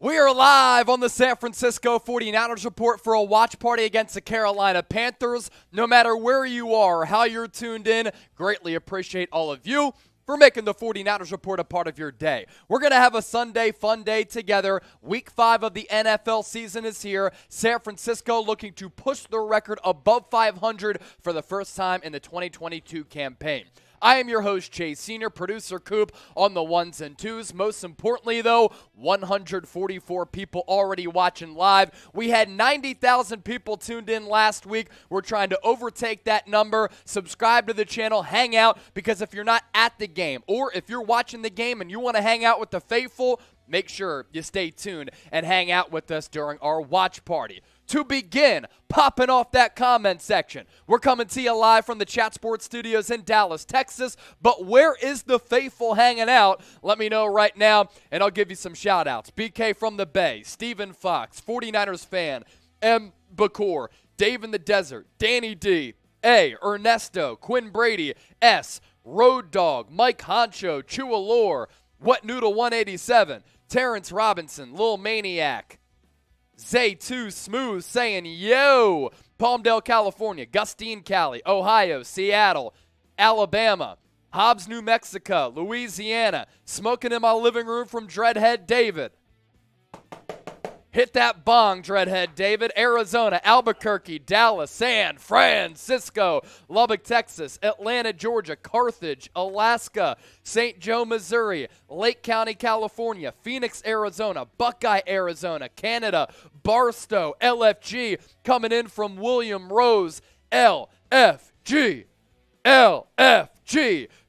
We are live on the San Francisco 49ers report for a watch party against the Carolina Panthers. No matter where you are or how you're tuned in, greatly appreciate all of you for making the 49ers report a part of your day. We're going to have a Sunday fun day together. Week 5 of the NFL season is here. San Francisco looking to push their record above 500 for the first time in the 2022 campaign. I am your host, Chase Senior, producer Coop on the ones and twos. Most importantly, though, 144 people already watching live. We had 90,000 people tuned in last week. We're trying to overtake that number. Subscribe to the channel, hang out, because if you're not at the game or if you're watching the game and you want to hang out with the faithful, make sure you stay tuned and hang out with us during our watch party. To begin, popping off that comment section, we're coming to you live from the Chat Sports Studios in Dallas, Texas. But where is the faithful hanging out? Let me know right now, and I'll give you some shout-outs. BK from the Bay, Stephen Fox, 49ers fan, M. Bakor, Dave in the Desert, Danny D, A. Ernesto, Quinn Brady, S. Road Dog, Mike Honcho, Chualore, What Noodle 187, Terrence Robinson, Lil Maniac, Zay2 Smooth saying, yo, Palmdale, California, Gustine, Cali, Ohio, Seattle, Alabama, Hobbs, New Mexico, Louisiana, smoking in my living room from Dreadhead David. Hit that bong, Dreadhead David. Arizona, Albuquerque, Dallas, San Francisco, Lubbock, Texas, Atlanta, Georgia, Carthage, Alaska, St. Joe, Missouri, Lake County, California, Phoenix, Arizona, Buckeye, Arizona, Canada, Barstow, LFG, coming in from William Rose, LFG,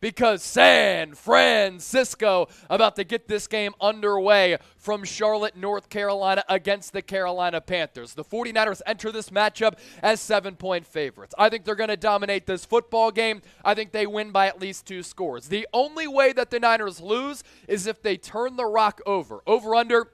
because San Francisco about to get this game underway from Charlotte, North Carolina against the Carolina Panthers. The 49ers enter this matchup as 7-point favorites. I think they're going to dominate this football game. I think they win by at least 2 scores. The only way that the Niners lose is if they turn the rock over. Over-under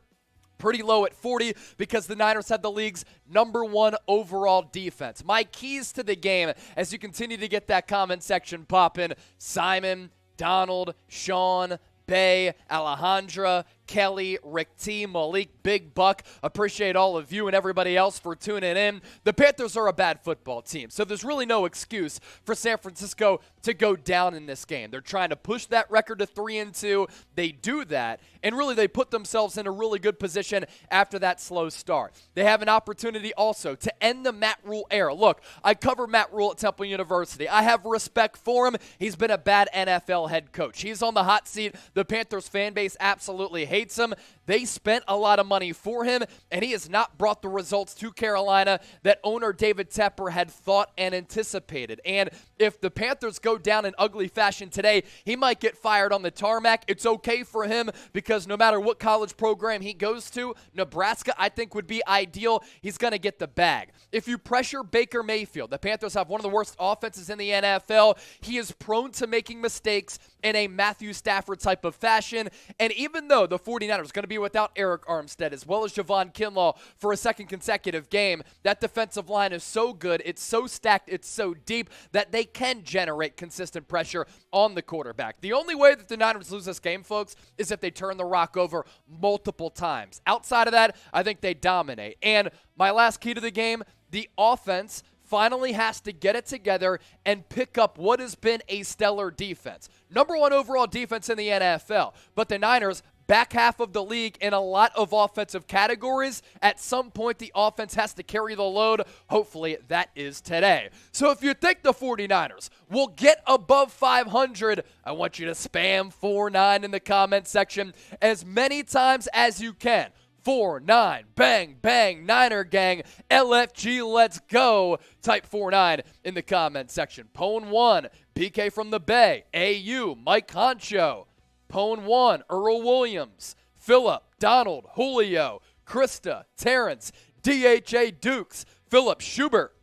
pretty low at 40 because the Niners have the league's #1 overall defense. My keys to the game as you continue to get that comment section popping: Simon, Donald, Sean, Bay, Alejandra, Kelly, Rick T, Malik, Big Buck. Appreciate all of you and everybody else for tuning in. The Panthers are a bad football team, so there's really no excuse for San Francisco to go down in this game. They're trying to push that record to 3-2. They do that, and really they put themselves in a really good position after that slow start. They have an opportunity also to end the Matt Rule era. Look, I cover Matt Rule at Temple University. I have respect for him. He's been a bad NFL head coach. He's on the hot seat. The Panthers fan base absolutely hates him. They spent a lot of money for him, and he has not brought the results to Carolina that owner David Tepper had thought and anticipated. And if the Panthers go down in ugly fashion today, he might get fired on the tarmac. It's okay for him because no matter what college program he goes to, Nebraska, I think, would be ideal. He's going to get the bag. If you pressure Baker Mayfield, the Panthers have one of the worst offenses in the NFL. He is prone to making mistakes in a Matthew Stafford type of fashion. And even though the 49ers are going to be without Eric Armstead as well as Javon Kinlaw for a second consecutive game, that defensive line is so good, it's so stacked, it's so deep that they can generate consistent pressure on the quarterback. The only way that the Niners lose this game, folks, is if they turn the rock over multiple times. Outside of that, I think they dominate. And my last key to the game, the offense finally has to get it together and pick up what has been a stellar defense. #1 overall defense in the NFL, but the Niners, back half of the league in a lot of offensive categories. At some point, the offense has to carry the load. Hopefully, that is today. So if you think the 49ers will get above 500, I want you to spam 49 in the comment section as many times as you can. 49, bang, bang, Niner gang, LFG, let's go. Type 49 in the comment section. Pone 1, BK from the Bay, AU, Mike Honcho. Pone 1, Earl Williams, Phillip, Donald, Julio, Krista, Terrence, DHA Dukes, Philip Schubert,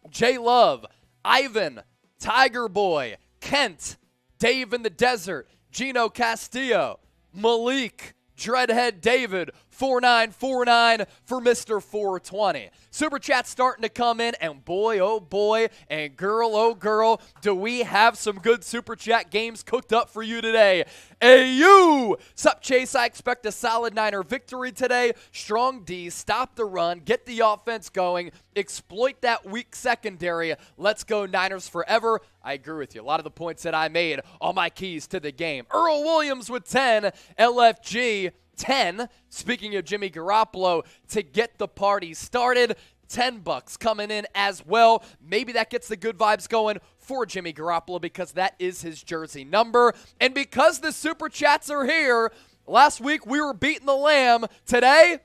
J Love, Ivan, Tiger Boy, Kent, Dave in the Desert, Gino Castillo, Malik, Dreadhead David, 4949 for Mr. 420. Super Chat's starting to come in, and boy, oh boy, and girl, oh girl, do we have some good Super Chat games cooked up for you today. AU! Sup, Chase? I expect a solid Niner victory today. Strong D, stop the run, get the offense going, exploit that weak secondary. Let's go Niners forever. I agree with you. A lot of the points that I made, all my keys to the game. Earl Williams with 10, LFG 10. Speaking of Jimmy Garoppolo, to get the party started, $10 coming in as well. Maybe that gets the good vibes going for Jimmy Garoppolo because that is his jersey number. And because the Super Chats are here, last week we were beating the Lamb. Today,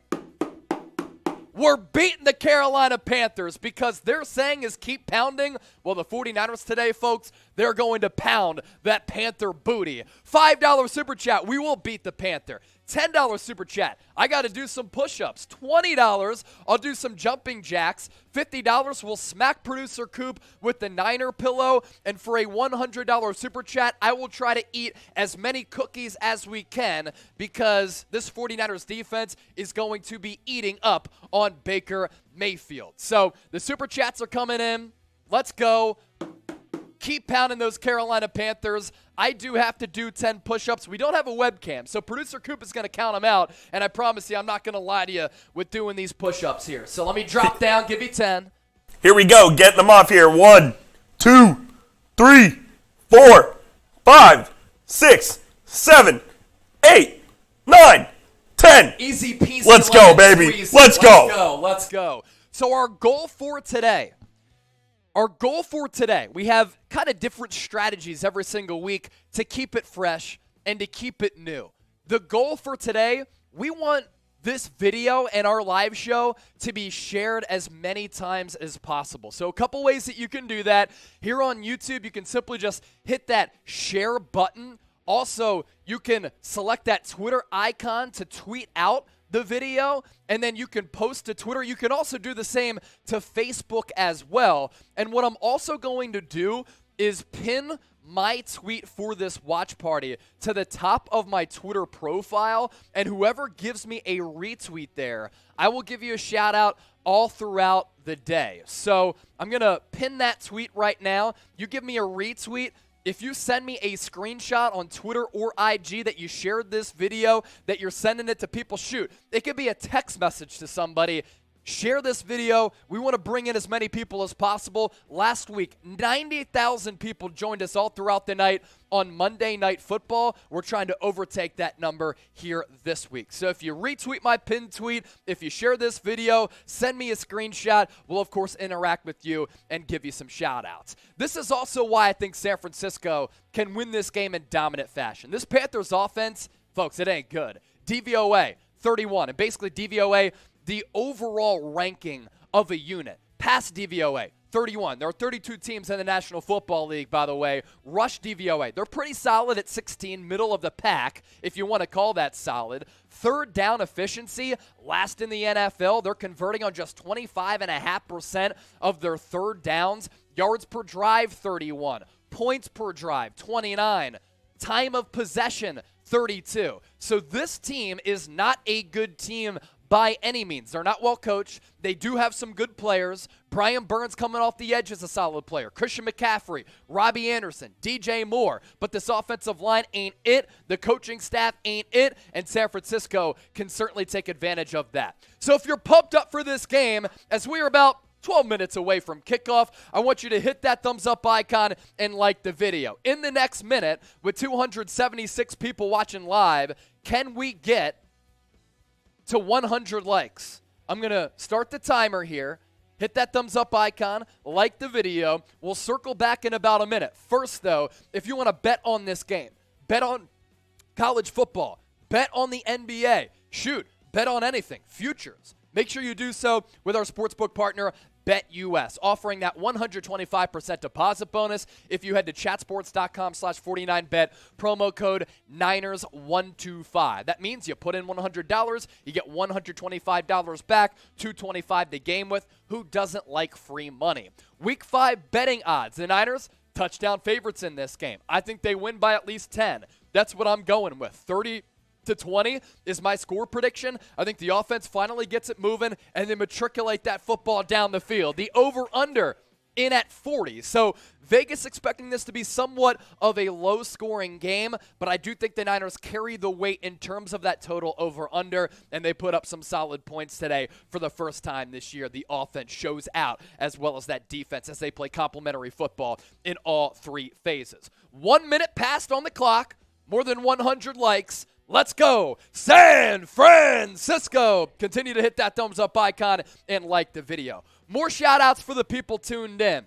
we're beating the Carolina Panthers because their saying is keep pounding. Well, the 49ers today, folks, they're going to pound that Panther booty. $5 Super Chat, we will beat the Panther. $10 Super Chat, I got to do some push-ups. $20, I'll do some jumping jacks. $50, we'll smack Producer Coop with the Niner pillow. And for a $100 Super Chat, I will try to eat as many cookies as we can because this 49ers defense is going to be eating up on Baker Mayfield. So the Super Chats are coming in. Let's go. Keep pounding those Carolina Panthers. I do have to do 10 push-ups. We don't have a webcam, so Producer Coop is going to count them out, and I promise you I'm not going to lie to you with doing these push-ups here. So let me drop down, give you 10. Here we go, getting them off here. 1, 2, 3, 4, 5, 6, 7, 8, 9, 10. Easy peasy. Let's go, baby. Squeeze. Let's go. Let's go. So our goal for today, we have kind of different strategies every single week to keep it fresh and to keep it new. The goal for today, we want this video and our live show to be shared as many times as possible. So a couple ways that you can do that. Here on YouTube, you can simply just hit that share button. Also, you can select that Twitter icon to tweet out the video, and then you can post to Twitter. You can also do the same to Facebook as well. And what I'm also going to do is pin my tweet for this watch party to the top of my Twitter profile, and whoever gives me a retweet there, I will give you a shout out all throughout the day. So I'm going to pin that tweet right now. You give me a retweet. If you send me a screenshot on Twitter or IG that you shared this video, that you're sending it to people, shoot, it could be a text message to somebody. Share this video. We want to bring in as many people as possible. Last week, 90,000 people joined us all throughout the night on Monday Night Football. We're trying to overtake that number here this week. So if you retweet my pinned tweet, if you share this video, send me a screenshot. We'll, of course, interact with you and give you some shout-outs. This is also why I think San Francisco can win this game in dominant fashion. This Panthers offense, folks, it ain't good. DVOA, 31. And basically DVOA, the overall ranking of a unit. Pass DVOA, 31. There are 32 teams in the National Football League, by the way. Rush DVOA, they're pretty solid at 16, middle of the pack, if you want to call that solid. Third down efficiency, last in the NFL. They're converting on just 25.5% of their third downs. Yards per drive, 31. Points per drive, 29. Time of possession, 32. So this team is not a good team by any means. They're not well coached. They do have some good players. Brian Burns coming off the edge is a solid player. Christian McCaffrey, Robbie Anderson, DJ Moore. But this offensive line ain't it. The coaching staff ain't it. And San Francisco can certainly take advantage of that. So if you're pumped up for this game, as we are about 12 minutes away from kickoff, I want you to hit that thumbs up icon and like the video. In the next minute, with 276 people watching live, can we get to 100 likes? I'm going to start the timer here. Hit that thumbs up icon, like the video. We'll circle back in about a minute. First, though, if you want to bet on this game, bet on college football, bet on the NBA, shoot, bet on anything, futures. Make sure you do so with our sportsbook partner, BetUS, offering that 125% deposit bonus if you head to chatsports.com/49bet, promo code Niners125. That means you put in $100, you get $125 back, $225 the game with. Who doesn't like free money? Week 5 betting odds. The Niners, touchdown favorites in this game. I think they win by at least 10. That's what I'm going with. 30 to 20 is my score prediction. I think the offense finally gets it moving and then matriculate that football down the field. The over-under in at 40. So Vegas expecting this to be somewhat of a low-scoring game, but I do think the Niners carry the weight in terms of that total over-under, and they put up some solid points today for the first time this year. The offense shows out as well as that defense as they play complementary football in all three phases. 1 minute passed on the clock, more than 100 likes. Let's go, San Francisco. Continue to hit that thumbs up icon and like the video. More shout-outs for the people tuned in.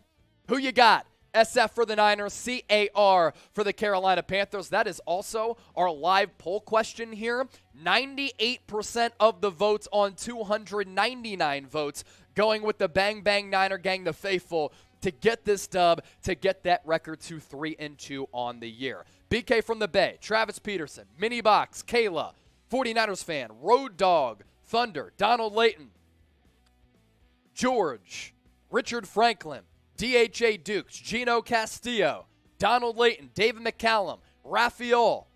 Who you got? SF for the Niners, CAR for the Carolina Panthers. That is also our live poll question here. 98% of the votes on 299 votes going with the Bang Bang Niner Gang, the faithful, to get this dub, to get that record to 3-2 on the year. BK from the Bay, Travis Peterson, Mini Box, Kayla, 49ers fan, Road Dog, Thunder, Donald Layton, George, Richard Franklin, DHA Dukes, Gino Castillo, Donald Layton, David McCallum, Raphael,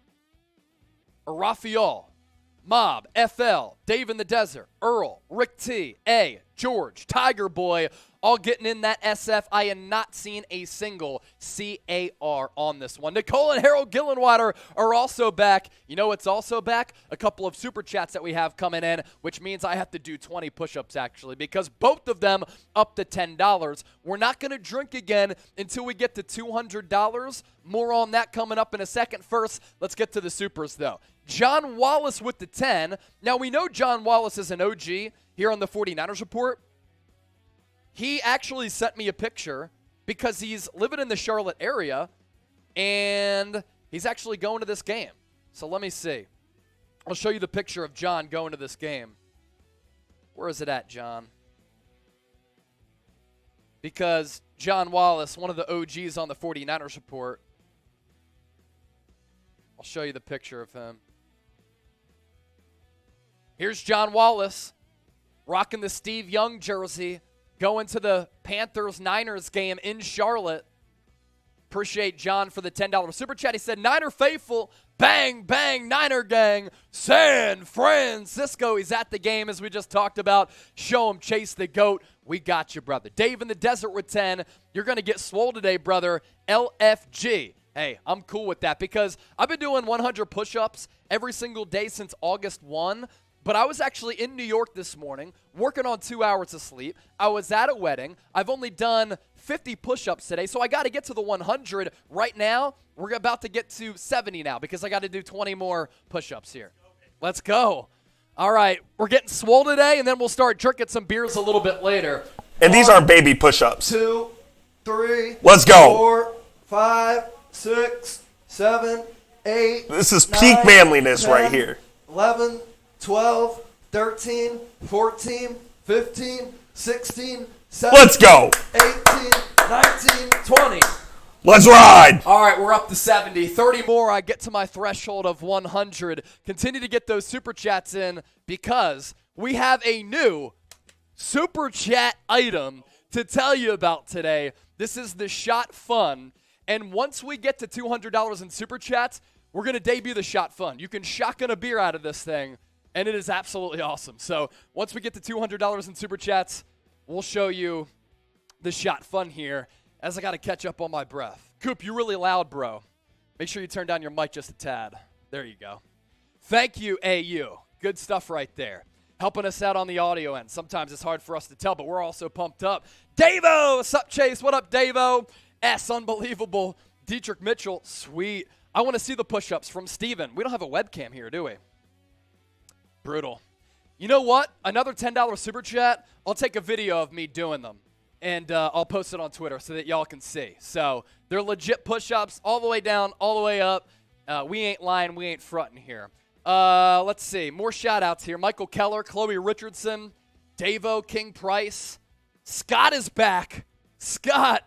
Mob, FL, Dave in the Desert, Earl, Rick T, A, George, Tiger Boy, all getting in that SF. I am not seeing a single CAR on this one. Nicole and Harold Gillenwater are also back. You know what's also back? A couple of super chats that we have coming in, which means I have to do 20 push-ups actually, because both of them up to $10. We're not going to drink again until we get to $200. More on that coming up in a second. First, let's get to the supers though. John Wallace with the 10. Now we know John Wallace is an OG here on the 49ers Report. He actually sent me a picture because he's living in the Charlotte area, and he's actually going to this game. So let me see. I'll show you the picture of John going to this game. Where is it at, John? Because John Wallace, one of the OGs on the 49ers Report, I'll show you the picture of him. Here's John Wallace rocking the Steve Young jersey, going to the Panthers-Niners game in Charlotte. Appreciate John for the $10 super chat. He said, Niner faithful, bang, bang, Niner gang, San Francisco. He's at the game, as we just talked about. Show him, chase the goat. We got you, brother. Dave in the Desert with 10. You're going to get swole today, brother. LFG. Hey, I'm cool with that because I've been doing 100 push-ups every single day since August 1. But I was actually in New York this morning, working on 2 hours of sleep. I was at a wedding. I've only done 50 push-ups today, so I got to get to the 100 right now. We're about to get to 70 now because I got to do 20 more push-ups here. Let's go. All right, we're getting swole today, and then we'll start drinking some beers a little bit later. And these aren't baby push-ups. 2, 3, Let's go. 4, 5, 6, 7, 8. This is peak manliness 10, right here. 11, 12, 13, 14, 15, 16, 17, Let's go. 18, 19, 20. Let's ride. All right, we're up to 70. 30 more, I get to my threshold of 100. Continue to get those super chats in because we have a new super chat item to tell you about today. This is the Shot Fun. And once we get to $200 in super chats, we're going to debut the Shot Fun. You can shotgun a beer out of this thing, and it is absolutely awesome. So once we get to $200 in super chats, we'll show you the Shot Fun here as I got to catch up on my breath. Coop, you're really loud, bro. Make sure you turn down your mic just a tad. There you go. Thank you, AU. Good stuff right there. Helping us out on the audio end. Sometimes it's hard for us to tell, but we're also pumped up. Davo, what's up, Chase? What up, Davo? S, unbelievable. Dietrich Mitchell, sweet. I want to see the push-ups from Steven. We don't have a webcam here, do we? Brutal. You know what? Another $10 super chat. I'll take a video of me doing them, and I'll post it on Twitter so that y'all can see. So they're legit push-ups all the way down, all the way up. We ain't lying. We ain't fronting here. Let's see. More shout-outs here. Michael Keller, Chloe Richardson, Davo, King Price. Scott is back. Scott.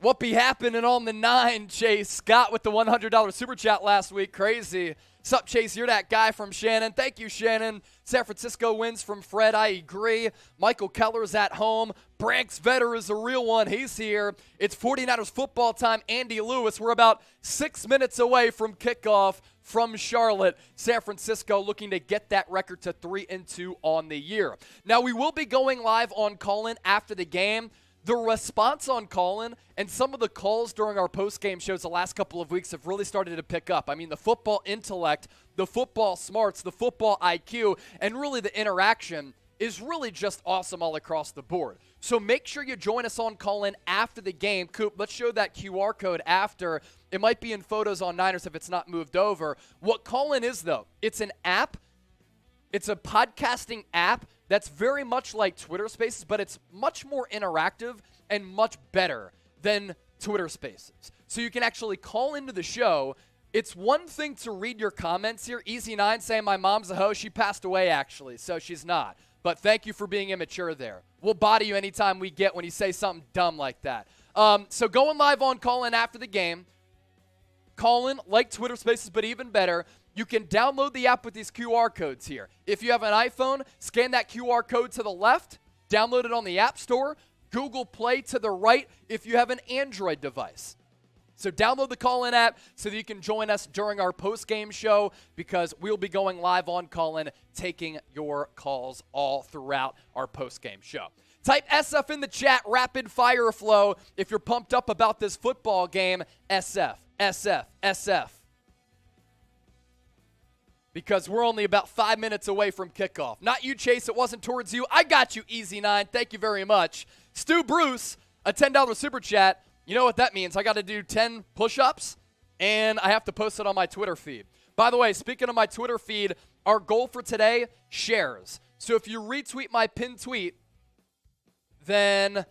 What be happening on the 9, Chase? Scott with the $100 super chat last week. Crazy. Sup, Chase, you're that guy from Shannon. Thank you, Shannon. San Francisco wins from Fred. I agree. Michael Keller's at home. Branks Vetter is a real one. He's here. It's 49ers football time. Andy Lewis. We're about 6 minutes away from kickoff from Charlotte. San Francisco looking to get that record to 3-2 on the year. Now, we will be going live on Callin after the game. The response on Callin and some of the calls during our post-game shows the last couple of weeks have really started to pick up. I mean, the football intellect, the football smarts, the football IQ, and really the interaction is really just awesome all across the board. So make sure you join us on Callin after the game. Coop, let's show that QR code after. It might be in photos on Niners if it's not moved over. What Callin is, though, it's an app. It's a podcasting app that's very much like Twitter Spaces, but it's much more interactive and much better than Twitter Spaces. So you can actually call into the show. It's one thing to read your comments here. Easy9 saying my mom's a hoe. She passed away, actually, so she's not. But thank you for being immature there. We'll body you anytime we get when you say something dumb like that. So going live on Callin after the game. Callin, like Twitter Spaces, but even better, you can download the app with these QR codes here. If you have an iPhone, scan that QR code to the left, download it on the App Store, Google Play to the right if you have an Android device. So download the Callin app so that you can join us during our post-game show because we'll be going live on Callin, taking your calls all throughout our post-game show. Type SF in the chat, rapid fire flow. If you're pumped up about this football game, SF, SF, SF. Because we're only about 5 minutes away from kickoff. Not you, Chase. It wasn't towards you. I got you, Easy9. Thank you very much. Stu Bruce, a $10 super chat. You know what that means. I got to do 10 push-ups, and I have to post it on my Twitter feed. By the way, speaking of my Twitter feed, our goal for today, shares. So if you retweet my pinned tweet, then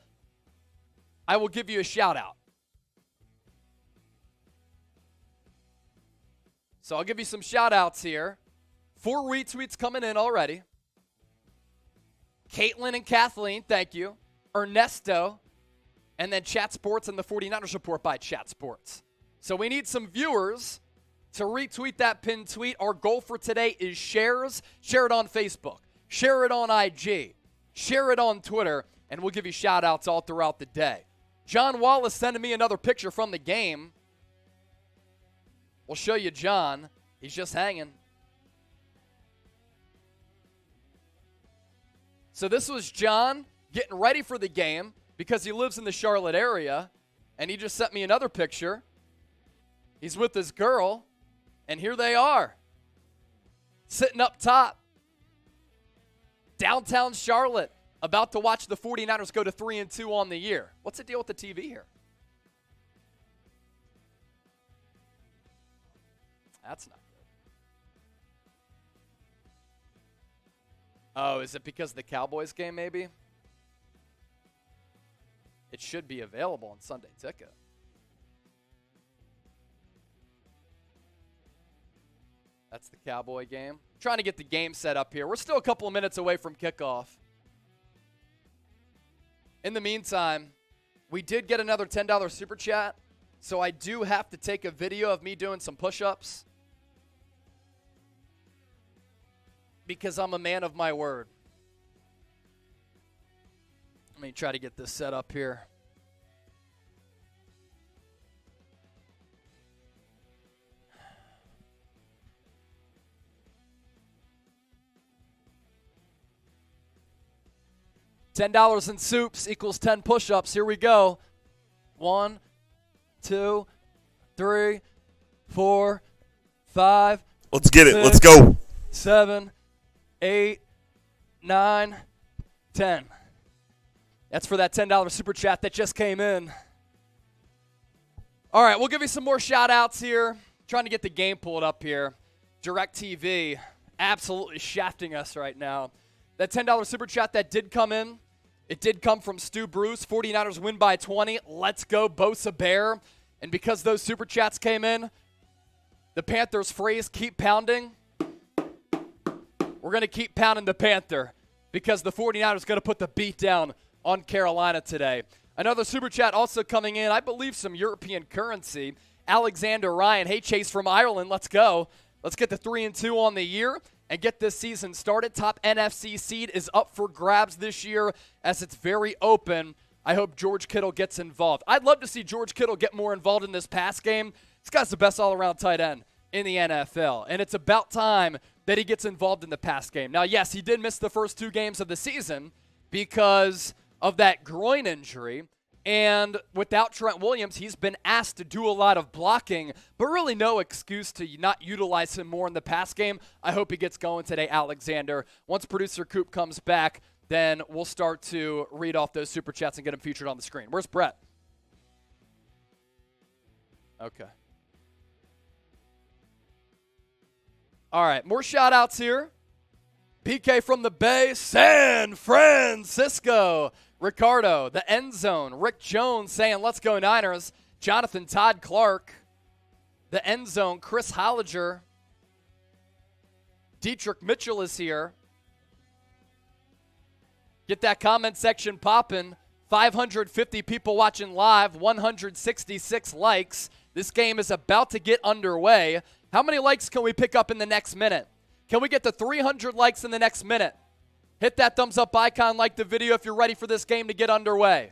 I will give you a shout-out. So I'll give you some shout-outs here. 4 retweets coming in already. Caitlin and Kathleen, thank you. Ernesto, and then Chat Sports and the 49ers Report by Chat Sports. So we need some viewers to retweet that pinned tweet. Our goal for today is shares. Share it on Facebook. Share it on IG. Share it on Twitter, and we'll give you shout-outs all throughout the day. John Wallace sending me another picture from the game. We'll show you John. He's just hanging. So this was John getting ready for the game because he lives in the Charlotte area, and he just sent me another picture. He's with his girl, and here they are, sitting up top, downtown Charlotte, about to watch the 49ers go to 3-2 on the year. What's the deal with the TV here? That's not good. Oh, is it because of the Cowboys game, maybe? It should be available on Sunday Ticket. That's the Cowboy game. Trying to get the game set up here. We're still a couple of minutes away from kickoff. In the meantime, we did get another $10 super chat, so I do have to take a video of me doing some push-ups because I'm a man of my word. Let me try to get this set up here. $10 in soups equals 10 push-ups. Here we go. 1, 2, 3, 4, 5. Let's get it. 6, Let's go. 7, 8, 9, 10. That's for that $10 super chat that just came in. All right, we'll give you some more shout-outs here. Trying to get the game pulled up here. DirecTV absolutely shafting us right now. That $10 super chat that did come in, it did come from Stu Bruce. 49ers win by 20. Let's go, Bosa Bear. And because those super chats came in, the Panthers phrase, keep pounding. We're going to keep pounding the Panther because the 49ers going to put the beat down on Carolina today. Another super chat also coming in, I believe some European currency. Alexander Ryan, hey Chase from Ireland, let's go. Let's get the 3-2 on the year and get this season started. Top NFC seed is up for grabs this year as it's very open. I hope George Kittle gets involved. I'd love to see George Kittle get more involved in this pass game. This guy's the best all-around tight end in the NFL, and it's about time that he gets involved in the pass game. Now, yes, he did miss the first 2 games of the season because of that groin injury, and without Trent Williams, he's been asked to do a lot of blocking, but really no excuse to not utilize him more in the pass game. I hope he gets going today, Alexander. Once producer Coop comes back, then we'll start to read off those Super Chats and get them featured on the screen. Where's Brett? Okay. All right, more shout-outs here. PK from the Bay, San Francisco. Ricardo, the end zone. Rick Jones saying, let's go Niners. Jonathan Todd Clark, the end zone. Chris Holliger. Dietrich Mitchell is here. Get that comment section popping. 550 people watching live, 166 likes. This game is about to get underway. How many likes can we pick up in the next minute? Can we get to 300 likes in the next minute? Hit that thumbs up icon, like the video if you're ready for this game to get underway.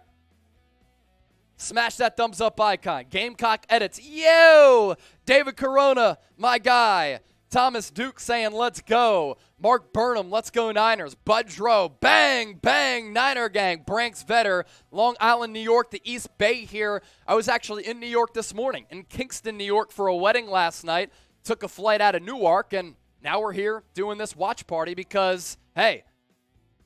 Smash that thumbs up icon. Gamecock Edits. Yo! David Corona, my guy. Thomas Duke saying, let's go. Mark Burnham, let's go Niners. Bud Dro, bang, bang, Niner gang. Branks Vetter, Long Island, New York, the East Bay here. I was actually in New York this morning, in Kingston, New York for a wedding last night. Took a flight out of Newark, and now we're here doing this watch party because, hey,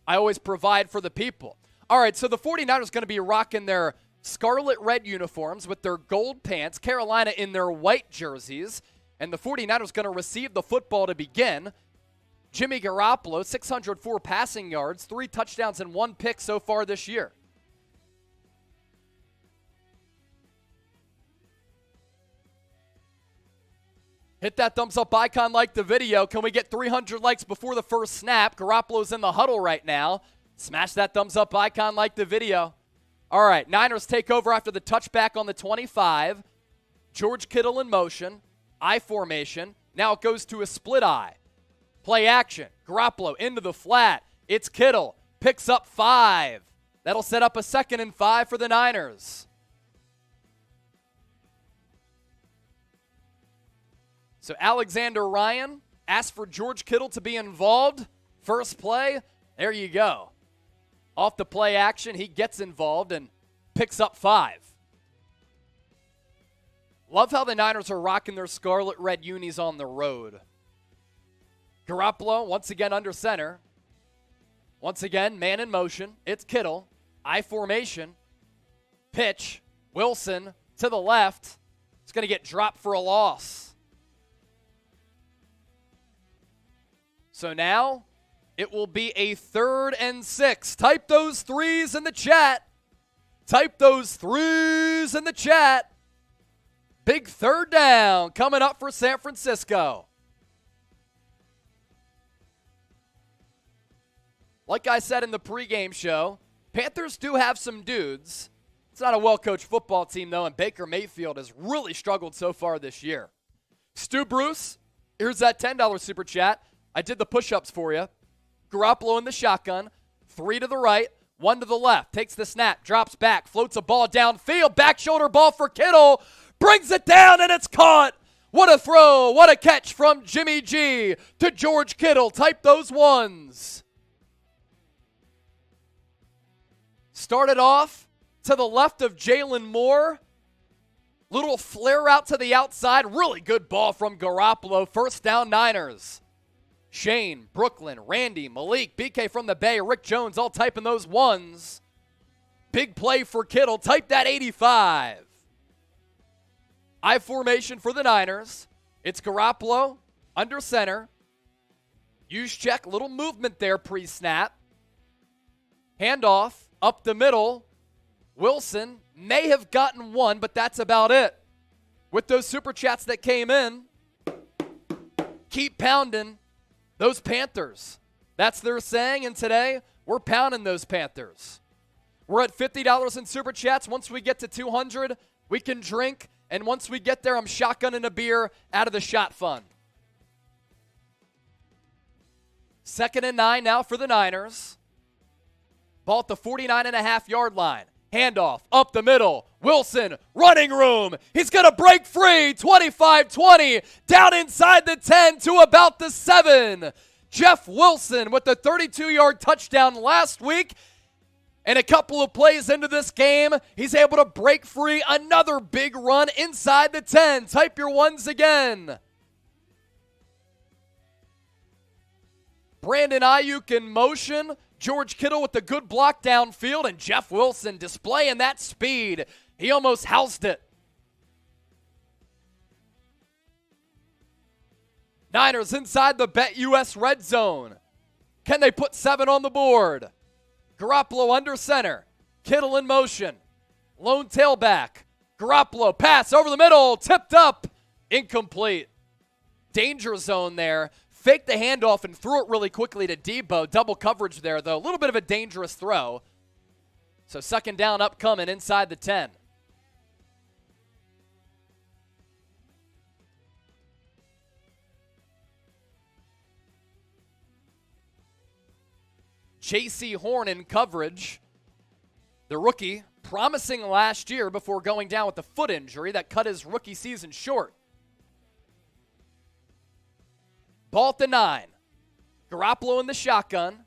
I always provide for the people. All right, so the 49ers going to be rocking their scarlet red uniforms with their gold pants, Carolina in their white jerseys, and the 49ers going to receive the football to begin. Jimmy Garoppolo, 604 passing yards, 3 touchdowns and 1 pick so far this year. Hit that thumbs up icon, like the video. Can we get 300 likes before the first snap? Garoppolo's in the huddle right now. Smash that thumbs up icon, like the video. All right, Niners take over after the touchback on the 25. George Kittle in motion. I formation. Now it goes to a split eye. Play action. Garoppolo into the flat. It's Kittle. Picks up 5. That'll set up a 2nd and 5 for the Niners. So Alexander Ryan asked for George Kittle to be involved. First play, there you go. Off the play action, he gets involved and picks up 5. Love how the Niners are rocking their scarlet red unis on the road. Garoppolo once again under center. Once again, man in motion. It's Kittle. I formation. Pitch. Wilson to the left. It's going to get dropped for a loss. So now it will be a 3rd and 6. Type those 3s in the chat. Type those 3s in the chat. Big 3rd down coming up for San Francisco. Like I said in the pregame show, Panthers do have some dudes. It's not a well-coached football team, though, and Baker Mayfield has really struggled so far this year. Stu Bruce, here's that $10 super chat. I did the push-ups for you. Garoppolo in the shotgun. 3 to the right, 1 to the left. Takes the snap, drops back, floats a ball downfield. Back shoulder ball for Kittle. Brings it down, and it's caught. What a throw. What a catch from Jimmy G to George Kittle. Type those 1s. Started off to the left of Jalen Moore. Little flare out to the outside. Really good ball from Garoppolo. First down, Niners. Shane, Brooklyn, Randy, Malik, BK from the Bay, Rick Jones all typing those 1s. Big play for Kittle. Type that 85. I formation for the Niners. It's Garoppolo under center. Use check. Little movement there pre-snap. Handoff up the middle. Wilson may have gotten 1, but that's about it. With those super chats that came in, keep pounding those Panthers. That's their saying, and today we're pounding those Panthers. We're at $50 in super chats. Once we get to 200, we can drink, and once we get there, I'm shotgunning a beer out of the shot fund. 2nd and 9 now for the Niners. Ball at the 49.5-yard line. Handoff up the middle. Wilson, running room. He's going to break free. 25-20. Down inside the 10 to about the 7. Jeff Wilson with the 32-yard touchdown last week. And a couple of plays into this game, he's able to break free another big run inside the 10. Type your ones again. Brandon Ayuk in motion. George Kittle with the good block downfield, and Jeff Wilson displaying that speed. He almost housed it. Niners inside the BetUS red zone. Can they put 7 on the board? Garoppolo under center. Kittle in motion. Lone tailback. Garoppolo pass over the middle. Tipped up. Incomplete. Danger zone there. Faked the handoff and threw it really quickly to Deebo. Double coverage there, though. A little bit of a dangerous throw. So 2nd down upcoming inside the 10. J.C. Horn in coverage. The rookie, promising last year before going down with a foot injury that cut his rookie season short. Ball at the 9. Garoppolo in the shotgun.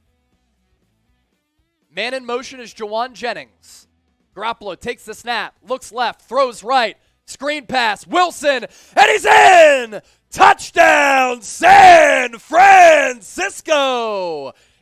Man in motion is Jawan Jennings. Garoppolo takes the snap, looks left, throws right. Screen pass, Wilson, and he's in! Touchdown, San Francisco!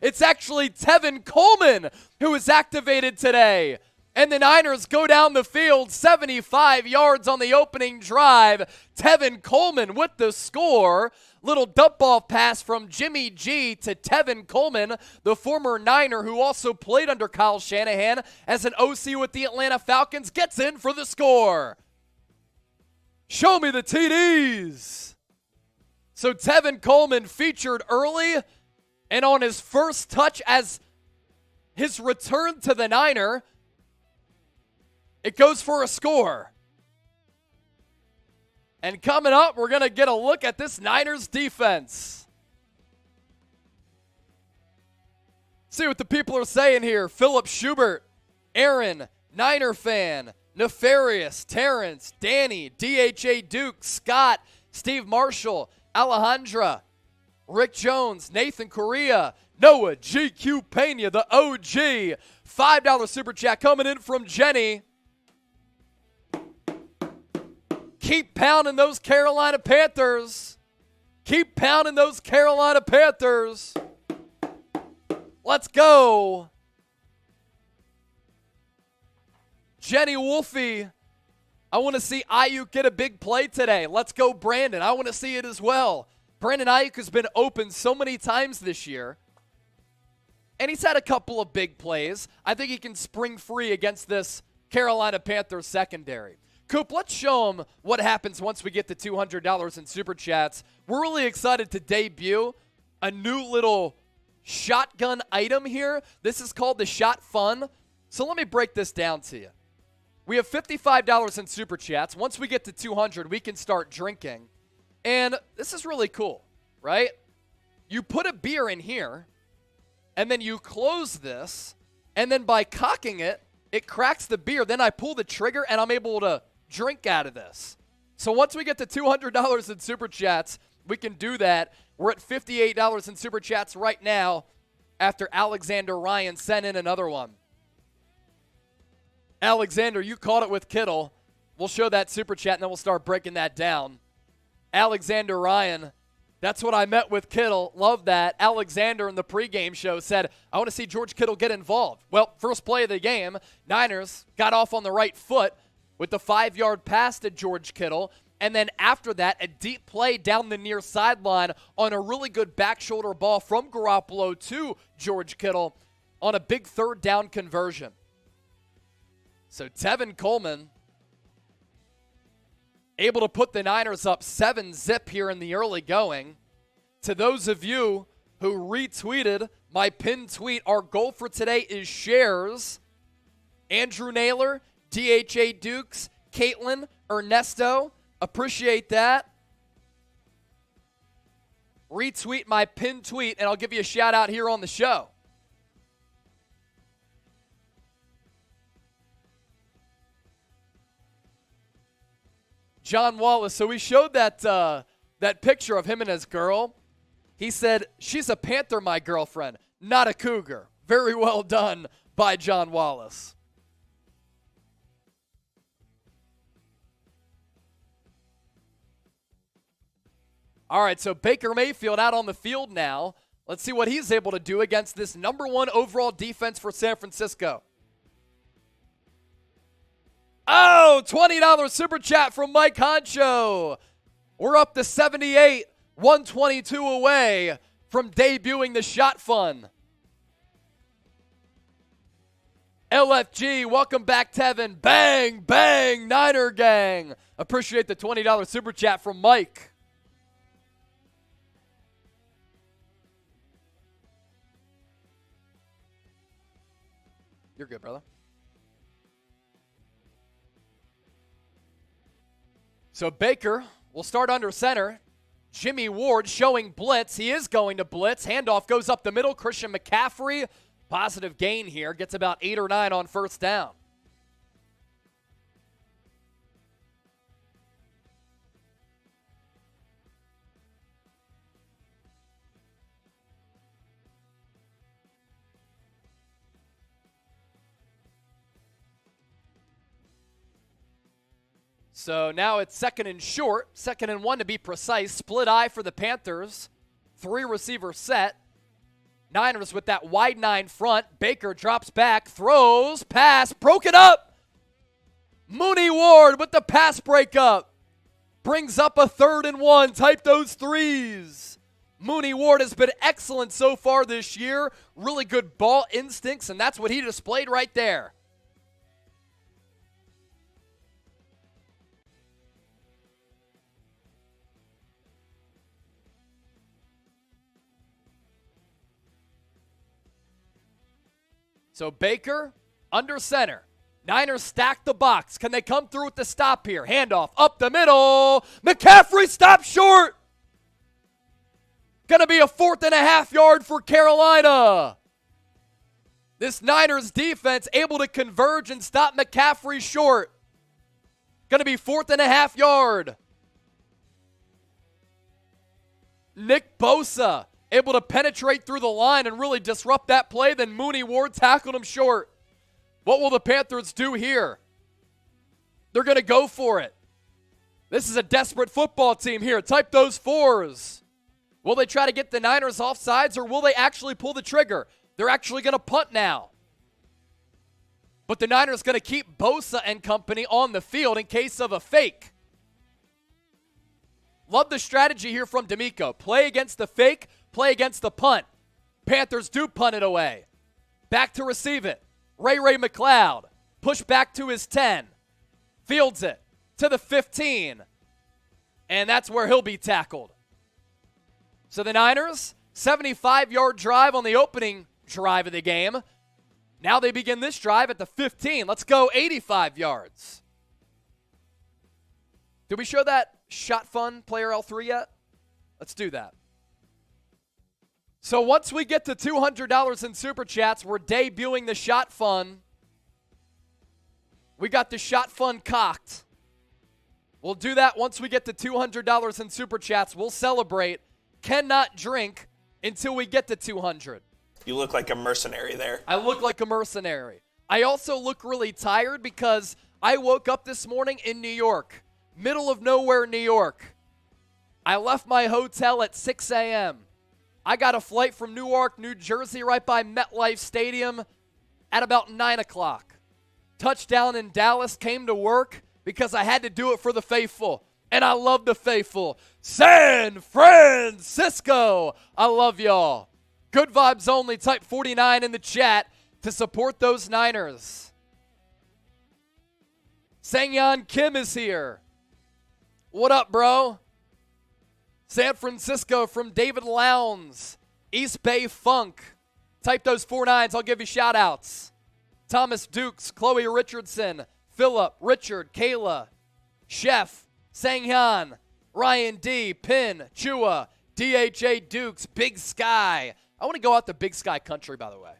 It's actually Tevin Coleman who is activated today. And the Niners go down the field 75 yards on the opening drive. Tevin Coleman with the score. Little dump-off pass from Jimmy G to Tevin Coleman, the former Niner who also played under Kyle Shanahan as an OC with the Atlanta Falcons, gets in for the score. Show me the TDs. So Tevin Coleman featured early, and on his first touch as his return to the Niner, it goes for a score. And coming up, we're going to get a look at this Niners defense. See what the people are saying here. Philip Schubert, Aaron, Niner fan, Nefarious, Terrence, Danny, DHA Duke, Scott, Steve Marshall, Alejandra, Rick Jones, Nathan Correa, Noah, GQ Pena, the OG. $5 super chat coming in from Jenny. Keep pounding those Carolina Panthers. Keep pounding those Carolina Panthers. Let's go. Jenny Wolfie, I want to see Ayuk get a big play today. Let's go, Brandon. I want to see it as well. Brandon Ayuk has been open so many times this year, and he's had a couple of big plays. I think he can spring free against this Carolina Panthers secondary. Coop, let's show them what happens once we get to $200 in Super Chats. We're really excited to debut a new little shotgun item here. This is called the Shot Fun. So let me break this down to you. We have $55 in Super Chats. Once we get to 200, we can start drinking. And this is really cool, right? You put a beer in here, and then you close this, and then by cocking it, it cracks the beer. Then I pull the trigger, and I'm able to drink out of this. So once we get to $200 in Super Chats, we can do that. We're at $58 in Super Chats right now after Alexander Ryan sent in another one. Alexander, you caught it with Kittle. We'll show that Super Chat, and then we'll start breaking that down. Alexander Ryan, that's what I met with Kittle. Love that. Alexander in the pregame show said, I want to see George Kittle get involved. Well, first play of the game, Niners got off on the right foot with the 5-yard pass to George Kittle. And then after that, a deep play down the near sideline on a really good back shoulder ball from Garoppolo to George Kittle on a big 3rd down conversion. So Tevin Coleman able to put the Niners up 7-zip here in the early going. To those of you who retweeted my pinned tweet, our goal for today is shares. Andrew Naylor, DHA Dukes, Caitlin, Ernesto, appreciate that. retweet my pinned tweet, and I'll give you a shout out here on the show. John Wallace, so we showed that picture of him and his girl. He said, she's a Panther, my girlfriend, not a Cougar. Very well done by John Wallace. All right, so Baker Mayfield out on the field now. Let's see what he's able to do against this number 1 overall defense for San Francisco. Oh, $20 super chat from Mike Honcho. We're up to 78, 122 away from debuting the Shot Fun. LFG, welcome back, Tevin. Bang, bang, Niner gang. Appreciate the $20 super chat from Mike. You're good, brother. So Baker will start under center. Jimmy Ward showing blitz. He is going to blitz. Handoff goes up the middle. Christian McCaffrey, positive gain here. Gets about 8 or 9 on first down. So now it's 2nd and short, 2nd and 1 to be precise. Split eye for the Panthers. 3 receiver set. Niners with that wide 9 front. Baker drops back, throws, pass, broken up. Mooney Ward with the pass breakup. Brings up a 3rd and 1. Type those 3s. Mooney Ward has been excellent so far this year. Really good ball instincts, and that's what he displayed right there. So Baker under center. Niners stack the box. Can they come through with the stop here? Handoff up the middle. McCaffrey stops short. Going to be a 4th and a half yard for Carolina. This Niners defense able to converge and stop McCaffrey short. Going to be 4th and a half yard. Nick Bosa able to penetrate through the line and really disrupt that play. Then Mooney Ward tackled him short. What will the Panthers do here? They're going to go for it. This is a desperate football team here. Type those 4s. Will they try to get the Niners off sides, or will they actually pull the trigger? They're actually going to punt now. But the Niners going to keep Bosa and company on the field in case of a fake. Love the strategy here from D'Amico. Play against the fake, play against the punt. Panthers do punt it away. Back to receive it. Ray McLeod. Push back to his 10. Fields it to the 15. And that's where he'll be tackled. So the Niners, 75-yard drive on the opening drive of the game. Now they begin this drive at the 15. Let's go 85 yards. Did we show that Shot Fun Player L3 yet? Let's do that. So once we get to $200 in Super Chats, we're debuting the Shot Fun. We got the Shot Fun cocked. We'll do that once we get to $200 in Super Chats. We'll celebrate. Cannot drink until we get to 200. You look like a mercenary there. I look like a mercenary. I also look really tired because I woke up this morning in New York. Middle of nowhere, New York. I left my hotel at 6 a.m. I got a flight from Newark, New Jersey, right by MetLife Stadium at about 9 o'clock. Touchdown in Dallas, came to work because I had to do it for the faithful. And I love the faithful. San Francisco. I love y'all. Good vibes only. Type 49 in the chat to support those Niners. Sangyeon Kim is here. What up, bro? San Francisco from David Lowndes. East Bay Funk. Type those 49s. I'll give you shout-outs. Thomas Dukes, Chloe Richardson, Philip, Richard, Kayla, Chef, Sanghyun, Ryan D, Pin, Chua, DHA Dukes, Big Sky. I want to go out to Big Sky Country, by the way.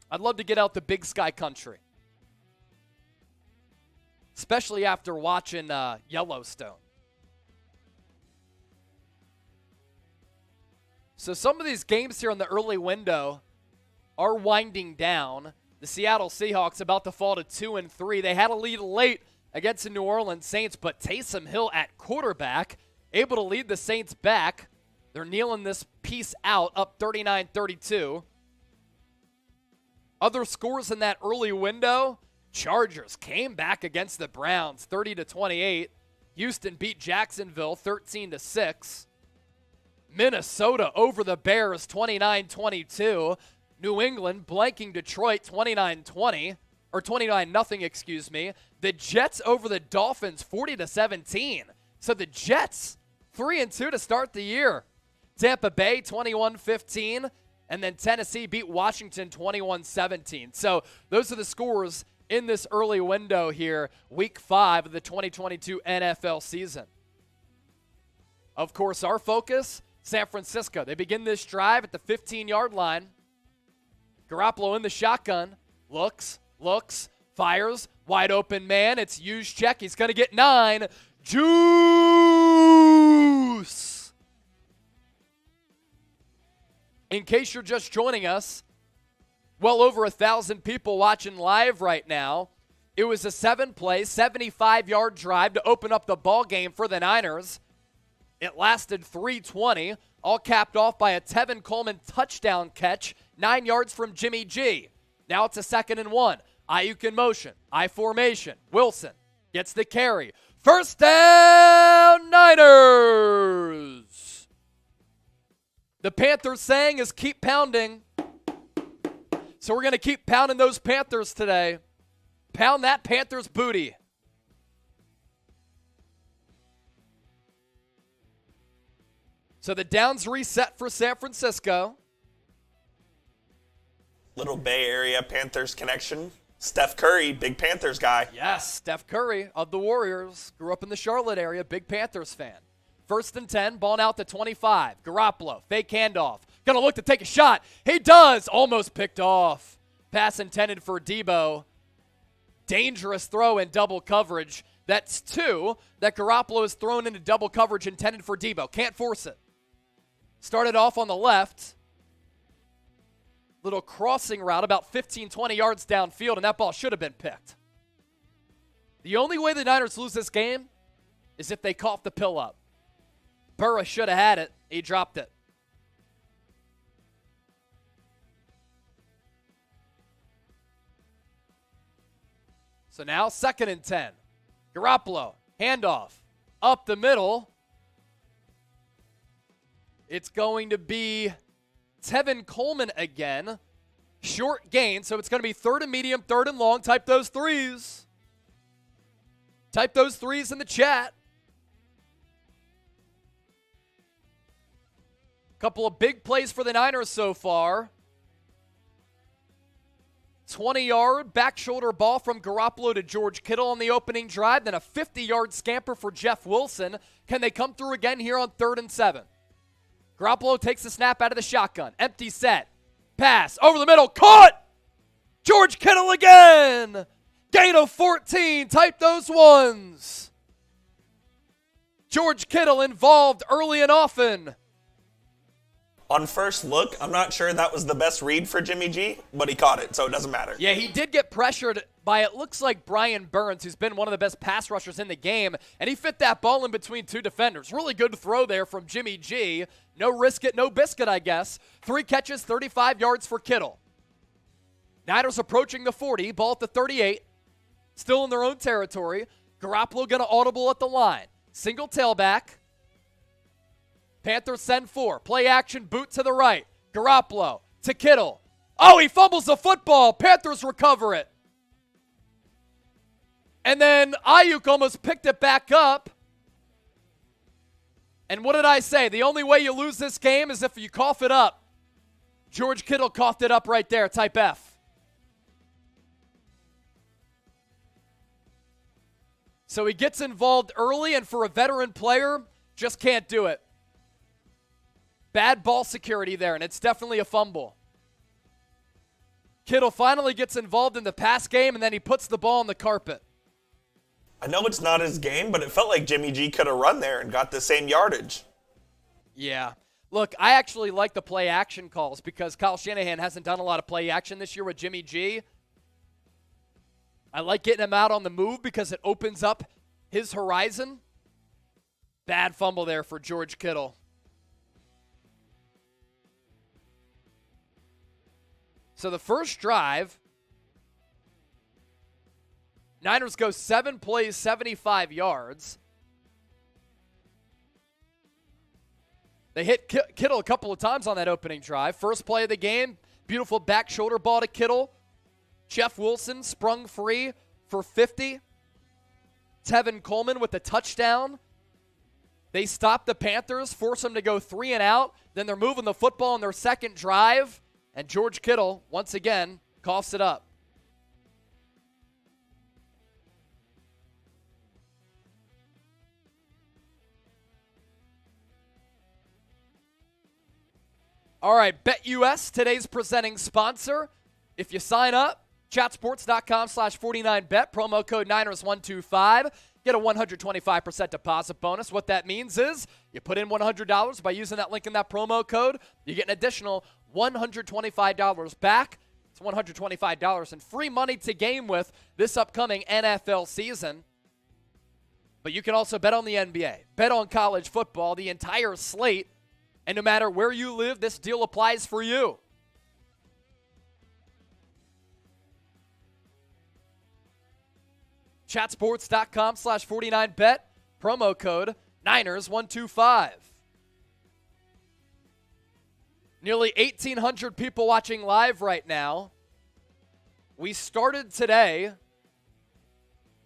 I'd love to get out to Big Sky Country. Especially after watching Yellowstone. So some of these games here in the early window are winding down. The Seattle Seahawks about to fall to 2-3. They had a lead late against the New Orleans Saints, but Taysom Hill at quarterback, able to lead the Saints back. They're kneeling this piece out, up 39-32. Other scores in that early window, Chargers came back against the Browns, 30-28. Houston beat Jacksonville, 13-6. Minnesota over the Bears, 29-22. New England blanking Detroit, 29-20. Or 29-0, excuse me. The Jets over the Dolphins, 40-17. So the Jets, 3-2 to start the year. Tampa Bay, 21-15. And then Tennessee beat Washington, 21-17. So those are the scores in this early window here, Week 5 of the 2022 NFL season. Of course, our focus, San Francisco. They begin this drive at the 15-yard line. Garoppolo in the shotgun. Looks, fires. Wide open man. It's Juszczyk. He's going to get 9. Juice! In case you're just joining us, well over 1,000 people watching live right now. It was a 7-play, 75-yard drive to open up the ball game for the Niners. It lasted 3:20, all capped off by a Tevin Coleman touchdown catch, 9 yards from Jimmy G. Now it's a 2nd and 1. Ayuk in motion, I formation. Wilson gets the carry. First down, Niners! The Panthers saying is keep pounding. So we're going to keep pounding those Panthers today. Pound that Panthers booty. So the downs reset for San Francisco. Little Bay Area Panthers connection. Steph Curry, big Panthers guy. Yes, Steph Curry of the Warriors. Grew up in the Charlotte area, big Panthers fan. 1st and 10, ball out to 25. Garoppolo, fake handoff. Going to look to take a shot. He does. Almost picked off. Pass intended for Deebo. Dangerous throw in double coverage. That's 2 that Garoppolo is thrown into double coverage intended for Deebo. Can't force it. Started off on the left. Little crossing route about 15, 20 yards downfield, and that ball should have been picked. The only way the Niners lose this game is if they cough the pill up. Burrow should have had it. He dropped it. So now 2nd and 10. Garoppolo, handoff, up the middle. It's going to be Tevin Coleman again. Short gain, so it's going to be 3rd and medium, 3rd and long. Type those threes. Type those threes in the chat. Couple of big plays for the Niners so far. 20-yard back shoulder ball from Garoppolo to George Kittle on the opening drive. Then a 50-yard scamper for Jeff Wilson. Can they come through again here on 3rd and 7? Garoppolo takes the snap out of the shotgun. Empty set. Pass over the middle. Caught! George Kittle again! Gain of 14. Type those ones. George Kittle involved early and often. On first look, I'm not sure that was the best read for Jimmy G, but he caught it, so it doesn't matter. Yeah, he did get pressured by, it looks like, Brian Burns, who's been one of the best pass rushers in the game, and he fit that ball in between 2 defenders. Really good throw there from Jimmy G. No risk it, no biscuit, I guess. 3 catches, 35 yards for Kittle. Niners approaching the 40, ball at the 38. Still in their own territory. Garoppolo going to audible at the line. Single tailback. Panthers send 4. Play action, boot to the right. Garoppolo to Kittle. Oh, he fumbles the football. Panthers recover it. And then Ayuk almost picked it back up. And what did I say? The only way you lose this game is if you cough it up. George Kittle coughed it up right there. Type F. So he gets involved early, and for a veteran player, just can't do it. Bad ball security there, and it's definitely a fumble. Kittle finally gets involved in the pass game, and then he puts the ball on the carpet. I know it's not his game, but it felt like Jimmy G could have run there and got the same yardage. Yeah. Look, I actually like the play action calls because Kyle Shanahan hasn't done a lot of play action this year with Jimmy G. I like getting him out on the move because it opens up his horizon. Bad fumble there for George Kittle. So the first drive, Niners go 7 plays, 75 yards. They hit Kittle a couple of times on that opening drive. First play of the game, beautiful back shoulder ball to Kittle. Jeff Wilson sprung free for 50. Tevin Coleman with the touchdown. They stop the Panthers, force them to go 3 and out. Then they're moving the football on their second drive. And George Kittle, once again, coughs it up. All right, BetUS, today's presenting sponsor. If you sign up, chatsports.com/49bet, promo code Niners125. Get a 125% deposit bonus. What that means is you put in $100 by using that link in that promo code. You get an additional $125 back. It's $125 and free money to game with this upcoming NFL season. But you can also bet on the NBA, bet on college football, the entire slate. And no matter where you live, this deal applies for you. Chatsports.com/49bet, promo code Niners125. Nearly 1,800 people watching live right now. We started today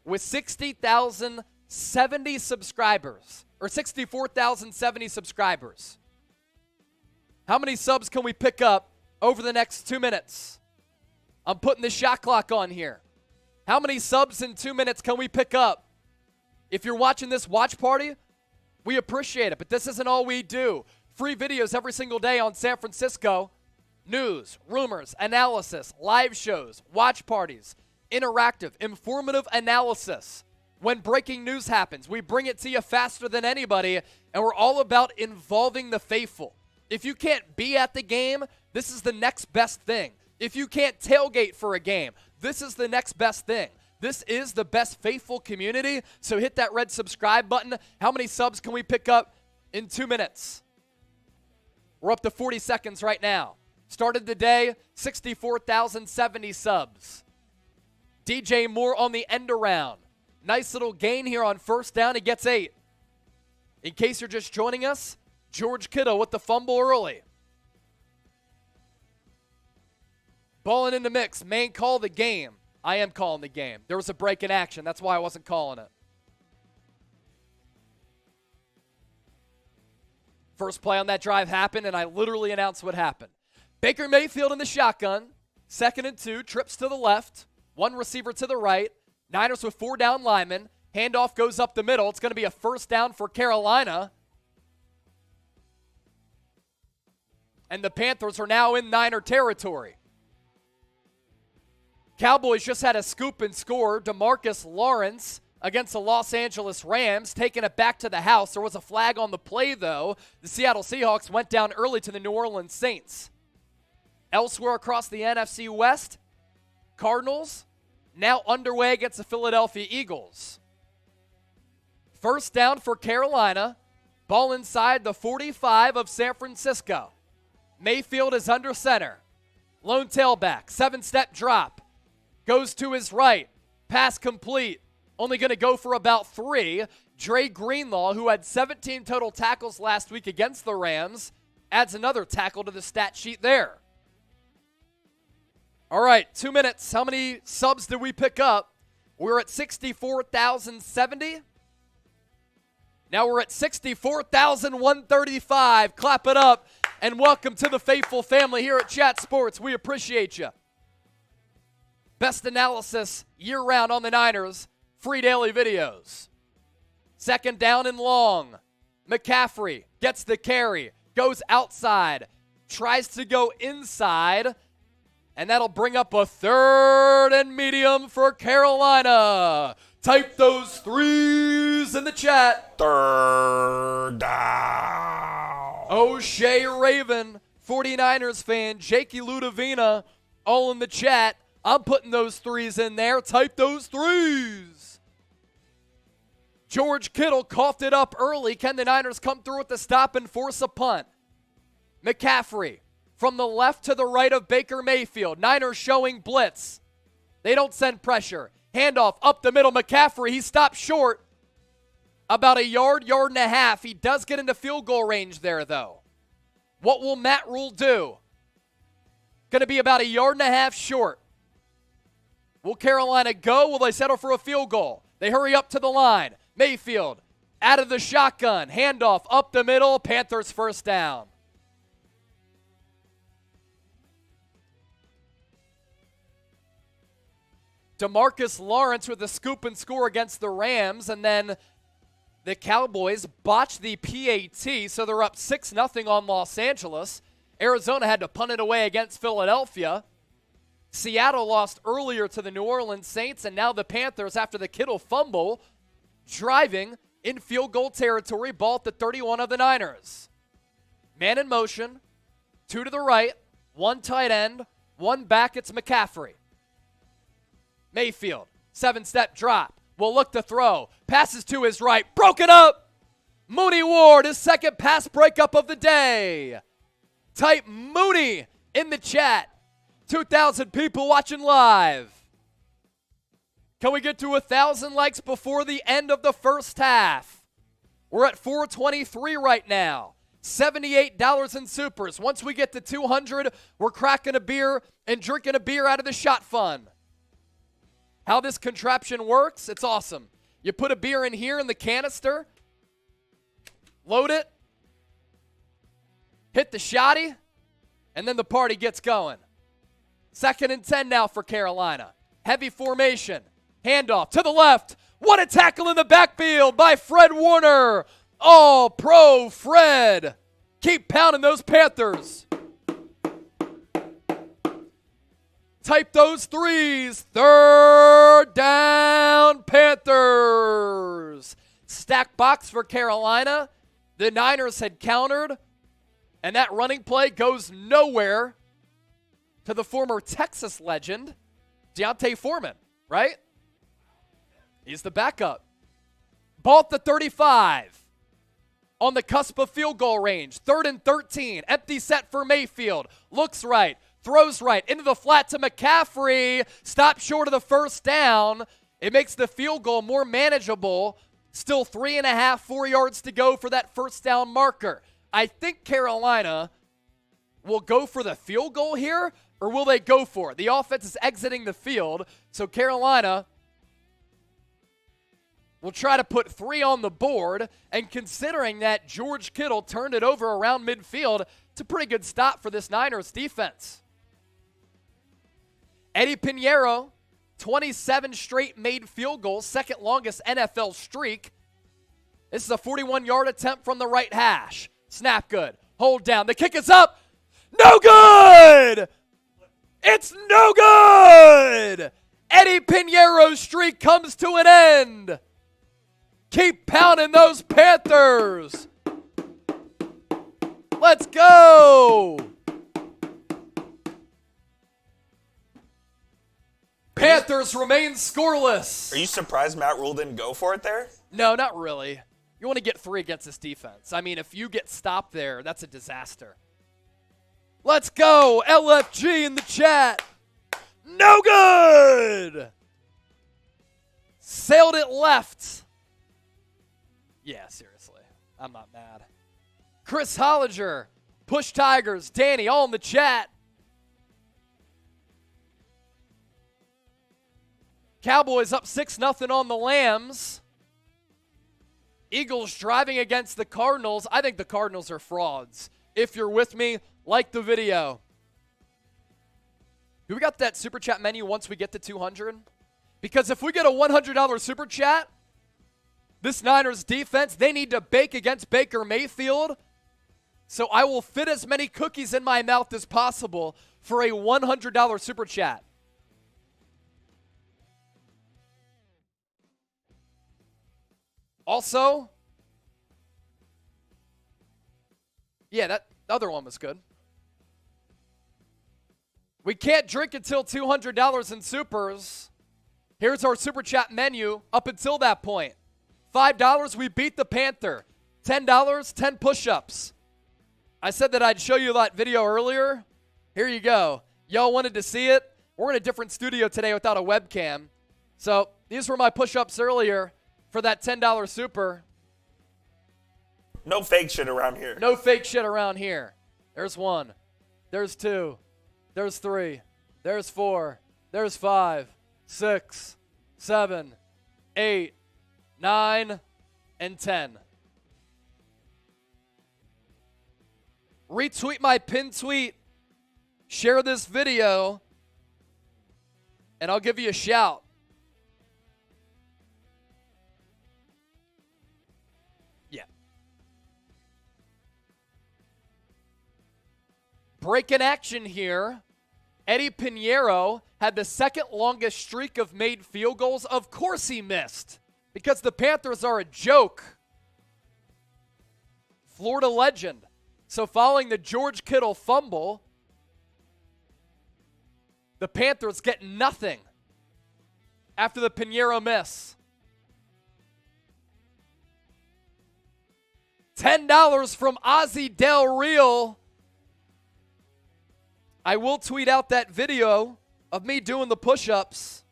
with 60,070 subscribers, or 64,070 subscribers. How many subs can we pick up over the next 2 minutes? I'm putting the shot clock on here. How many subs in 2 minutes can we pick up? If you're watching this watch party, we appreciate it, but this isn't all we do. Free videos every single day on San Francisco. News, rumors, analysis, live shows, watch parties, interactive, informative analysis. When breaking news happens, we bring it to you faster than anybody, and we're all about involving the faithful. If you can't be at the game, this is the next best thing. If you can't tailgate for a game, this is the next best thing. This is the best faithful community, so hit that red subscribe button. How many subs can we pick up in 2 minutes? We're up to 40 seconds right now. Started the day, 64,070 subs. DJ Moore on the end around. Nice little gain here on first down. He gets 8. In case you're just joining us, George Kittle with the fumble early. Balling in the mix. Main call the game. I am calling the game. There was a break in action. That's why I wasn't calling it. First play on that drive happened, and I literally announced what happened. Baker Mayfield in the shotgun. 2nd and 2. Trips to the left. 1 receiver to the right. Niners with 4 down linemen. Handoff goes up the middle. It's going to be a first down for Carolina. And the Panthers are now in Niner territory. Cowboys just had a scoop and score. DeMarcus Lawrence against the Los Angeles Rams, taking it back to the house. There was a flag on the play, though. The Seattle Seahawks went down early to the New Orleans Saints. Elsewhere across the NFC West, Cardinals now underway against the Philadelphia Eagles. First down for Carolina. Ball inside the 45 of San Francisco. Mayfield is under center. Lone tailback, 7-step drop. Goes to his right. Pass complete. Only going to go for about 3. Dre Greenlaw, who had 17 total tackles last week against the Rams, adds another tackle to the stat sheet there. All right, 2 minutes. How many subs did we pick up? We're at 64,070. Now we're at 64,135. Clap it up, and welcome to the faithful family here at Chat Sports. We appreciate you. Best analysis year-round on the Niners. Free daily videos. 2nd down and long. McCaffrey gets the carry. goes outside, tries to go inside, and that'll bring up a 3rd and medium for Carolina. Type those threes in the chat. 3rd down. O'Shea Raven, 49ers fan, Jakey Ludovina, all in the chat. I'm putting those threes in there. Type those threes. George Kittle coughed it up early. Can the Niners come through with the stop and force a punt? McCaffrey from the left to the right of Baker Mayfield. Niners showing blitz. They don't send pressure. Handoff up the middle. McCaffrey, he stopped short. About a yard and a half. He does get into field goal range there, though. What will Matt Rule do? Going to be about a yard and a half short. Will Carolina go? Will they settle for a field goal? They hurry up to the line. Mayfield out of the shotgun. Handoff up the middle. Panthers first down. DeMarcus Lawrence with a scoop and score against the Rams, and then the Cowboys botched the PAT, so they're up 6-0 on Los Angeles. Arizona had to punt it away against Philadelphia. Seattle lost earlier to the New Orleans Saints, and now the Panthers, after the Kittle fumble, driving in field goal territory, ball at the 31 of the Niners. Man in motion, 2 to the right, 1 tight end, 1 back, it's McCaffrey. Mayfield, 7-step drop, will look to throw, passes to his right, broken up! Mooney Ward, his second pass breakup of the day. Type Mooney in the chat. 2,000 people watching live. Can we get to 1,000 likes before the end of the first half? We're at 423 right now. $78 in supers. Once we get to 200, we're cracking a beer and drinking a beer out of the shot fund. How this contraption works, it's awesome. You put a beer in here in the canister, load it, hit the shotty, and then the party gets going. 2nd and 10 now for Carolina. Heavy formation. Handoff to the left. What a tackle in the backfield by Fred Warner. All pro Fred. Keep pounding those Panthers. Type those threes. 3rd down Panthers. Stack box for Carolina. The Niners had countered, and that running play goes nowhere to the former Texas legend, Deontay Foreman, right? He's the backup. Ball at the 35. On the cusp of field goal range. 3rd and 13. Empty set for Mayfield. Looks right. Throws right. Into the flat to McCaffrey. Stop short of the first down. It makes the field goal more manageable. Still 3.5, 4 yards to go for that first down marker. I think Carolina will go for the field goal here, or will they go for it? The offense is exiting the field, so Carolina will try to put 3 on the board, and considering that George Kittle turned it over around midfield, it's a pretty good stop for this Niners defense. Eddie Pinheiro, 27 straight made field goals, second longest NFL streak. This is a 41-yard attempt from the right hash. Snap good. Hold down. The kick is up. No good! It's no good! Eddie Pinheiro's streak comes to an end. Keep pounding those Panthers. Let's go! Panthers remain scoreless. Are you surprised Matt Rule didn't go for it there? No, not really. You want to get 3 against this defense. I mean, if you get stopped there, that's a disaster. Let's go. LFG in the chat. No good. Sailed it left. Yeah, seriously. I'm not mad. Chris Hollinger, Push Tigers, Danny, all in the chat. Cowboys up 6-0 on the Lambs. Eagles driving against the Cardinals. I think the Cardinals are frauds. If you're with me, like the video. Do we got that super chat menu once we get to 200? Because if we get a $100 super chat, this Niners defense, they need to bake against Baker Mayfield. So I will fit as many cookies in my mouth as possible for a $100 super chat. Also, yeah, that other one was good. We can't drink until $200 in supers. Here's our super chat menu up until that point. $5, we beat the Panther. $10, 10 push-ups. I said that I'd show you that video earlier. Here you go. Y'all wanted to see it? We're in a different studio today without a webcam. So these were my push-ups earlier for that $10 super. No fake shit around here. No fake shit around here. There's 1. There's 2. There's 3. There's 4. There's 5, 6, 7, 8, 9, and 10. Retweet my pinned tweet. Share this video. And I'll give you a shout. Yeah. Breaking action here. Eddie Pinheiro had the second longest streak of made field goals. Of course he missed, because the Panthers are a joke. Florida legend. So following the George Kittle fumble, the Panthers get nothing after the Pinheiro miss. $10 from Ozzie Del Real. I will tweet out that video of me doing the push-ups.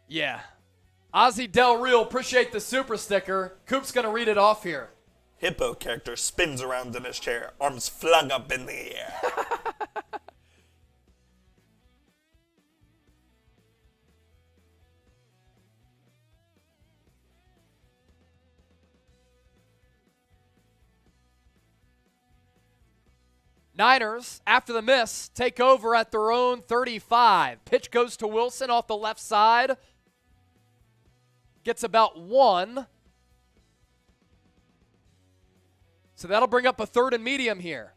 Yeah. Ozzie Del Real, appreciate the super sticker. Coop's going to read it off here. Hippo character spins around in his chair, arms flung up in the air. Niners, after the miss, take over at their own 35. Pitch goes to Wilson off the left side. Gets about 1. So that'll bring up a 3rd and medium here.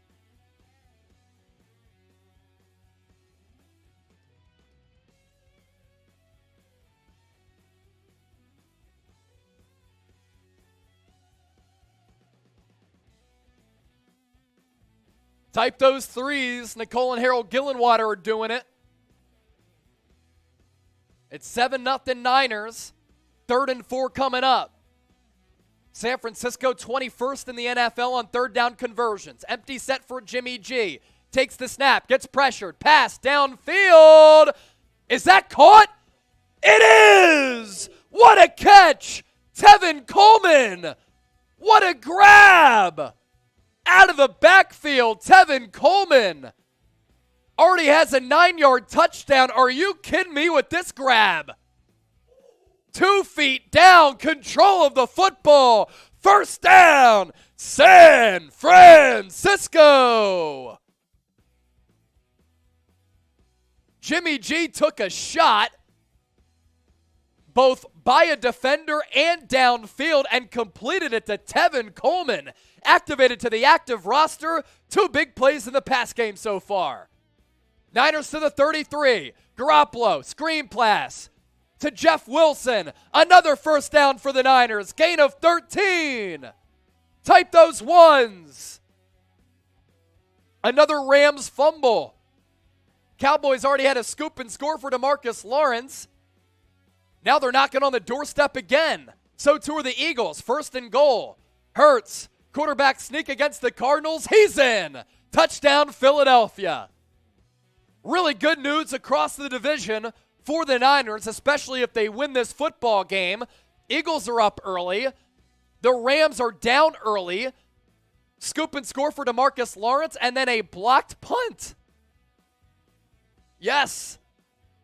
Type those threes. Nicole and Harold Gillenwater are doing it. It's 7-0 Niners. 3rd and 4 coming up. San Francisco 21st in the NFL on 3rd down conversions. Empty set for Jimmy G. Takes the snap, gets pressured, pass downfield. Is that caught? It is! What a catch! Tevin Coleman! What a grab! Out of the backfield, Tevin Coleman already has a 9-yard touchdown. Are you kidding me with this grab? 2 feet down, control of the football. First down, San Francisco. Jimmy G took a shot both by a defender and downfield and completed it to Tevin Coleman. Activated to the active roster. 2 big plays in the pass game so far. Niners to the 33. Garoppolo, screen pass to Jeff Wilson. Another first down for the Niners. Gain of 13. Type those ones. Another Rams fumble. Cowboys already had a scoop and score for DeMarcus Lawrence. Now they're knocking on the doorstep again. So too are the Eagles. 1st and goal. Hurts. Quarterback sneak against the Cardinals. He's in. Touchdown Philadelphia. Really good news across the division for the Niners, especially if they win this football game. Eagles are up early. The Rams are down early. Scoop and score for DeMarcus Lawrence, and then a blocked punt. Yes.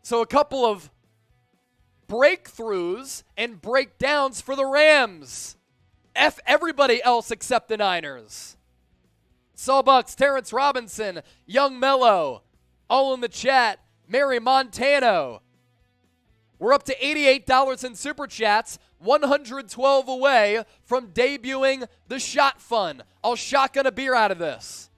So a couple of breakthroughs and breakdowns for the Rams. F everybody else except the Niners. Sawbucks, Terrence Robinson, Young Mello, all in the chat. Mary Montano. We're up to $88 in Super Chats, 112 away from debuting the Shot Fund. I'll shotgun a beer out of this.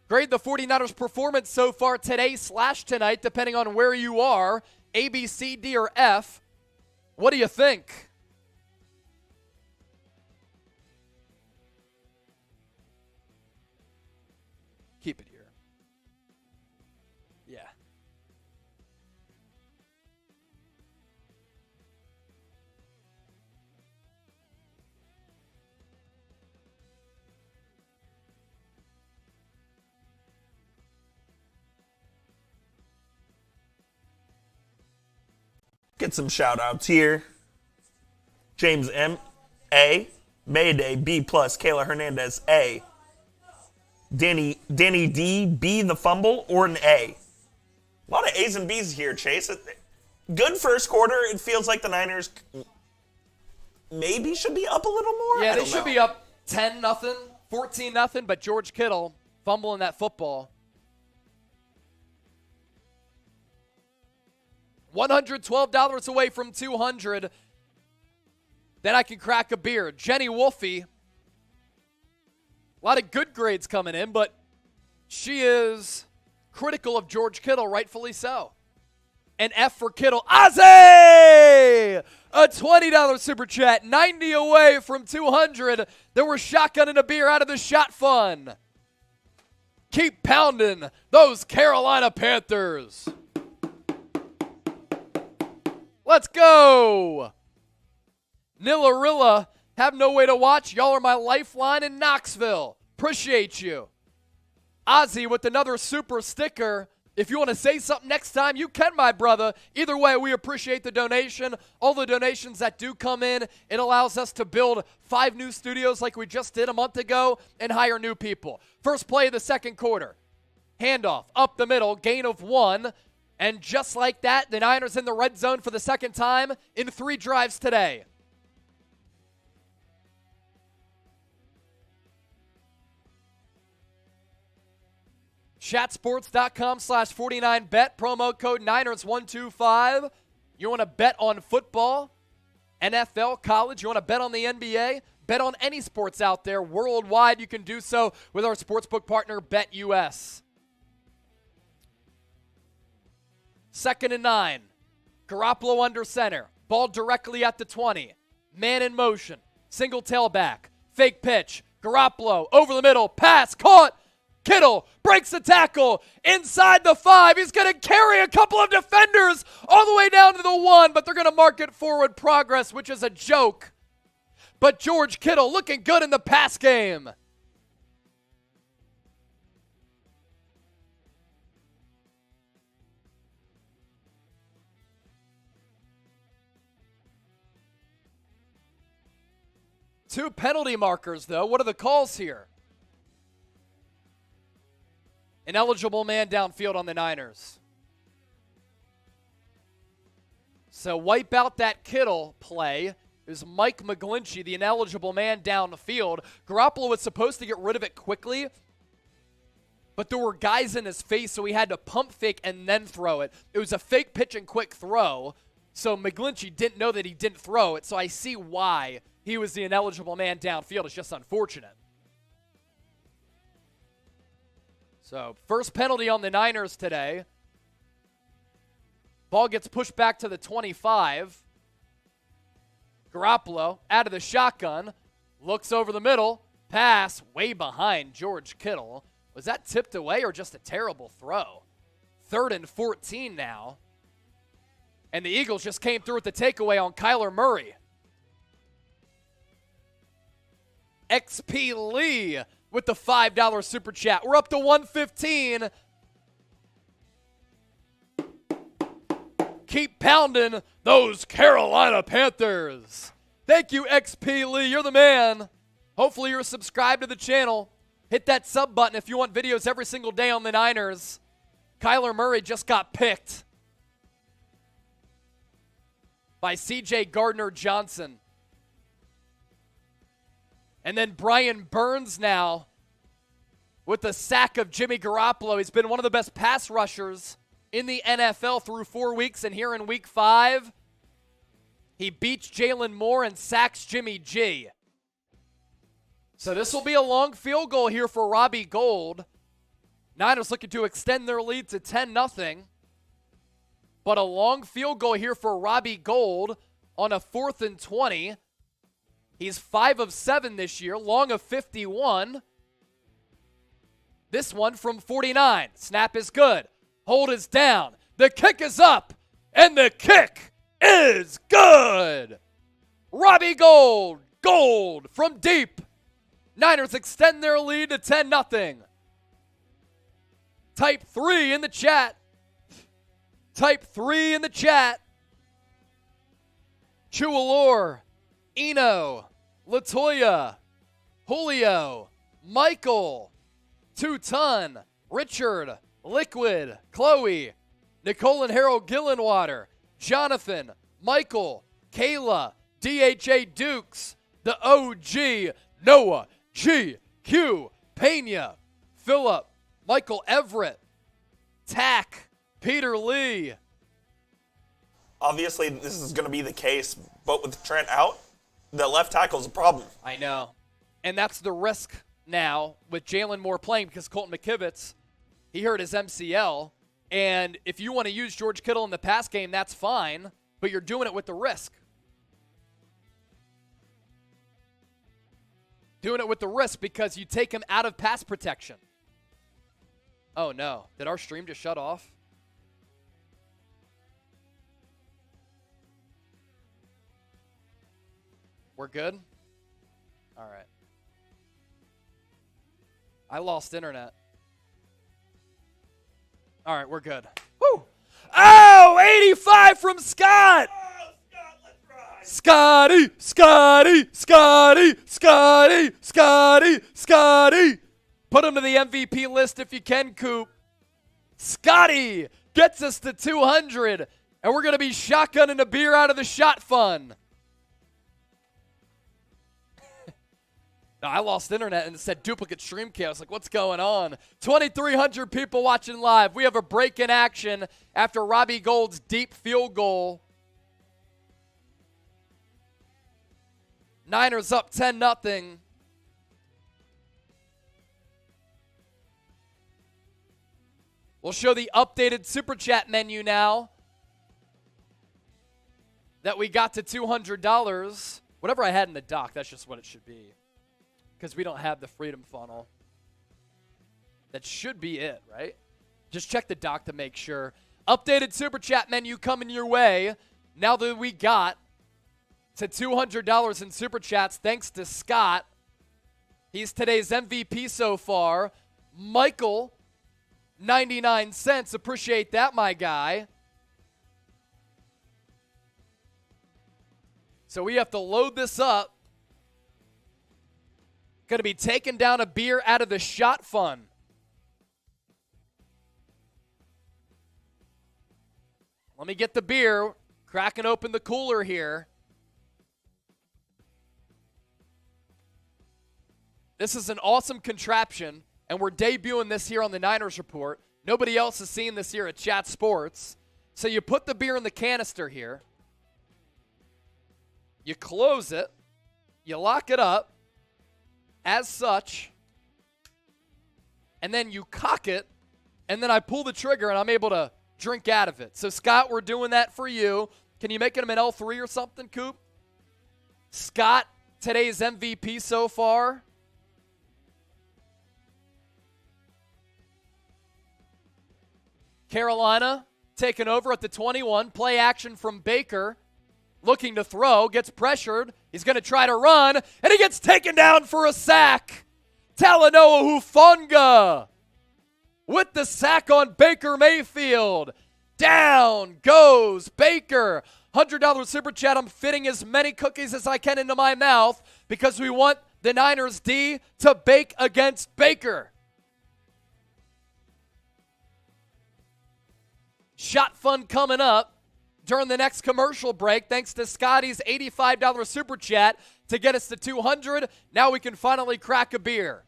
Grade the 49ers' performance so far today/tonight, depending on where you are, A, B, C, D, or F. What do you think? Keep it here. Yeah. Get some shout outs here. James M. A. Mayday B+. Kayla Hernandez A. Danny D. B. The fumble or an A. A lot of A's and B's here, Chase. Good first quarter. It feels like the Niners maybe should be up a little more. Yeah, they should be up 10-0, 14-0, but George Kittle fumbling that football. $112 away from $200. Then I can crack a beer. Jenny Wolfie. A lot of good grades coming in, but she is critical of George Kittle, rightfully so. An F for Kittle. Ozzy! A $20 Super Chat. 90 away from 200. Then we're shotgunning a beer out of the Shot Fund. Keep pounding those Carolina Panthers. Let's go. Nillarilla, have no way to watch. Y'all are my lifeline in Knoxville. Appreciate you. Ozzy with another super sticker. If you want to say something next time, you can, my brother. Either way, we appreciate the donation. All the donations that do come in, it allows us to build 5 new studios like we just did a month ago and hire new people. First play of the second quarter. Handoff up the middle, gain of 1. And just like that, the Niners in the red zone for the second time in 3 drives today. Chatsports.com/49bet, promo code Niners125. You want to bet on football, NFL, college, you want to bet on the NBA, bet on any sports out there worldwide, you can do so with our sportsbook partner, BetUS. 2nd and 9. Garoppolo under center. Ball directly at the 20. Man in motion. Single tailback. Fake pitch. Garoppolo over the middle. Pass caught. Kittle breaks the tackle inside the 5. He's going to carry a couple of defenders all the way down to the 1, but they're going to mark it forward progress, which is a joke. But George Kittle looking good in the pass game. Two penalty markers, though. What are the calls here? An eligible man downfield on the Niners. So wipe out that Kittle play. It was Mike McGlinchey, the ineligible man downfield. Garoppolo was supposed to get rid of it quickly, but there were guys in his face, so he had to pump fake and then throw it. It was a fake pitch and quick throw, so McGlinchey didn't know that he didn't throw it, so I see why he was the ineligible man downfield. It's just unfortunate. So, first penalty on the Niners today. Ball gets pushed back to the 25. Garoppolo out of the shotgun. Looks over the middle. Pass way behind George Kittle. Was that tipped away or just a terrible throw? 3rd and 14 now. And the Eagles just came through with the takeaway on Kyler Murray. XP Lee with the $5 super chat. We're up to 115. Keep pounding those Carolina Panthers. Thank you, XP Lee. You're the man. Hopefully you're subscribed to the channel. Hit that sub button if you want videos every single day on the Niners. Kyler Murray just got picked by C.J. Gardner-Johnson. And then Brian Burns now with the sack of Jimmy Garoppolo. He's been one of the best pass rushers in the NFL through 4 weeks, and here in week 5, he beats Jalen Moore and sacks Jimmy G. So this will be a long field goal here for Robbie Gould. Niners looking to extend their lead to 10-0. But a long field goal here for Robbie Gould on a 4th and 20. He's 5 of 7 this year, long of 51. This one from 49. Snap is good. Hold is down. The kick is up. And the kick is good. Robbie Gould. Gould from deep. Niners extend their lead to 10-0. Type 3 in the chat. Type 3 in the chat. Chualor, Eno, Latoya, Julio, Michael, 2-ton, Richard, Liquid, Chloe, Nicole and Harold Gillenwater, Jonathan, Michael, Kayla, DHA Dukes, the OG, Noah, G, Q, Pena, Phillip, Michael Everett, Tack, Peter Lee. Obviously, this is going to be the case, but with Trent out, the left tackle is a problem. I know. And that's the risk now with Jalen Moore playing, because Colton McKivitz, he hurt his MCL. And if you want to use George Kittle in the pass game, that's fine, but you're doing it with the risk. Doing it with the risk because you take him out of pass protection. Oh, no. Did our stream just shut off? We're good? All right. I lost internet. All right, we're good. Woo! Oh, 85 from Scott! Oh, Scott, let's ride! Scotty, Scotty, Scotty, Scotty, Scotty, Scotty. Put him to the MVP list if you can, Coop. Scotty gets us to 200, and we're going to be shotgunning a beer out of the shot fun. No, I lost internet and it said duplicate stream key. I was like, what's going on? 2,300 people watching live. We have a break in action after Robbie Gould's deep field goal. Niners up 10-0. We'll show the updated Super Chat menu now that we got to $200. Whatever I had in the doc, that's just what it should be. Because we don't have the Freedom Funnel. That should be it, right? Just check the doc to make sure. Updated Super Chat menu coming your way. Now that we got to $200 in Super Chats, thanks to Scott. He's today's MVP so far. Michael, 99 cents. Appreciate that, my guy. So we have to load this up. Going to be taking down a beer out of the shot fun. Let me get the beer. Cracking open the cooler here. This is an awesome contraption, and we're debuting this here on the Niners Report. Nobody else has seen this here at Chat Sports. So you put the beer in the canister here. You close it. You lock it up. As such, and then you cock it, and then I pull the trigger, and I'm able to drink out of it. So, Scott, we're doing that for you. Can you make him an L3 or something, Coop? Scott, today's MVP so far. Carolina taking over at the 21. Play action from Baker. Looking to throw, gets pressured. He's going to try to run, and he gets taken down for a sack. Talanoa Hufanga with the sack on Baker Mayfield. Down goes Baker. $100 Super Chat. I'm fitting as many cookies as I can into my mouth because we want the Niners D to bake against Baker. Shot fun coming up during the next commercial break, thanks to Scotty's $85 Super Chat to get us to 200. Now we can finally crack a beer.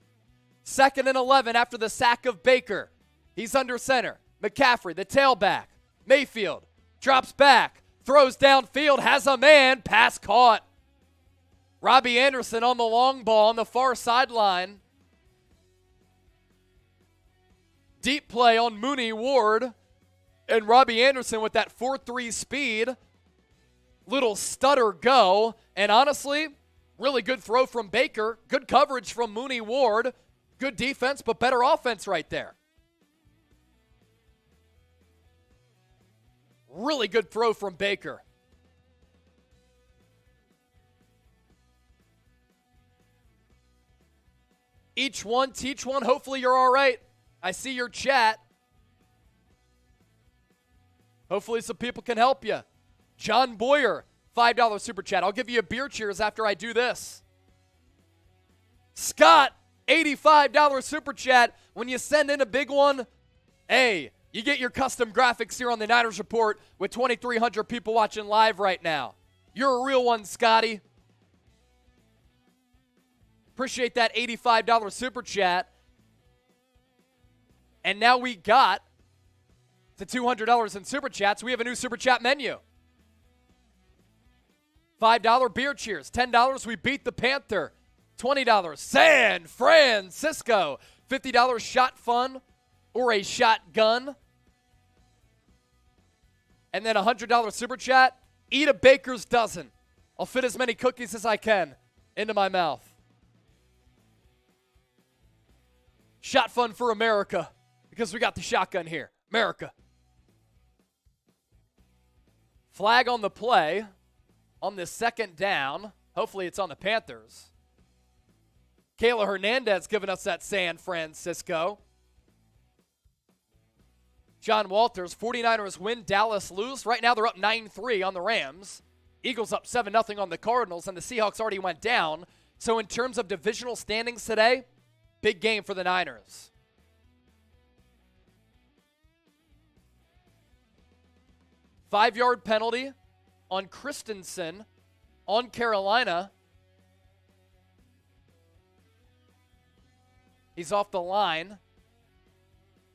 2nd and 11 after the sack of Baker. He's under center. McCaffrey, the tailback. Mayfield drops back, throws downfield, has a man, pass caught. Robbie Anderson on the long ball on the far sideline. Deep play on Mooney Ward. And Robbie Anderson with that 4.3 speed. Little stutter go. And honestly, really good throw from Baker. Good coverage from Mooney Ward. Good defense, but better offense right there. Really good throw from Baker. Each one, teach one. Hopefully you're all right. I see your chat. Hopefully some people can help you. John Boyer, $5 super chat. I'll give you a beer cheers after I do this. Scott, $85 super chat. When you send in a big one, hey, you get your custom graphics here on the Niners Report with 2,300 people watching live right now. You're a real one, Scotty. Appreciate that $85 super chat. And now we got the $200 in super chats. We have a new super chat menu. $5 beer cheers. $10 we beat the Panther. $20 San Francisco. $50 shot fun or a shotgun. And then $100 super chat. Eat a baker's dozen. I'll fit as many cookies as I can into my mouth. Shot fun for America because we got the shotgun here. America. Flag on the play on this second down. Hopefully it's on the Panthers. Kayla Hernandez giving us that San Francisco. John Walters, 49ers win, Dallas lose. Right now they're up 9-3 on the Rams. Eagles up 7-0 on the Cardinals, and the Seahawks already went down. So in terms of divisional standings today, big game for the Niners. Five-yard penalty on Christensen on Carolina. He's off the line.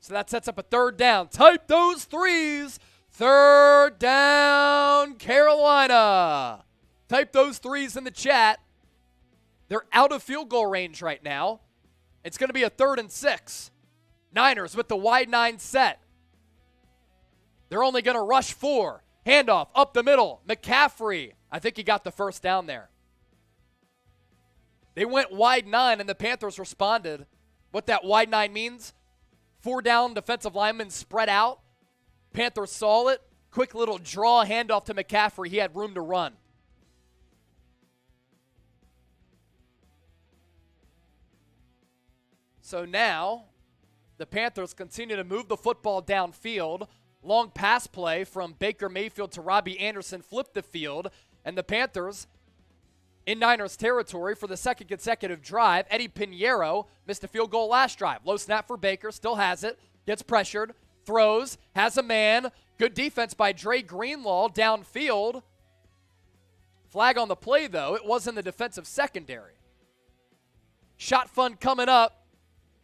So that sets up a third down. Type those threes. Third down, Carolina. Type those threes in the chat. They're out of field goal range right now. It's going to be a 3rd and 6. Niners with the wide 9 set. They're only going to rush 4. Handoff up the middle. McCaffrey. I think he got the first down there. They went wide 9 and the Panthers responded. What that wide 9 means, 4 down defensive linemen spread out. Panthers saw it. Quick little draw handoff to McCaffrey. He had room to run. So now the Panthers continue to move the football downfield. Long pass play from Baker Mayfield to Robbie Anderson flipped the field. And the Panthers in Niners territory for the second consecutive drive. Eddie Pinheiro missed a field goal last drive. Low snap for Baker, still has it. Gets pressured, throws, has a man. Good defense by Dre Greenlaw downfield. Flag on the play, though. It was in the defensive secondary. Shot fun coming up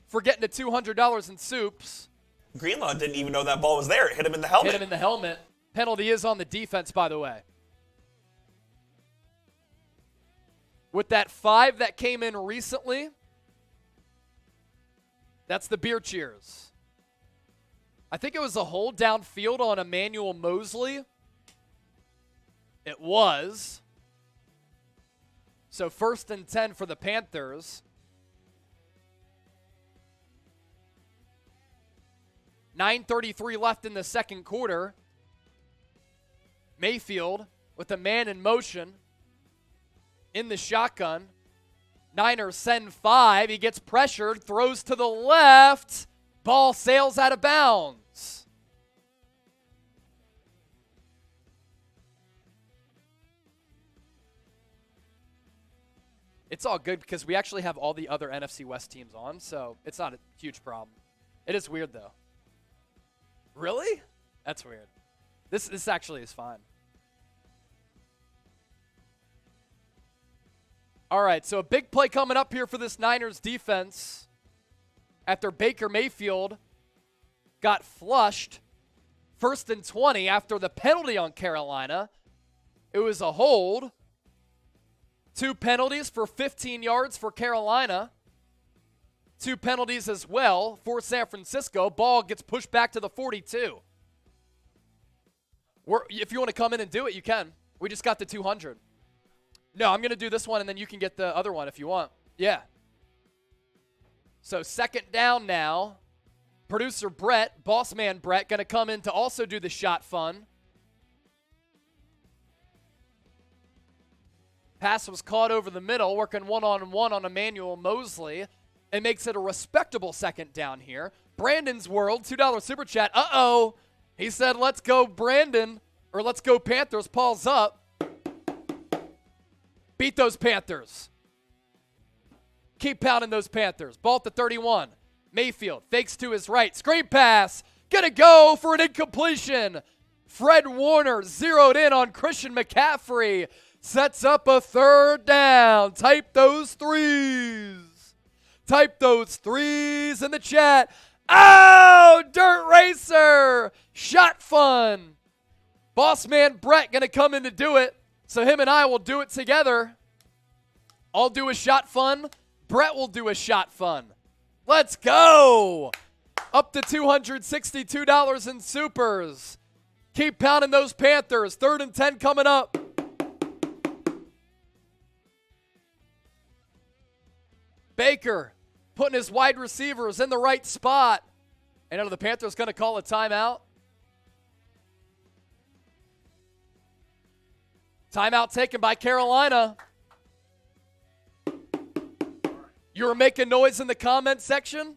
for getting to $200 in soups. Greenlaw didn't even know that ball was there. It hit him in the helmet. Hit him in the helmet. Penalty is on the defense, by the way. With that 5 that came in recently, that's the beer cheers. I think it was a hold downfield on Emmanuel Mosley. It was. So 1st and 10 for the Panthers. 9:33 left in the second quarter. Mayfield with a man in motion in the shotgun. Niners send 5. He gets pressured, throws to the left. Ball sails out of bounds. It's all good because we actually have all the other NFC West teams on, so it's not a huge problem. It is weird, though. Really? That's weird. This actually is fine. All right, so a big play coming up here for this Niners defense after Baker Mayfield got flushed. 1st and 20 after the penalty on Carolina. It was a hold. 2 penalties for 15 yards for Carolina. 2 penalties as well for San Francisco. Ball gets pushed back to the 42. If you want to come in and do it, you can. We just got the 200. No, I'm going to do this one, and then you can get the other one if you want. Yeah. So 2nd down now. Producer Brett, boss man Brett, going to come in to also do the shot fun. Pass was caught over the middle, working one-on-one on Emmanuel Mosley. It makes it a respectable 2nd down here. Brandon's World, $2 super chat. Uh-oh. He said, let's go Brandon, or let's go Panthers. Paul's up. Beat those Panthers. Keep pounding those Panthers. Ball at the 31. Mayfield fakes to his right. Screen pass. Gonna go for an incompletion. Fred Warner zeroed in on Christian McCaffrey. Sets up a 3rd down. Type those 3s. Type those 3s in the chat. Oh, Dirt Racer. Shot fun. Boss man Brett gonna come in to do it. So him and I will do it together. I'll do a shot fun. Brett will do a shot fun. Let's go. Up to $262 in supers. Keep pounding those Panthers. 3rd and 10 coming up. Baker putting his wide receivers in the right spot. And are the Panthers going to call a timeout? Timeout taken by Carolina. You were making noise in the comment section.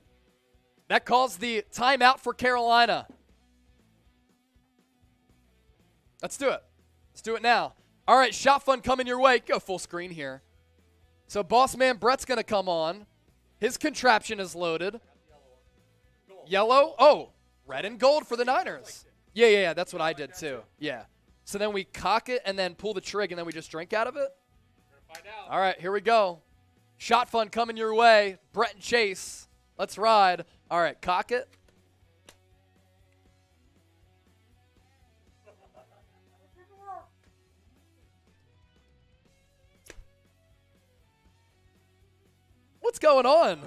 That caused the timeout for Carolina. Let's do it. Let's do it now. All right, shot fun coming your way. Go full screen here. So boss man Brett's going to come on. His contraption is loaded. Yellow? Oh, red and gold for the Niners. Yeah. That's what I did too. Yeah. So then we cock it and then pull the trig and then we just drink out of it? All right, here we go. Shot fun coming your way. Brett and Chase. Let's ride. All right, cock it. What's going on?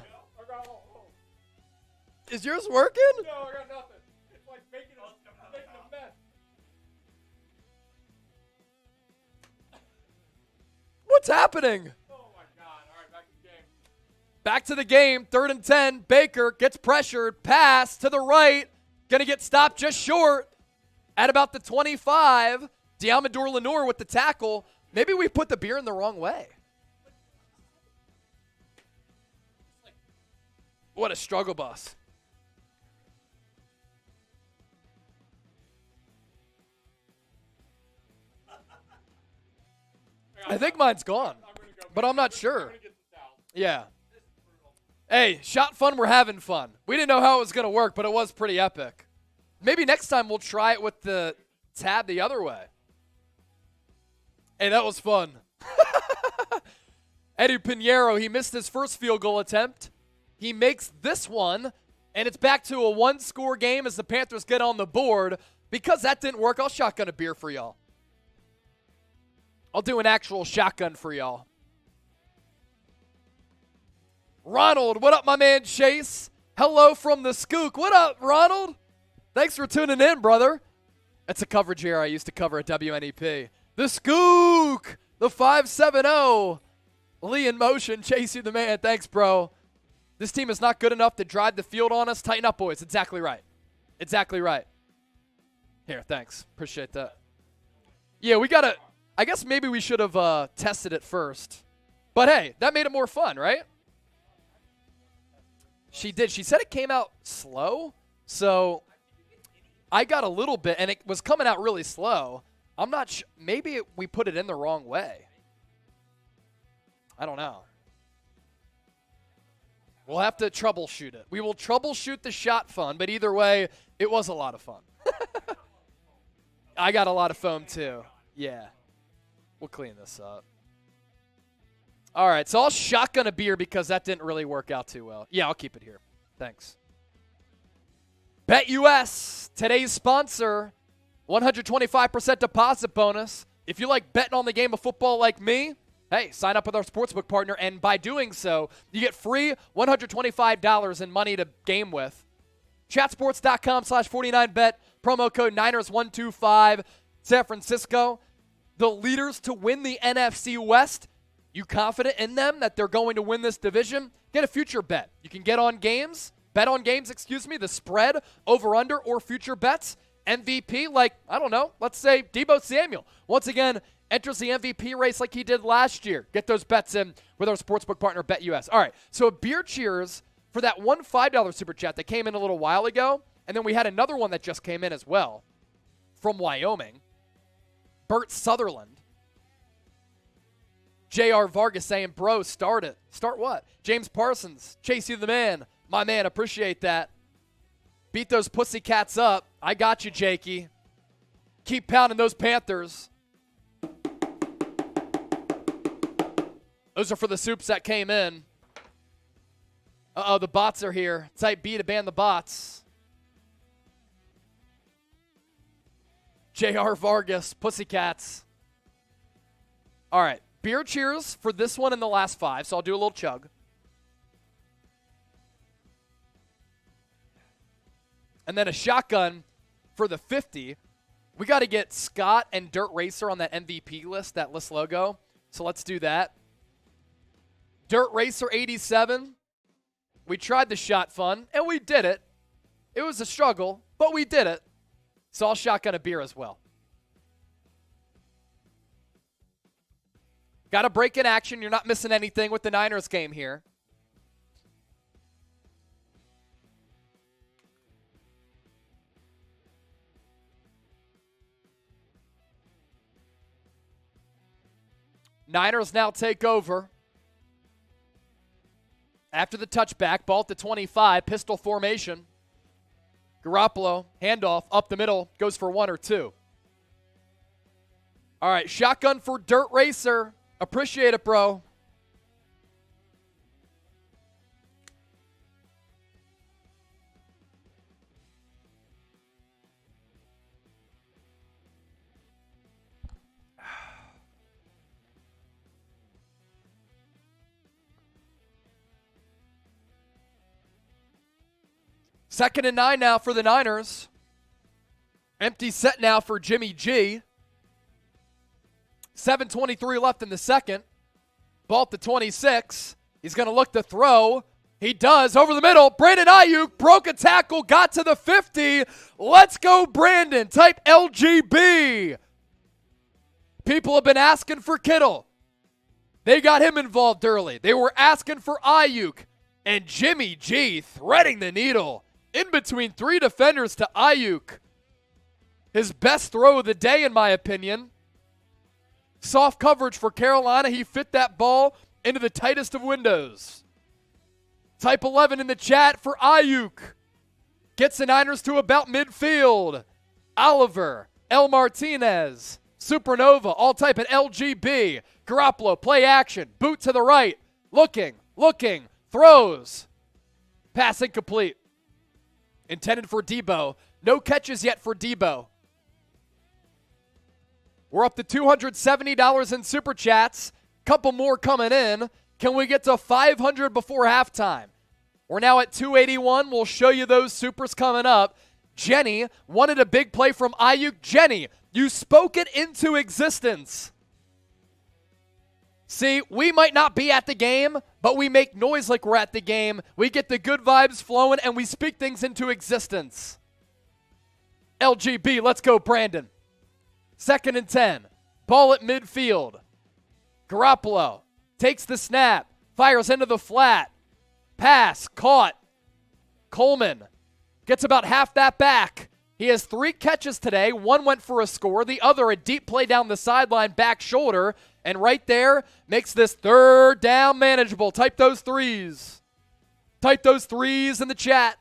Is yours working? No, I got nothing. It's like making a mess. What's happening? Oh my God. All right, back to the game. Back to the game. 3rd and 10. Baker gets pressured. Pass to the right. Going to get stopped just short at about the 25. Diamador Lenore with the tackle. Maybe we put the beer in the wrong way. What a struggle bus. I think mine's gone, but I'm not sure. Yeah. Hey, shot fun, we're having fun. We didn't know how it was going to work, but it was pretty epic. Maybe next time we'll try it with the tab the other way. Hey, that was fun. Eddie Pinheiro, he missed his first field goal attempt. He makes this one, and it's back to a 1-score game as the Panthers get on the board. Because that didn't work, I'll shotgun a beer for y'all. I'll do an actual shotgun for y'all. Ronald, what up, my man Chase? Hello from the Skook. What up, Ronald? Thanks for tuning in, brother. That's a coverage here I used to cover at WNEP. The Skook, the 570. Lee in motion, Chase, you the man. Thanks, bro. This team is not good enough to drive the field on us. Tighten up, boys. Exactly right. Exactly right. Here, thanks. Appreciate that. Yeah, we got to – I guess maybe we should have tested it first. But, hey, that made it more fun, right? She did. She said it came out slow. So I got a little bit, and it was coming out really slow. I'm not sure. Maybe we put it in the wrong way. I don't know. We'll have to troubleshoot it. We will troubleshoot the shot fun, but either way, it was a lot of fun. I got a lot of foam, too. Yeah. We'll clean this up. All right, so I'll shotgun a beer because that didn't really work out too well. Yeah, I'll keep it here. Thanks. BetUS, today's sponsor, 125% deposit bonus. If you like betting on the game of football like me, hey, sign up with our sportsbook partner, and by doing so, you get free $125 in money to game with. Chatsports.com/49bet, promo code Niners125. San Francisco, the leaders to win the NFC West. You confident in them that they're going to win this division? Get a future bet. You can bet on games, the spread, over-under, or future bets. MVP, like, I don't know, let's say Deebo Samuel. Once again, enters the MVP race like he did last year. Get those bets in with our sportsbook partner, BetUS. All right, so a beer cheers for that one $5 super chat that came in a little while ago, and then we had another one that just came in as well from Wyoming. Bert Sutherland. J.R. Vargas saying, bro, start it. Start what? James Parsons, Chase you the man. My man, appreciate that. Beat those pussycats up. I got you, Jakey. Keep pounding those Panthers. Those are for the soups that came in. Uh-oh, the bots are here. Type B to ban the bots. J.R. Vargas, pussycats. All right, beer cheers for this one in the last 5, so I'll do a little chug. And then a shotgun for the 50. We got to get Scott and Dirt Racer on that MVP list, that list logo. So let's do that. Dirt Racer 87. We tried the shot fun, and we did it. It was a struggle, but we did it. So I'll shotgun a beer as well. Got to break in action. You're not missing anything with the Niners game here. Niners now take over. After the touchback, ball at the 25, pistol formation. Garoppolo, handoff, up the middle, goes for 1 or 2. All right, shotgun for Dirt Racer. Appreciate it, bro. Second and 9 now for the Niners. Empty set now for Jimmy G. 7:23 left in the second. Ball at the 26. He's going to look to throw. He does. Over the middle. Brandon Ayuk broke a tackle, got to the 50. Let's go, Brandon. Type LGB. People have been asking for Kittle. They got him involved early. They were asking for Ayuk. And Jimmy G threading the needle. In between 3 defenders to Ayuk. His best throw of the day, in my opinion. Soft coverage for Carolina. He fit that ball into the tightest of windows. Type 11 in the chat for Ayuk. Gets the Niners to about midfield. Oliver, L. Martinez, Supernova, all type at LGB. Garoppolo, play action. Boot to the right. Looking, throws. Pass incomplete. Intended for Deebo. No catches yet for Deebo. We're up to $270 in Super Chats. Couple more coming in. Can we get to 500 before halftime? We're now at 281. We'll show you those supers coming up. Jenny wanted a big play from Ayuk. Jenny, you spoke it into existence. See, we might not be at the game, but we make noise like we're at the game. We get the good vibes flowing, and we speak things into existence. LGB, let's go, Brandon. 2nd and 10. Ball at midfield. Garoppolo takes the snap, fires into the flat. Pass, caught. Coleman gets about half that back. He has 3 catches today. 1 went for a score. The other, a deep play down the sideline, back shoulder. And right there makes this 3rd down manageable. Type those 3s. Type those 3s in the chat.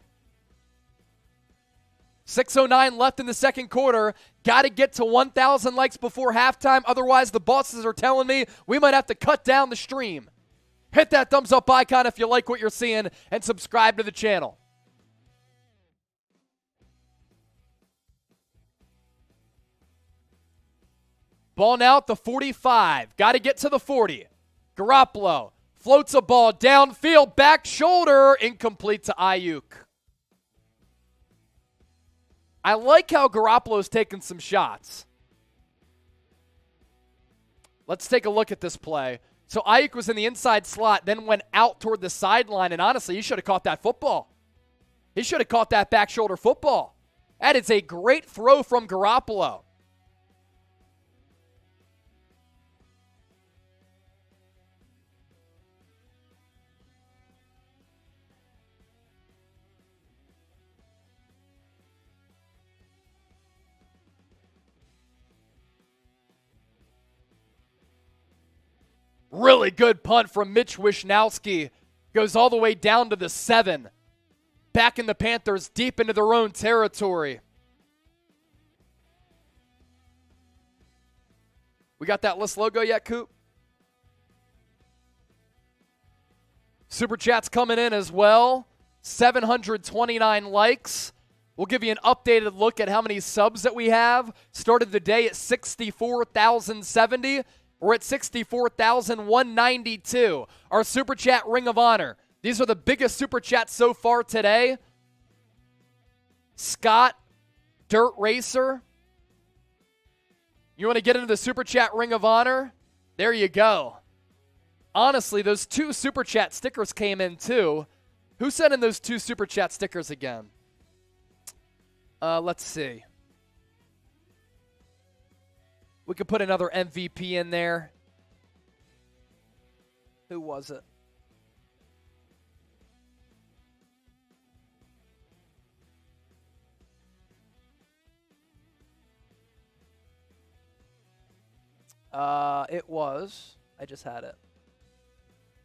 6:09 left in the second quarter. Got to get to 1,000 likes before halftime. Otherwise, the bosses are telling me we might have to cut down the stream. Hit that thumbs up icon if you like what you're seeing and subscribe to the channel. Ball now at the 45. Got to get to the 40. Garoppolo floats a ball downfield, back shoulder, incomplete to Ayuk. I like how Garoppolo's taking some shots. Let's take a look at this play. So Ayuk was in the inside slot, then went out toward the sideline, and honestly, he should have caught that football. He should have caught that back shoulder football. That is a great throw from Garoppolo. Really good punt from Mitch Wishnowski. Goes all the way down to the 7. Back in the Panthers, deep into their own territory. We got that list logo yet, Coop? Super Chat's coming in as well. 729 likes. We'll give you an updated look at how many subs that we have. Started the day at 64,070. We're at 64,192. Our Super Chat Ring of Honor. These are the biggest Super Chats so far today. Scott, Dirt Racer. You want to get into the Super Chat Ring of Honor? There you go. Honestly, those 2 Super Chat stickers came in too. Who sent in those 2 Super Chat stickers again? Let's see. We could put another MVP in there. Who was it? It was. I just had it.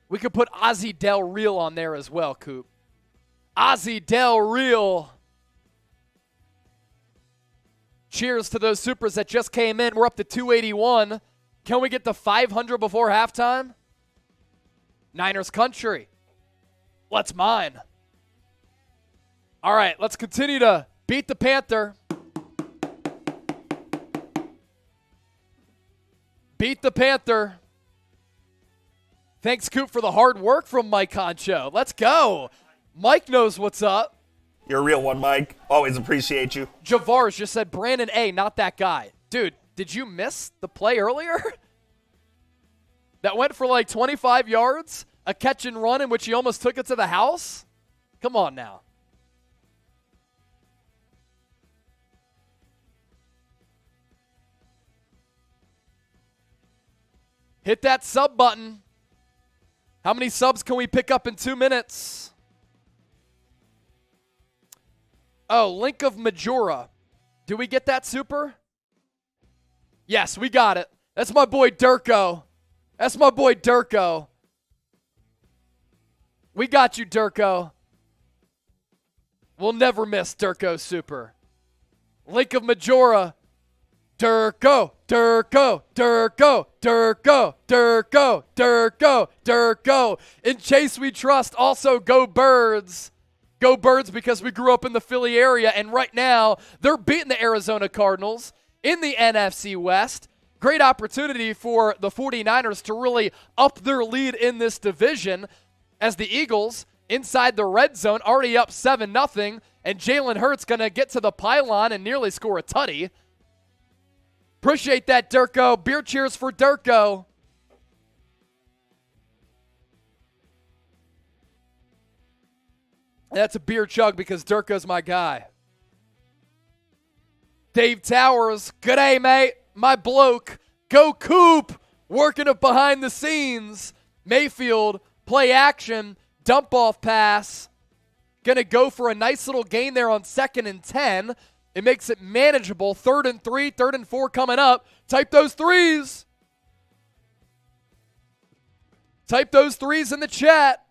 We could put Ozzy Del Real on there as well, Coop. Ozzy Del Real. Cheers to those supers that just came in. We're up to 281. Can we get to 500 before halftime? Niners country. Let's mine. All right, let's continue to beat the Panther. Beat the Panther. Thanks, Coop, for the hard work from Mike Honcho. Let's go. Mike knows what's up. You're a real one, Mike. Always appreciate you. Javars just said, Brandon A., not that guy. Dude, did you miss the play earlier? That went for like 25 yards? A catch and run in which he almost took it to the house? Come on now. Hit that sub button. How many subs can we pick up in 2 minutes? Oh, Link of Majora. Do we get that super? Yes, we got it. That's my boy Durko. That's my boy Durko. We got you, Durko. We'll never miss Durko's super. Link of Majora. Durko, Durko, Durko, Durko, Durko, Durko, Durko. In Chase we trust. Also, go Birds. Go Birds because we grew up in the Philly area, and right now they're beating the Arizona Cardinals in the NFC West. Great opportunity for the 49ers to really up their lead in this division as the Eagles inside the red zone already up 7-0, and Jalen Hurts going to get to the pylon and nearly score a tutty. Appreciate that, Durko. Beer cheers for Durko. That's a beer chug because Durko's my guy. Dave Towers, good day, mate. My bloke. Go Coop, working it behind the scenes. Mayfield, play action, dump off pass. Going to go for a nice little gain there on 2nd and 10. It makes it manageable. 3rd and 3, 3rd and 4 coming up. Type those threes. Type those threes in the chat.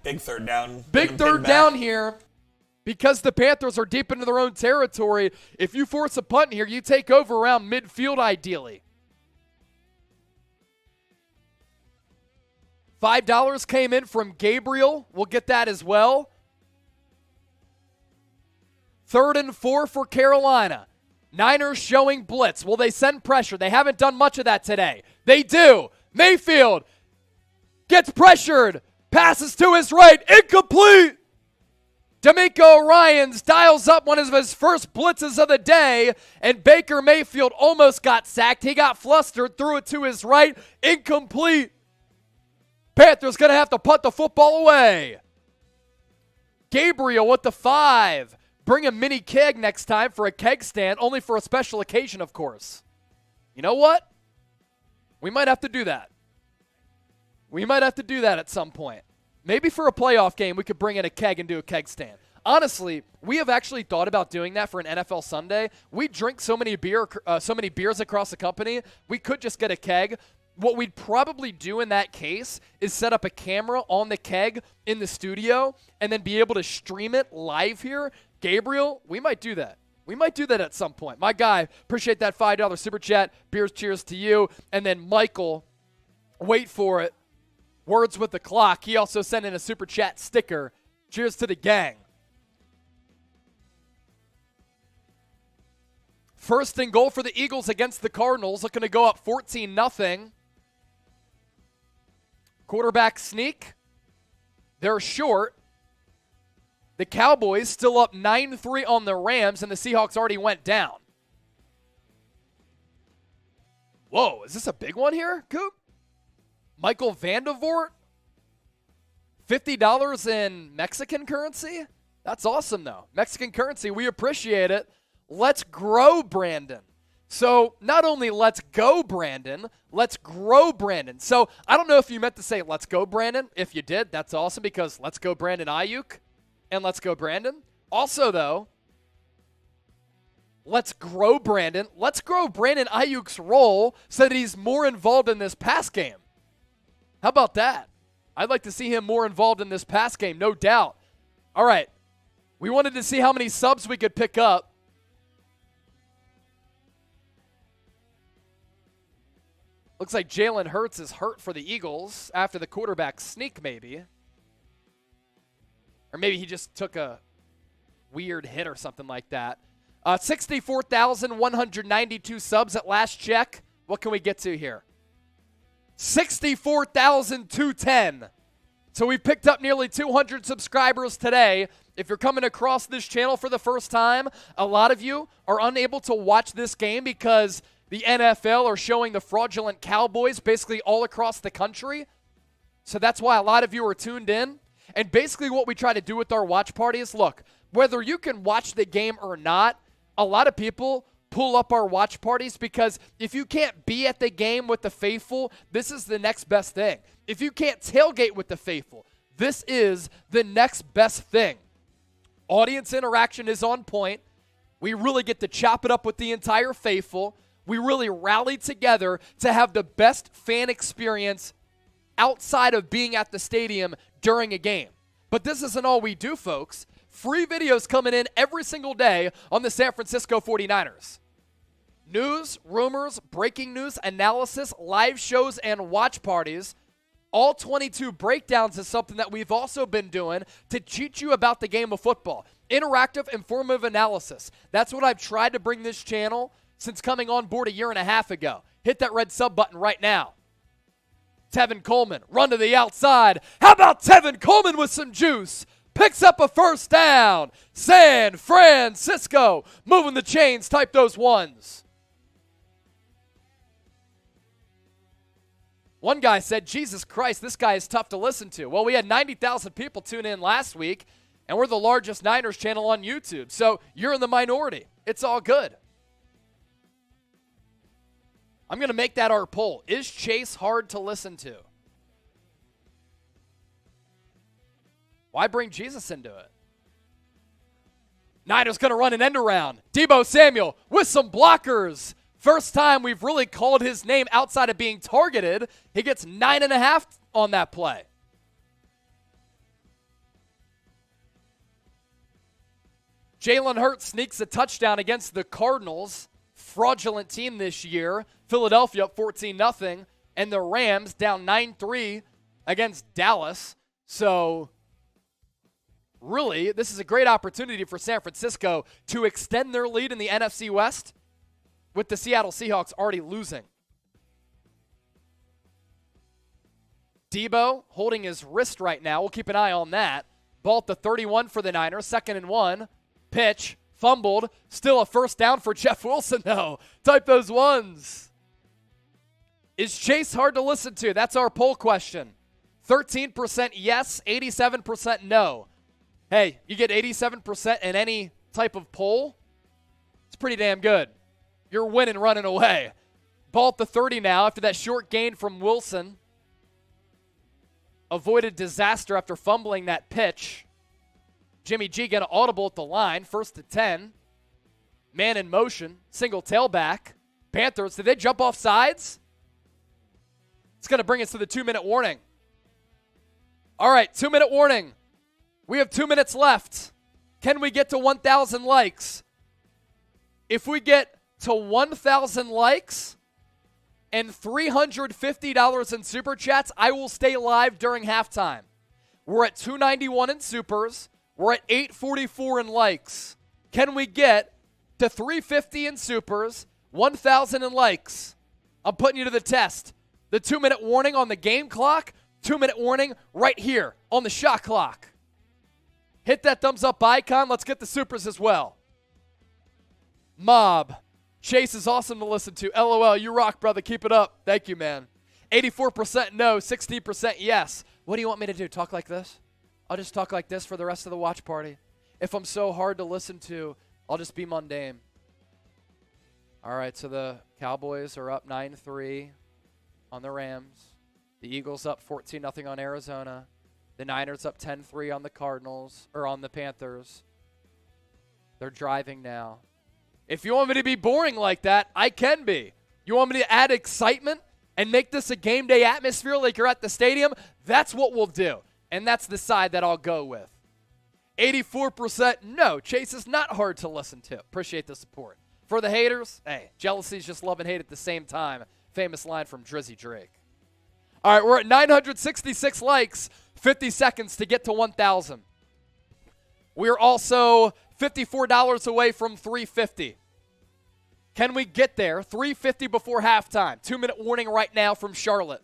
Big third down. Big third down here. Because the Panthers are deep into their own territory, if you force a punt here, you take over around midfield ideally. $5 came in from Gabriel. We'll get that as well. 3rd and 4 for Carolina. Niners showing blitz. Will they send pressure? They haven't done much of that today. They do. Mayfield gets pressured. Passes to his right. Incomplete. D'Amico Ryans dials up one of his first blitzes of the day, and Baker Mayfield almost got sacked. He got flustered, threw it to his right. Incomplete. Panthers going to have to punt the football away. Gabriel with the 5. Bring a mini keg next time for a keg stand, only for a special occasion, of course. You know what? We might have to do that. We might have to do that at some point. Maybe for a playoff game, we could bring in a keg and do a keg stand. Honestly, we have actually thought about doing that for an NFL Sunday. We drink so many beers across the company, we could just get a keg. What we'd probably do in that case is set up a camera on the keg in the studio and then be able to stream it live here. Gabriel, we might do that. We might do that at some point. My guy, appreciate that $5 super chat. Beers cheers to you. And then Michael, wait for it. Words with the clock. He also sent in a super chat sticker. Cheers to the gang. First and goal for the Eagles against the Cardinals. Looking to go up 14-0. Quarterback sneak. They're short. The Cowboys still up 9-3 on the Rams, and the Seahawks already went down. Whoa, is this a big one here, Coop? Michael Vandevort? $50 in Mexican currency? That's awesome, though. Mexican currency, we appreciate it. Let's grow, Brandon. So not only let's go, Brandon, let's grow, Brandon. So I don't know if you meant to say let's go, Brandon. If you did, that's awesome because let's go, Brandon Ayuk, and let's go, Brandon. Also, though, let's grow, Brandon. Let's grow Brandon Ayuk's role so that he's more involved in this pass game. How about that? I'd like to see him more involved in this pass game, no doubt. All right. We wanted to see how many subs we could pick up. Looks like Jalen Hurts is hurt for the Eagles after the quarterback sneak, maybe. Or maybe he just took a weird hit or something like that. 64,192 subs at last check. What can we get to here? 64,210. So we picked up nearly 200 subscribers today. If you're coming across this channel for the first time, a lot of you are unable to watch this game because the NFL are showing the fraudulent Cowboys basically all across the country. So that's why a lot of you are tuned in. And basically what we try to do with our watch party is, look, whether you can watch the game or not, a lot of people pull up our watch parties because if you can't be at the game with the faithful, this is the next best thing. If you can't tailgate with the faithful, this is the next best thing. Audience interaction is on point. We really get to chop it up with the entire faithful. We really rally together to have the best fan experience outside of being at the stadium during a game. But this isn't all we do, folks. Free videos coming in every single day on the San Francisco 49ers. News, rumors, breaking news, analysis, live shows, and watch parties. All 22 breakdowns is something that we've also been doing to teach you about the game of football. Interactive, informative analysis. That's what I've tried to bring this channel since coming on board a year and a half ago. Hit that red sub button right now. Tevin Coleman, run to the outside. How about Tevin Coleman with some juice? Picks up a first down. San Francisco moving the chains. Type those ones. One guy said, Jesus Christ, this guy is tough to listen to. Well, we had 90,000 people tune in last week, and we're the largest Niners channel on YouTube. So you're in the minority. It's all good. I'm going to make that our poll. Is Chase hard to listen to? Why bring Jesus into it? Niners going to run an end around. Deebo Samuel with some blockers. First time we've really called his name outside of being targeted. He gets 9.5 on that play. Jalen Hurts sneaks a touchdown against the Cardinals. Fraudulent team this year. Philadelphia up 14-0. And the Rams down 9-3 against Dallas. So really, this is a great opportunity for San Francisco to extend their lead in the NFC West with the Seattle Seahawks already losing. Deebo holding his wrist right now. We'll keep an eye on that. Ball at the 31 for the Niners. 2nd and 1. Pitch. Fumbled. Still a first down for Jeff Wilson, though. Type those ones. Is Chase hard to listen to? That's our poll question. 13% yes, 87% no. Hey, you get 87% in any type of poll? It's pretty damn good. You're winning running away. Ball at the 30 now after that short gain from Wilson. Avoided disaster after fumbling that pitch. Jimmy G getting an audible at the line. 1st to 10. Man in motion. Single tailback. Panthers, did they jump off sides? It's going to bring us to the 2-minute warning. All right, 2-minute warning. We have 2 minutes left. Can we get to 1,000 likes? If we get to 1,000 likes and $350 in Super Chats, I will stay live during halftime. We're at 291 in Supers. We're at 844 in likes. Can we get to 350 in Supers, 1,000 in likes? I'm putting you to the test. The 2-minute warning on the game clock, 2-minute warning right here on the shot clock. Hit that thumbs up icon. Let's get the Supers as well. Mob. Chase is awesome to listen to. LOL, you rock, brother. Keep it up. Thank you, man. 84% no, 16% yes. What do you want me to do? Talk like this? I'll just talk like this for the rest of the watch party. If I'm so hard to listen to, I'll just be mundane. All right, so the Cowboys are up 9-3 on the Rams. The Eagles up 14-0 on Arizona. The Niners up 10-3 on the Cardinals, or on the Panthers. They're driving now. If you want me to be boring like that, I can be. You want me to add excitement and make this a game day atmosphere like you're at the stadium? That's what we'll do. And that's the side that I'll go with. 84% no. Chase is not hard to listen to. Appreciate the support. For the haters, hey, jealousy is just love and hate at the same time. Famous line from Drizzy Drake. All right, we're at 966 likes, 50 seconds to get to 1,000. We're also $54 away from $350. Can we get there? $350 before halftime. 2-minute warning right now from Charlotte.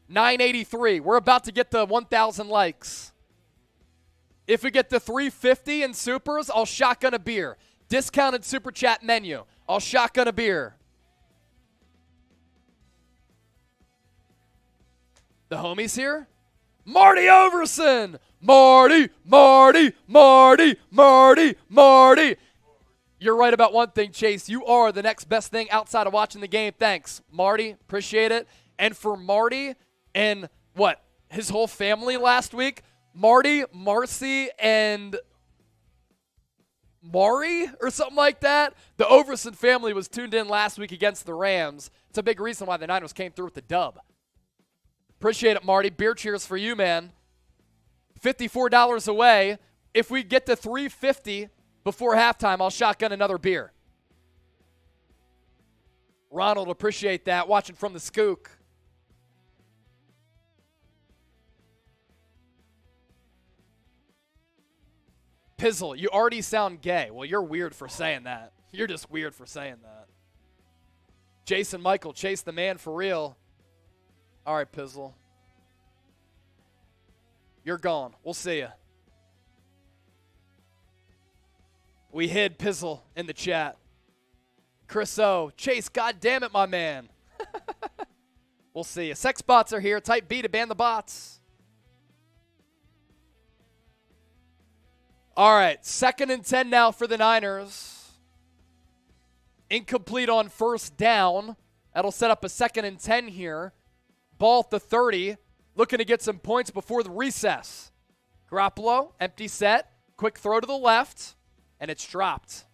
983. We're about to get to 1,000 likes. If we get to $350 in Supers, I'll shotgun a beer. Discounted Super Chat menu. I'll shotgun a beer. The homies here? Marty Overson! Marty! You're right about one thing, Chase. You are the next best thing outside of watching the game. Thanks, Marty. Appreciate it. And for Marty and his whole family last week, Marty, Marcy, and Maury or something like that. The Overson family was tuned in last week against the Rams. It's a big reason why the Niners came through with the dub. Appreciate it, Marty. Beer cheers for you, man. $54 away. If we get to $350 before halftime, I'll shotgun another beer. Ronald, appreciate that. Watching from the Skook. Pizzle, you already sound gay. Well, you're weird for saying that. You're just weird for saying that. Jason Michael, Chase the man for real. All right, Pizzle. You're gone. We'll see you. We hid Pizzle in the chat. Chris O. Chase, God damn it, my man. We'll see you. Sex bots are here. Type B to ban the bots. All right, 2nd and 10 now for the Niners. Incomplete on first down. That'll set up a 2nd and 10 here. Ball at the 30. Looking to get some points before the recess. Garoppolo, empty set. Quick throw to the left, and it's dropped.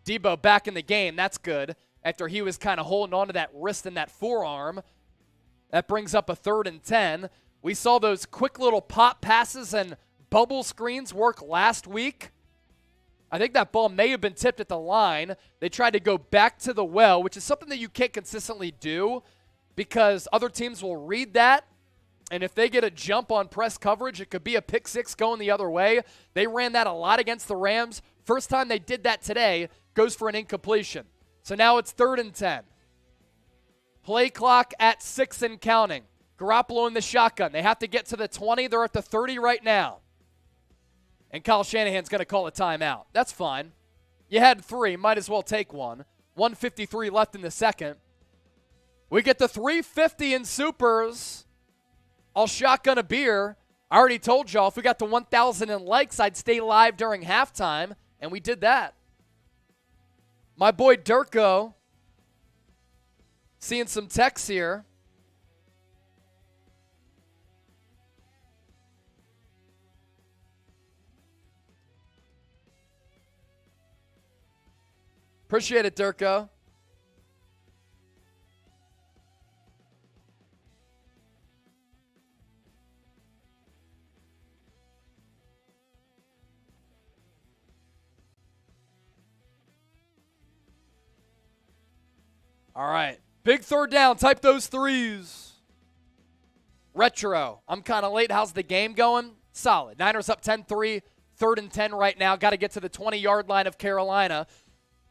Deebo back in the game. That's good. After he was kind of holding on to that wrist and that forearm. That brings up a 3rd and 10. We saw those quick little pop passes and bubble screens work last week. I think that ball may have been tipped at the line. They tried to go back to the well, which is something that you can't consistently do because other teams will read that, and if they get a jump on press coverage, it could be a pick six going the other way. They ran that a lot against the Rams. First time they did that today, goes for an incompletion. So now it's 3rd and 10. Play clock at 6 and counting. Garoppolo in the shotgun. They have to get to the 20. They're at the 30 right now. And Kyle Shanahan's going to call a timeout. That's fine. You had 3. Might as well take one. 1:53 left in the second. We get the 350 in supers. I'll shotgun a beer. I already told y'all if we got to 1,000 in likes, I'd stay live during halftime. And we did that. My boy Durko, seeing some texts here. Appreciate it, Durko. All right. Big 3rd down. Type those 3s. Retro. I'm kind of late. How's the game going? Solid. Niners up 10-3. 3rd and 10 right now. Got to get to the 20-yard line of Carolina.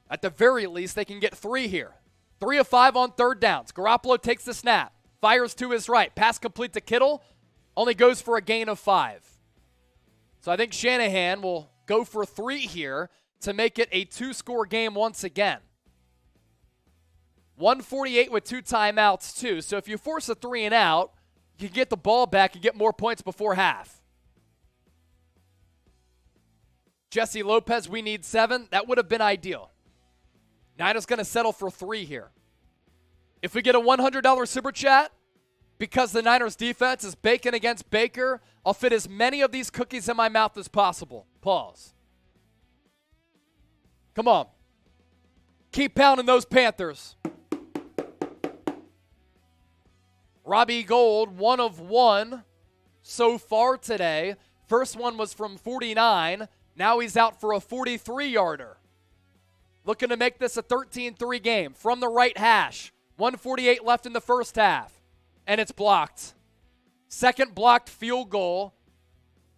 At the very least, they can get 3 here. 3 of 5 on 3rd downs. Garoppolo takes the snap. Fires to his right. Pass complete to Kittle. Only goes for a gain of 5. So I think Shanahan will go for 3 here to make it a 2-score game once again. 148 with 2 timeouts, too. So if you force a 3 and out, you can get the ball back and get more points before half. Jesse Lopez, we need 7. That would have been ideal. Niners going to settle for 3 here. If we get a $100 super chat, because the Niners defense is baking against Baker, I'll fit as many of these cookies in my mouth as possible. Pause. Come on. Keep pounding those Panthers. Robbie Gould, 1 of 1 so far today. First one was from 49. Now he's out for a 43-yarder. Looking to make this a 13-3 game from the right hash. 148 left in the first half. And it's blocked. Second blocked field goal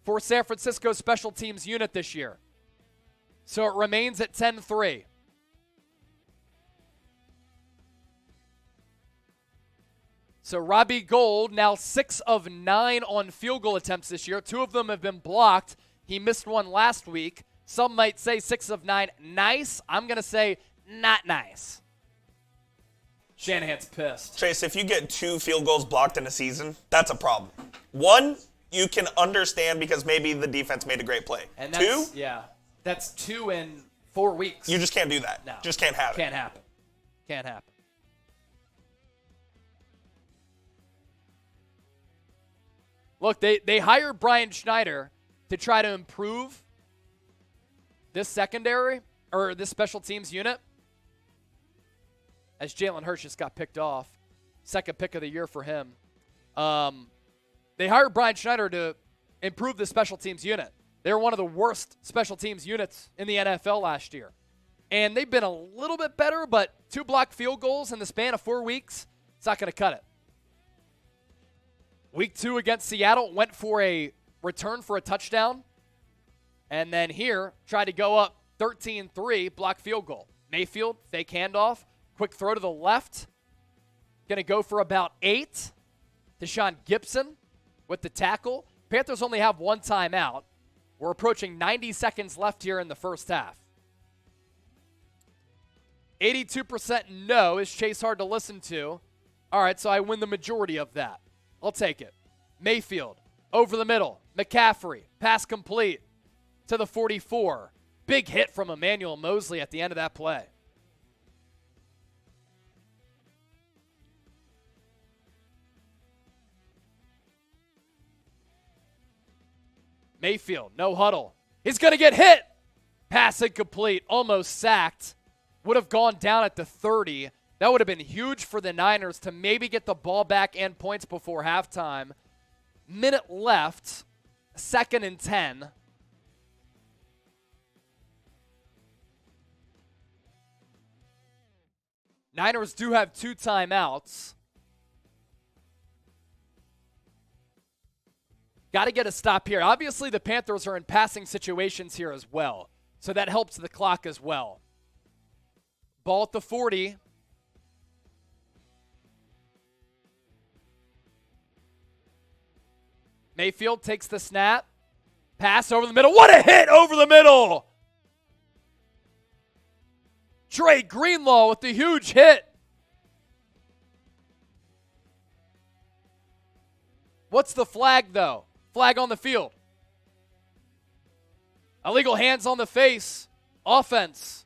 for San Francisco's special teams unit this year. So it remains at 10-3. So Robbie Gould now 6 of 9 on field goal attempts this year. 2 of them have been blocked. He missed one last week. Some might say 6 of 9. Nice. I'm going to say not nice. Shanahan's pissed. Chase, if you get 2 field goals blocked in a season, that's a problem. 1, you can understand because maybe the defense made a great play. And 2? Yeah. That's 2 in 4 weeks. You just can't do that. No. Just can't have it. Can't happen. Can't happen. Look, they hired Brian Schneider to try to improve this secondary, or this special teams unit, as Jalen Hurts just got picked off. Second pick of the year for him. They hired Brian Schneider to improve the special teams unit. They were one of the worst special teams units in the NFL last year. And they've been a little bit better, but 2 blocked field goals in the span of 4 weeks, it's not going to cut it. Week 2 against Seattle, went for a return for a touchdown. And then here, tried to go up 13-3, blocked field goal. Mayfield, fake handoff, quick throw to the left. Going to go for about 8. Deshaun Gibson with the tackle. Panthers only have 1 timeout. We're approaching 90 seconds left here in the first half. 82% no. Is Chase hard to listen to? All right, so I win the majority of that. I'll take it. Mayfield, over the middle. McCaffrey, pass complete to the 44. Big hit from Emmanuel Mosley at the end of that play. Mayfield, no huddle. He's going to get hit. Pass incomplete, almost sacked. Would have gone down at the 30. That would have been huge for the Niners to maybe get the ball back and points before halftime. Minute left, 2nd and 10. Niners do have 2 timeouts. Got to get a stop here. Obviously, the Panthers are in passing situations here as well, so that helps the clock as well. Ball at the 40. Mayfield takes the snap. Pass over the middle. What a hit over the middle! Dre Greenlaw with the huge hit. What's the flag, though? Flag on the field. Illegal hands on the face. Offense.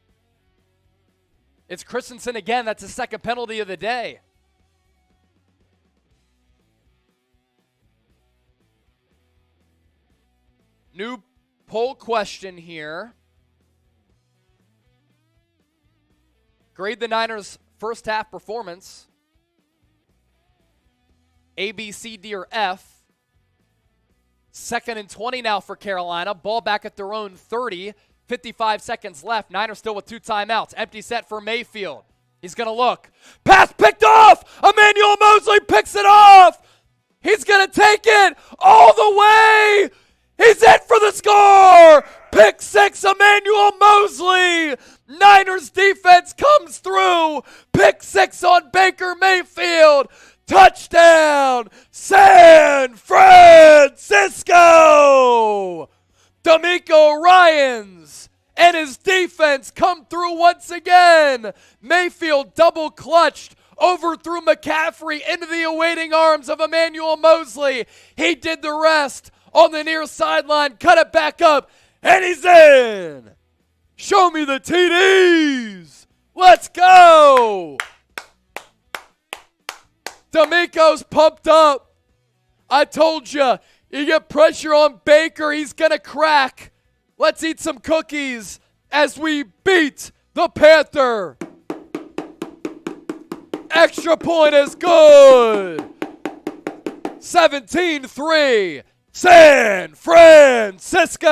It's Christensen again. That's his second penalty of the day. New poll question here. Grade the Niners' first half performance. A, B, C, D, or F. 2nd and 20 now for Carolina. Ball back at their own 30. 55 seconds left. Niners still with 2 timeouts. Empty set for Mayfield. He's going to look. Pass picked off! Emmanuel Mosley picks it off! He's going to take it all the way! He's in for the score! Pick 6, Emmanuel Mosley! Niners defense comes through! Pick 6 on Baker Mayfield! Touchdown, San Francisco! D'Amico Ryans and his defense come through once again. Mayfield double clutched, overthrew McCaffrey into the awaiting arms of Emmanuel Mosley. He did the rest on the near sideline, cut it back up, and he's in. Show me the TDs. Let's go. D'Amico's pumped up. I told you, you get pressure on Baker, he's going to crack. Let's eat some cookies as we beat the Panther. Extra point is good. 17-3, San Francisco.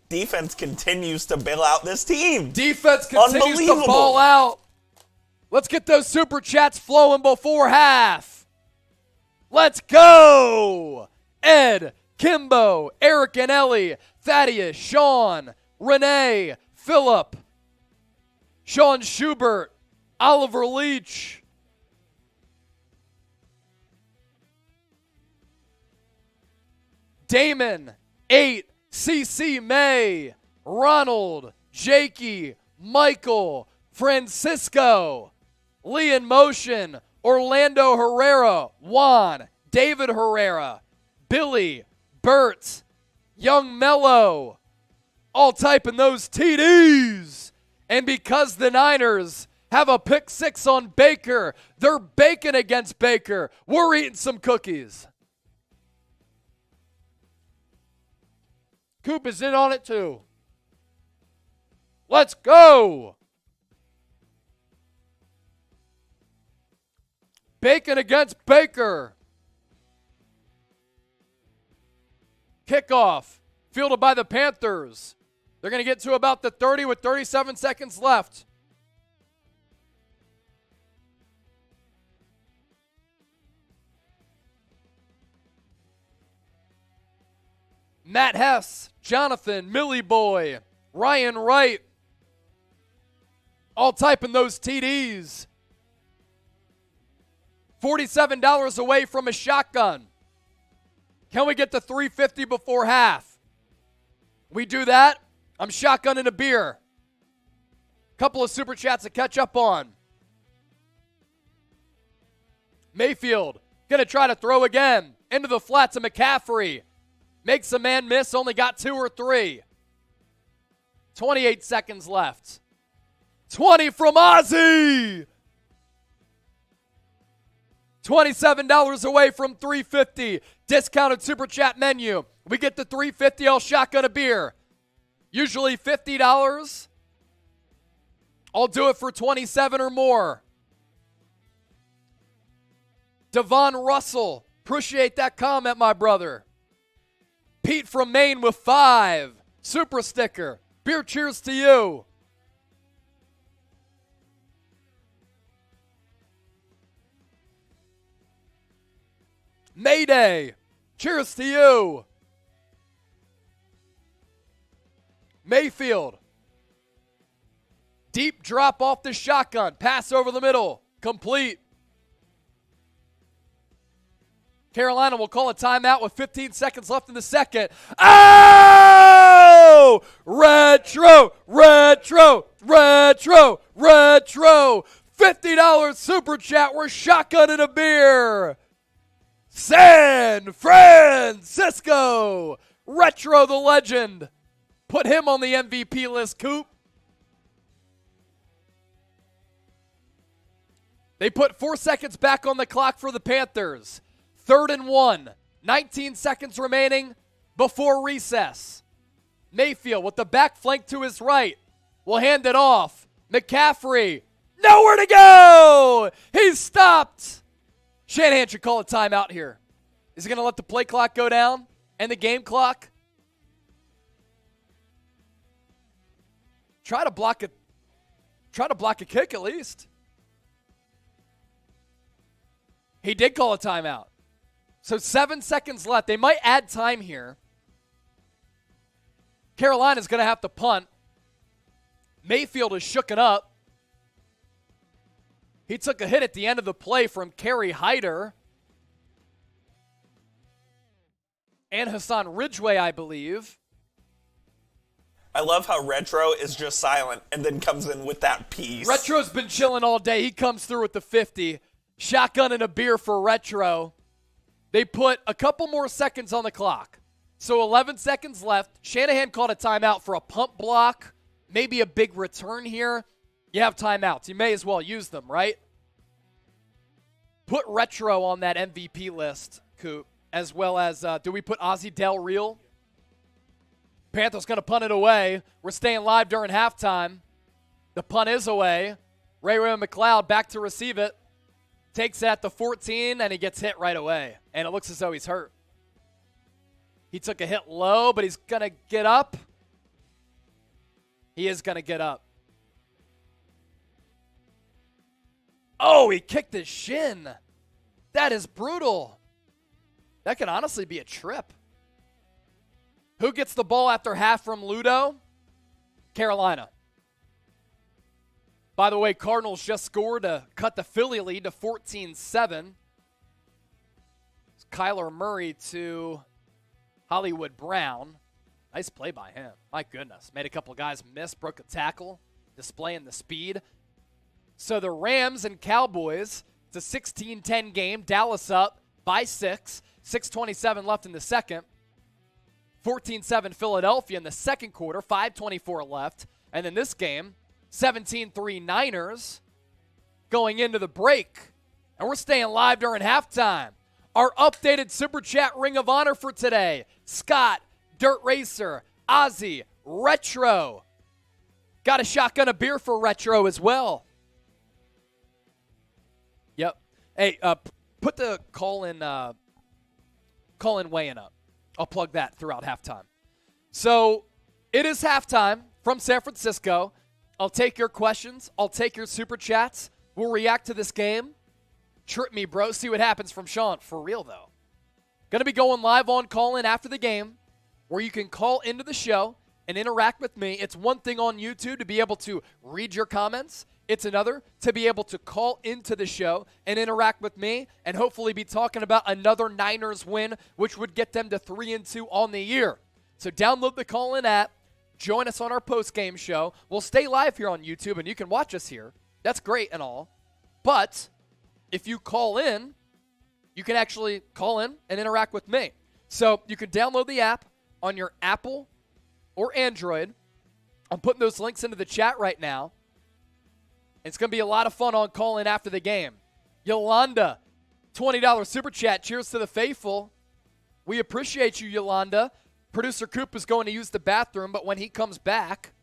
Defense continues to bail out this team. Defense continues to ball out. Let's get those super chats flowing before half. Let's go. Ed, Kimbo, Eric and Ellie, Thaddeus, Sean, Renee, Phillip, Sean Schubert, Oliver Leach. Damon, 8, CC May, Ronald, Jakey, Michael, Francisco, Lee in Motion, Orlando Herrera, Juan, David Herrera, Billy, Bert, Young Mello, all typing those TDs. And because the Niners have a pick 6 on Baker, they're baking against Baker. We're eating some cookies. Coop is in on it too. Let's go. Bacon against Baker. Kickoff, fielded by the Panthers. They're going to get to about the 30 with 37 seconds left. Matt Hess, Jonathan, Millie Boy, Ryan Wright, all typing those TDs. $47 away from a shotgun. Can we get to 350 before half? We do that, I'm shotgunning a beer. Couple of super chats to catch up on. Mayfield going to try to throw again into the flat to McCaffrey. Makes a man miss, only got 2 or 3. 28 seconds left. 20 from Ozzie. $27 away from 350. Discounted super chat menu. We get the 350, I'll shotgun a beer. Usually $50. I'll do it for 27 or more. Devon Russell. Appreciate that comment, my brother. Pete from Maine with 5. Super sticker. Beer cheers to you. Mayday. Cheers to you. Mayfield. Deep drop off the shotgun. Pass over the middle. Complete. Carolina will call a timeout with 15 seconds left in the second. Oh! Retro, retro, retro, retro. $50 super chat. We're shotgunning a beer. San Francisco. Retro the legend. Put him on the MVP list, Coop. They put 4 seconds back on the clock for the Panthers. 3rd and 1. 19 seconds remaining before recess. Mayfield with the back flank to his right will hand it off. McCaffrey, nowhere to go. He's stopped. Shanahan should call a timeout here. Is he going to let the play clock go down and the game clock? Try to block a kick at least. He did call a timeout. So 7 seconds left. They might add time here. Carolina's going to have to punt. Mayfield is shooken up. He took a hit at the end of the play from Kerry Hyder. And Hassan Ridgeway, I believe. I love how Retro is just silent and then comes in with that piece. Retro's been chilling all day. He comes through with the 50. Shotgun and a beer for Retro. They put a couple more seconds on the clock. So 11 seconds left. Shanahan called a timeout for a pump block, maybe a big return here. You have timeouts. You may as well use them, right? Put Retro on that MVP list, Coop, as well as, do we put Ozzie Del Real? Panthers going to punt it away. We're staying live during halftime. The punt is away. Ray McLeod back to receive it. Takes it at the 14, and he gets hit right away. And it looks as though he's hurt. He took a hit low, but he's going to get up. He is going to get up. Oh, he kicked his shin. That is brutal. That could honestly be a trip. Who gets the ball after half from Ludo? Carolina. By the way, Cardinals just scored to cut the Philly lead to 14-7. Kyler Murray to Hollywood Brown. Nice play by him. My goodness. Made a couple guys miss, broke a tackle, displaying the speed. So the Rams and Cowboys, it's a 16-10 game. Dallas up by 6. 6:27 left in the second. 14-7 Philadelphia in the second quarter. 5:24 left. And then this game, 17-3 Niners going into the break. And we're staying live during halftime. Our updated Super Chat Ring of Honor for today. Scott, Dirt Racer, Ozzy, Retro. Got a shotgun a beer for Retro as well. Yep. Hey, put the call-in weigh-in up. I'll plug that throughout halftime. So it is halftime from San Francisco. I'll take your questions. I'll take your Super Chats. We'll react to this game. Trip me, bro. See what happens from Sean. For real, though. Going to be going live on call-in after the game where you can call into the show and interact with me. It's one thing on YouTube to be able to read your comments. It's another to be able to call into the show and interact with me and hopefully be talking about another Niners win, which would get them to 3-2 on the year. So download the call-in app. Join us on our post-game show. We'll stay live here on YouTube, and you can watch us here. That's great and all. But if you call in, you can actually call in and interact with me. So you can download the app on your Apple or Android. I'm putting those links into the chat right now. It's going to be a lot of fun on call-in after the game. Yolanda, $20 Super Chat. Cheers to the faithful. We appreciate you, Yolanda. Producer Coop is going to use the bathroom, but when he comes back,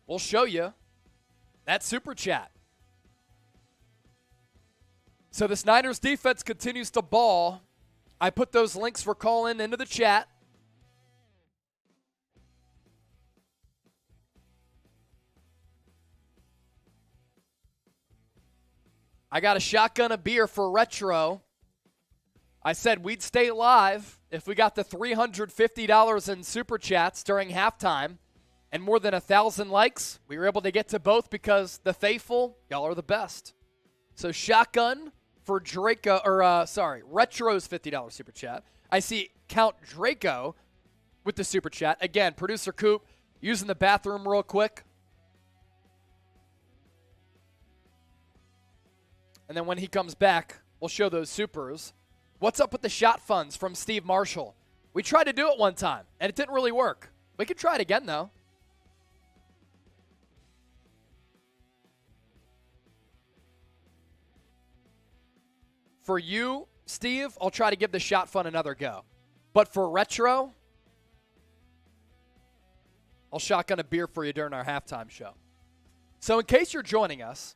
we'll show you that Super Chat. So this Niners defense continues to ball. I put those links for call-in into the chat. I got a shotgun of beer for Retro. I said we'd stay live if we got the $350 in Super Chats during halftime. and more than 1,000 likes. We were able to get to both because the faithful, y'all are the best. So shotgun for Draco, Retro's $50 super chat. I see Count Draco with the super chat. Again, producer Coop using the bathroom real quick. And then when he comes back, we'll show those supers. What's up with the shot funds from Steve Marshall? We tried to do it one time, and it didn't really work. We could try it again, though. For you, Steve, I'll try to give the shot fund another go. But for Retro, I'll shotgun a beer for you during our halftime show. So in case you're joining us,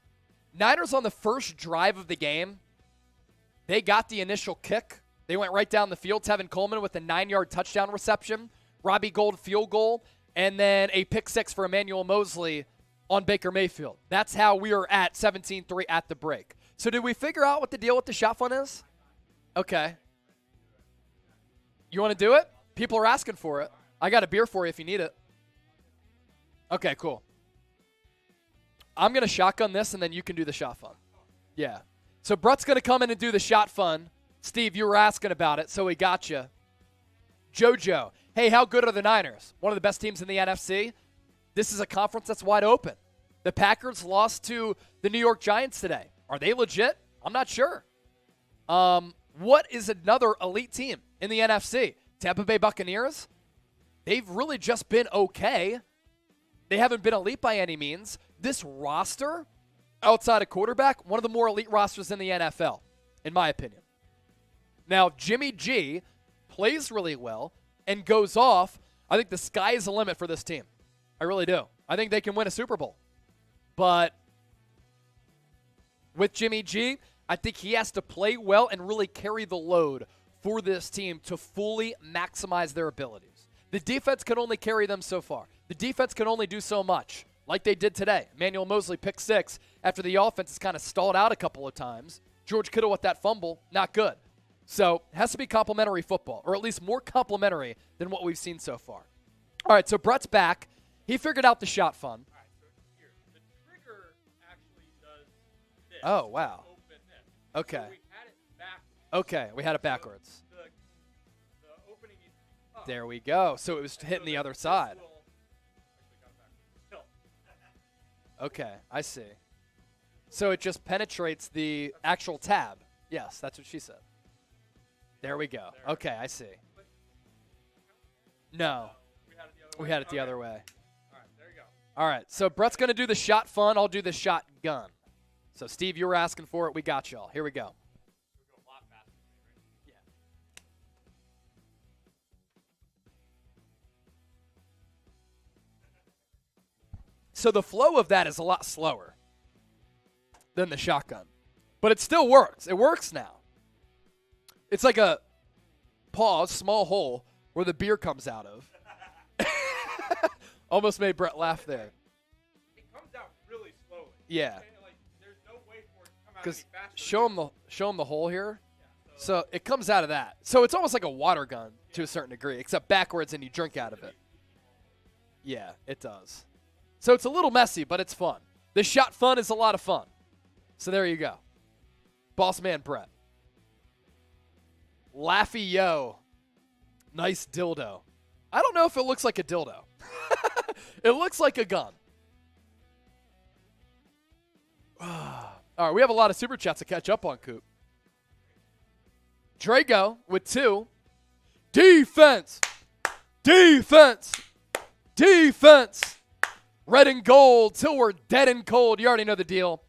Niners on the first drive of the game, they got the initial kick. They went right down the field. Tevin Coleman with a 9-yard touchdown reception, Robbie Gould field goal, and then a pick six for Emmanuel Mosley on Baker Mayfield. That's how we are at 17-3 at the break. So did we figure out what the deal with the shot fund is? Okay. You want to do it? People are asking for it. I got a beer for you if you need it. Okay, cool. I'm going to shotgun this, and then you can do the shot fund. Yeah. So Brett's going to come in and do the shot fund. Steve, you were asking about it, so we got you. JoJo, hey, how good are the Niners? One of the best teams in the NFC. This is a conference that's wide open. The Packers lost to the New York Giants today. Are they legit? I'm not sure. What is another elite team in the NFC? Tampa Bay Buccaneers? They've really just been okay. They haven't been elite by any means. This roster, outside of quarterback, one of the more elite rosters in the NFL, in my opinion. Now, Jimmy G plays really well and goes off. I think the sky is the limit for this team. I really do. I think they can win a Super Bowl. But with Jimmy G, I think he has to play well and really carry the load for this team to fully maximize their abilities. The defense can only carry them so far. The defense can only do so much, like they did today. Emmanuel Mosley pick six after the offense has kind of stalled out a couple of times. George Kittle with that fumble, not good. So it has to be complimentary football, or at least more complimentary than what we've seen so far. All right, so Brett's back. He figured out the shot fund. All right, so here, the trigger actually does this. Oh, wow. Open this. Okay. So we had it backwards. Okay, we had it backwards. So the opening is up. There we go. So it was hitting the other side. Actually got it backwards. Okay, I see. So it just penetrates the actual tab. Yes, that's what she said. There we go. Okay, I see. No, We had it the other way. we had it the other way. All right, there you go. All right, so Brett's going to do the shot fun. I'll do the shotgun. So, Steve, you were asking for it. We got y'all. Here we go. We'll go a lot faster today, right? So the flow of that is a lot slower than the shotgun. But it still works. It works now. It's like a pause, small hole, where the beer comes out of. Almost made Brett laugh there. It comes out really slowly. Yeah. Okay? Like, there's no way for it to come out any Because faster. show him the hole here. Yeah, So it comes out of that. So it's almost like a water gun to a certain degree, except backwards and you drink out of it. Yeah, it does. So it's a little messy, but it's fun. The shot fun is a lot of fun. So there you go. Boss man Brett. Laffy yo. Nice dildo. I don't know if it looks like a dildo. It looks like a gun. All right, we have a lot of super chats to catch up on, Coop. Drago with 2. Defense. Defense. Defense. Red and gold till we're dead and cold. You already know the deal.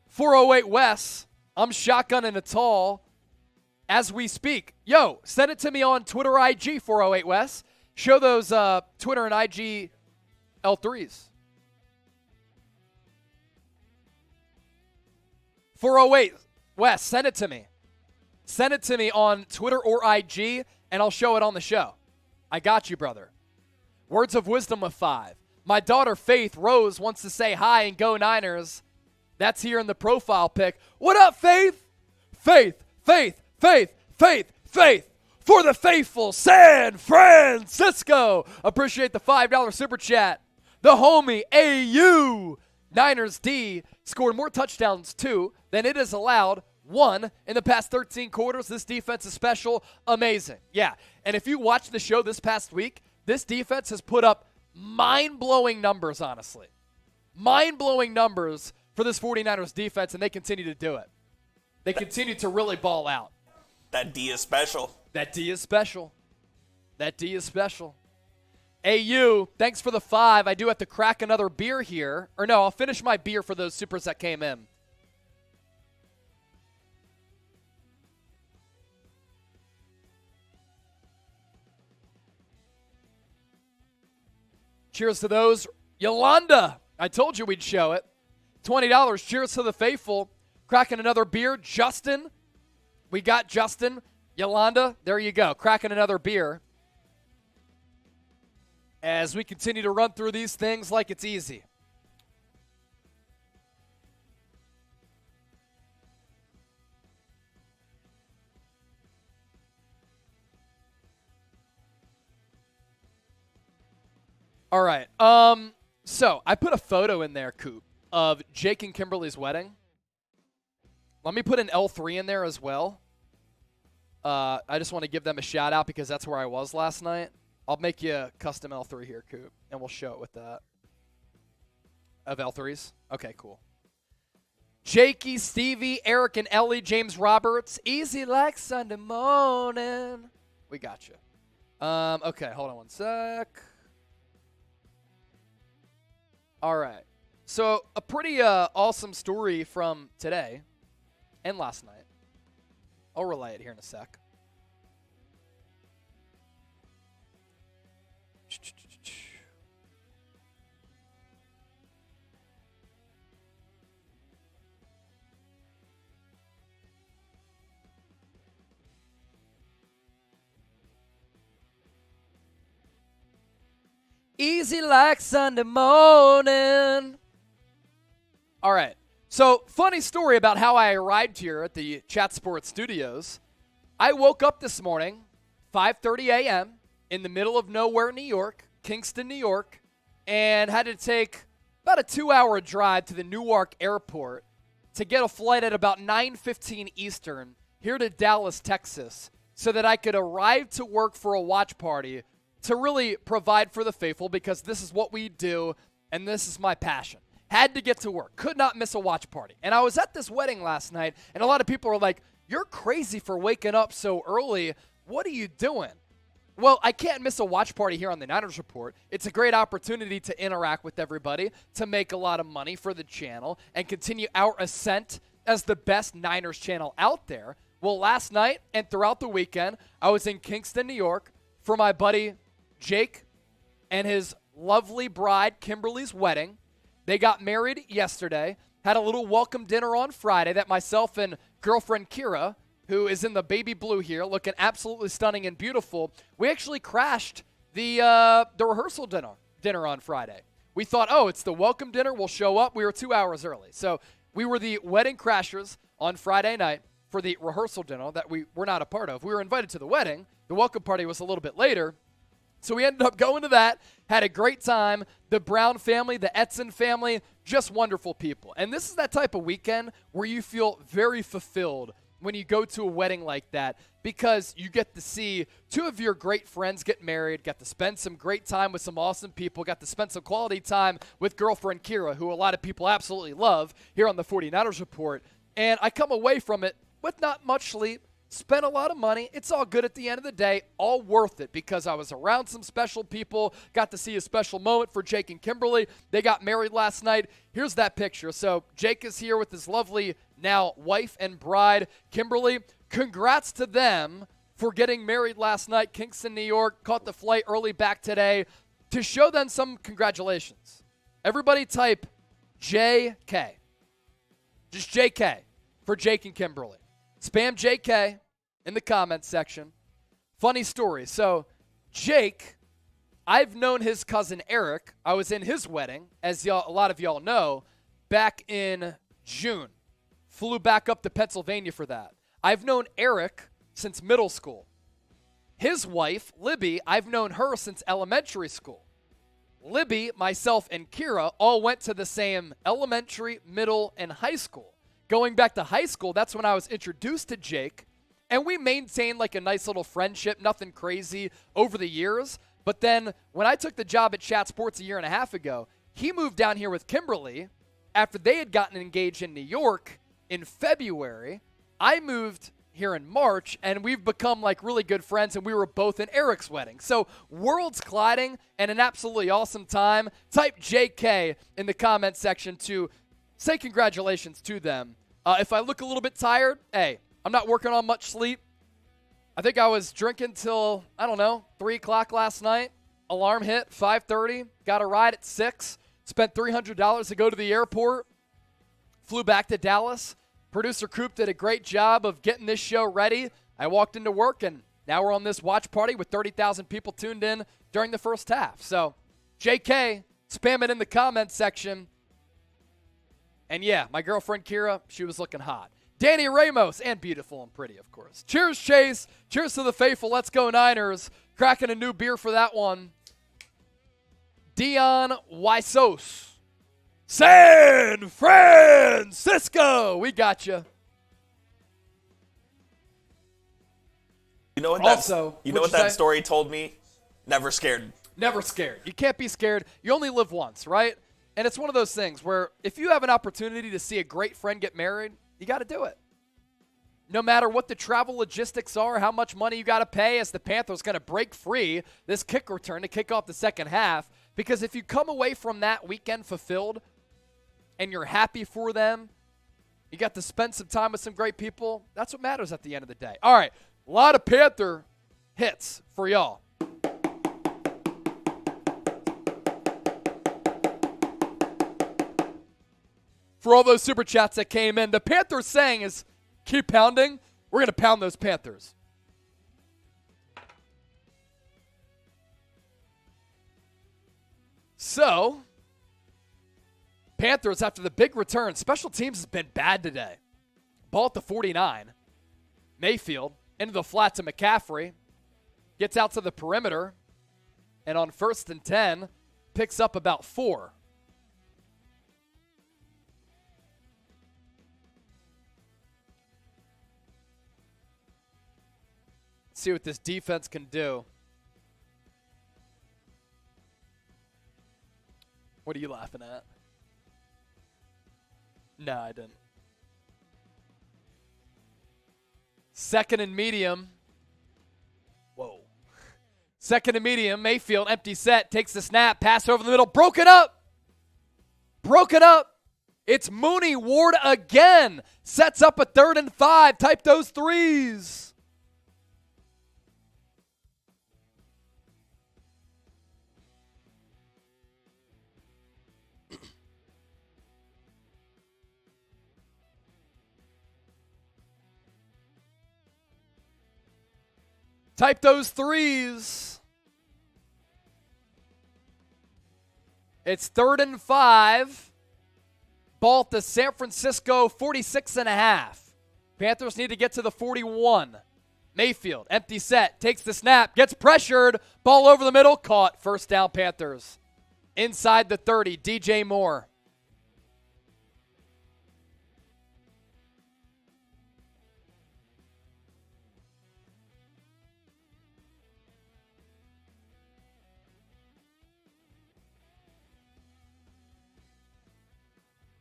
408 Wes. I'm shotgunning a tall as we speak. Yo, send it to me on Twitter IG, 408 Wes. Show those Twitter and IG L3s. 408 Wes, send it to me. Send it to me on Twitter or IG, and I'll show it on the show. I got you, brother. Words of wisdom with 5. My daughter, Faith Rose, wants to say hi and go Niners. That's here in the profile pic. What up, Faith? Faith, Faith, Faith, Faith, Faith. For the faithful San Francisco. Appreciate the $5 super chat. the homie AU. Niners D scored more touchdowns, too, than it is allowed. 1 in the past 13 quarters. This defense is special. Amazing. Yeah, and if you watch the show this past week, this defense has put up mind-blowing numbers, honestly. Mind-blowing numbers for this 49ers defense, and they continue to do it. They continue to really ball out. That D is special. That D is special. That D is special. AU, thanks for the 5. I do have to crack another beer here. Or no, I'll finish my beer for those supers that came in. Cheers to those. Yolanda, I told you we'd show it. $20. Cheers to the faithful. Cracking another beer. Justin, we got Justin. Yolanda, there you go. Cracking another beer. As we continue to run through these things like it's easy. All right. So I put a photo in there, Coop, of Jake and Kimberly's wedding. Let me put an L3 in there as well. I just want to give them a shout out because that's where I was last night. I'll make you a custom L3 here, Coop, and we'll show it with that. Of L3s? Okay, cool. Jakey, Stevie, Eric, and Ellie, James Roberts. Easy like Sunday morning. We got you. Okay, hold on one sec. All right. So a pretty awesome story from today and last night. I'll relay it here in a sec. Easy like Sunday morning. All right. So, funny story about how I arrived here at the Chat Sports Studios. I woke up this morning, 5:30 a.m., in the middle of nowhere, New York, Kingston, New York, and had to take about a 2-hour drive to the Newark airport to get a flight at about 9:15 Eastern here to Dallas, Texas, so that I could arrive to work for a watch party to really provide for the faithful, because this is what we do and this is my passion. Had to get to work. Could not miss a watch party. And I was at this wedding last night, and a lot of people were like, "You're crazy for waking up so early. What are you doing?" Well, I can't miss a watch party here on the Niners Report. It's a great opportunity to interact with everybody, to make a lot of money for the channel, and continue our ascent as the best Niners channel out there. Well, last night and throughout the weekend, I was in Kingston, New York for my buddy Jake and his lovely bride, Kimberly's wedding. They got married yesterday, had a little welcome dinner on Friday that myself and girlfriend Kira, who is in the baby blue here, looking absolutely stunning and beautiful, we actually crashed the rehearsal dinner on Friday. We thought, oh, it's the welcome dinner, we'll show up. We were 2 hours early. So we were the wedding crashers on Friday night for the rehearsal dinner that we were not a part of. We were invited to the wedding. The welcome party was a little bit later. So we ended up going to that, had a great time. The Brown family, the Etzen family, just wonderful people. And this is that type of weekend where you feel very fulfilled when you go to a wedding like that, because you get to see two of your great friends get married, got to spend some great time with some awesome people, got to spend some quality time with girlfriend Kira, who a lot of people absolutely love here on the 49ers Report. And I come away from it with not much sleep. Spent a lot of money. It's all good at the end of the day. All worth it, because I was around some special people. Got to see a special moment for Jake and Kimberly. They got married last night. Here's that picture. So Jake is here with his lovely now wife and bride, Kimberly. Congrats to them for getting married last night. Kingston, New York. Caught the flight early back today. To show them some congratulations, everybody type JK. Just JK for Jake and Kimberly. Spam JK in the comments section. Funny story. So, Jake, I've known his cousin Eric. I was in his wedding, as a lot of y'all know, back in June. Flew back up to Pennsylvania for that. I've known Eric since middle school. His wife, Libby, I've known her since elementary school. Libby, myself, and Kira all went to the same elementary, middle, and high school. Going back to high school, that's when I was introduced to Jake, and we maintained like a nice little friendship, nothing crazy over the years. But then when I took the job at Chat Sports a year and a half ago, he moved down here with Kimberly after they had gotten engaged in New York in February. I moved here in March, and we've become like really good friends, and we were both in Eric's wedding. So worlds colliding and an absolutely awesome time. Type JK in the comment section to say congratulations to them. If I look a little bit tired, hey, I'm not working on much sleep. I think I was drinking till, 3 o'clock last night. Alarm hit, 5:30. Got a ride at 6. Spent $300 to go to the airport. Flew back to Dallas. Producer Coop did a great job of getting this show ready. I walked into work, and now we're on this watch party with 30,000 people tuned in during the first half. So, JK, spam it in the comments section. And yeah, my girlfriend Kira, she was looking hot. Danny Ramos, and beautiful and pretty, of course. Cheers, Chase. Cheers to the faithful. Let's go Niners. Cracking a new beer for that one. Dion Wysos. San Francisco. We got you. You know what that story told me? Never scared. Never scared. You can't be scared. You only live once, right? And it's one of those things where if you have an opportunity to see a great friend get married, you got to do it. No matter what the travel logistics are, how much money you got to pay, as the Panthers going to break free this kick return to kick off the second half. Because if you come away from that weekend fulfilled and you're happy for them, you got to spend some time with some great people, that's what matters at the end of the day. All right, a lot of Panther hits for y'all. For all those super chats that came in, the Panthers saying is, keep pounding. We're going to pound those Panthers. So, Panthers, after the big return, special teams has been bad today. Ball at the 49. Mayfield into the flat to McCaffrey. Gets out to the perimeter. And on 1st and 10, picks up about 4. See what this defense can do. What are you laughing at? No, I didn't. 2nd and medium. Whoa. 2nd and medium. Mayfield, empty set, takes the snap, pass over the middle, broken up. Broken up. It's Mooney Ward again. Sets up a 3rd and 5. Type those threes. Type those threes. It's 3rd and 5. Ball at the San Francisco 46.5. Panthers need to get to the 41. Mayfield, empty set, takes the snap, gets pressured. Ball over the middle, caught. 1st down Panthers. Inside the 30, DJ Moore.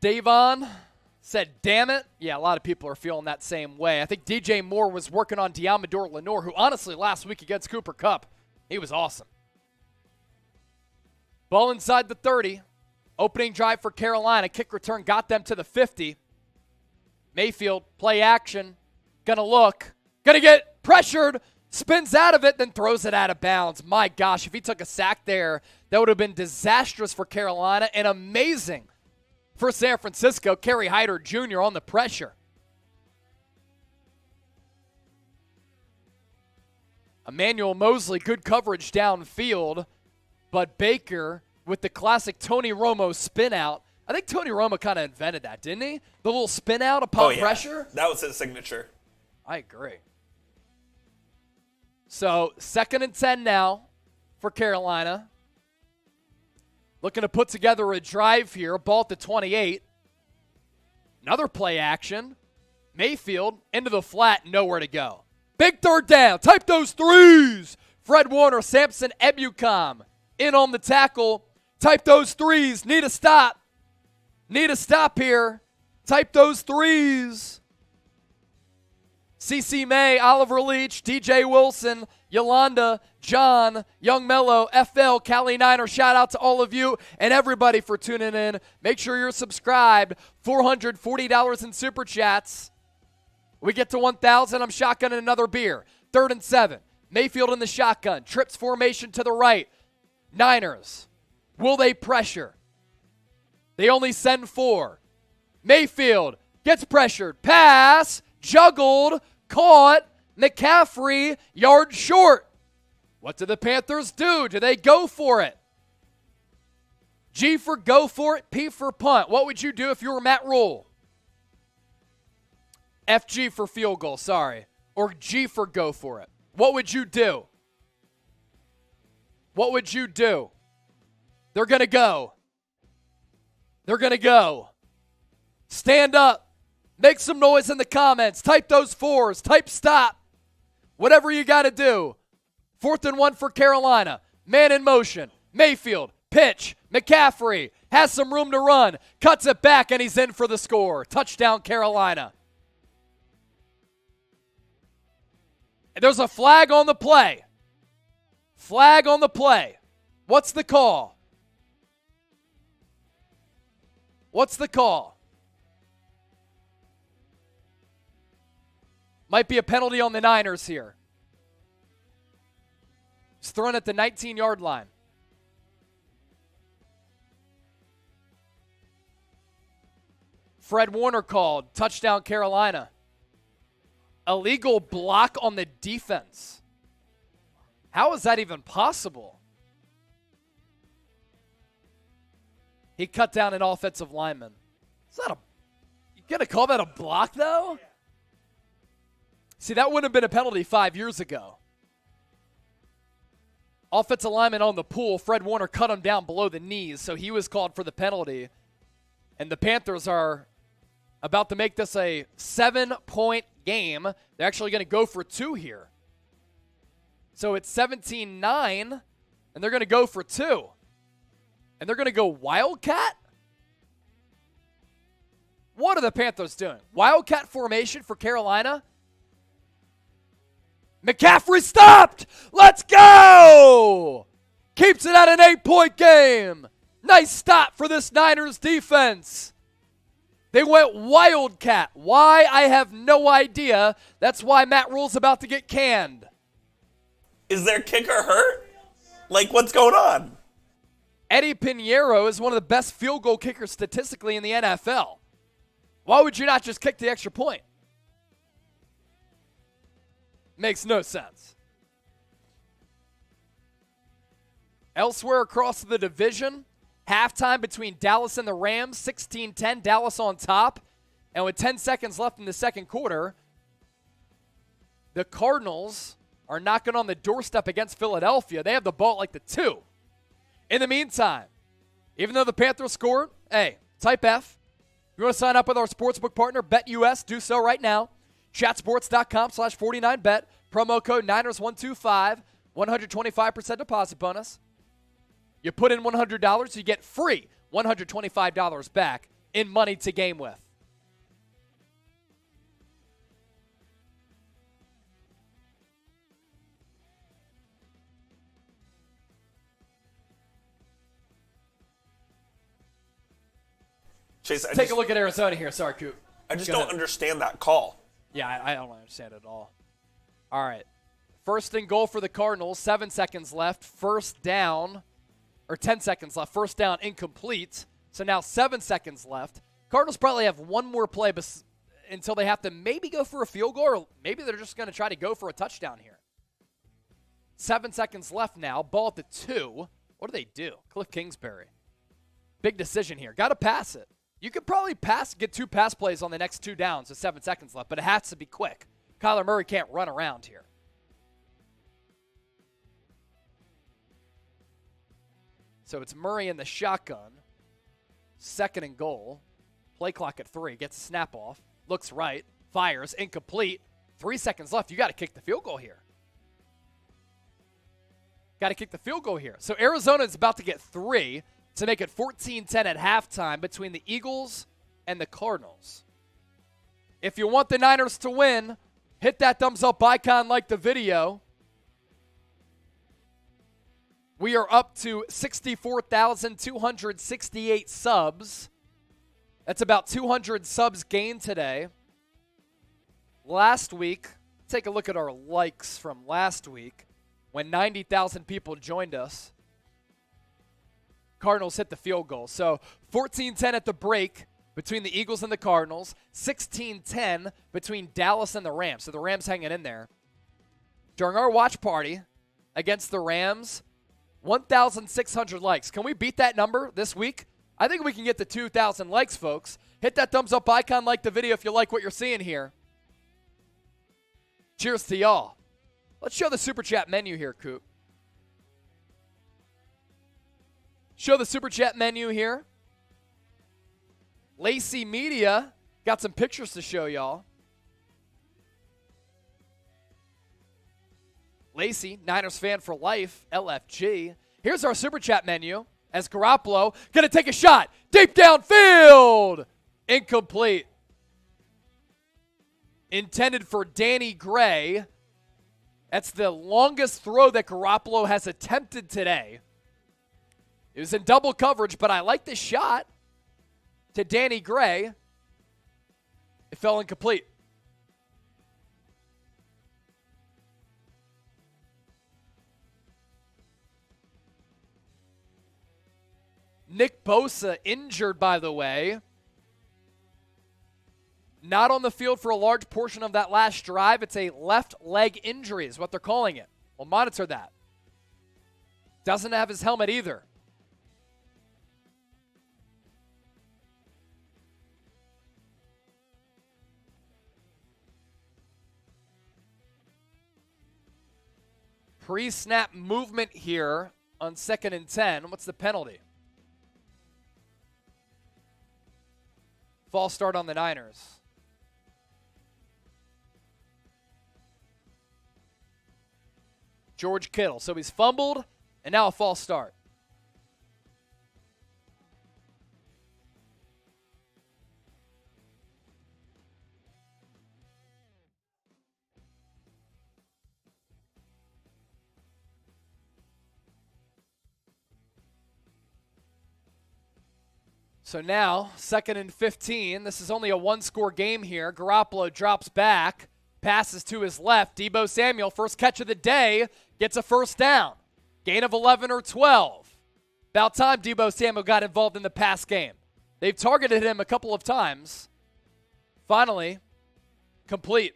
Davon said, damn it. Yeah, a lot of people are feeling that same way. I think DJ Moore was working on Diamador Lenore, who honestly last week against Cooper Kupp, he was awesome. Ball inside the 30. Opening drive for Carolina. Kick return got them to the 50. Mayfield, play action. Gonna look. Gonna get pressured. Spins out of it, then throws it out of bounds. My gosh, if he took a sack there, that would have been disastrous for Carolina and amazing for San Francisco. Kerry Hyder Jr. on the pressure. Emmanuel Mosley, good coverage downfield, but Baker with the classic Tony Romo spin out. I think Tony Romo kind of invented that, didn't he? The little spin out upon pressure. That was his signature. I agree. So 2nd and 10 now for Carolina. Looking to put together a drive here. Ball at the 28. Another play action. Mayfield into the flat, nowhere to go. Big third down. Type those threes. Fred Warner, Samson Ebukam in on the tackle. Type those threes. Need a stop. Need a stop here. Type those threes. CC May, Oliver Leach, DJ Wilson, Yolanda, John, Young Mello, FL, Cali Niner. Shout out to all of you and everybody for tuning in. Make sure you're subscribed. $440 in super chats. We get to 1,000. I'm shotgunning another beer. 3rd and 7. Mayfield in the shotgun. Trips formation to the right. Niners. Will they pressure? They only send 4. Mayfield gets pressured. Pass. Juggled. Caught. McCaffrey. Yard short. What do the Panthers do? Do they go for it? G for go for it. P for punt. What would you do if you were Matt Rule? FG for field goal, sorry. Or G for go for it. What would you do? What would you do? They're going to go. They're going to go. Stand up. Make some noise in the comments. Type those 4s. Type stop. Whatever you got to do. 4th and 1 for Carolina. Man in motion. Mayfield. Pitch. McCaffrey has some room to run. Cuts it back and he's in for the score. Touchdown Carolina. And there's a flag on the play. Flag on the play. What's the call? What's the call? Might be a penalty on the Niners here. It's thrown at the 19-yard line. Fred Warner called. Touchdown Carolina. Illegal block on the defense. How is that even possible? He cut down an offensive lineman. Is that you gonna call that a block though? See, that wouldn't have been a penalty 5 years ago. Offensive lineman on the pool. Fred Warner cut him down below the knees, so he was called for the penalty. And the Panthers are about to make this a 7-point game. They're actually going to go for 2 here. So it's 17-9, and they're going to go for 2. And they're going to go Wildcat? What are the Panthers doing? Wildcat formation for Carolina? McCaffrey stopped! Let's go! Keeps it at an 8-point game. Nice stop for this Niners defense. They went Wildcat. Why? I have no idea. That's why Matt Rule's about to get canned. Is their kicker hurt? Like, what's going on? Eddie Pinheiro is one of the best field goal kickers statistically in the NFL. Why would you not just kick the extra point? Makes no sense. Elsewhere across the division, halftime between Dallas and the Rams, 16-10, Dallas on top. And with 10 seconds left in the second quarter, the Cardinals are knocking on the doorstep against Philadelphia. They have the ball at like the 2. In the meantime, even though the Panthers scored, hey, type F. If you want to sign up with our sportsbook partner, BetUS, do so right now. Chatsports.com/49bet. Promo code Niners125. 125% deposit bonus. You put in $100, you get free $125 back in money to game with. Chase, Take a look at Arizona here. Sorry, Coop. I just don't understand that call. Yeah, I don't understand it at all. All right. 1st and goal for the Cardinals. 7 seconds left. First down. Or 10 seconds left. First down incomplete. So now 7 seconds left. Cardinals probably have one more play until they have to maybe go for a field goal, or maybe they're just going to try to go for a touchdown here. 7 seconds left now. Ball at the 2. What do they do? Cliff Kingsbury. Big decision here. Got to pass it. You could probably get 2 pass plays on the next 2 downs with 7 seconds left, but it has to be quick. Kyler Murray can't run around here. So it's Murray in the shotgun. 2nd and goal. Play clock at 3. Gets a snap off. Looks right. Fires. Incomplete. 3 seconds left. You got to kick the field goal here. Got to kick the field goal here. So Arizona is about to get 3 to make it 14-10 at halftime between the Eagles and the Cardinals. If you want the Niners to win, hit that thumbs up icon, like the video. We are up to 64,268 subs. That's about 200 subs gained today. Last week, take a look at our likes from last week when 90,000 people joined us. Cardinals hit the field goal. So 14-10 at the break between the Eagles and the Cardinals. 16-10 between Dallas and the Rams. So the Rams hanging in there. During our watch party against the Rams, 1,600 likes. Can we beat that number this week? I think we can get to 2,000 likes, folks. Hit that thumbs up icon, like the video if you like what you're seeing here. Cheers to y'all. Let's show the Super Chat menu here, Coop. Show the Super Chat menu here. Lacey Media got some pictures to show y'all. Lacey, Niners fan for life, LFG. Here's our Super Chat menu as Garoppolo going to take a shot deep downfield. Incomplete. Intended for Danny Gray. That's the longest throw that Garoppolo has attempted today. It was in double coverage, but I like the shot to Danny Gray. It fell incomplete. Nick Bosa injured, by the way. Not on the field for a large portion of that last drive. It's a left leg injury is what they're calling it. We'll monitor that. Doesn't have his helmet either. Pre-snap movement here on 2nd and 10. What's the penalty? False start on the Niners. George Kittle. So he's fumbled, and now a false start. So now, 2nd and 15. This is only a one-score game here. Garoppolo drops back, passes to his left. Deebo Samuel, first catch of the day, gets a first down. Gain of 11 or 12. About time Deebo Samuel got involved in the pass game. They've targeted him a couple of times. Finally, complete.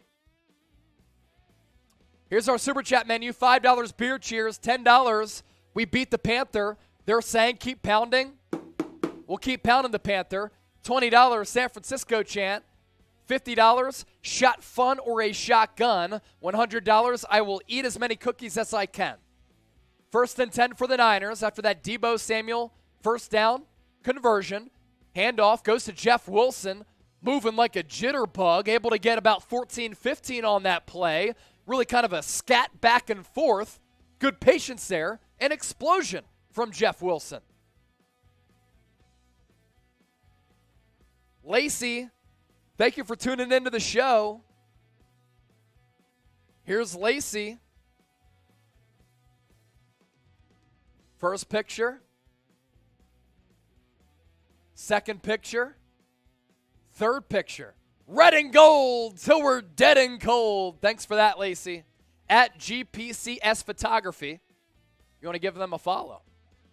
Here's our Super Chat menu. $5 beer cheers, $10. We beat the Panther. They're saying keep pounding. We'll keep pounding the Panther. $20 San Francisco chant. $50 shot fun or a shotgun. $100 I will eat as many cookies as I can. 1st and 10 for the Niners after that Deebo Samuel first down conversion. Handoff goes to Jeff Wilson, moving like a jitterbug, able to get about 14-15 on that play. Really kind of a scat back and forth. Good patience there. An explosion from Jeff Wilson. Lacey, thank you for tuning into the show. Here's Lacey. First picture. Second picture. Third picture. Red and gold till we're dead and cold. Thanks for that, Lacey. At GPCS Photography. You want to give them a follow.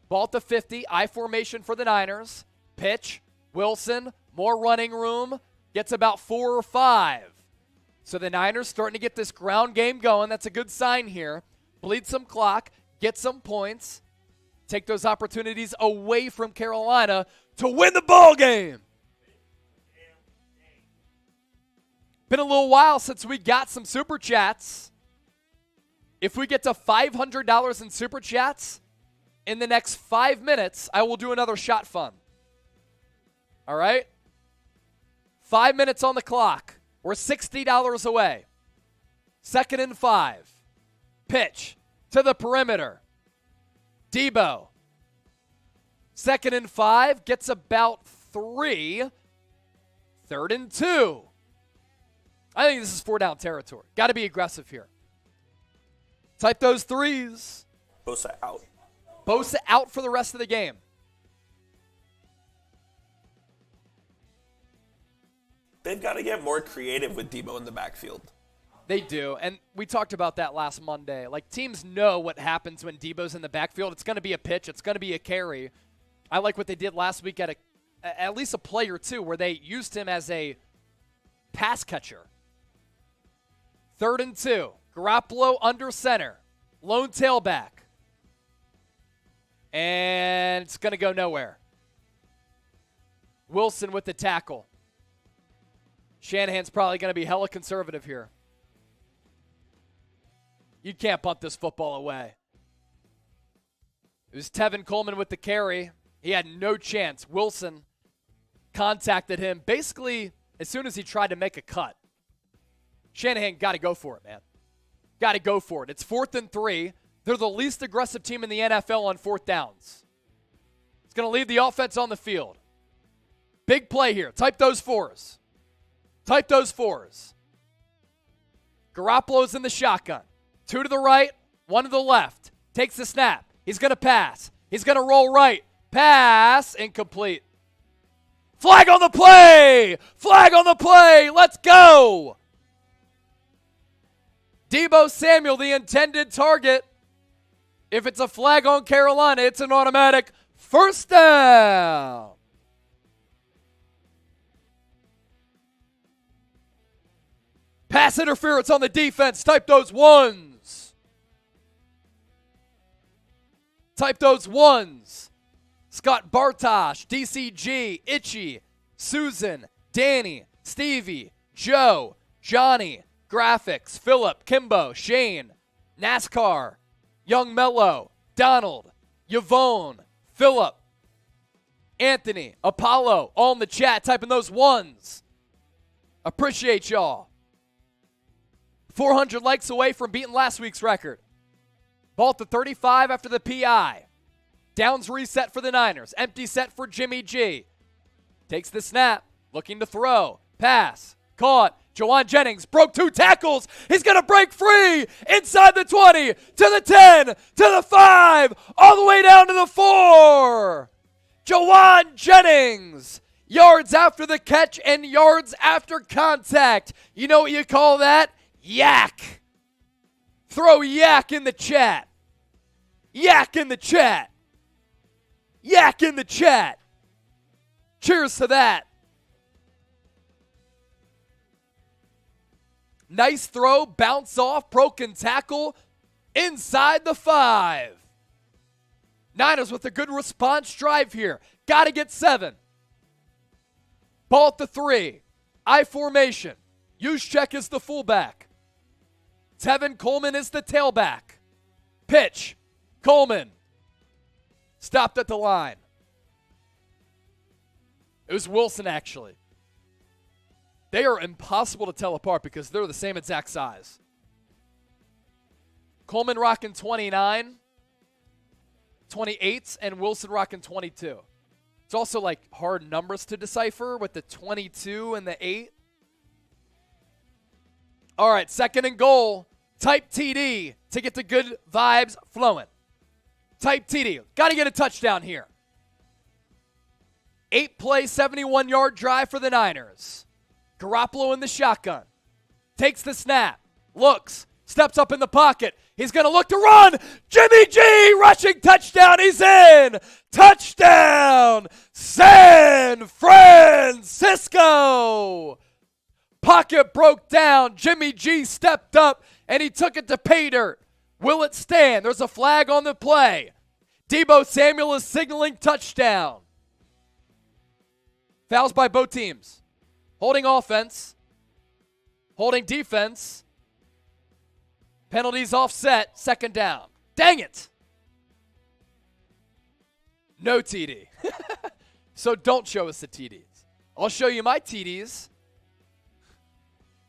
Ball to 50. I formation for the Niners. Pitch. Wilson. More running room, gets about 4 or 5. So the Niners starting to get this ground game going. That's a good sign here. Bleed some clock, get some points, take those opportunities away from Carolina to win the ball game. Been a little while since we got some Super Chats. If we get to $500 in Super Chats, in the next 5 minutes, I will do another shot fun. All right? 5 minutes on the clock. We're $60 away. 2nd and 5. Pitch to the perimeter. Deebo. 2nd and 5. Gets about 3. 3rd and 2. I think this is 4-down territory. Got to be aggressive here. Type those threes. Bosa out. Bosa out for the rest of the game. They've got to get more creative with Deebo in the backfield. They do, and we talked about that last Monday. Like, teams know what happens when Deebo's in the backfield. It's going to be a pitch. It's going to be a carry. I like what they did last week at least a play or two where they used him as a pass catcher. 3rd and 2. Garoppolo under center. Lone tailback. And it's going to go nowhere. Wilson with the tackle. Shanahan's probably going to be hella conservative here. You can't punt this football away. It was Tevin Coleman with the carry. He had no chance. Wilson contacted him basically as soon as he tried to make a cut. Shanahan got to go for it, man. Got to go for it. It's 4th and 3. They're the least aggressive team in the NFL on 4th downs. It's going to leave the offense on the field. Big play here. Type those fours. Type those fours. Garoppolo's in the shotgun. 2 to the right, 1 to the left. Takes the snap. He's going to pass. He's going to roll right. Pass. Incomplete. Flag on the play. Flag on the play. Let's go. Deebo Samuel, the intended target. If it's a flag on Carolina, it's an automatic 1st down. Pass interference on the defense. Type those ones. Type those ones. Scott Bartosh, DCG, Itchy, Susan, Danny, Stevie, Joe, Johnny, Graphics, Philip, Kimbo, Shane, NASCAR, Young Mello, Donald, Yvonne, Philip, Anthony, Apollo, all in the chat, typing those ones. Appreciate y'all. 400 likes away from beating last week's record. Ball to 35 after the PI. Downs reset for the Niners. Empty set for Jimmy G. Takes the snap. Looking to throw. Pass. Caught. Jawan Jennings broke 2 tackles. He's going to break free. Inside the 20. To the 10. To the 5. All the way down to the 4. Jawan Jennings. Yards after the catch and yards after contact. You know what you call that? Yak. Throw yak in the chat. Yak in the chat. Yak in the chat. Cheers to that. Nice throw, bounce off, broken tackle, inside the 5. Niners with a good response drive here. Got to get 7. Ball at the 3. I formation. Juszczyk is the fullback. Tevin Coleman is the tailback. Pitch. Coleman. Stopped at the line. It was Wilson, actually. They are impossible to tell apart because they're the same exact size. Coleman rocking 29, 28, and Wilson rocking 22. It's also like hard numbers to decipher with the 22 and the 8. All right, 2nd and goal. Type TD to get the good vibes flowing. Type TD. Got to get a touchdown here. 8-play, 71-yard drive for the Niners. Garoppolo in the shotgun. Takes the snap. Looks. Steps up in the pocket. He's going to look to run. Jimmy G rushing touchdown. He's in. Touchdown. San Francisco. Pocket broke down. Jimmy G stepped up and he took it to pay dirt. Will it stand? There's a flag on the play. Deebo Samuel is signaling touchdown. Fouls by both teams. Holding offense. Holding defense. Penalties offset. 2nd down. Dang it. No TD. So don't show us the TDs. I'll show you my TDs.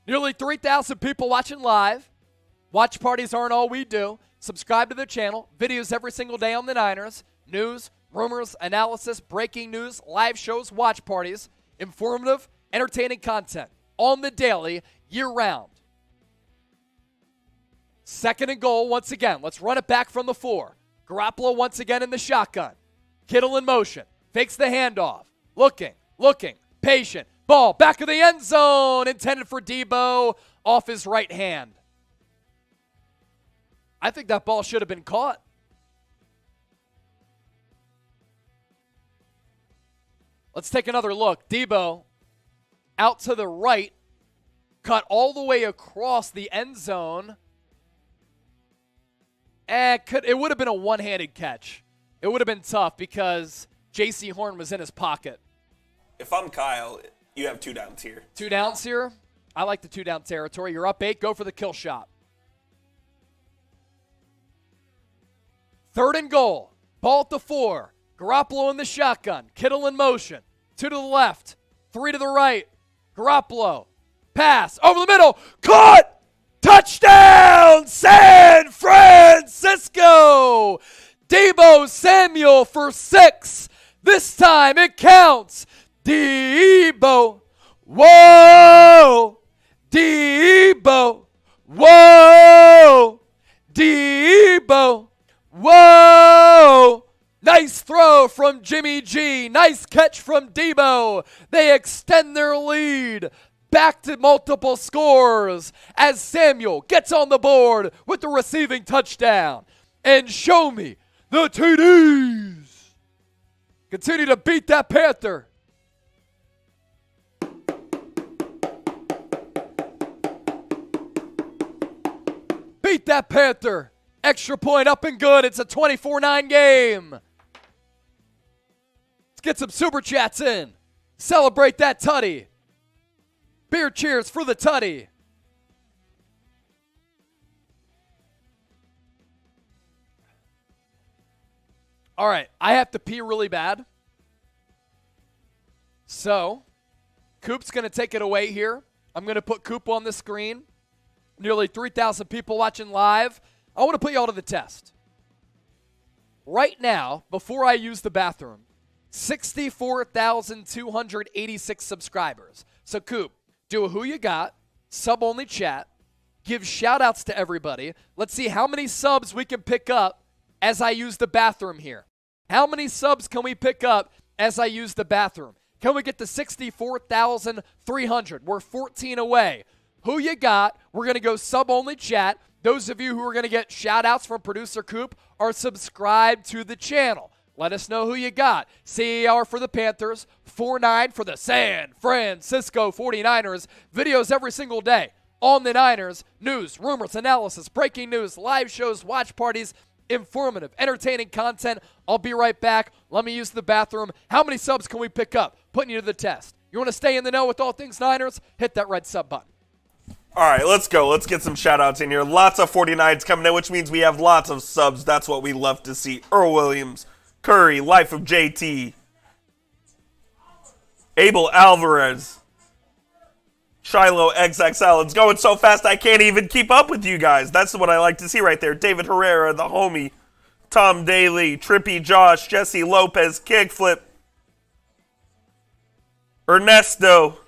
Nearly 3,000 people watching live. Watch parties aren't all we do. Subscribe to the channel. Videos every single day on the Niners. News, rumors, analysis, breaking news, live shows, watch parties. Informative, entertaining content on the daily, year-round. 2nd and goal once again. Let's run it back from the 4. Garoppolo once again in the shotgun. Kittle in motion. Fakes the handoff. Looking, patient. Ball back of the end zone. Intended for Deebo off his right hand. I think that ball should have been caught. Let's take another look. Deebo out to the right. Cut all the way across the end zone. It would have been a one-handed catch. It would have been tough because J.C. Horn was in his pocket. If I'm Kyle, you have 2 downs here. 2 downs here? I like the 2-down territory. You're up 8. Go for the kill shot. 3rd and goal. Ball at the 4. Garoppolo in the shotgun. Kittle in motion. 2 to the left. 3 to the right. Garoppolo. Pass. Over the middle. Caught! Touchdown, San Francisco! Deebo Samuel for 6. This time it counts. Deebo. Whoa! Deebo. Whoa! Deebo. Whoa! Nice throw from Jimmy G. Nice catch from Deebo. They extend their lead back to multiple scores as Samuel gets on the board with the receiving touchdown. And show me the TDs. Continue to beat that Panther. Beat that Panther. Extra point up and good. It's a 24-9 game. Let's get some super chats in. Celebrate that tutty. Beer cheers for the tutty. All right, I have to pee really bad. So, Coop's going to take it away here. I'm going to put Coop on the screen. Nearly 3,000 people watching live. I want to put you all to the test. Right now, before I use the bathroom, 64,286 subscribers. So, Coop, do a who you got, sub-only chat, give shout-outs to everybody. Let's see how many subs we can pick up as I use the bathroom here. How many subs can we pick up as I use the bathroom? Can we get to 64,300? We're 14 away. Who you got? We're going to go sub-only chat. Those of you who are going to get shout-outs from Producer Coop are subscribed to the channel. Let us know who you got. CAR for the Panthers, 49 for the San Francisco 49ers. Videos every single day on the Niners. News, rumors, analysis, breaking news, live shows, watch parties, informative, entertaining content. I'll be right back. Let me use the bathroom. How many subs can we pick up? Putting you to the test. You want to stay in the know with all things Niners? Hit that red sub button. All right, let's go. Let's get some shout-outs in here. Lots of 49s coming in, which means we have lots of subs. That's what we love to see. Earl Williams, Curry, Life of JT, Abel Alvarez, Shiloh XXL. It's going so fast I can't even keep up with you guys. That's what I like to see right there. David Herrera, the homie, Tom Daly, Trippy Josh, Jesse Lopez, Kickflip, Ernesto,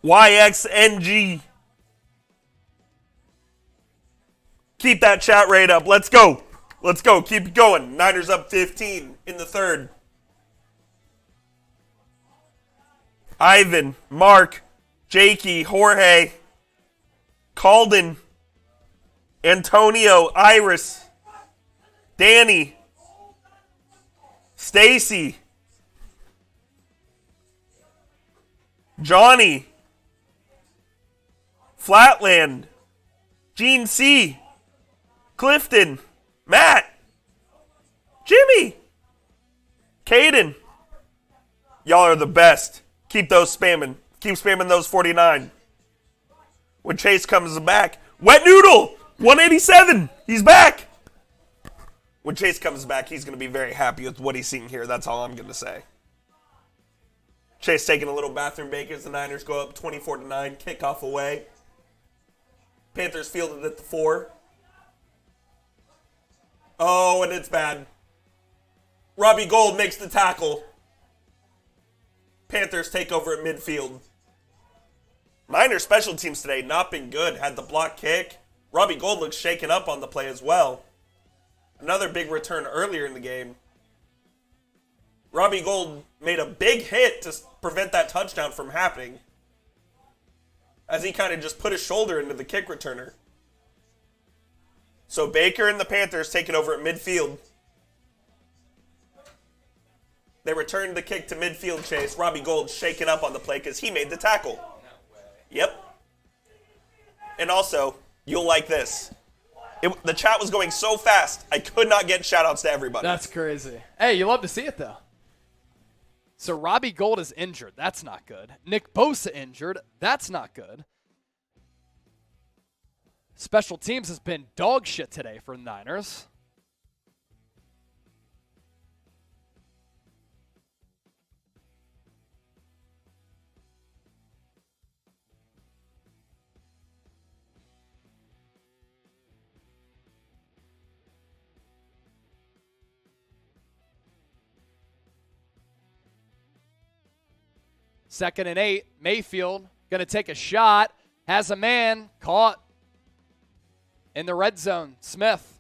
YXNG. Keep that chat rate up. Let's go. Let's go. Keep it going. Niners up 15 in the 3rd. Ivan, Mark, Jakey, Jorge, Calden, Antonio, Iris, Danny, Stacy, Johnny, Flatland, Gene C, Clifton, Matt, Jimmy, Caden. Y'all are the best. Keep those spamming. Keep spamming those 49. When Chase comes back, Wet Noodle, 187. He's back. When Chase comes back, he's going to be very happy with what he's seeing here. That's all I'm going to say. Chase taking a little bathroom break as the Niners go up 24-9, kickoff away. Panthers fielded at the 4. Oh, and it's bad. Robbie Gould makes the tackle. Panthers take over at midfield. Niners special teams today not been good. Had the block kick. Robbie Gould looks shaken up on the play as well. Another big return earlier in the game. Robbie Gould made a big hit to prevent that touchdown from happening, as he kind of just put his shoulder into the kick returner. So Baker and the Panthers take it over at midfield. They returned the kick to midfield, Chase. Robbie Gould shaken up on the play because he made the tackle. Yep. And also, you'll like this. The chat was going so fast, I could not get shout-outs to everybody. That's crazy. Hey, you love to see it, though. So Robbie Gould is injured. That's not good. Nick Bosa injured. That's not good. Special teams has been dog shit today for the Niners. Second and 8. Mayfield going to take a shot. Has a man caught in the red zone. Smith.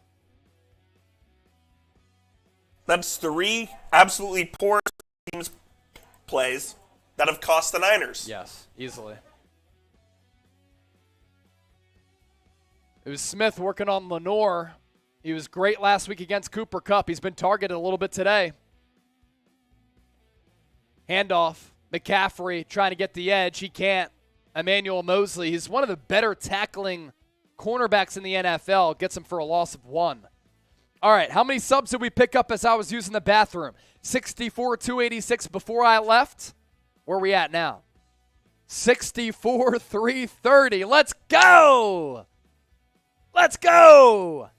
That's 3 absolutely poor teams plays that have cost the Niners. Yes, easily. It was Smith working on Lenore. He was great last week against Cooper Kupp. He's been targeted a little bit today. Handoff. McCaffrey trying to get the edge. He can't. Emmanuel Mosley, he's one of the better tackling cornerbacks in the NFL. Gets him for a loss of 1. All right, how many subs did we pick up as I was using the bathroom? 64,286 before I left. Where are we at now? 64,330. Let's go! Let's go!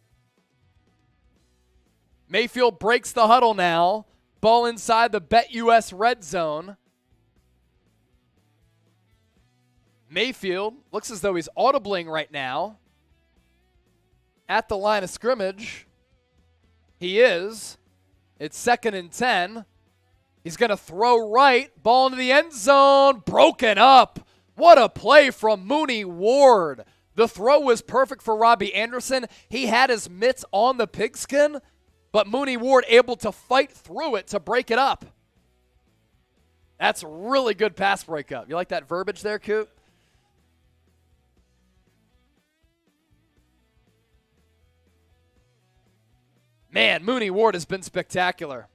Mayfield breaks the huddle now. Ball inside the BetUS red zone. Mayfield looks as though he's audibling right now. At the line of scrimmage. He is. It's 2nd and 10. He's going to throw right. Ball into the end zone. Broken up. What a play from Mooney Ward. The throw was perfect for Robbie Anderson. He had his mitts on the pigskin, but Mooney Ward able to fight through it to break it up. That's really good pass breakup. You like that verbiage there, Coop? Man, Mooney Ward has been spectacular.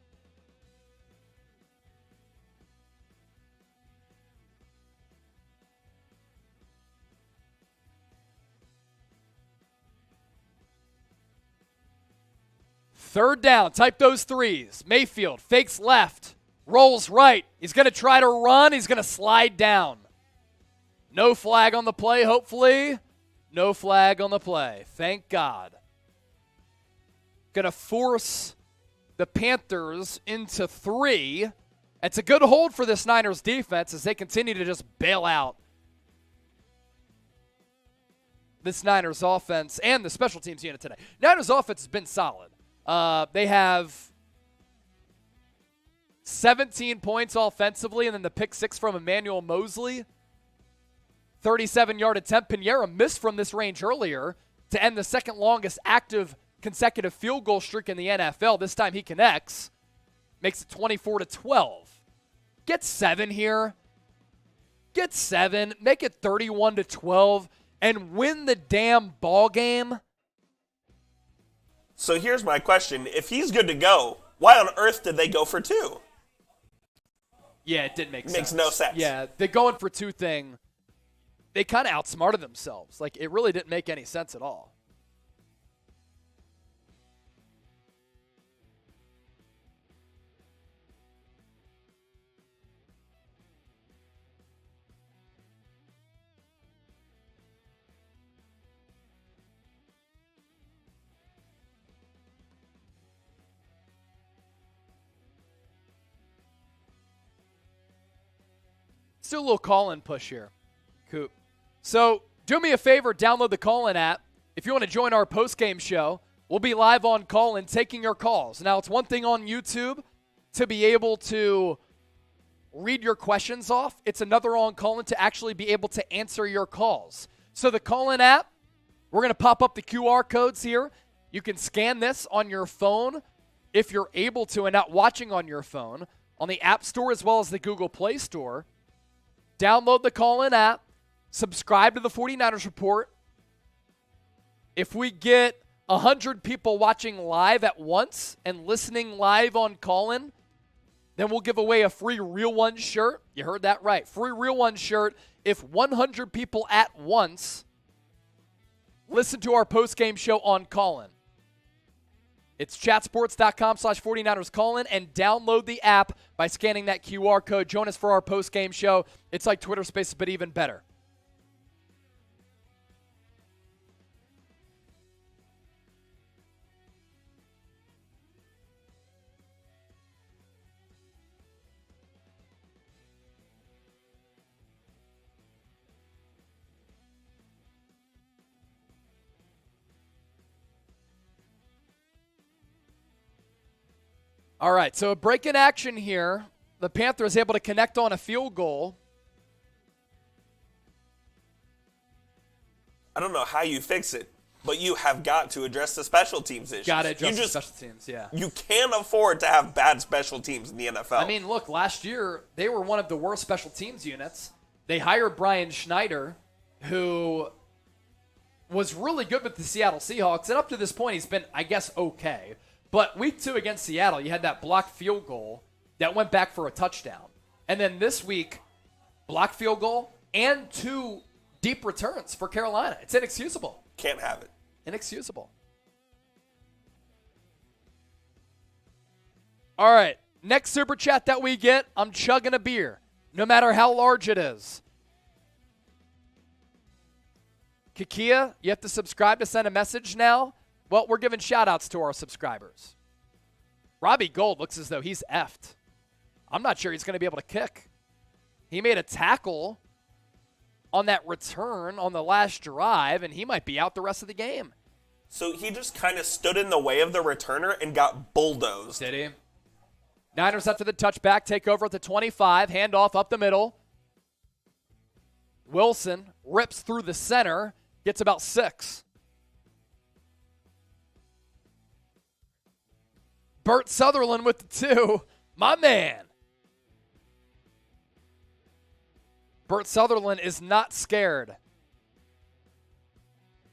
Third down. Type those 3s. Mayfield fakes left. Rolls right. He's going to try to run. He's going to slide down. No flag on the play, hopefully. No flag on the play. Thank God. Going to force the Panthers into 3. It's a good hold for this Niners defense as they continue to just bail out this Niners offense and the special teams unit today. Niners offense has been solid. They have 17 points offensively, and then the pick 6 from Emmanuel Mosley. 37-yard attempt. Pinheiro missed from this range earlier to end the second longest active consecutive field goal streak in the NFL. This time he connects. Makes it 24-12. Get 7 here. Get 7. Make it 31-12 and win the damn ball game. So here's my question. If he's good to go, why on earth did they go for 2? Yeah, it did make sense. Makes no sense. Yeah, the going for 2 thing, they kind of outsmarted themselves. Like, it really didn't make any sense at all. do a little call-in push here, Coop. So do me a favor, download the call-in app. If you want to join our post-game show, we'll be live on call-in taking your calls. Now, it's one thing on YouTube to be able to read your questions off. It's another on call-in to actually be able to answer your calls. So the call-in app, we're going to pop up the QR codes here. You can scan this on your phone if you're able to and not watching on your phone, on the App Store as well as the Google Play Store. Download the call-in app. Subscribe to the 49ers Report. If we get 100 people watching live at once and listening live on call-in, then we'll give away a free Real One shirt. You heard that right. Free Real One shirt if 100 people at once listen to our post-game show on call-in. It's chatsports.com/49ers call-in and download the app by scanning that QR code. Join us for our post-game show. It's like Twitter Spaces, but even better. All right, so a break in action here. The Panthers able to connect on a field goal. I don't know how you fix it, but you have got to address the special teams issue. Got to address the special teams, yeah. You can't afford to have bad special teams in the NFL. I mean, look, last year they were one of the worst special teams units. They hired Brian Schneider, who was really good with the Seattle Seahawks, and up to this point he's been, I guess, okay. But week 2 against Seattle, you had that blocked field goal that went back for a touchdown. And then this week, blocked field goal and 2 deep returns for Carolina. It's inexcusable. Can't have it. Inexcusable. All right, next super chat that we get, I'm chugging a beer, no matter how large it is. Kakia, you have to subscribe to send a message now. Well, we're giving shout-outs to our subscribers. Robbie Gold looks as though he's effed. I'm not sure he's going to be able to kick. He made a tackle on that return on the last drive, and he might be out the rest of the game. So he just kind of stood in the way of the returner and got bulldozed. Did he? Niners after the touchback, take over at the 25, handoff up the middle. Wilson rips through the center, gets about 6. Burt Sutherland with the 2. My man. Burt Sutherland is not scared.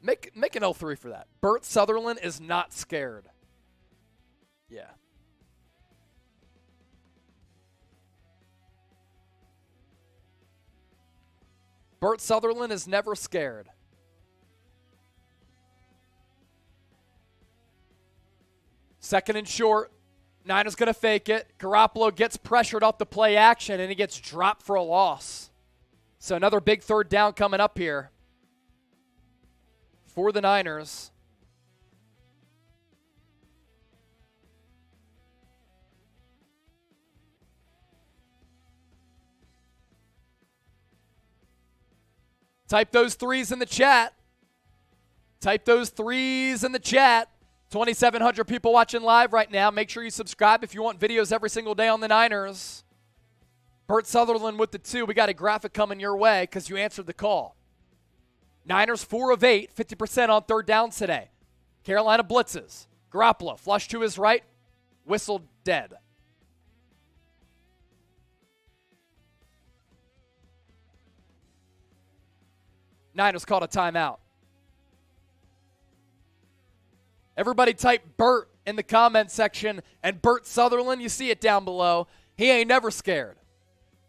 Make an L3 for that. Burt Sutherland is not scared. Yeah. Burt Sutherland is never scared. Second and short. Niners going to fake it. Garoppolo gets pressured off the play action, and he gets dropped for a loss. So another big third down coming up here for the Niners. Type those 3s in the chat. Type those 3s in the chat. 2,700 people watching live right now. Make sure you subscribe if you want videos every single day on the Niners. Burt Sutherland with the 2. We got a graphic coming your way because you answered the call. Niners 4 of 8, 50% on third downs today. Carolina blitzes. Garoppolo flush to his right. Whistled dead. Niners called a timeout. Everybody type Burt in the comment section, and Burt Sutherland, you see it down below. He ain't never scared.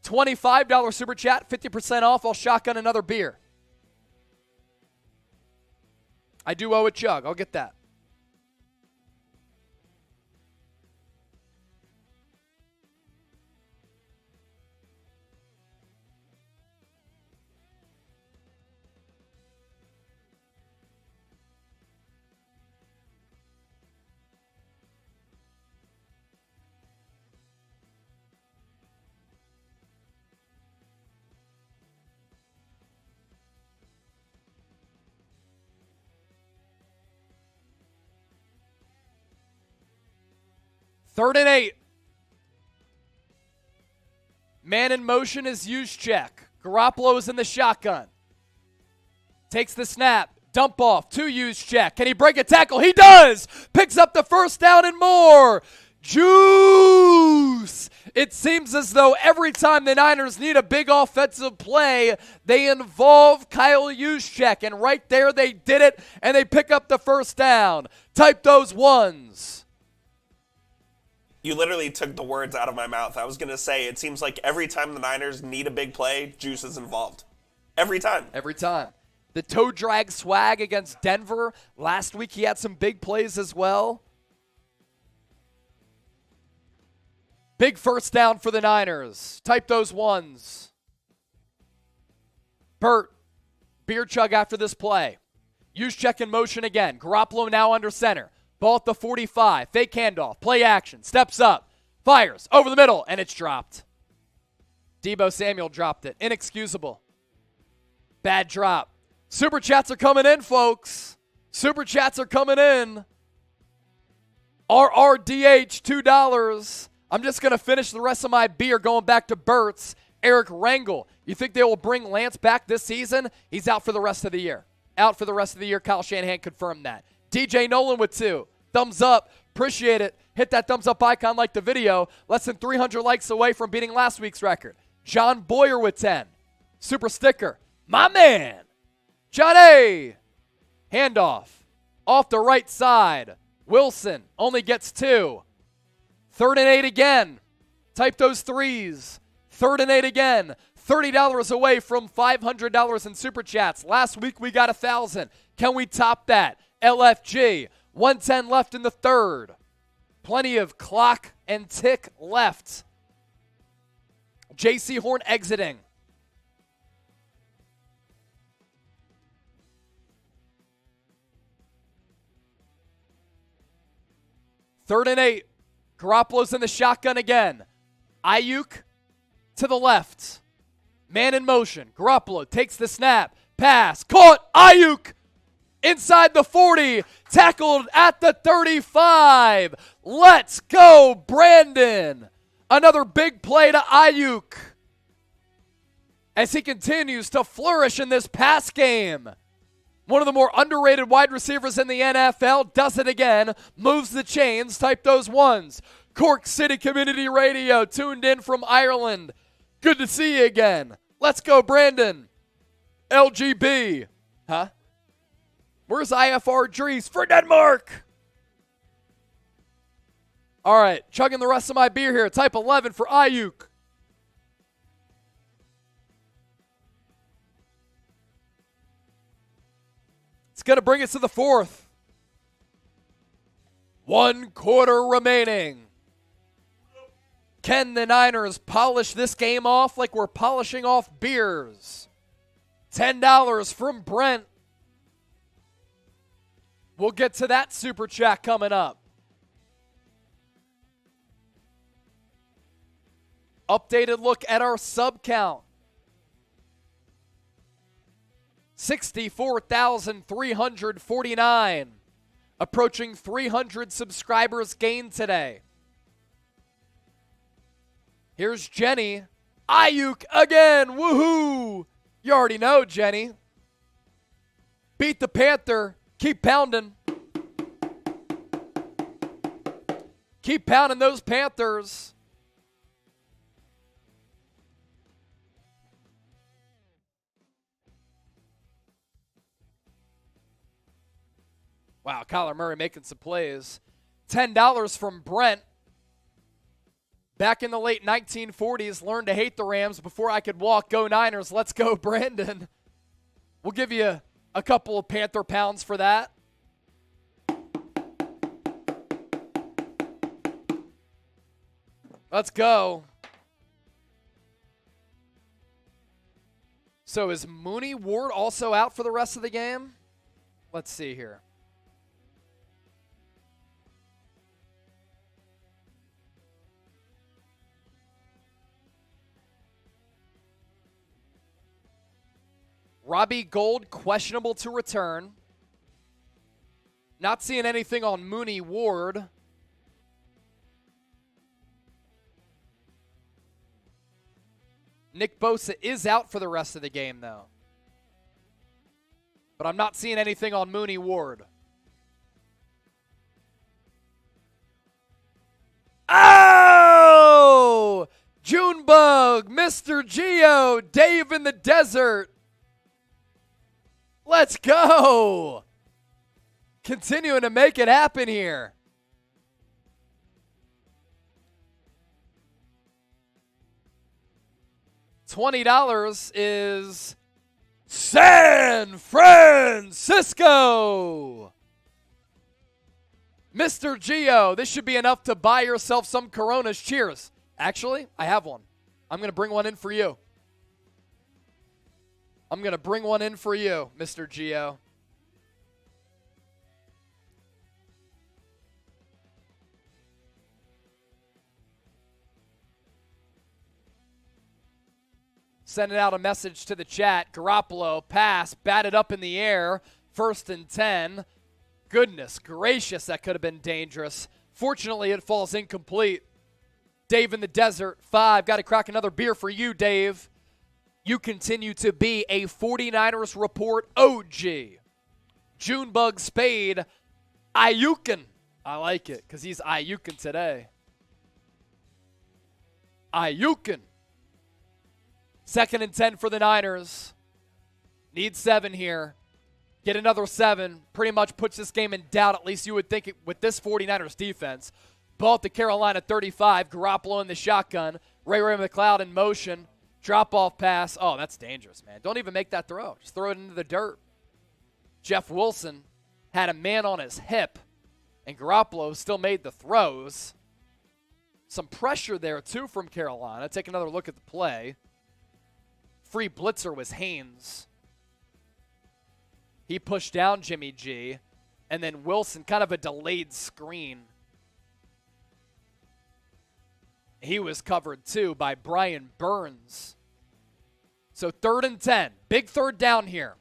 $25 super chat, 50% off. I'll shotgun another beer. I do owe a chug. I'll get that. 3rd and 8. Man in motion is Juszczyk. Garoppolo is in the shotgun. Takes the snap. Dump off to Juszczyk. Can he break a tackle? He does! Picks up the first down and more. Juice! It seems as though every time the Niners need a big offensive play, they involve Kyle Juszczyk. And right there they did it, and they pick up the first down. Type those ones. You literally took the words out of my mouth. I was going to say, it seems like every time the Niners need a big play, Juice is involved. Every time. Every time. The toe drag swag against Denver. Last week he had some big plays as well. Big first down for the Niners. Type those ones. Burt, beer chug after this play. Juszczyk in motion again. Garoppolo now under center. Ball at the 45. Fake handoff. Play action. Steps up. Fires. Over the middle. And it's dropped. Deebo Samuel dropped it. Inexcusable. Bad drop. Super chats are coming in, folks. Super chats are coming in. RRDH, $2. I'm just going to finish the rest of my beer going back to Burt's. Eric Rangel. You think they will bring Lance back this season? He's out for the rest of the year. Out for the rest of the year. Kyle Shanahan confirmed that. DJ Nolan with 2. Thumbs up. Appreciate it. Hit that thumbs up icon, like the video. Less than 300 likes away from beating last week's record. John Boyer with 10. Super sticker. My man. Johnny. Handoff. Off the right side. Wilson only gets 2. 3rd and 8 again. Type those 3s. 3rd and 8 again. $30 away from $500 in Super Chats. Last week we got 1,000. Can we top that? LFG. 110 left in the 3rd. Plenty of clock and tick left. JC Horn exiting. Third and 8. Garoppolo's in the shotgun again. Ayuk to the left. Man in motion. Garoppolo takes the snap. Pass. Caught. Ayuk inside the 40. Tackled at the 35. Let's go, Brandon. Another big play to Ayuk as he continues to flourish in this pass game. One of the more underrated wide receivers in the NFL does it again. Moves the chains. Type those ones. Cork City Community Radio tuned in from Ireland. Good to see you again. Let's go, Brandon. LGB. Huh? Where's IFR Dries for Denmark? All right, chugging the rest of my beer here. Type 11 for Ayuk. It's going to bring us to the 4th. 1 quarter remaining. Can the Niners polish this game off like we're polishing off beers? $10 from Brent. We'll get to that super chat coming up. Updated look at our sub count. 64,349. Approaching 300 subscribers gained today. Here's Jenny. Ayuk again. Woohoo. You already know, Jenny. Beat the Panther. Keep pounding. Keep pounding those Panthers. Wow, Kyler Murray making some plays. $10 from Brent. Back in the late 1940s, learned to hate the Rams before I could walk. Go Niners. Let's go, Brandon. We'll give you a couple of Panther pounds for that. Let's go. So is Mooney Ward also out for the rest of the game? Let's see here. Robbie Gould, questionable to return. Not seeing anything on Mooney Ward. Nick Bosa is out for the rest of the game, though. But I'm not seeing anything on Mooney Ward. Oh! Junebug, Mr. Geo, Dave in the desert. Let's go. Continuing to make it happen here. $20 is San Francisco. Mr. Geo, this should be enough to buy yourself some Coronas. Cheers. Actually, I have one. I'm going to bring one in for you. I'm going to bring one in for you, Mr. Geo. Sending out a message to the chat. Garoppolo, pass, batted up in the air. 1st and 10. Goodness gracious, that could have been dangerous. Fortunately, it falls incomplete. Dave in the desert, 5. Got to crack another beer for you, Dave. You continue to be a 49ers Report OG. Junebug Spade, Ayukin. I like it because he's Ayukin today. Ayukin. 2nd and 10 for the Niners. Need 7 here. Get another 7. Pretty much puts this game in doubt, at least you would think it, with this 49ers defense. Ball at the Carolina 35. Garoppolo in the shotgun. Ray McLeod in motion. Drop-off pass. Oh, that's dangerous, man. Don't even make that throw. Just throw it into the dirt. Jeff Wilson had a man on his hip, and Garoppolo still made the throws. Some pressure there, too, from Carolina. Take another look at the play. Free blitzer was Haynes. He pushed down Jimmy G, and then Wilson, kind of a delayed screen. He was covered, too, by Brian Burns. So 3rd and 10. Big 3rd down here.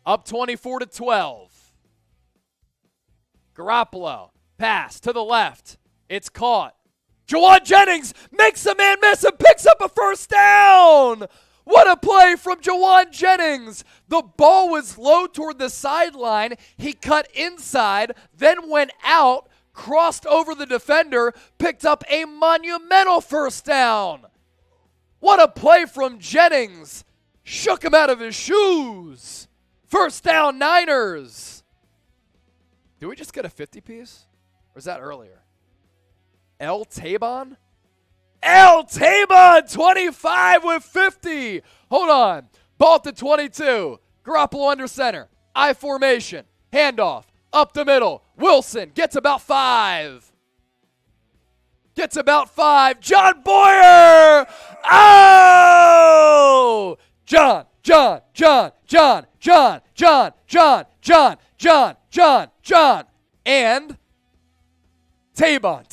Up 24-12. Garoppolo. Pass to the left. It's caught. Juwan Jennings makes a man miss and picks up a 1st down. What a play from Juwan Jennings. The ball was low toward the sideline. He cut inside, then went out, crossed over the defender, picked up a monumental 1st down. What a play from Jennings. Shook him out of his shoes. 1st down, Niners. Did we just get a 50-piece? Or was that earlier? El Tabon? El Tabon, 25 with 50. Hold on. Ball at the 22. Garoppolo under center. I formation. Handoff. Up the middle. Wilson gets about 5. Gets about 5. John Boyer. Oh! John. And Tabon.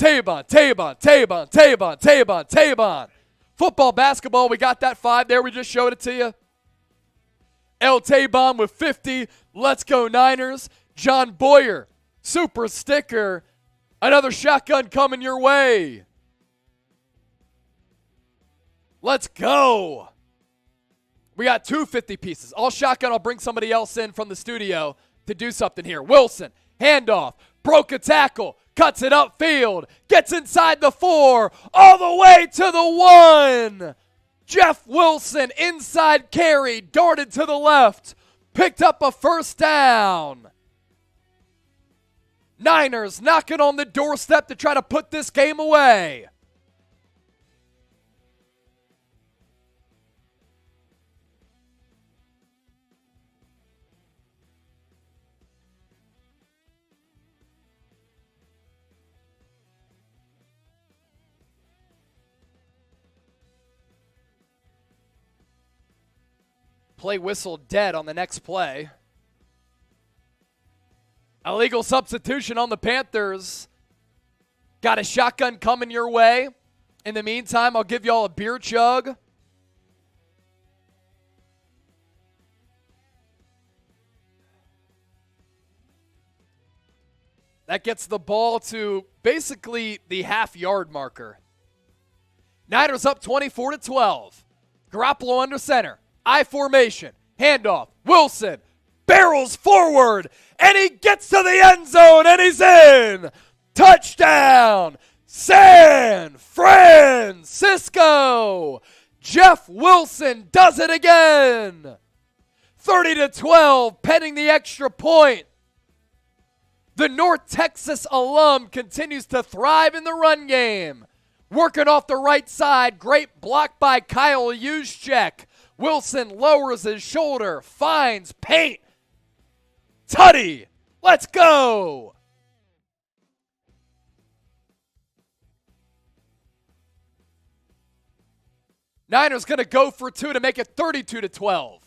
Football, basketball, we got that 5 there. We just showed it to you. El Tabon with 50. Let's go Niners. John Boyer, super sticker. Another shotgun coming your way. Let's go. We got 2 50 pieces. All shotgun. I'll bring somebody else in from the studio to do something here. Wilson, handoff, broke a tackle, cuts it upfield, gets inside the 4, all the way to the 1. Jeff Wilson, inside carry, darted to the left, picked up a 1st down. Niners knocking on the doorstep to try to put this game away. Play whistle dead on the next play. Illegal substitution on the Panthers. Got a shotgun coming your way. In the meantime, I'll give y'all a beer chug. That gets the ball to basically the half-yard marker. Niners up 24-12. Garoppolo under center. I formation. Handoff. Wilson barrels forward, and he gets to the end zone, and he's in. Touchdown, San Francisco. Jeff Wilson does it again. 30-12, pending the extra point. The North Texas alum continues to thrive in the run game. Working off the right side, great block by Kyle Juszczyk. Wilson lowers his shoulder, finds paint. Tutty, let's go. Niners going to go for two to make it 32-12.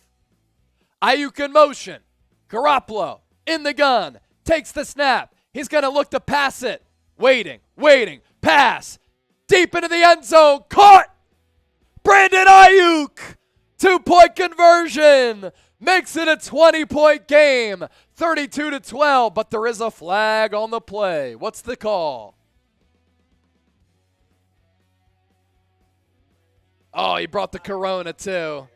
Ayuk in motion. Garoppolo in the gun. Takes the snap. He's going to look to pass it. Waiting. Pass. Deep into the end zone. Caught. Brandon Ayuk. 2-point conversion. Makes it a 20-point game. 32-12, but there is a flag on the play. What's the call? Oh, he brought the Corona too.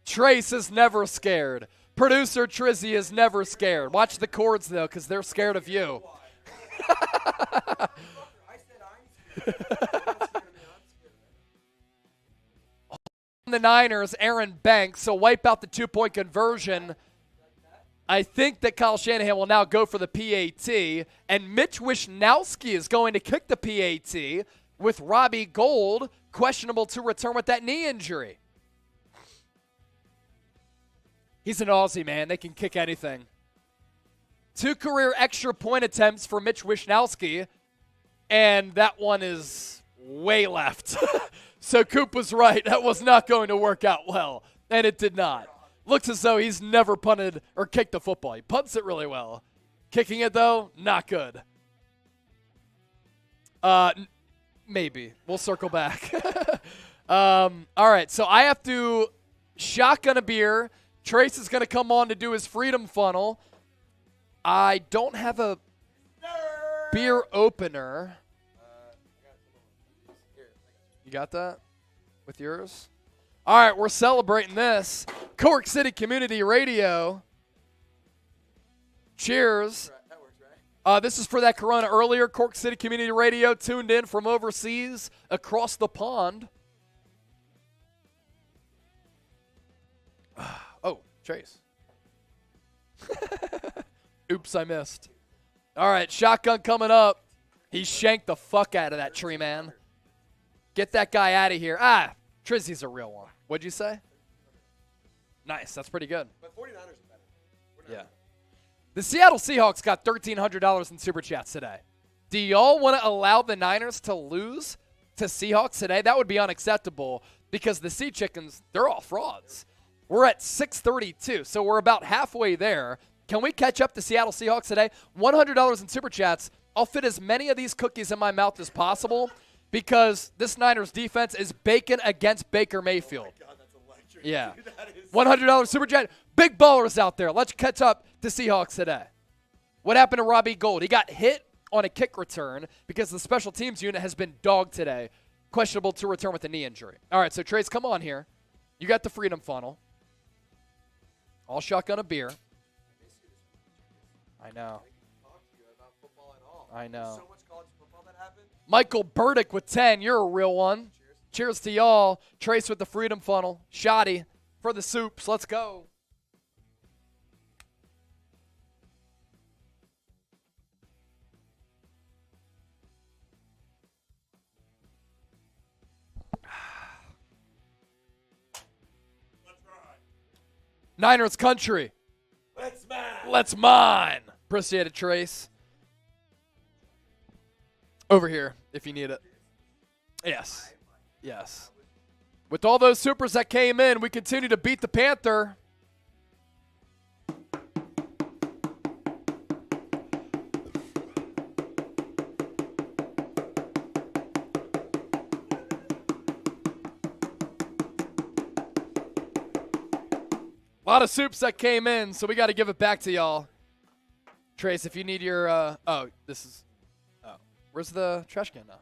Trace is never scared. Producer Trizzy is never scared. Watch the chords though, because they're scared of you. The Niners, Aaron Banks, so wipe out the 2-point conversion. I think that Kyle Shanahan will now go for the PAT, and Mitch Wishnowsky is going to kick the PAT with Robbie Gould questionable to return with that knee injury. He's an Aussie, man. They can kick anything. 2 career extra point attempts for Mitch Wishnowsky, and that one is way left. So Coop was right. That was not going to work out well, and it did not. Looks as though he's never punted or kicked the football. He punts it really well. Kicking it, though, not good. Maybe. We'll circle back. All right, so I have to shotgun a beer. Trace is going to come on to do his freedom funnel. I don't have a beer opener. You got that with yours? All right, we're celebrating this. Cork City Community Radio. Cheers. That works, right? This is for that Corona earlier. Cork City Community Radio tuned in from overseas across the pond. Oh, Trace. Oops, I missed. All right, shotgun coming up. He shanked the fuck out of that tree, man. Get that guy out of here. Trizzy's a real one. What'd you say? Nice. That's pretty good. But 49ers are better. Yeah. The Seattle Seahawks got $1,300 in Super Chats today. Do y'all want to allow the Niners to lose to Seahawks today? That would be unacceptable because the Sea Chickens, they're all frauds. We're at 632, so we're about halfway there. Can we catch up to Seattle Seahawks today? $100 in Super Chats. I'll fit as many of these cookies in my mouth as possible because this Niners defense is baking against Baker Mayfield. God, that's electric. Yeah. Dude, that is $100 Super Chat. Big ballers out there. Let's catch up to Seahawks today. What happened to Robbie Gould? He got hit on a kick return because the special teams unit has been dogged today. Questionable to return with a knee injury. All right, so Trace, come on here. You got the freedom funnel. I'll shotgun a beer. I know. talk to you about football at all. I know. There's so much college football that happened. Michael Burdick with 10. You're a real one. Cheers to y'all. Trace with the freedom funnel. Shoddy for the soups. Let's go. Niners country. Let's mine. Appreciate it, Trace. Over here, if you need it. Yes. Yes. With all those supers that came in, we continue to beat the Panther. A lot of soups that came in, so we got to give it back to y'all. Trace, if you need your, where's the trash can now?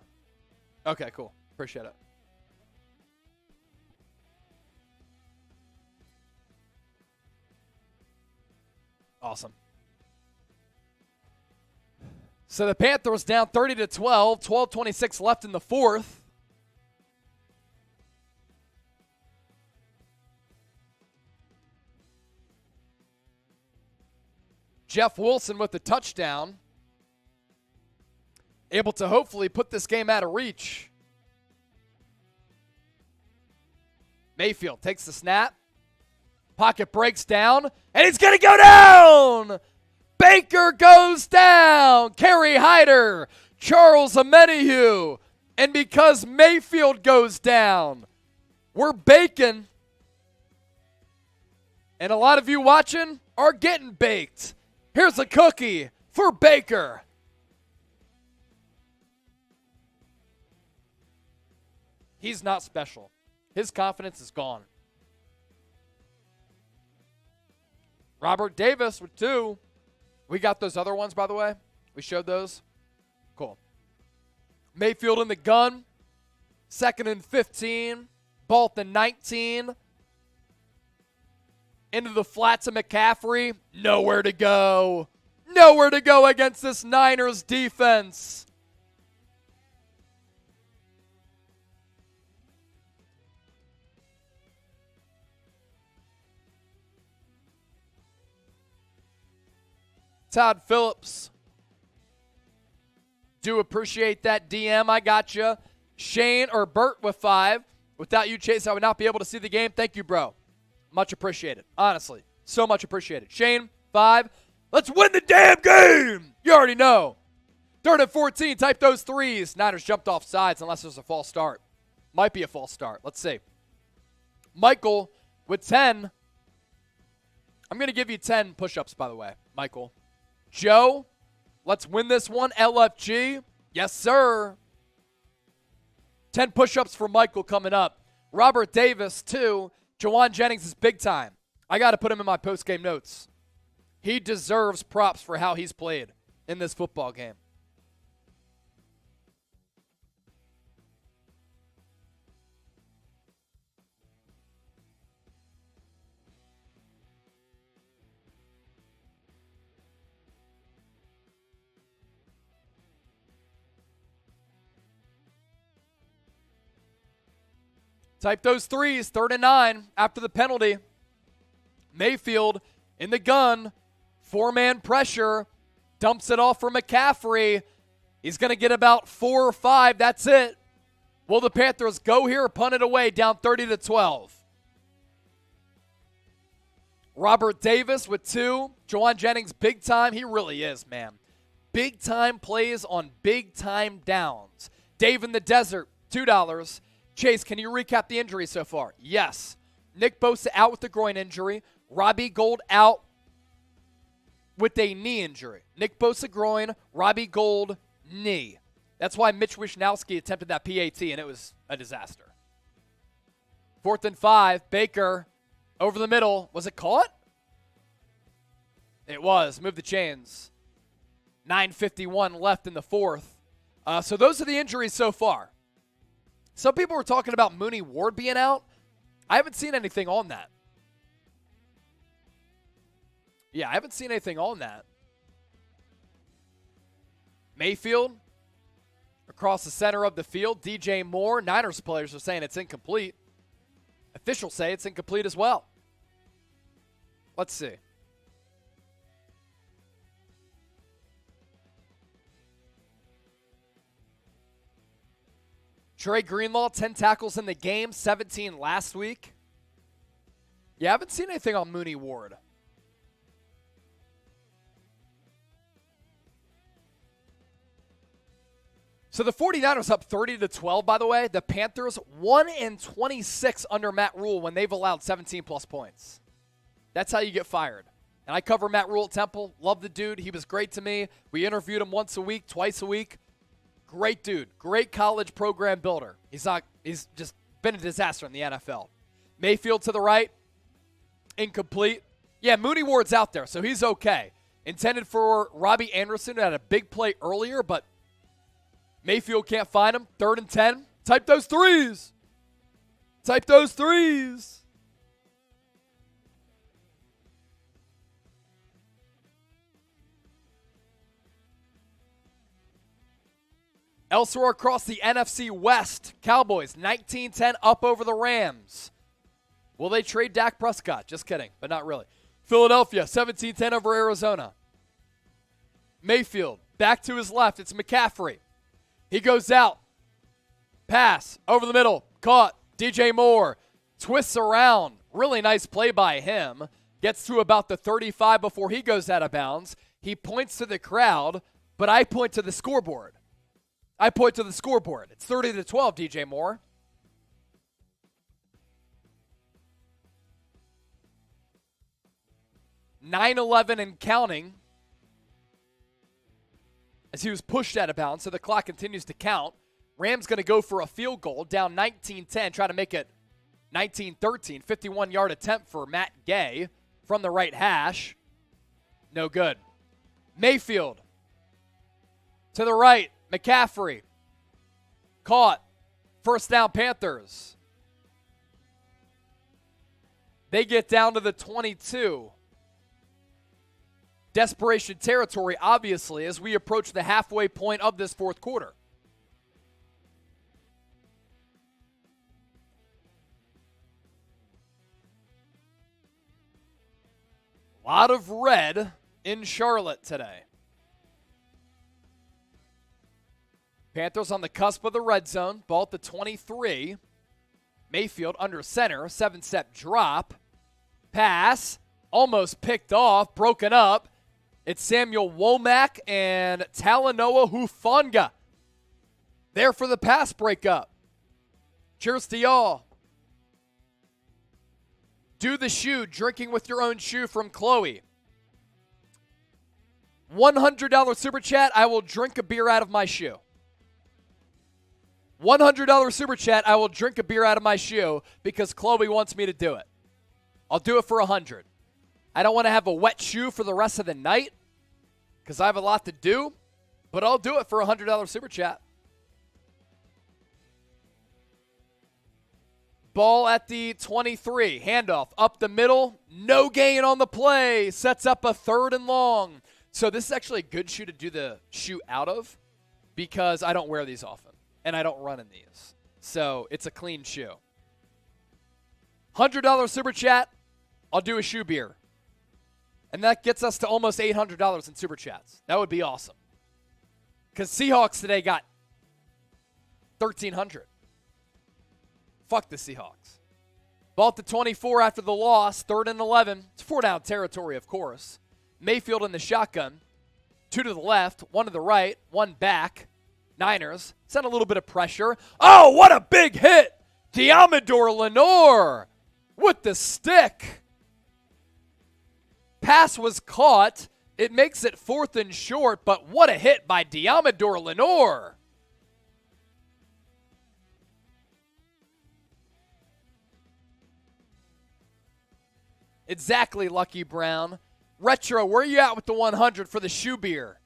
Okay, cool. Appreciate it. Awesome. So the Panthers down 30-12, 12:26 left in the fourth. Jeff Wilson with the touchdown. Able to hopefully put this game out of reach. Mayfield takes the snap. Pocket breaks down, and he's going to go down! Baker goes down! Kerry Hyder, Charles Omenihu. And because Mayfield goes down, we're baking. And a lot of you watching are getting baked. Here's a cookie for Baker. He's not special. His confidence is gone. Robert Davis with 2. We got those other ones, by the way. We showed those. Cool. Mayfield in the gun. 2nd and 15. Ball at the 19. Into the flats of McCaffrey. Nowhere to go. Nowhere to go against this Niners defense. Todd Phillips. Do appreciate that DM. I got you. Shane or Bert with 5. Without you, Chase, I would not be able to see the game. Thank you, bro. Much appreciated. Honestly. So much appreciated. Shane, 5. Let's win the damn game. You already know. 3rd and 14. Type those 3s. Niners jumped off sides unless there's a false start. Might be a false start. Let's see. Michael with 10. I'm going to give you 10 push-ups, by the way, Michael. Joe, let's win this one. LFG, yes, sir. 10 push-ups for Michael coming up. Robert Davis, 2. Jawan Jennings is big time. I got to put him in my post-game notes. He deserves props for how he's played in this football game. Type those 3s, 3rd and 9 after the penalty. Mayfield in the gun, 4-man pressure, dumps it off for McCaffrey. He's going to get about 4 or 5. That's it. Will the Panthers go here or punt it away down 30-12? Robert Davis with 2. Jawan Jennings, big time. He really is, man. Big time plays on big time downs. Dave in the Desert, $2. Chase, can you recap the injuries so far? Yes. Nick Bosa out with the groin injury. Robbie Gould out with a knee injury. Nick Bosa groin, Robbie Gould knee. That's why Mitch Wishnowski attempted that PAT, and it was a disaster. 4th and 5, Baker over the middle. Was it caught? It was. Move the chains. 9:51 left in the fourth. So those are the injuries so far. Some people were talking about Mooney Ward being out. I haven't seen anything on that. Yeah, I haven't seen anything on that. Mayfield across the center of the field. DJ Moore. Niners players are saying it's incomplete. Officials say it's incomplete as well. Let's see. Trey Greenlaw, 10 tackles in the game, 17 last week. Yeah, I haven't seen anything on Mooney Ward. So the 49ers up 30-12, by the way. The Panthers 1-26 under Matt Rule when they've allowed 17-plus points. That's how you get fired. And I cover Matt Rule at Temple. Love the dude. He was great to me. We interviewed him once a week, twice a week. Great dude. Great college program builder. He's just been a disaster in the NFL. Mayfield to the right. Incomplete. Yeah, Mooney Ward's out there, so he's okay. Intended for Robbie Anderson, who had a big play earlier, but Mayfield can't find him. 3rd and 10. Type those 3s. Type those 3s. Elsewhere across the NFC West, Cowboys 19-10 up over the Rams. Will they trade Dak Prescott? Just kidding, but not really. Philadelphia 17-10 over Arizona. Mayfield back to his left. It's McCaffrey. He goes out. Pass over the middle. Caught. DJ Moore twists around. Really nice play by him. Gets to about the 35 before he goes out of bounds. He points to the crowd, but I point to the scoreboard. I point to the scoreboard. It's 30-12, DJ Moore. (9:11) and counting as he was pushed out of bounds, so the clock continues to count. Rams going to go for a field goal, down 19-10, try to make it 19-13. 51-yard attempt for Matt Gay from the right hash. No good. Mayfield to the right. McCaffrey caught. First down, Panthers. They get down to the 22. Desperation territory, obviously, as we approach the halfway point of this fourth quarter. A lot of red in Charlotte today. Panthers on the cusp of the red zone. Ball at the 23. Mayfield under center. 7-step drop. Pass. Almost picked off. Broken up. It's Samuel Womack and Talanoa Hufanga there for the pass breakup. Cheers to y'all. Do the shoe. Drinking with your own shoe from Chloe. $100 super chat. I will drink a beer out of my shoe. $100 super chat. I will drink a beer out of my shoe because Chloe wants me to do it. I'll do it for $100. I don't want to have a wet shoe for the rest of the night because I have a lot to do, but I'll do it for $100 super chat. Ball at the 23. Handoff up the middle. No gain on the play. Sets up a 3rd and long. So this is actually a good shoe to do the shoe out of because I don't wear these often and I don't run in these. So it's a clean shoe. $100 super chat. I'll do a shoe beer. And that gets us to almost $800 in super chats. That would be awesome. Because Seahawks today got $1,300. Fuck the Seahawks. Ball at the 24 after the loss. 3rd and 11. It's 4-down territory, of course. Mayfield in the shotgun. 2 to the left, 1 to the right, 1 back. Niners sent a little bit of pressure. Oh, what a big hit! Diamador Lenore with the stick. Pass was caught. It makes it 4th and short, but what a hit by Diamador Lenore. Exactly, Lucky Brown. Retro, where you at with the 100 for the shoe beer?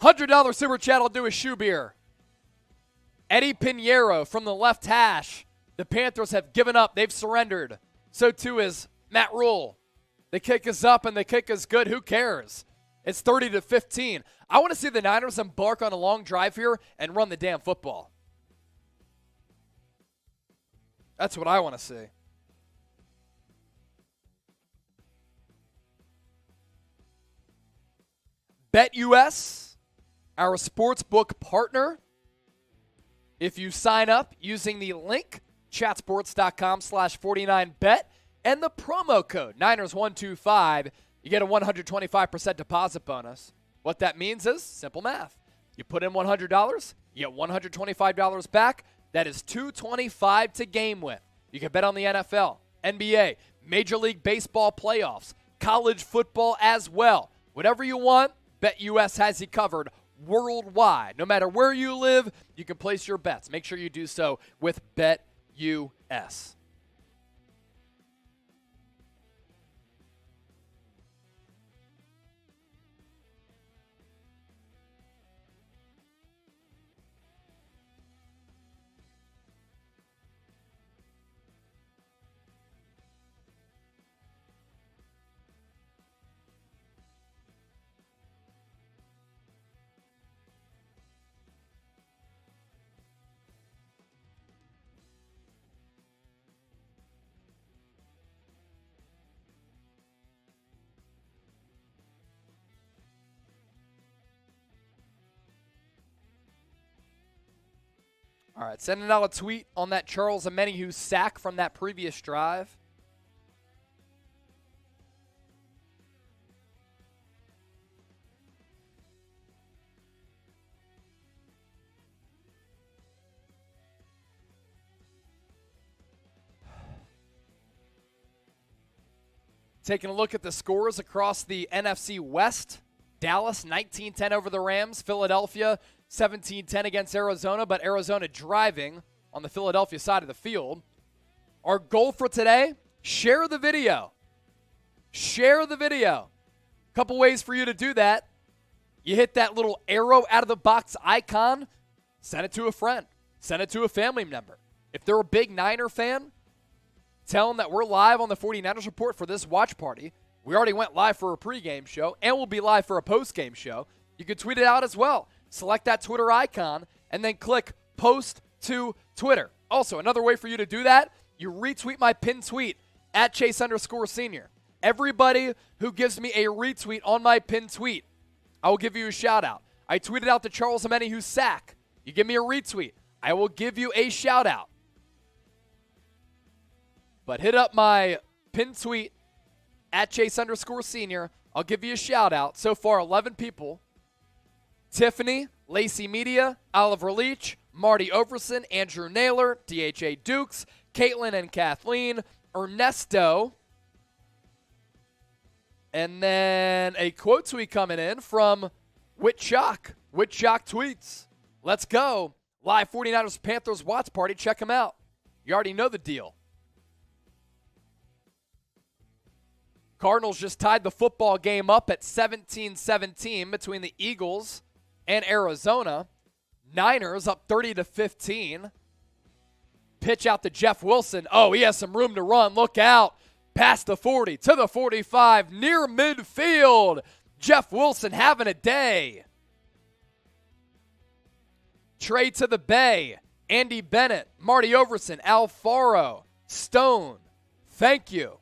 $100 super chat, I'll do a shoe beer. Eddie Pinheiro from the left hash. The Panthers have given up. They've surrendered. So too is Matt Rule. The kick is up and the kick is good. Who cares? It's 30-15. I want to see the Niners embark on a long drive here and run the damn football. That's what I want to see. BetUS, our sportsbook partner. If you sign up using the link, chatsports.com/49bet, and the promo code Niners125, you get a 125% deposit bonus. What that means is simple math. You put in $100, you get $125 back. That is $225 to game with. You can bet on the NFL, NBA, Major League Baseball playoffs, college football as well. Whatever you want, BetUS has you covered worldwide. No matter where you live, you can place your bets. Make sure you do so with BetUS. All right, sending out a tweet on that Charles Omenihu sack from that previous drive. Taking a look at the scores across the NFC West. Dallas 19-10 over the Rams. Philadelphia 17-10 against Arizona, but Arizona driving on the Philadelphia side of the field. Our goal for today, share the video. Share the video. Couple ways for you to do that. You hit that little arrow out of the box icon, send it to a friend, send it to a family member. If they're a big Niner fan, tell them that we're live on the 49ers Report for this watch party. We already went live for a pregame show, and we'll be live for a postgame show. You can tweet it out as well. Select that Twitter icon, and then click Post to Twitter. Also, another way for you to do that, you retweet my pinned tweet at Chase_Senior. Everybody who gives me a retweet on my pinned tweet, I will give you a shout-out. I tweeted out the Charles Omenihu sack. You give me a retweet, I will give you a shout-out. But hit up my pinned tweet at Chase_Senior. I'll give you a shout out. So far, 11 people. Tiffany, Lacey Media, Oliver Leach, Marty Overson, Andrew Naylor, DHA Dukes, Caitlin and Kathleen, Ernesto. And then a quote tweet coming in from Whitchock. Whitchock tweets. Let's go. Live 49ers Panthers watch party. Check them out. You already know the deal. Cardinals just tied the football game up at 17-17 between the Eagles and Arizona. Niners up 30-15. Pitch out to Jeff Wilson. Oh, he has some room to run. Look out. Past the 40 to the 45 near midfield. Jeff Wilson having a day. Trey to the Bay. Andy Bennett, Marty Overson, Alfaro, Stone. Thank you.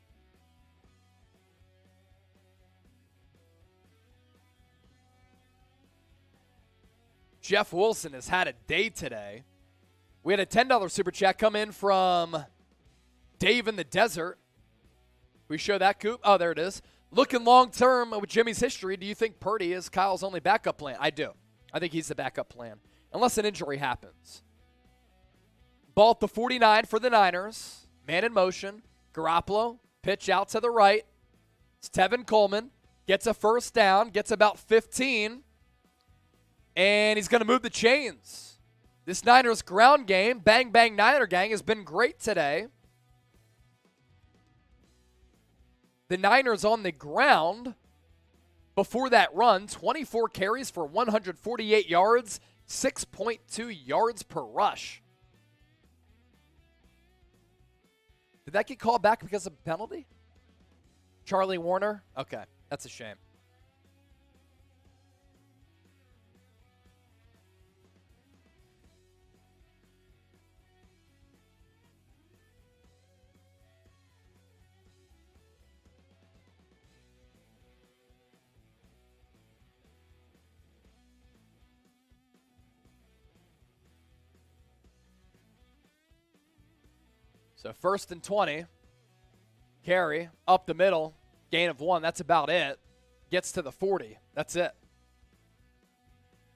Jeff Wilson has had a day today. We had a $10 super chat come in from Dave in the Desert. We show that, Coop? Oh, there it is. Looking long-term with Jimmy's history, do you think Purdy is Kyle's only backup plan? I do. I think he's the backup plan, unless an injury happens. Ball at the 49 for the Niners. Man in motion. Garoppolo, pitch out to the right. It's Tevin Coleman. Gets a first down, gets about 15. And he's going to move the chains. This Niners ground game, Bang Bang Niner Gang, has been great today. The Niners on the ground before that run, 24 carries for 148 yards, 6.2 yards per rush. Did that get called back because of a penalty? Charlie Warner? Okay, that's a shame. So 1st and 20. Carry up the middle. Gain of 1. That's about it. Gets to the 40. That's it.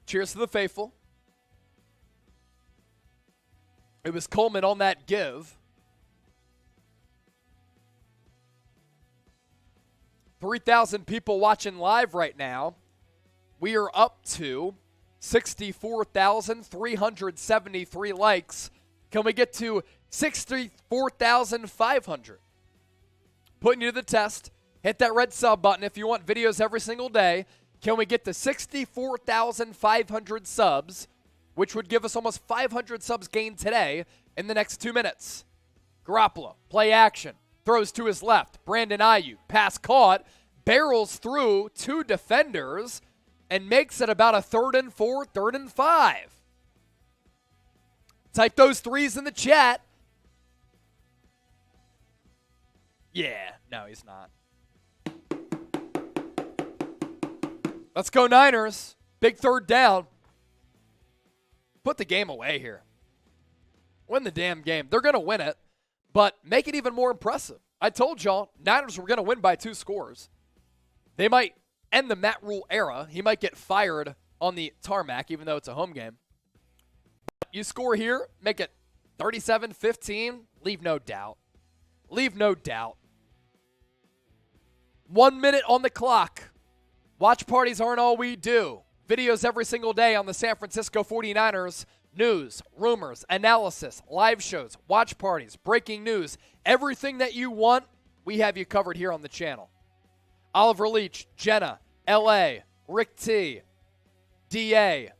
Cheers to the faithful. It was Coleman on that give. 3,000 people watching live right now. We are up to 64,373 likes. Can we get to 64,500? Putting you to the test. Hit that red sub button if you want videos every single day. Can we get to 64,500 subs, which would give us almost 500 subs gained today in the next 2 minutes? Garoppolo, play action. Throws to his left. Brandon Ayuk, pass caught. Barrels through 2 defenders and makes it about a 3rd and 4, 3rd and 5. Type those threes in the chat. Yeah, no, he's not. Let's go Niners. Big 3rd down. Put the game away here. Win the damn game. They're going to win it, but make it even more impressive. I told y'all, Niners were going to win by 2 scores. They might end the Matt Rule era. He might get fired on the tarmac, even though it's a home game. You score here, make it 37-15, leave no doubt. Leave no doubt. 1 minute on the clock. Watch parties aren't all we do. Videos every single day on the San Francisco 49ers. News, rumors, analysis, live shows, watch parties, breaking news. Everything that you want, we have you covered here on the channel. Oliver Leach, Jenna, L.A., Rick T, D.A.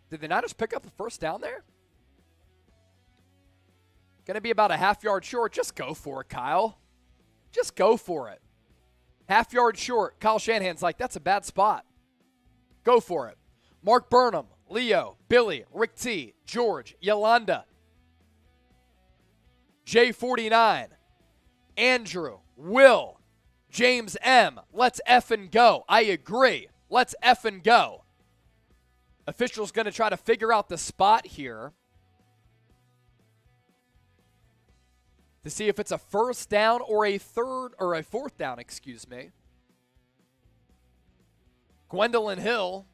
Did the Niners pick up the first down there? Going to be about a half-yard short. Just go for it, Kyle. Just go for it. Half-yard short. Kyle Shanahan's like, that's a bad spot. Go for it. Mark Burnham, Leo, Billy, Rick T, George, Yolanda, J49, Andrew, Will, James M. Let's effing go. I agree. Let's effing go. Official's going to try to figure out the spot here to see if it's a first down or a fourth down, excuse me. Gwendolyn Hill.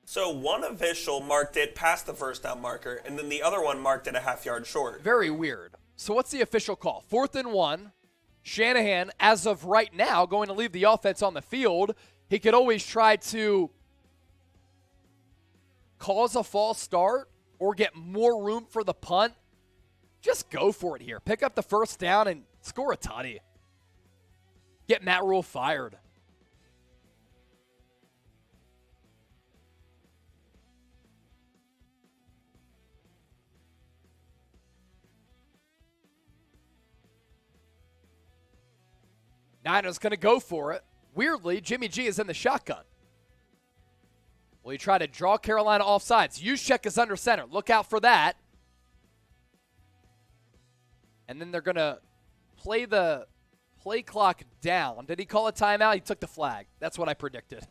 So one official marked it past the first down marker, and then the other one marked it a half-yard short. Very weird. So what's the official call? 4th and 1. Shanahan, as of right now, going to leave the offense on the field. He could always try to cause a false start or get more room for the punt. Just go for it here. Pick up the first down and score a tutty. Get Matt Rule fired. Niners going to go for it. Weirdly, Jimmy G is in the shotgun. Will he try to draw Carolina off sides? Juszczyk is under center. Look out for that. And then they're going to play the play clock down. Did he call a timeout? He took the flag. That's what I predicted.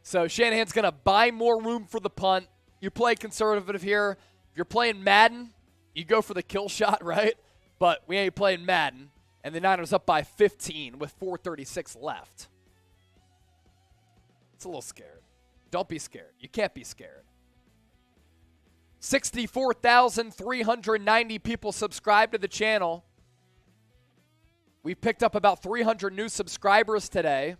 So Shanahan's going to buy more room for the punt. You play conservative here. If you're playing Madden, you go for the kill shot, right? But we ain't playing Madden. And the Niners up by 15 with 4:36 left. It's a little scared. Don't be scared. You can't be scared. 64,390 people subscribed to the channel. We picked up about 300 new subscribers today.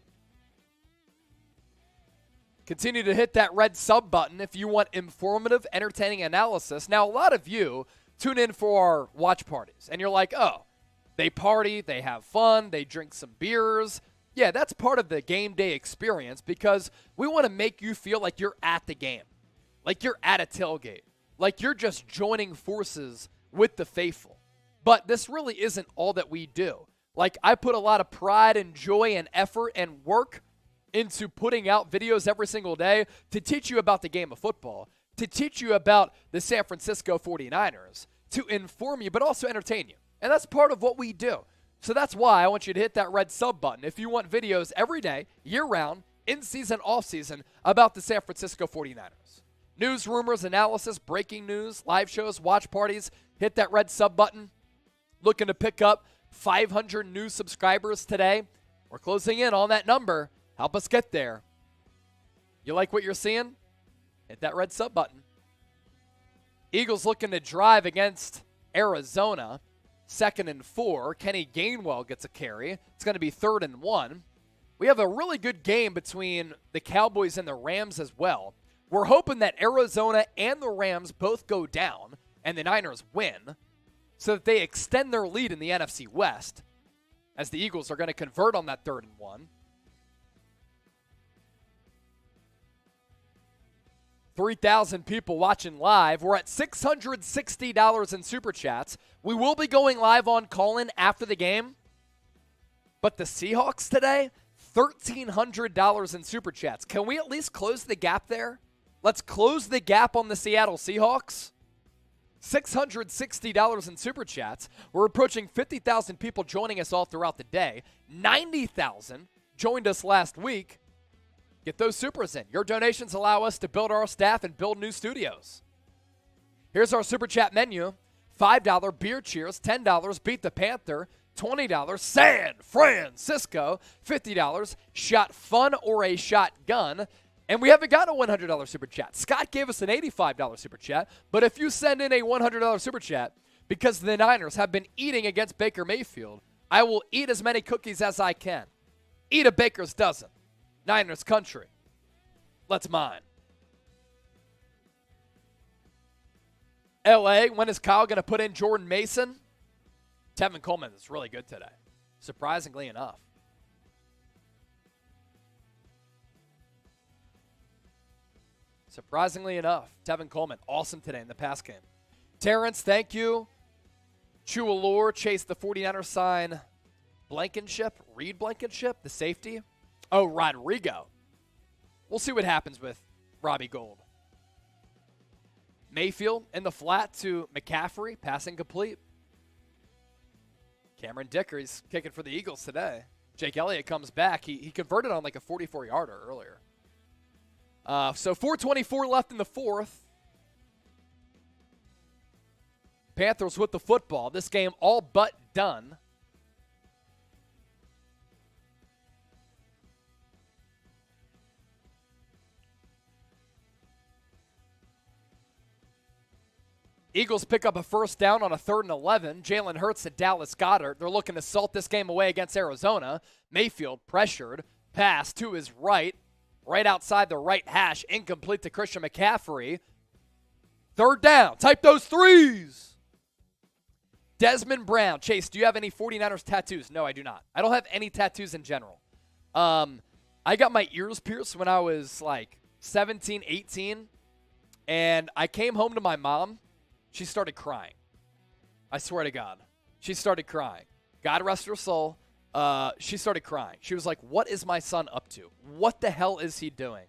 Continue to hit that red sub button if you want informative, entertaining analysis. Now, a lot of you tune in for our watch parties, and you're like, oh, they party, they have fun, they drink some beers. Yeah, that's part of the game day experience because we want to make you feel like you're at the game, like you're at a tailgate, like you're just joining forces with the faithful. But this really isn't all that we do. Like, I put a lot of pride and joy and effort and work into putting out videos every single day to teach you about the game of football, to teach you about the San Francisco 49ers, to inform you, but also entertain you. And that's part of what we do. So that's why I want you to hit that red sub button if you want videos every day, year-round, in-season, off-season, about the San Francisco 49ers. News, rumors, analysis, breaking news, live shows, watch parties. Hit that red sub button. Looking to pick up 500 new subscribers today. We're closing in on that number. Help us get there. You like what you're seeing? Hit that red sub button. Eagles looking to drive against Arizona. 2nd and 4. Kenny Gainwell gets a carry. It's going to be 3rd and 1. We have a really good game between the Cowboys and the Rams as well. We're hoping that Arizona and the Rams both go down and the Niners win so that they extend their lead in the NFC West as the Eagles are going to convert on that 3rd and 1. 3,000 people watching live. We're at $660 in Super Chats. We will be going live on call-in after the game. But the Seahawks today, $1,300 in Super Chats. Can we at least close the gap there? Let's close the gap on the Seattle Seahawks. $660 in Super Chats. We're approaching 50,000 people joining us all throughout the day. 90,000 joined us last week. Get those supers in. Your donations allow us to build our staff and build new studios. Here's our super chat menu. $5 beer cheers, $10 beat the Panther, $20 San Francisco, $50 shot fun or a shotgun. And we haven't got a $100 super chat. Scott gave us an $85 super chat, but if you send in a $100 super chat because the Niners have been eating against Baker Mayfield, I will eat as many cookies as I can. Eat a baker's dozen. Niners country. Let's mine. LA, when is Kyle going to put in Jordan Mason? Tevin Coleman is really good today, surprisingly enough. Surprisingly enough, Tevin Coleman, awesome today in the pass game. Terrence, thank you. Chualor chased the 49ers sign Blankenship, Reed Blankenship, the safety. Oh, Rodrigo. We'll see what happens with Robbie Gould. Mayfield in the flat to McCaffrey, passing complete. Cameron Dickery's kicking for the Eagles today. Jake Elliott comes back. He converted on like a 44-yarder earlier. So 4:24 left in the fourth. Panthers with the football. This game all but done. Eagles pick up a first down on a 3rd and 11. Jalen Hurts to Dallas Goedert. They're looking to salt this game away against Arizona. Mayfield pressured. Pass to his right. Right outside the right hash. Incomplete to Christian McCaffrey. 3rd down. Type those threes. Desmond Brown. Chase, do you have any 49ers tattoos? No, I do not. I don't have any tattoos in general. I got my ears pierced when I was like 17, 18. And I came home to my mom. She started crying. I swear to God. She started crying. God rest her soul. She started crying. She was like, what is my son up to? What the hell is he doing?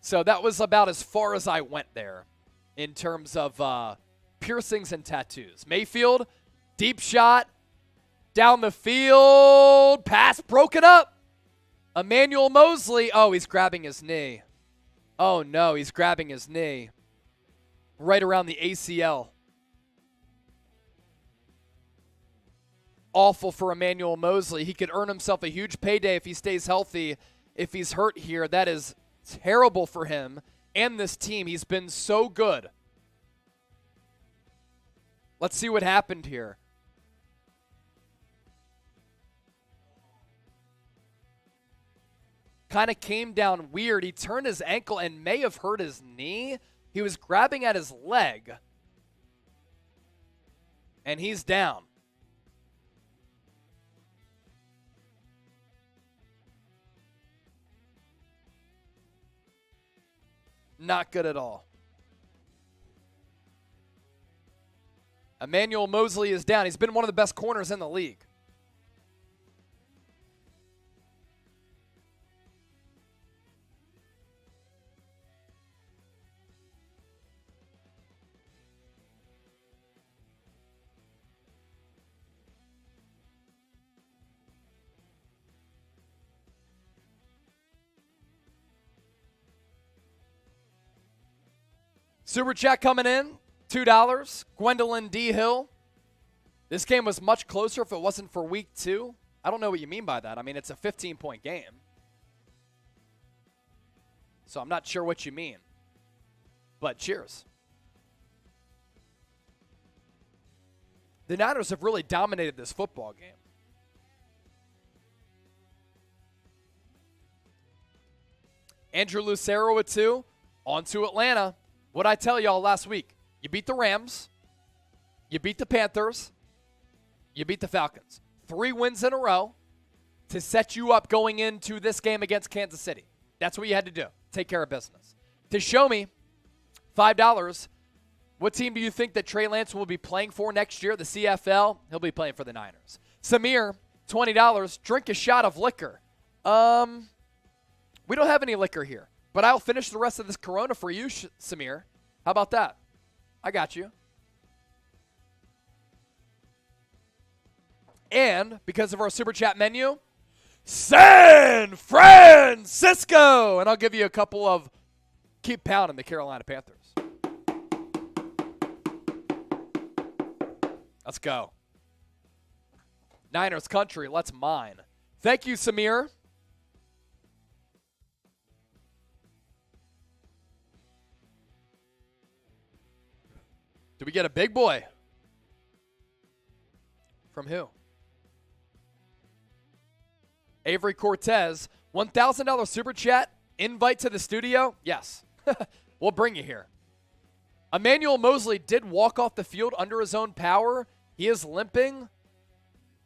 So that was about as far as I went there in terms of piercings and tattoos. Mayfield, deep shot, down the field, pass broken up. Emmanuel Mosley, oh, he's grabbing his knee. Oh, no, he's grabbing his knee. Right around the ACL. Awful for Emmanuel Mosley. He could earn himself a huge payday if he stays healthy. If he's hurt here, that is terrible for him and this team. He's been so good. Let's see what happened here. Kind of came down weird. He turned his ankle and may have hurt his knee. He was grabbing at his leg. And he's down. Not good at all. Emmanuel Mosley is down. He's been one of the best corners in the league. Super chat coming in, $2. Gwendolyn D. Hill. This game was much closer if it wasn't for week 2. I don't know what you mean by that. I mean, it's a 15-point game. So I'm not sure what you mean. But cheers. The Niners have really dominated this football game. Andrew Lucero with 2. On to Atlanta. What'd I tell y'all last week? You beat the Rams. You beat the Panthers. You beat the Falcons. 3 wins in a row to set you up going into this game against Kansas City. That's what you had to do. Take care of business. To show me, $5. What team do you think that Trey Lance will be playing for next year? The CFL? He'll be playing for the Niners. Samir, $20. Drink a shot of liquor. We don't have any liquor here. But I'll finish the rest of this Corona for you, Samir. How about that? I got you. And because of our Super Chat menu, San Francisco. And I'll give you a couple of keep pounding the Carolina Panthers. Let's go. Niners country, let's mine. Thank you, Samir. Do we get a big boy? From who? Avery Cortez, $1,000 super chat, invite to the studio? Yes. We'll bring you here. Emmanuel Mosley did walk off the field under his own power. He is limping.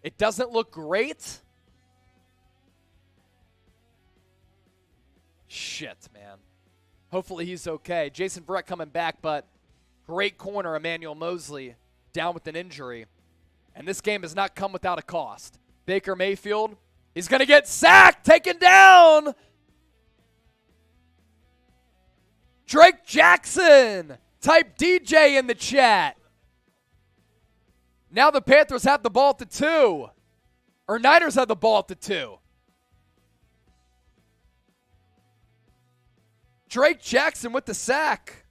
It doesn't look great. Shit, man. Hopefully he's okay. Jason Verrett coming back, but great corner, Emmanuel Mosley, down with an injury. And this game has not come without a cost. Baker Mayfield, he's going to get sacked, taken down. Drake Jackson, type DJ in the chat. Now the Panthers have the ball at the 2. Or Niners have the ball at the 2. Drake Jackson with the sack.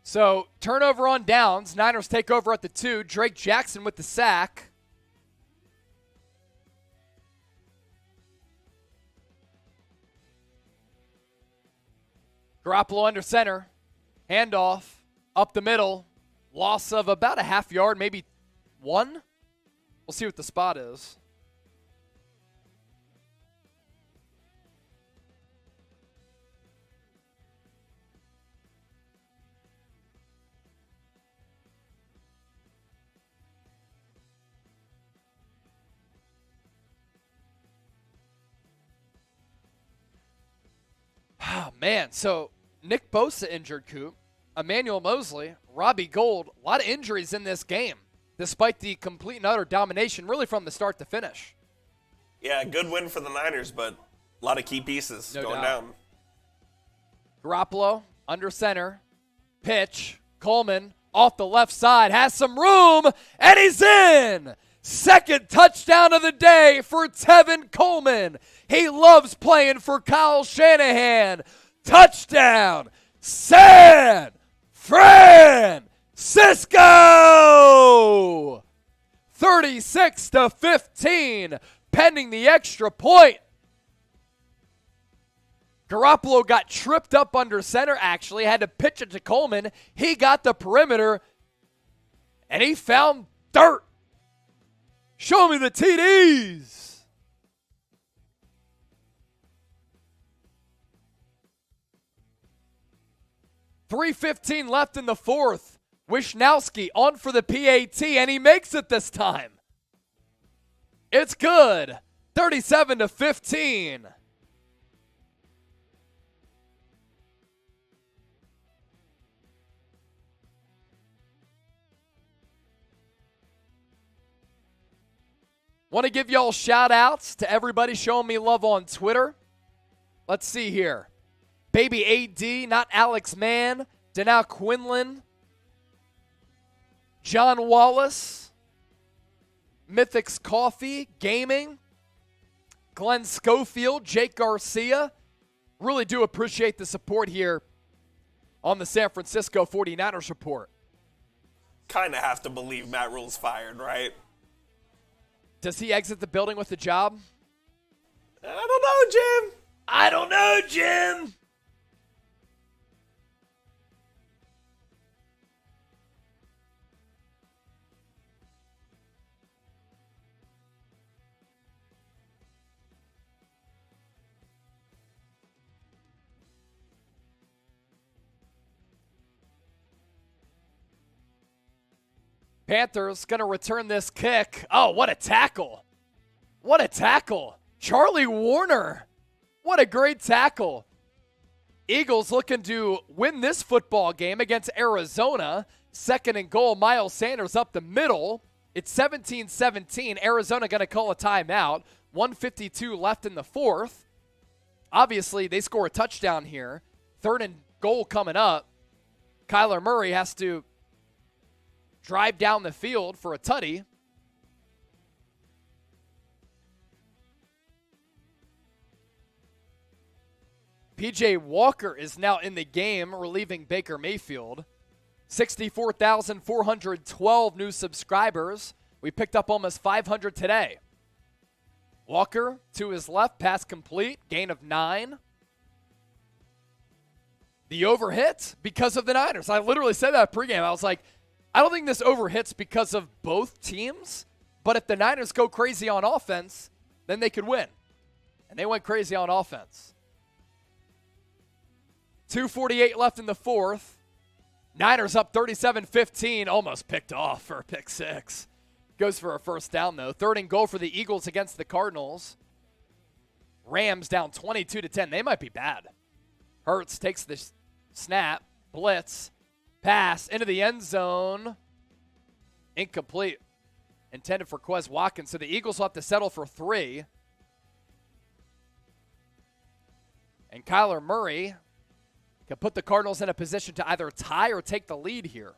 So, turnover on downs. Niners take over at the 2. Drake Jackson with the sack. Garoppolo under center. Handoff. Up the middle. Loss of about a half yard, maybe 1. We'll see what the spot is. Oh, man. So, Nick Bosa injured, Coop. Emmanuel Mosley, Robbie Gould. A lot of injuries in this game, despite the complete and utter domination, really from the start to finish. Yeah, good win for the Niners, but a lot of key pieces going down. Garoppolo, under center. Pitch. Coleman, off the left side, has some room, and he's in! Second touchdown of the day for Tevin Coleman. He loves playing for Kyle Shanahan. Touchdown, San Francisco! 36-15, pending the extra point. Garoppolo got tripped up under center, actually. Had to pitch it to Coleman. He got the perimeter, and he found dirt. Show me the TDs. .3:15 left in the fourth. Wishnowski on for the PAT, and he makes it this time. It's good. 37-15. Want to give y'all shout outs to everybody showing me love on Twitter. Let's see here. Baby AD, not Alex Mann. Denal Quinlan. John Wallace. Mythics Coffee Gaming. Glenn Schofield. Jake Garcia. Really do appreciate the support here on the San Francisco 49ers report. Kind of have to believe Matt Rule's fired, right? Does he exit the building with a job? I don't know, Jim. I don't know, Jim. Panthers going to return this kick. Oh, what a tackle. What a tackle. Charlie Warner. What a great tackle. Eagles looking to win this football game against Arizona. 2nd and goal, Miles Sanders up the middle. It's 17-17. Arizona going to call a timeout. 1:52 left in the 4th. Obviously, they score a touchdown here. 3rd and goal coming up. Kyler Murray has to drive down the field for a tutty. P.J. Walker is now in the game, relieving Baker Mayfield. 64,412 new subscribers. We picked up almost 500 today. Walker to his left, pass complete, gain of 9. The overhit because of the Niners. I literally said that pregame. I was like, I don't think this overhits because of both teams, but if the Niners go crazy on offense, then they could win. And they went crazy on offense. 2:48 left in the 4th. Niners up 37-15, almost picked off for a pick 6. Goes for a first down, though. 3rd and goal for the Eagles against the Cardinals. Rams down 22-10. They might be bad. Hurts takes the snap, blitz, pass into the end zone. Incomplete. Intended for Quez Watkins. So the Eagles will have to settle for 3. And Kyler Murray can put the Cardinals in a position to either tie or take the lead here.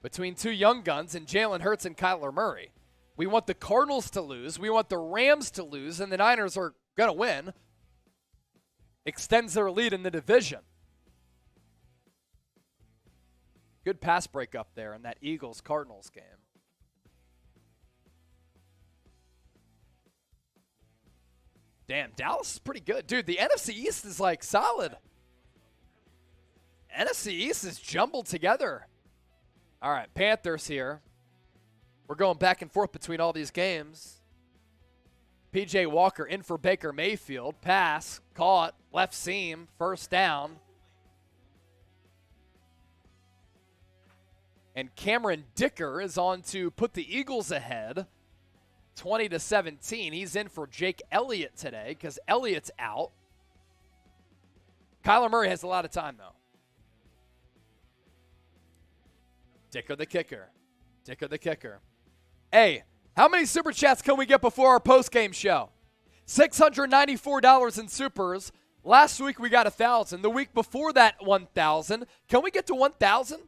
Between two young guns and Jalen Hurts and Kyler Murray. We want the Cardinals to lose. We want the Rams to lose. And the Niners are going to win. Extends their lead in the division. Good pass break up there in that Eagles-Cardinals game. Damn, Dallas is pretty good. Dude, the NFC East is like solid. NFC East is jumbled together. All right, Panthers here. We're going back and forth between all these games. P.J. Walker in for Baker Mayfield. Pass, caught, left seam, first down. And Cameron Dicker is on to put the Eagles ahead. 20-17. He's in for Jake Elliott today because Elliott's out. Kyler Murray has a lot of time, though. Dicker the kicker. Dicker the kicker. Hey, how many Super Chats can we get before our postgame show? $694 in Supers. Last week we got 1,000. The week before that, 1,000. Can we get to 1,000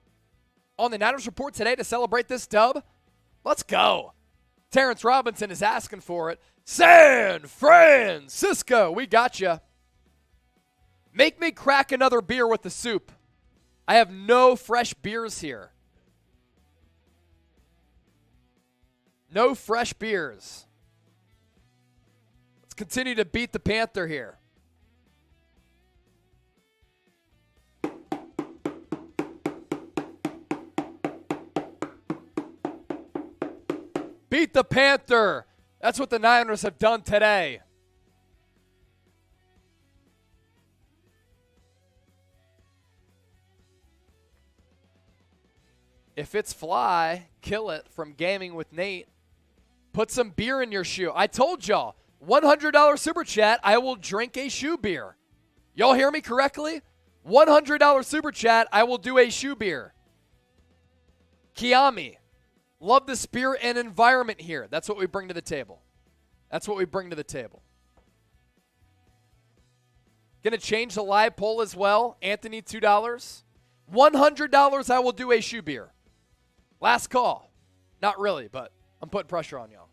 on the Niners Report today to celebrate this dub? Let's go. Terrence Robinson is asking for it. San Francisco, we got you. Make me crack another beer with the soup. I have no fresh beers here. No fresh beers. Let's continue to beat the Panther here. Beat the Panther. That's what the Niners have done today. If it's fly, kill it from Gaming with Nate. Put some beer in your shoe. I told y'all, $100 Super Chat, I will drink a shoe beer. Y'all hear me correctly? $100 Super Chat, I will do a shoe beer. Kiami. Love the spirit and environment here. That's what we bring to the table. That's what we bring to the table. Going to change the live poll as well. Anthony, $2. $100, I will do a shoe beer. Last call. Not really, but I'm putting pressure on y'all.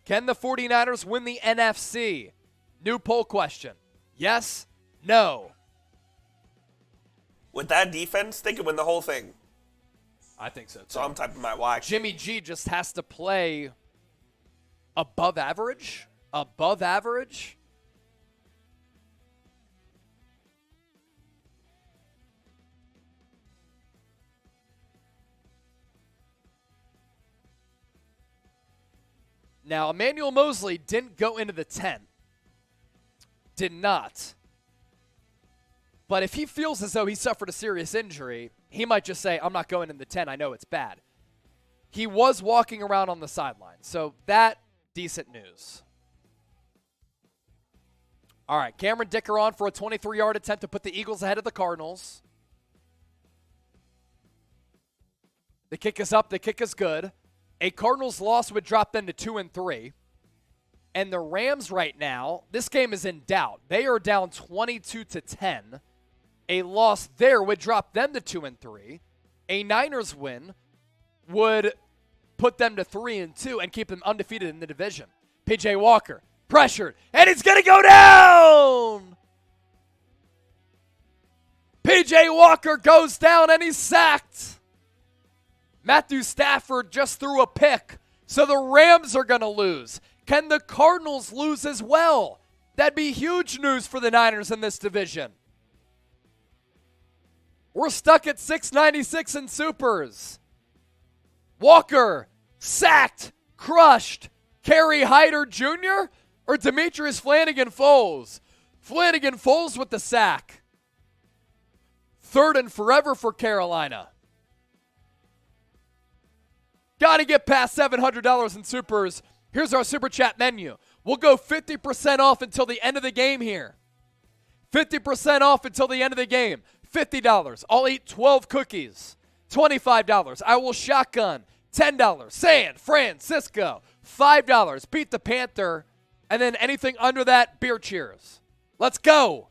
Can the 49ers win the NFC? New poll question. Yes, no. With that defense, they could win the whole thing. I think so, too. So I'm typing my watch. Jimmy G just has to play above average. Above average. Now, Emmanuel Mosley didn't go into the 10. Did not. But if he feels as though he suffered a serious injury, he might just say, I'm not going in the 10. I know it's bad. he was walking around on the sideline. So that, decent news. All right, Cameron Dicker on for a 23-yard attempt to put the Eagles ahead of the Cardinals. The kick is up. The kick is good. A Cardinals loss would drop them to 2-3. And the Rams right now, this game is in doubt. They are down 22-10. A loss there would drop them to 2-3. A Niners win would put them to 3-2 and keep them undefeated in the division. P.J. Walker pressured, and it's going to go down. P.J. Walker goes down, and he's sacked. Matthew Stafford just threw a pick, so the Rams are going to lose. Can the Cardinals lose as well? That'd be huge news for the Niners in this division. We're stuck at 696 in supers. Walker, sacked, crushed. Kerry Hyder Jr. or Demetrius Flanagan-Foles? Flanagan-Foles with the sack. Third and forever for Carolina. Got to get past $700 in supers. Here's our super chat menu. We'll go 50% off until the end of the game here. 50% off until the end of the game. $50. I'll eat 12 cookies. $25. I will shotgun. $10. San Francisco. $5. Beat the Panther. And then anything under that, beer cheers. Let's go.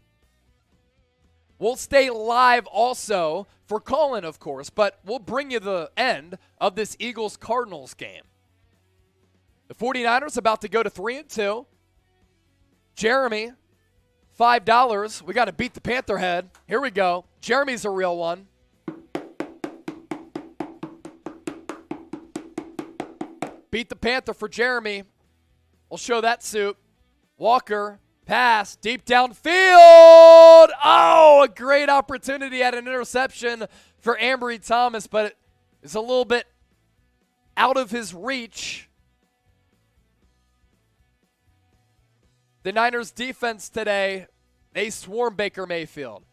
We'll stay live also for Colin, of course, but we'll bring you the end of this Eagles-Cardinals game. The 49ers about to go to 3-2. Jeremy, $5. We got to beat the Panther head. Here we go. Jeremy's a real one. Beat the Panther for Jeremy. We'll show that suit. Walker, pass, deep downfield. Oh, a great opportunity at an interception for Ambry Thomas, but it's a little bit out of his reach. The Niners defense today, they swarm Baker Mayfield.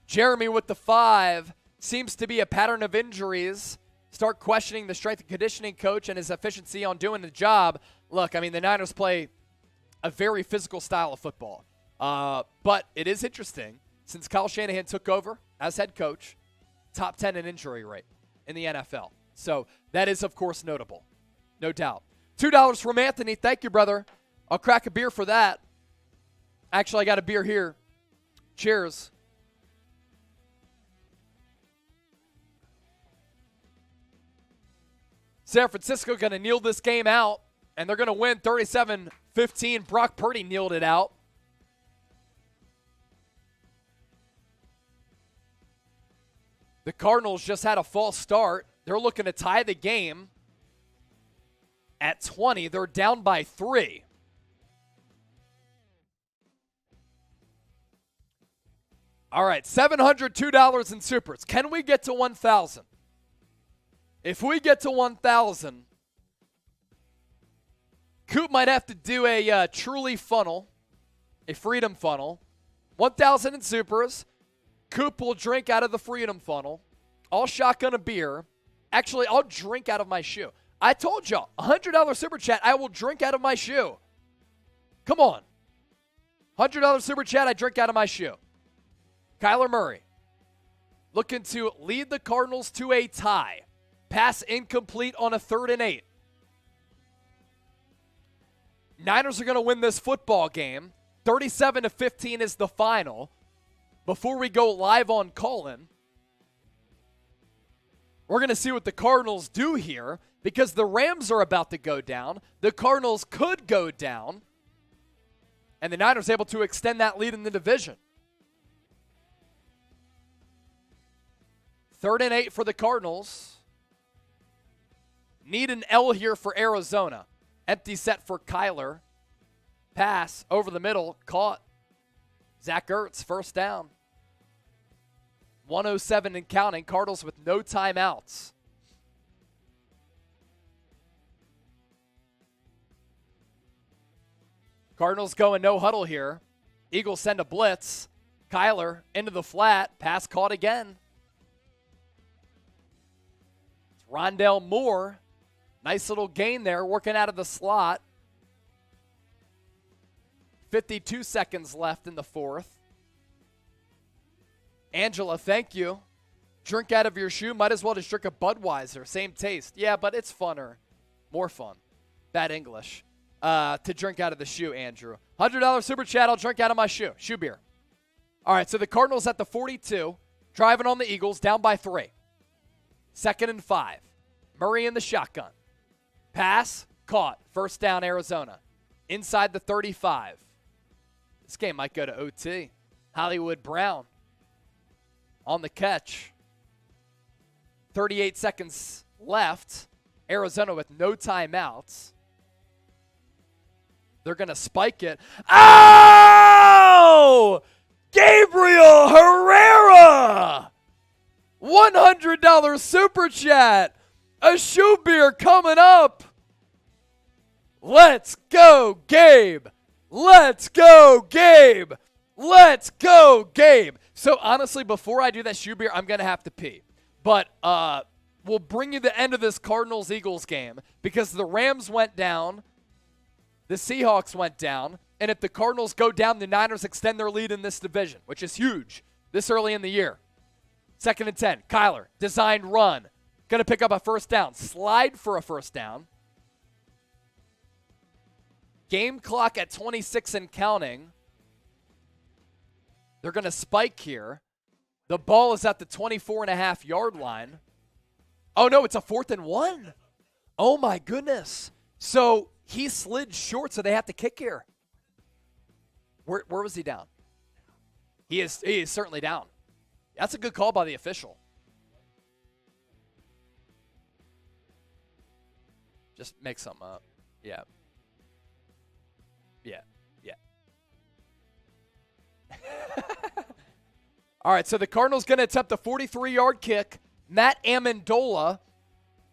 Jeremy with the 5. Seems to be a pattern of injuries. Start questioning the strength and conditioning coach and his efficiency on doing the job. Look, I mean, the Niners play a very physical style of football. But it is interesting, since Kyle Shanahan took over as head coach, top 10 in injury rate in the NFL. So that is, of course, notable. No doubt. $2 from Anthony. Thank you, brother. I'll crack a beer for that. Actually, I got a beer here. Cheers. San Francisco going to kneel this game out, and they're going to win 37-15. Brock Purdy kneeled it out. The Cardinals just had a false start. They're looking to tie the game at 20. They're down by 3. All right, $702 in supers. Can we get to 1,000? If we get to 1,000, Coop might have to do a truly funnel, a freedom funnel. 1,000 in supers. Coop will drink out of the freedom funnel. I'll shotgun a beer. Actually, I'll drink out of my shoe. I told y'all, $100 super chat, I will drink out of my shoe. Come on. $100 super chat, I drink out of my shoe. Kyler Murray looking to lead the Cardinals to a tie. Pass incomplete on a 3rd and 8. Niners are going to win this football game. 37-15 is the final. Before we go live on Colin, we're going to see what the Cardinals do here, because the Rams are about to go down. The Cardinals could go down, and the Niners able to extend that lead in the division. 3rd and 8 for the Cardinals. Need an L here for Arizona. Empty set for Kyler. Pass over the middle. Caught. Zach Ertz, first down. 107 and counting. Cardinals with no timeouts. Cardinals going no huddle here. Eagles send a blitz. Kyler into the flat. Pass caught again. Rondale Moore, nice little gain there, working out of the slot. 52 seconds left in the fourth. Angela, thank you. Drink out of your shoe. Might as well just drink a Budweiser. Same taste. Yeah, but it's funner. More fun. Bad English. To drink out of the shoe, Andrew. $100 super chat. I'll drink out of my shoe. Shoe beer. All right, so the Cardinals at the 42. Driving on the Eagles. Down by 3. 2nd and 5. Murray in the shotgun. Pass. Caught. First down, Arizona. Inside the 35. This game might go to OT. Hollywood Brown on the catch. 38 seconds left. Arizona with no timeouts. They're going to spike it. Oh! Gabriel Herrera! $100 super chat. A shoe beer coming up. Let's go, Gabe. Let's go, Gabe. Let's go, Gabe. So, honestly, before I do that shoe beer, I'm going to have to pee. But we'll bring you the end of this Cardinals-Eagles game because the Rams went down, the Seahawks went down, and if the Cardinals go down, the Niners extend their lead in this division, which is huge this early in the year. 2nd and 10. Kyler, designed run. Going to pick up a first down. Slide for a first down. Game clock at 26 and counting. They're going to spike here. The ball is at the 24.5-yard line. Oh, no, it's a 4th and 1. Oh, my goodness. So he slid short, so they have to kick here. Where was he down? He is certainly down. That's a good call by the official. Just make something up. Yeah. Yeah. Yeah. All right, so the Cardinals going to attempt a 43-yard kick. Matt Amendola,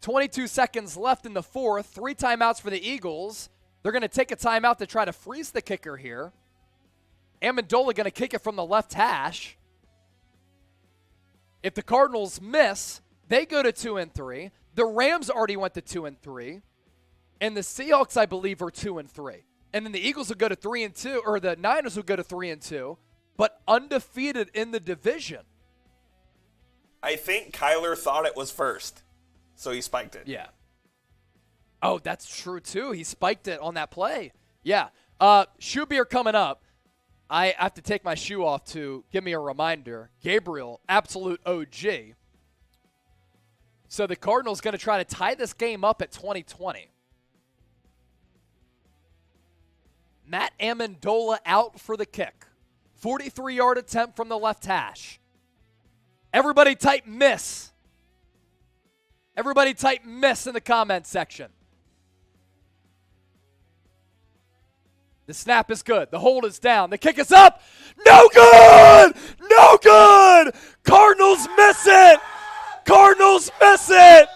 22 seconds left in the fourth. 3 timeouts for the Eagles. They're going to take a timeout to try to freeze the kicker here. Amendola going to kick it from the left hash. If the Cardinals miss, they go to 2 and 3. The Rams already went to 2 and 3. And the Seahawks, I believe, are 2 and 3. And then the Eagles will go to 3 and 2, or the Niners will go to 3 and 2, but undefeated in the division. I think Kyler thought it was first, so he spiked it. Yeah. Oh, that's true, too. He spiked it on that play. Yeah. Shoe beer coming up. I have to take my shoe off to give me a reminder. Gabriel, absolute OG. So the Cardinals going to try to tie this game up at 2020. Matt Amendola out for the kick. 43-yard attempt from the left hash. Everybody type miss. Everybody type miss in the comment section. The snap is good. The hold is down. The kick is up. No good! No good! Cardinals miss it! Cardinals miss it!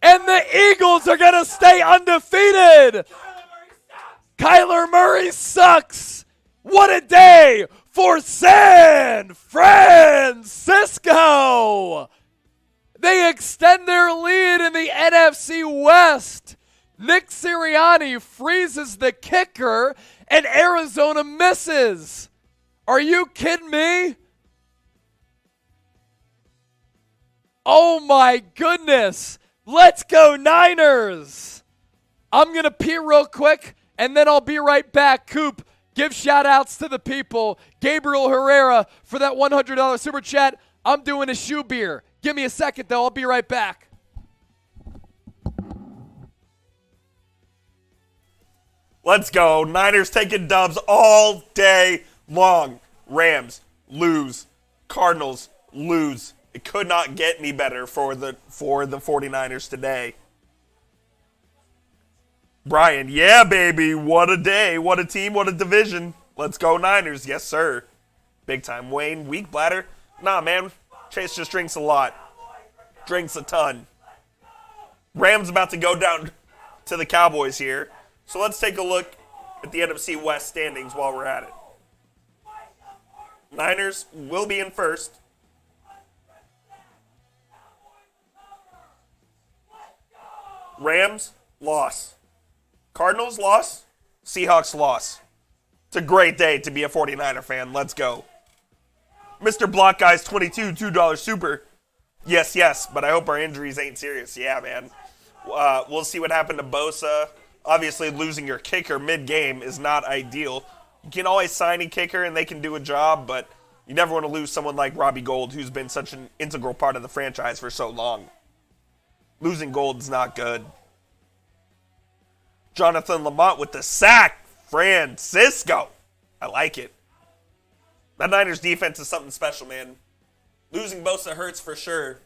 And the Eagles are going to stay undefeated. Kyler Murray sucks. What a day for San Francisco. They extend their lead in the NFC West. Nick Sirianni freezes the kicker, and Arizona misses. Are you kidding me? Oh, my goodness. Let's go, Niners. I'm going to pee real quick, and then I'll be right back. Coop, give shout-outs to the people. Gabriel Herrera for that $100 super chat. I'm doing a shoe beer. Give me a second, though. I'll be right back. Let's go. Niners taking dubs all day long. Rams lose. Cardinals lose. It could not get any better for the 49ers today. Brian, yeah, baby. What a day. What a team. What a division. Let's go Niners. Yes, sir. Big time. Wayne, weak bladder? Nah, man. Chase just drinks a lot. Drinks a ton. Rams about to go down to the Cowboys here. So let's take a look at the NFC West standings while we're at it. Niners will be in first. Rams, loss. Cardinals, loss. Seahawks, loss. It's a great day to be a 49er fan. Let's go. Mr. Block Guys 22, $2 super. Yes, but I hope our injuries ain't serious. Yeah, man. We'll see what happened to Bosa. Obviously, losing your kicker mid-game is not ideal. You can always sign a kicker and they can do a job, but you never want to lose someone like Robbie Gould, who's been such an integral part of the franchise for so long. Losing Gold's not good. Jonathan Lamont with the sack. Francisco. I like it. That Niners defense is something special, man. Losing Bosa hurts for sure.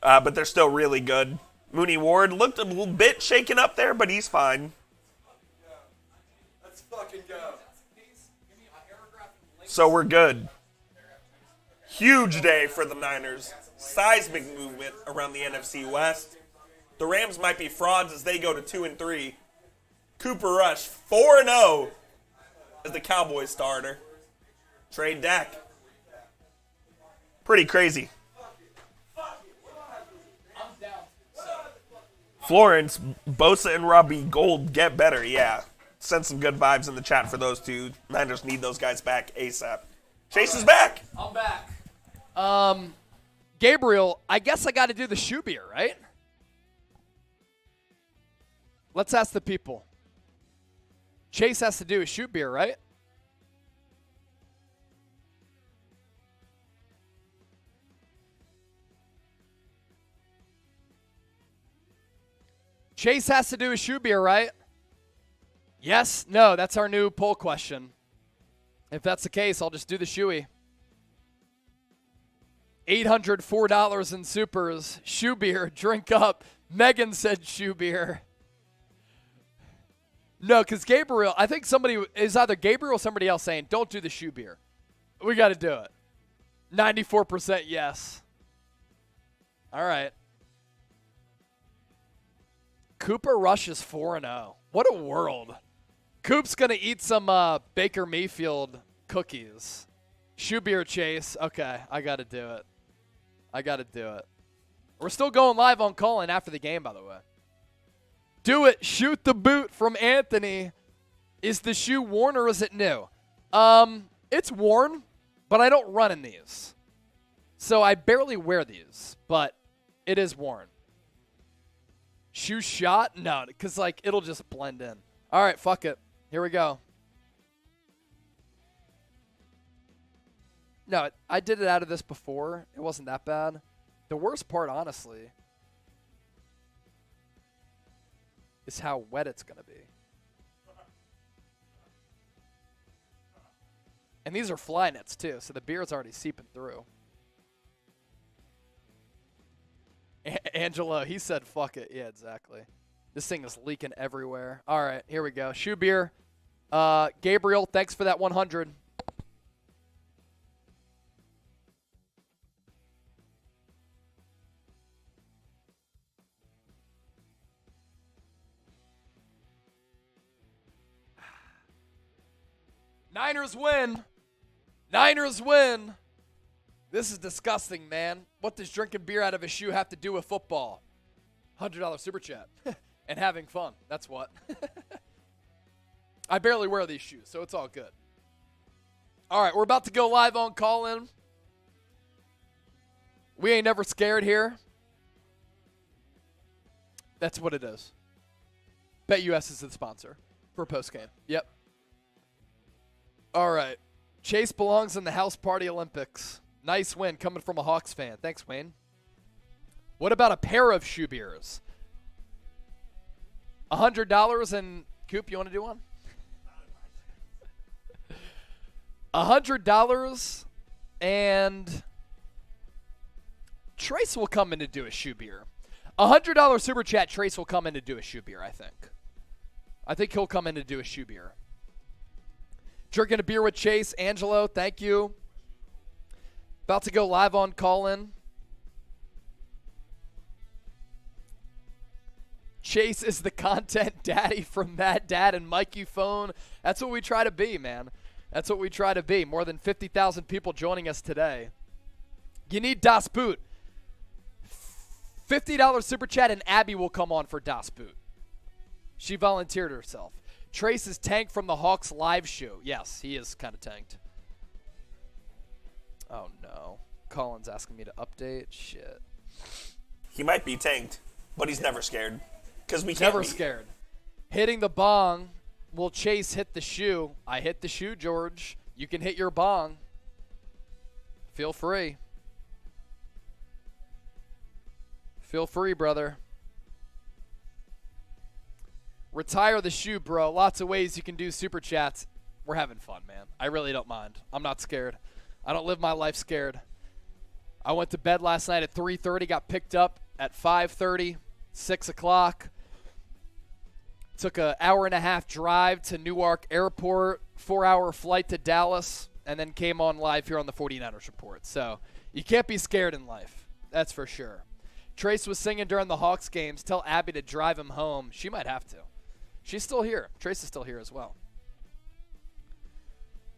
But they're still really good. Mooney Ward looked a little bit shaken up there, but he's fine. Let's fucking go. So we're good. Huge day for the Niners. Seismic movement around the NFC West. The Rams might be frauds as they go to 2-3. Cooper Rush 4-0 as the Cowboys starter. Trade Dak. Pretty crazy. Florence, Bosa and Robbie Gould get better, yeah. Send some good vibes in the chat for those two. Niners need those guys back ASAP. Chase is back. I'm back. Gabriel, I guess I got to do the shoe beer, right? Let's ask the people. Chase has to do a shoe beer, right? Chase has to do a shoe beer, right? Yes? No, that's our new poll question. If that's the case, I'll just do the shoey. $804 in supers. Shoe beer, drink up. Megan said shoe beer. No, because Gabriel, I think somebody is either Gabriel or somebody else saying, don't do the shoe beer. We got to do it. 94% yes. All right. Cooper Rush is 4-0. What a world. Coop's going to eat some Baker Mayfield cookies. Shoe beer Chase. Okay, I got to do it. We're still going live on call-in after the game, by the way. Do it. Shoot the boot from Anthony. Is the shoe worn or is it new? It's worn, but I don't run in these. So I barely wear these, but it is worn. Shoe shot? No, because, it'll just blend in. All right, fuck it. Here we go. No, I did it out of this before. It wasn't that bad. The worst part, honestly, is how wet it's going to be. And these are fly nets, too, so the beer's already seeping through. Angelo, he said fuck it. Yeah, exactly. This thing is leaking everywhere. All right, here we go. Shoe beer. Gabriel, thanks for that 100. Niners win. Niners win. This is disgusting, man. What does drinking beer out of a shoe have to do with football? $100 super chat. And having fun. That's what. I barely wear these shoes, so it's all good. All right, we're about to go live on call-in. We ain't never scared here. That's what it is. BetUS is the sponsor for postgame. Yep. All right. Chase belongs in the House Party Olympics. Nice win coming from a Hawks fan. Thanks, Wayne. What about a pair of shoe beers? $100 and Coop, you want to do one? $100 and Trace will come in to do a shoe beer. $100 super chat. Trace will come in to do a shoe beer, I think. I think he'll come in to do a shoe beer. Drinking a beer with Chase. Angelo, thank you. About to go live on call-in. Chase is the content daddy from Mad Dad and Mikey Phone. That's what we try to be, man. That's what we try to be. More than 50,000 people joining us today. You need Das Boot. $50 super chat, and Abby will come on for Das Boot. She volunteered herself. Trace is tanked from the Hawks live show. Yes, he is kind of tanked. Oh, no. Colin's asking me to update. Shit. He might be tanked, but he's never scared. Because we can't Never be. scared. Hitting the bong. Will Chase hit the shoe? I hit the shoe, George. You can hit your bong. Feel free. Feel free, brother. Retire the shoe, bro. Lots of ways you can do super chats. We're having fun, man. I really don't mind. I'm not scared. I don't live my life scared. I went to bed last night at 3:30, got picked up at 5:30, 6 o'clock. Took an hour-and-a-half drive to Newark Airport, 4-hour flight to Dallas, and then came on live here on the 49ers Report. So you can't be scared in life. That's for sure. Trace was singing during the Hawks games. Tell Abby to drive him home. She might have to. She's still here. Trace is still here as well.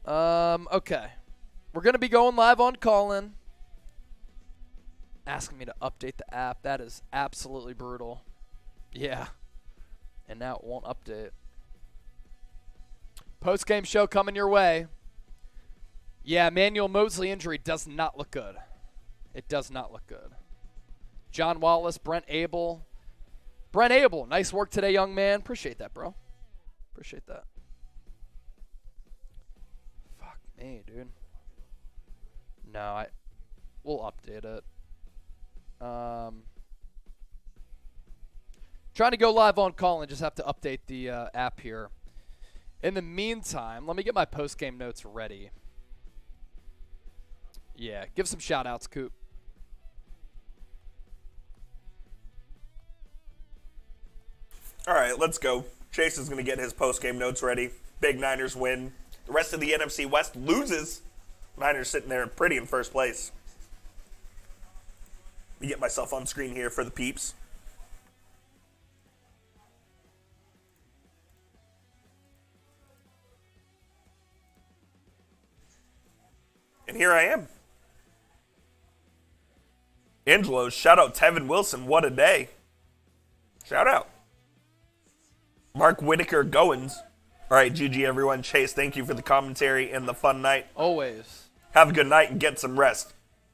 Okay. We're going to be going live on Callin. Asking me to update the app. That is absolutely brutal. Yeah. And now it won't update. Post-game show coming your way. Yeah, Emmanuel Mosley injury does not look good. It does not look good. John Wallace, Brent Abel. Brent Abel, nice work today, young man. Appreciate that, bro. Appreciate that. Fuck me, dude. No, we'll update it. Trying to go live on call and just have to update the app here. In the meantime, let me get my post-game notes ready. Yeah, give some shout-outs, Coop. All right, let's go. Chase is going to get his post-game notes ready. Big Niners win. The rest of the NFC West loses. Niners sitting there pretty in first place. Let me get myself on screen here for the peeps. And here I am. Angelo, shout out Tevin Wilson. What a day. Shout out. Mark Whitaker Goins. All right, GG everyone. Chase, thank you for the commentary and the fun night. Always. Have a good night and get some rest.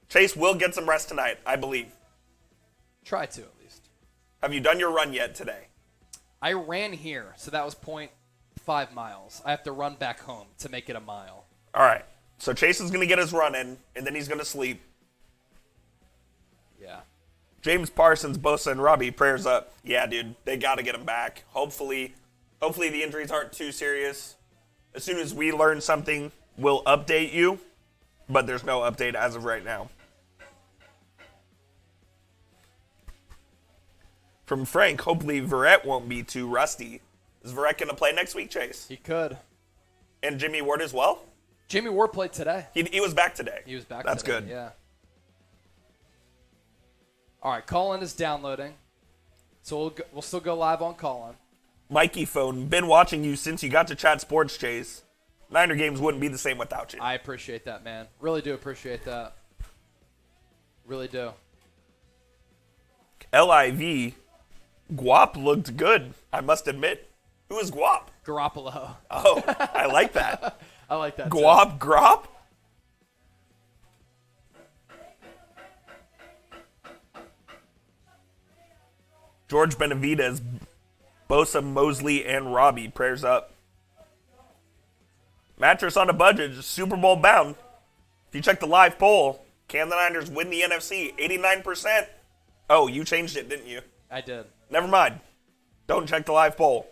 Chase will get some rest tonight, I believe. Try to, at least. Have you done your run yet today? I ran here, so that was 0.5 miles. I have to run back home to make it a mile. All right. So Chase is going to get his run in, and then he's going to sleep. Yeah. James Parsons, Bosa, and Robbie, prayers up. Yeah, dude, they got to get him back. Hopefully the injuries aren't too serious. As soon as we learn something, we'll update you, but there's no update as of right now. From Frank, hopefully Verrett won't be too rusty. Is Verrett going to play next week, Chase? He could. And Jimmy Ward as well? Jimmy Ward played today. He was back today. He was back That's today. good. Yeah. All right, Colin is downloading. So we'll still go live on Colin. Mikey Phone, been watching you since you got to Chat Sports, Chase. Niner games wouldn't be the same without you. I appreciate that, man. Really do appreciate that. Really do. LIV, Guap looked good, I must admit. Who is Guap? Garoppolo. Oh, I like that. I like that. Guap, Grop? George Benavidez, Bosa, Mosley, and Robbie, prayers up. Mattress on a budget, Super Bowl bound. If you check the live poll, can the Niners win the NFC? 89%. Oh, you changed it, didn't you? I did. Never mind. Don't check the live poll.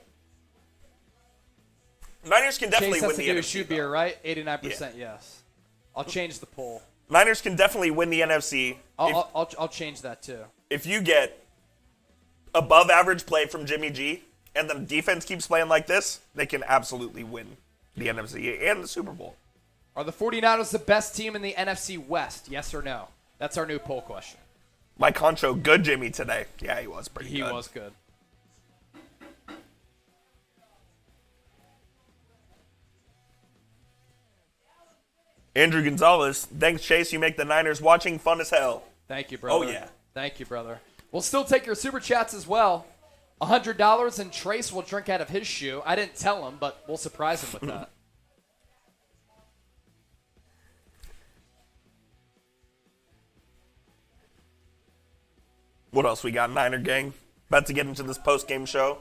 Niners can definitely Chase has win to the do NFC. shoot beer, right? 89% yes. I'll change the poll. Niners can definitely win the NFC. I'll change that too. If you get above average play from Jimmy G and the defense keeps playing like this, they can absolutely win the NFC and the Super Bowl. Are the 49ers the best team in the NFC West? Yes or no? That's our new poll question. Mike Concho, good Jimmy today. Yeah, he was pretty good. He was good. Andrew Gonzalez, thanks Chase, you make the Niners watching fun as hell. Thank you, brother. Oh, yeah. Thank you, brother. We'll still take your super chats as well. $100, and Trace will drink out of his shoe. I didn't tell him, but we'll surprise him with that. What else we got, Niner gang? About to get into this post-game show.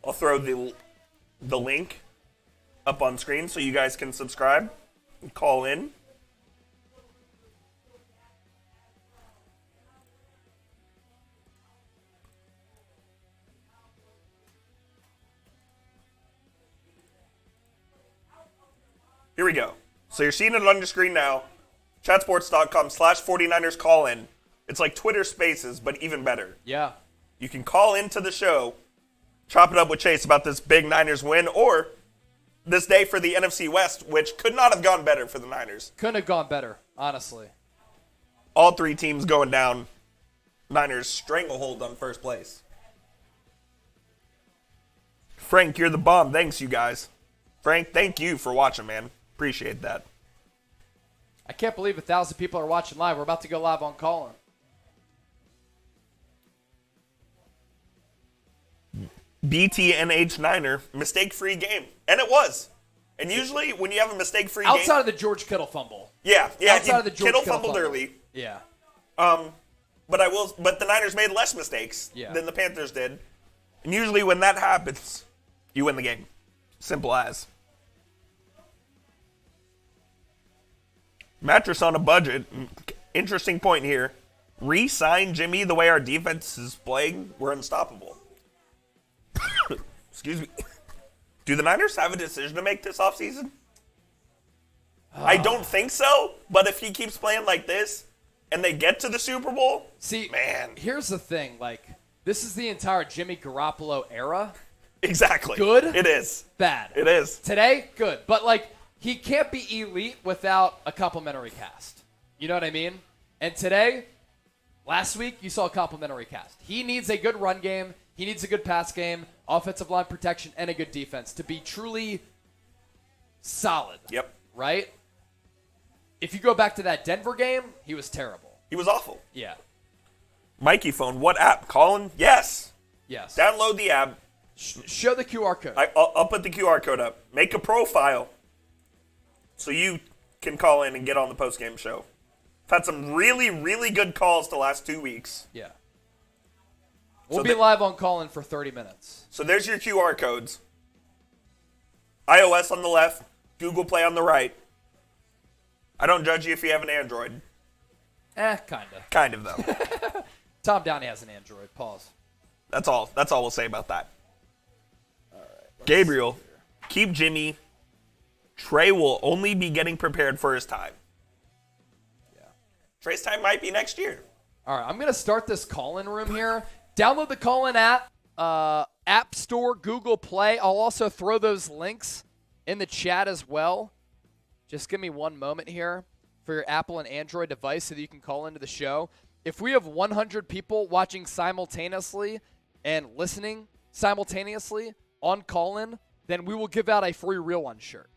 I'll throw the link up on screen so you guys can subscribe and call in. Here we go. So you're seeing it on your screen now. Chatsports.com/49ers call in. It's like Twitter Spaces, but even better. Yeah. You can call into the show, chop it up with Chase about this big Niners win, or this day for the NFC West, which could not have gone better for the Niners. Couldn't have gone better, honestly. All three teams going down. Niners stranglehold on first place. Frank, you're the bomb. Thanks, you guys. Frank, thank you for watching, man. Appreciate that. I can't believe 1,000 people are watching live. We're about to go live on Callin. BTNH Niner, mistake-free game. And it was. And usually when you have a mistake-free game... Outside of the George Kittle fumble. Yeah. Outside of the George Kittle Kittle fumbled fumble. early. Yeah. But the Niners made less mistakes than the Panthers did. And usually when that happens, you win the game. Simple as. Mattress on a budget. Interesting point here. Re-sign Jimmy the way our defense is playing. We're unstoppable. Excuse me. Do the Niners have a decision to make this offseason? I don't think so. But if he keeps playing like this and they get to the Super Bowl, man. Here's the thing. Like, this is the entire Jimmy Garoppolo era. Exactly. Good? It is. Bad. It is. Today, good. But, like, he can't be elite without a complimentary cast. You know what I mean? And today, last week, you saw a complimentary cast. He needs a good run game. He needs a good pass game, offensive line protection, and a good defense to be truly solid. Yep. Right? If you go back to that Denver game, he was terrible. He was awful. Yeah. Mikey phone, what app? Colin? Yes. Yes. Download the app. Show the QR code. I'll put the QR code up. Make a profile so you can call in and get on the postgame show. I've had some really, really good calls the last 2 weeks. Yeah. We'll be live on Callin for 30 minutes. So there's your QR codes. iOS on the left, Google Play on the right. I don't judge you if you have an Android. Kinda. Kind of, though. Tom Downey has an Android. Pause. That's all we'll say about that. All right, Gabriel, keep Jimmy. Trey will only be getting prepared for his time. Yeah. Trey's time might be next year. All right, I'm going to start this call-in room here. Download the call-in app, App Store, Google Play. I'll also throw those links in the chat as well. Just give me one moment here for your Apple and Android device so that you can call into the show. If we have 100 people watching simultaneously and listening simultaneously on call-in, then we will give out a free Real One shirt.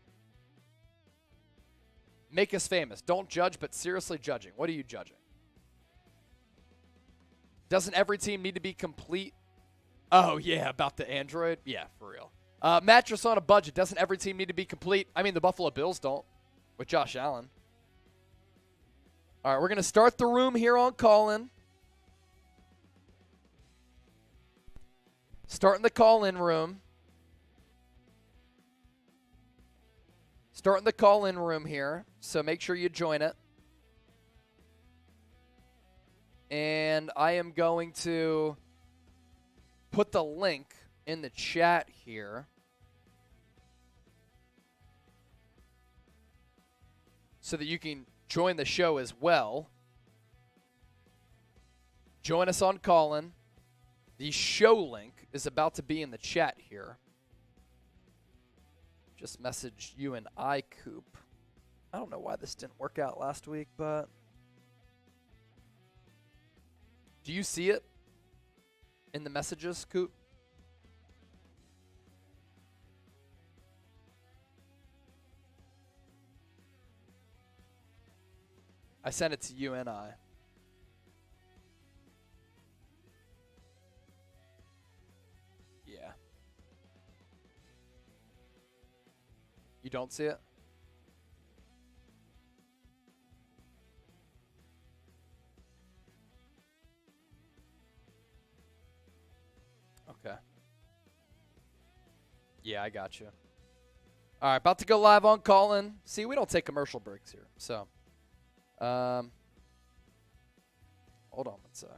Make us famous. Don't judge, but seriously judging. What are you judging? Doesn't every team need to be complete? Oh, yeah, about the Android? Yeah, for real. Mattress on a budget. Doesn't every team need to be complete? I mean, the Buffalo Bills don't with Josh Allen. All right, we're going to start the room here on call-in. Starting the call-in room. Starting the call-in room here, so make sure you join it. And I am going to put the link in the chat here. So that you can join the show as well. Join us on Callin. The show link is about to be in the chat here. Just messaged you and I, Coop. I don't know why this didn't work out last week, but... Do you see it in the messages, Coop? I sent it to you and I. don't see it? Okay. Yeah, I got you. All right, about to go live on call-in. See, we don't take commercial breaks here. So, hold on one sec.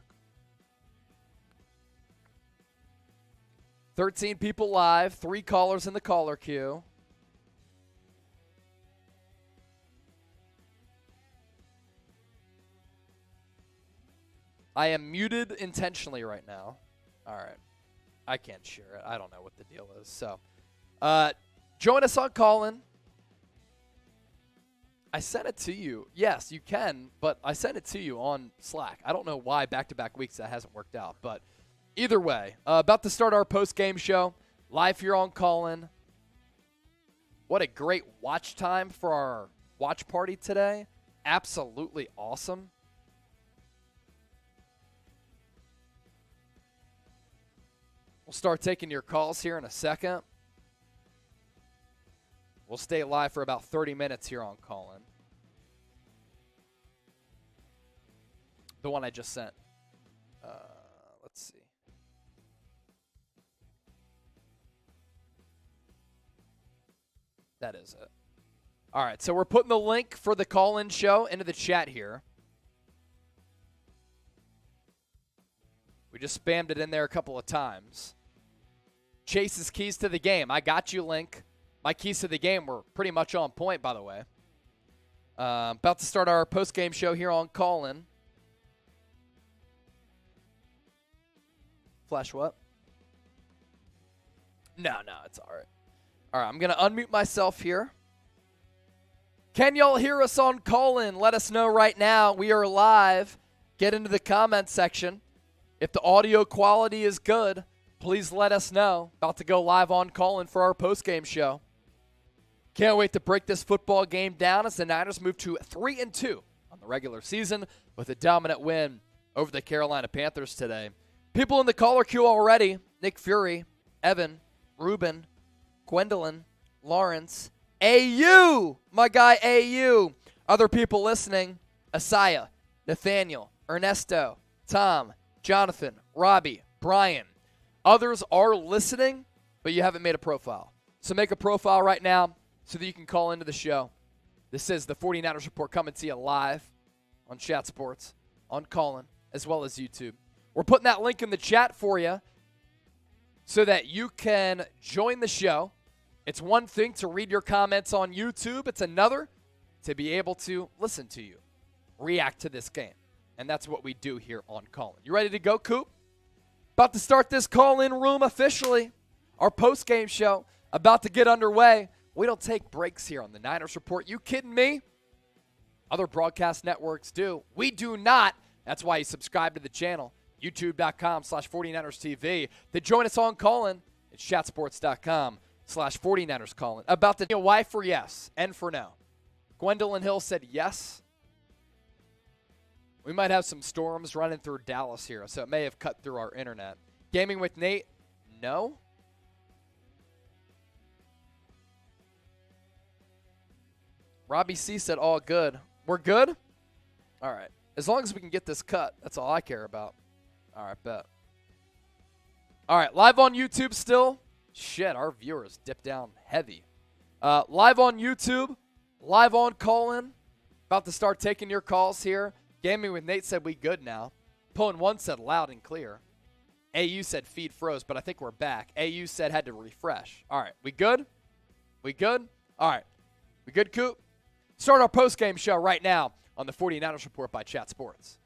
13 people live, 3 callers in the caller queue. I am muted intentionally right now. All right. I can't share it. I don't know what the deal is. So, join us on call-in. I sent it to you. Yes, you can, but I sent it to you on Slack. I don't know why back-to-back weeks that hasn't worked out, but either way, about to start our post-game show. Live here on call-in. What a great watch time for our watch party today. Absolutely awesome. We'll start taking your calls here in a second. We'll stay live for about 30 minutes here on call-in. The one I just sent. Let's see. That is it. All right, so we're putting the link for the call-in show into the chat here. We just spammed it in there a couple of times. Chase's keys to the game. I got you, Link. My keys to the game were pretty much on point, by the way. About to start our post-game show here on call-in. Flash what? No, it's all right. All right, I'm going to unmute myself here. Can y'all hear us on call-in? Let us know right now. We are live. Get into the comment section. If the audio quality is good, please let us know. About to go live on call-in for our post-game show. Can't wait to break this football game down as the Niners move to 3-2 on the regular season with a dominant win over the Carolina Panthers today. People in the caller queue already: Nick Fury, Evan, Ruben, Gwendolyn, Lawrence, AU, my guy AU. Other people listening: Asaya, Nathaniel, Ernesto, Tom, Jonathan, Robbie, Brian. Others are listening, but you haven't made a profile. So make a profile right now so that you can call into the show. This is the 49ers Report coming to you live on Chat Sports, on Callin, as well as YouTube. We're putting that link in the chat for you so that you can join the show. It's one thing to read your comments on YouTube. It's another to be able to listen to you react to this game. And that's what we do here on Callin. You ready to go, Coop? About to start this call-in room officially. Our post-game show about to get underway. We don't take breaks here on the Niners Report. You kidding me? Other broadcast networks do. We do not. That's why you subscribe to the channel. YouTube.com/49erstv. To join us on Callin, it's chatsports.com/49erscallin. About to Y for yes, N for no. Gwendolyn Hill said yes. We might have some storms running through Dallas here, so it may have cut through our internet. Gaming with Nate, no. Robbie C said all good. We're good? All right. As long as we can get this cut, that's all I care about. All right, bet. All right, live on YouTube still. Shit, our viewers dipped down heavy. Live on YouTube, live on Callin. About to start taking your calls here. Gaming with Nate said we good now. Pulling one said loud and clear. AU said feed froze, but I think we're back. AU said had to refresh. All right, we good? We good? All right. We good, Coop? Start our post-game show right now on the 49ers Report by Chat Sports.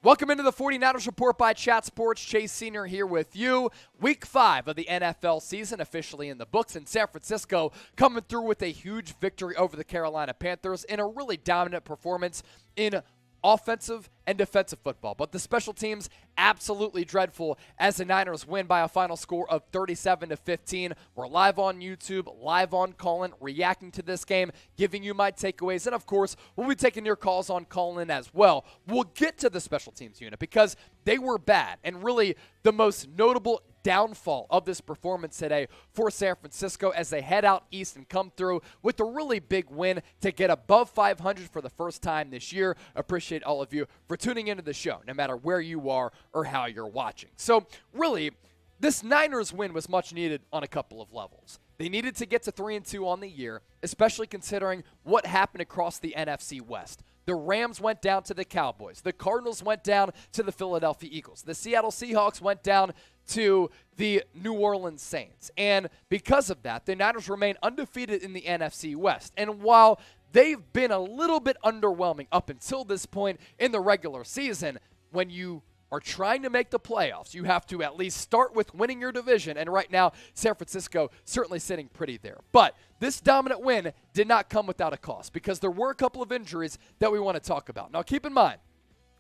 Welcome into the 49ers Report by Chat Sports. Chase Sr. here with you. Week 5 of the NFL season officially in the books, in San Francisco coming through with a huge victory over the Carolina Panthers in a really dominant performance in offensive and defensive football. But the special teams absolutely dreadful as the Niners win by a final score of 37-15. We're live on YouTube, live on Callin, reacting to this game, giving you my takeaways. And, of course, we'll be taking your calls on Callin as well. We'll get to the special teams unit because they were bad. And really the most notable downfall of this performance today for San Francisco as they head out east and come through with a really big win to get above 500 for the first time this year. Appreciate all of you for tuning into the show, no matter where you are or how you're watching. So really, this Niners win was much needed on a couple of levels. They needed to get to 3-2 on the year, especially considering what happened across the NFC West. The Rams went down to the Cowboys. The Cardinals went down to the Philadelphia Eagles. The Seattle Seahawks went down to the New Orleans Saints. And because of that, the Niners remain undefeated in the NFC West. And while they've been a little bit underwhelming up until this point in the regular season, when you are trying to make the playoffs, you have to at least start with winning your division. And right now, San Francisco certainly sitting pretty there. But this dominant win did not come without a cost because there were a couple of injuries that we want to talk about. Now, keep in mind,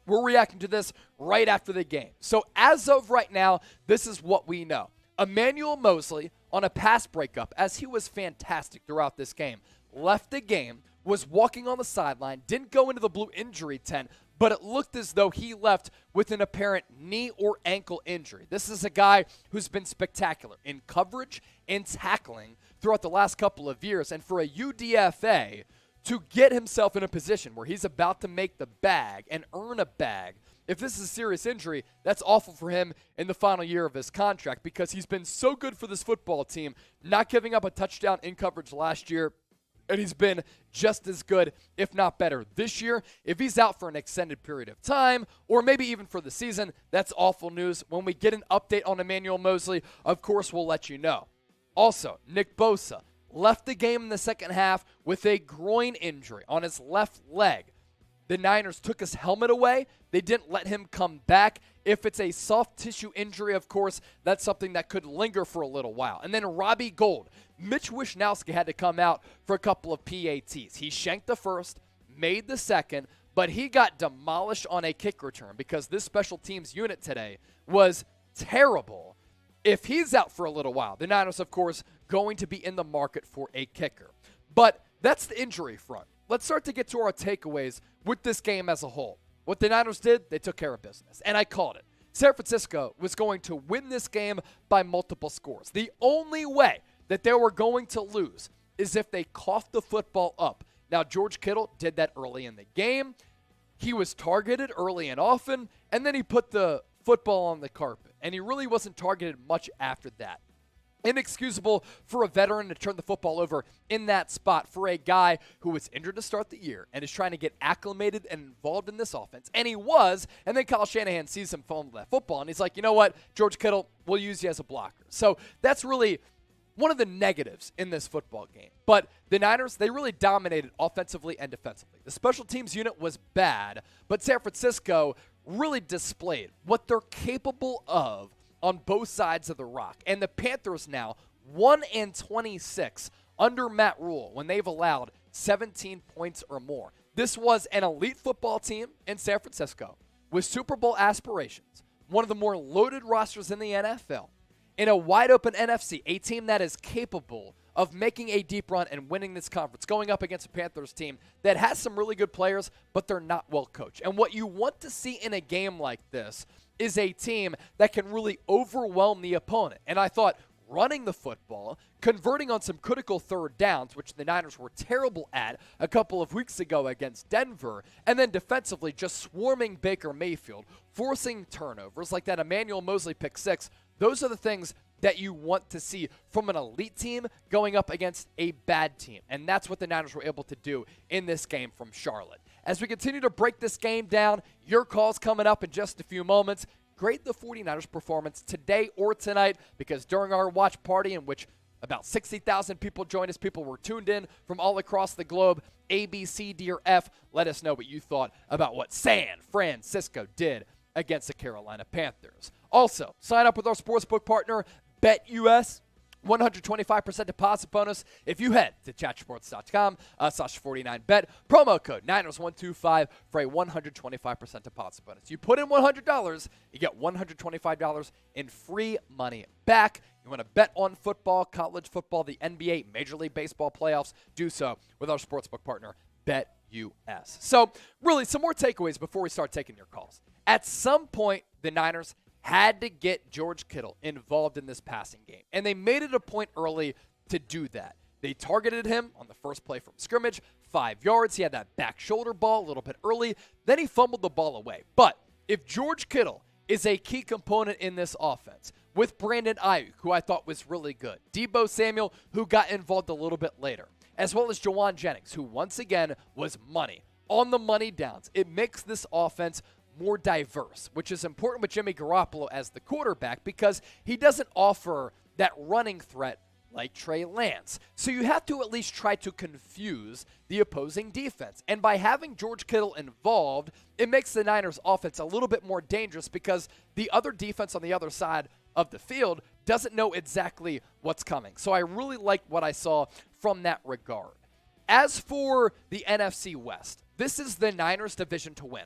we're reacting to this right after the game. So as of right now, this is what we know. Emmanuel Moseley on a pass breakup, as he was fantastic throughout this game, left the game, was walking on the sideline, didn't go into the blue injury tent, but it looked as though he left with an apparent knee or ankle injury. This is a guy who's been spectacular in coverage and tackling throughout the last couple of years. And for a UDFA to get himself in a position where he's about to make the bag and earn a bag, if this is a serious injury, that's awful for him in the final year of his contract because he's been so good for this football team, not giving up a touchdown in coverage last year. And he's been just as good, if not better, this year. If he's out for an extended period of time, or maybe even for the season, that's awful news. When we get an update on Emmanuel Moseley, of course, we'll let you know. Also, Nick Bosa left the game in the second half with a groin injury on his left leg. The Niners took his helmet away. They didn't let him come back. If it's a soft tissue injury, of course, that's something that could linger for a little while. And then Robbie Gould. Mitch Wishnowsky had to come out for a couple of PATs. He shanked the first, made the second, but he got demolished on a kick return because this special teams unit today was terrible. If he's out for a little while, the Niners, of course, going to be in the market for a kicker. But that's the injury front. Let's start to get to our takeaways with this game as a whole. What the Niners did, they took care of business, and I called it. San Francisco was going to win this game by multiple scores. The only way that they were going to lose is if they coughed the football up. Now, George Kittle did that early in the game. He was targeted early and often, and then he put the football on the carpet, and he really wasn't targeted much after that. Inexcusable for a veteran to turn the football over in that spot for a guy who was injured to start the year and is trying to get acclimated and involved in this offense. And he was, and then Kyle Shanahan sees him fumble that football, and he's like, you know what, George Kittle, we'll use you as a blocker. So that's really one of the negatives in this football game. But the Niners, they really dominated offensively and defensively. The special teams unit was bad, but San Francisco really displayed what they're capable of on both sides of the rock. And the Panthers now 1-26 under Matt Rule when they've allowed 17 points or more. This was an elite football team in San Francisco with Super Bowl aspirations, one of the more loaded rosters in the NFL, in a wide-open NFC, a team that is capable of making a deep run and winning this conference, going up against a Panthers team that has some really good players, but they're not well coached. And what you want to see in a game like this is a team that can really overwhelm the opponent. And I thought running the football, converting on some critical third downs, which the Niners were terrible at a couple of weeks ago against Denver, and then defensively just swarming Baker Mayfield, forcing turnovers like that Emmanuel Moseley pick six. Those are the things that you want to see from an elite team going up against a bad team. And that's what the Niners were able to do in this game from Charlotte. As we continue to break this game down, your call's coming up in just a few moments. Grade the 49ers performance today or tonight, because during our watch party, in which about 60,000 people joined us, people were tuned in from all across the globe, A, B, C, D, or F, let us know what you thought about what San Francisco did against the Carolina Panthers. Also, sign up with our sportsbook partner, BetUS. 125% deposit bonus if you head to chatsports.com/49bet. Promo code Niners125 for a 125% deposit bonus. You put in $100, you get $125 in free money back. You want to bet on football, college football, the NBA, Major League Baseball playoffs, do so with our sportsbook partner, BetUS. So, really, some more takeaways before we start taking your calls. At some point, the Niners had to get George Kittle involved in this passing game. And they made it a point early to do that. They targeted him on the first play from scrimmage, 5 yards. He had that back shoulder ball a little bit early. Then he fumbled the ball away. But if George Kittle is a key component in this offense, with Brandon Ayuk, who I thought was really good, Deebo Samuel, who got involved a little bit later, as well as Juwan Jennings, who once again was money, on the money downs, it makes this offense more diverse, which is important with Jimmy Garoppolo as the quarterback because he doesn't offer that running threat like Trey Lance. So you have to at least try to confuse the opposing defense. And by having George Kittle involved, it makes the Niners offense a little bit more dangerous because the other defense on the other side of the field doesn't know exactly what's coming. So I really liked what I saw from that regard. As for the NFC West, this is the Niners division to win.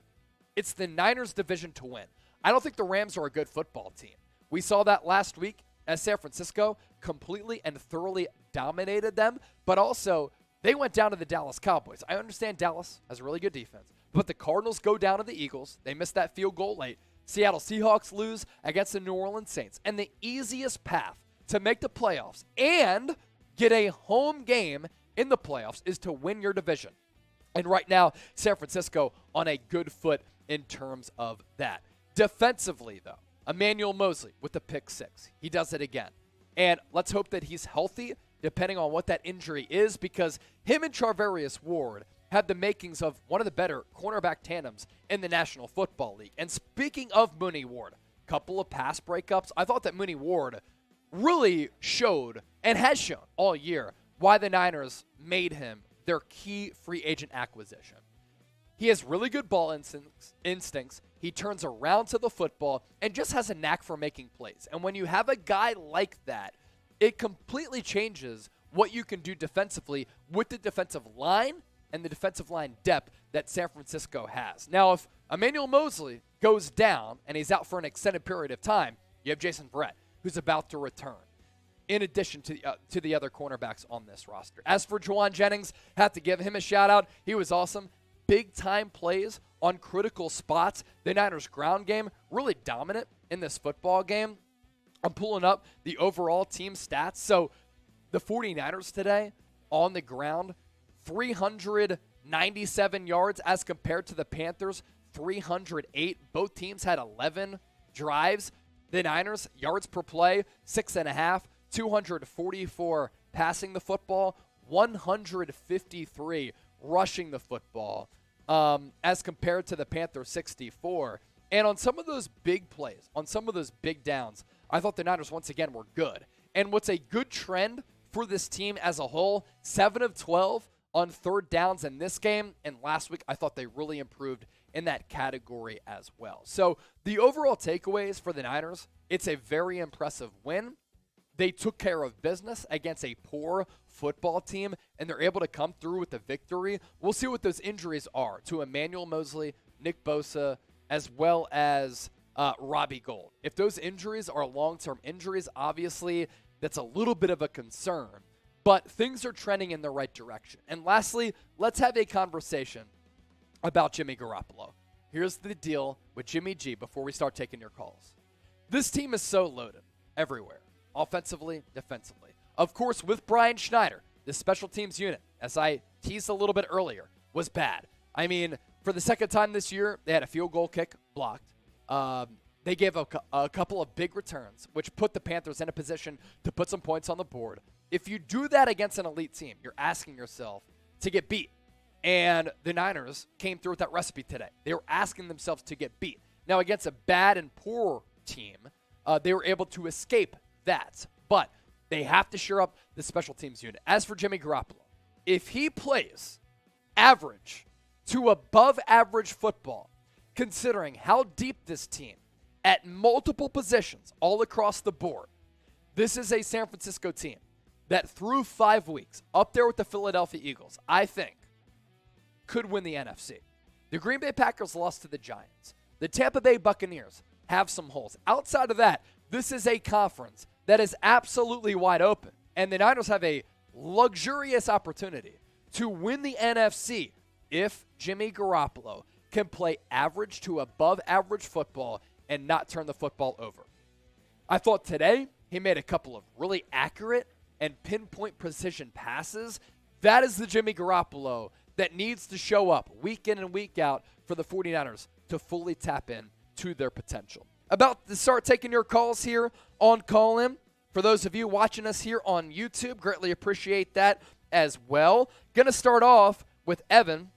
It's the Niners division to win. I don't think the Rams are a good football team. We saw that last week as San Francisco completely and thoroughly dominated them, but also they went down to the Dallas Cowboys. I understand Dallas has a really good defense, but the Cardinals go down to the Eagles. They missed that field goal late. Seattle Seahawks lose against the New Orleans Saints. And the easiest path to make the playoffs and get a home game in the playoffs is to win your division. And right now, San Francisco on a good foot in terms of that. Defensively, though, Emmanuel Mosley with the pick 6. He does it again. And let's hope that he's healthy, depending on what that injury is, because him and Charvarius Ward have the makings of one of the better cornerback tandems in the National Football League. And speaking of Mooney Ward, couple of pass breakups, I thought that Mooney Ward really showed and has shown all year why the Niners made him their key free agent acquisition. He has really good ball instincts. He turns around to the football and just has a knack for making plays. And when you have a guy like that, it completely changes what you can do defensively with the defensive line and the defensive line depth that San Francisco has. Now, if Emmanuel Mosley goes down and he's out for an extended period of time, you have Jason Verrett, who's about to return, in addition to the other cornerbacks on this roster. As for Juwan Jennings, have to give him a shout-out. He was awesome. Big-time plays on critical spots. The Niners' ground game really dominant in this football game. I'm pulling up the overall team stats. So the 49ers today on the ground, 397 yards as compared to the Panthers, 308. Both teams had 11 drives. The Niners, yards per play, 6.5, 244 passing the football, 153 rushing the football, as compared to the Panthers 64. And on some of those big plays, on some of those big downs, I thought the Niners once again were good. And what's a good trend for this team as a whole, 7 of 12 on third downs in this game. And last week, I thought they really improved in that category as well. So the overall takeaways for the Niners, it's a very impressive win. They took care of business against a poor football team, and they're able to come through with the victory. We'll see what those injuries are to Emmanuel Mosley, Nick Bosa, as well as Robbie Gould. If those injuries are long-term injuries, obviously that's a little bit of a concern, but things are trending in the right direction. And lastly, let's have a conversation about Jimmy Garoppolo. Here's the deal with Jimmy G before we start taking your calls. This team is so loaded everywhere. Offensively, defensively. Of course, with Brian Schneider, the special teams unit, as I teased a little bit earlier, was bad. I mean, for the second time this year, they had a field goal kick blocked. They gave a couple of big returns, which put the Panthers in a position to put some points on the board. If you do that against an elite team, you're asking yourself to get beat. And the Niners came through with that recipe today. They were asking themselves to get beat. Now, against a bad and poor team, they were able to escape that, but they have to shore up the special teams unit. As for Jimmy Garoppolo, if he plays average to above average football, considering how deep this team at multiple positions all across the board, this is a San Francisco team that through 5 weeks, up there with the Philadelphia Eagles, I think could win the NFC. The Green Bay Packers lost to the Giants. The Tampa Bay Buccaneers have some holes. Outside of that, this is a conference that is absolutely wide open. And the Niners have a luxurious opportunity to win the NFC if Jimmy Garoppolo can play average to above average football and not turn the football over. I thought today he made a couple of really accurate and pinpoint precision passes. That is the Jimmy Garoppolo that needs to show up week in and week out for the 49ers to fully tap in to their potential. About to start taking your calls here on Call In. For those of you watching us here on YouTube, greatly appreciate that as well. Going to start off with Evan.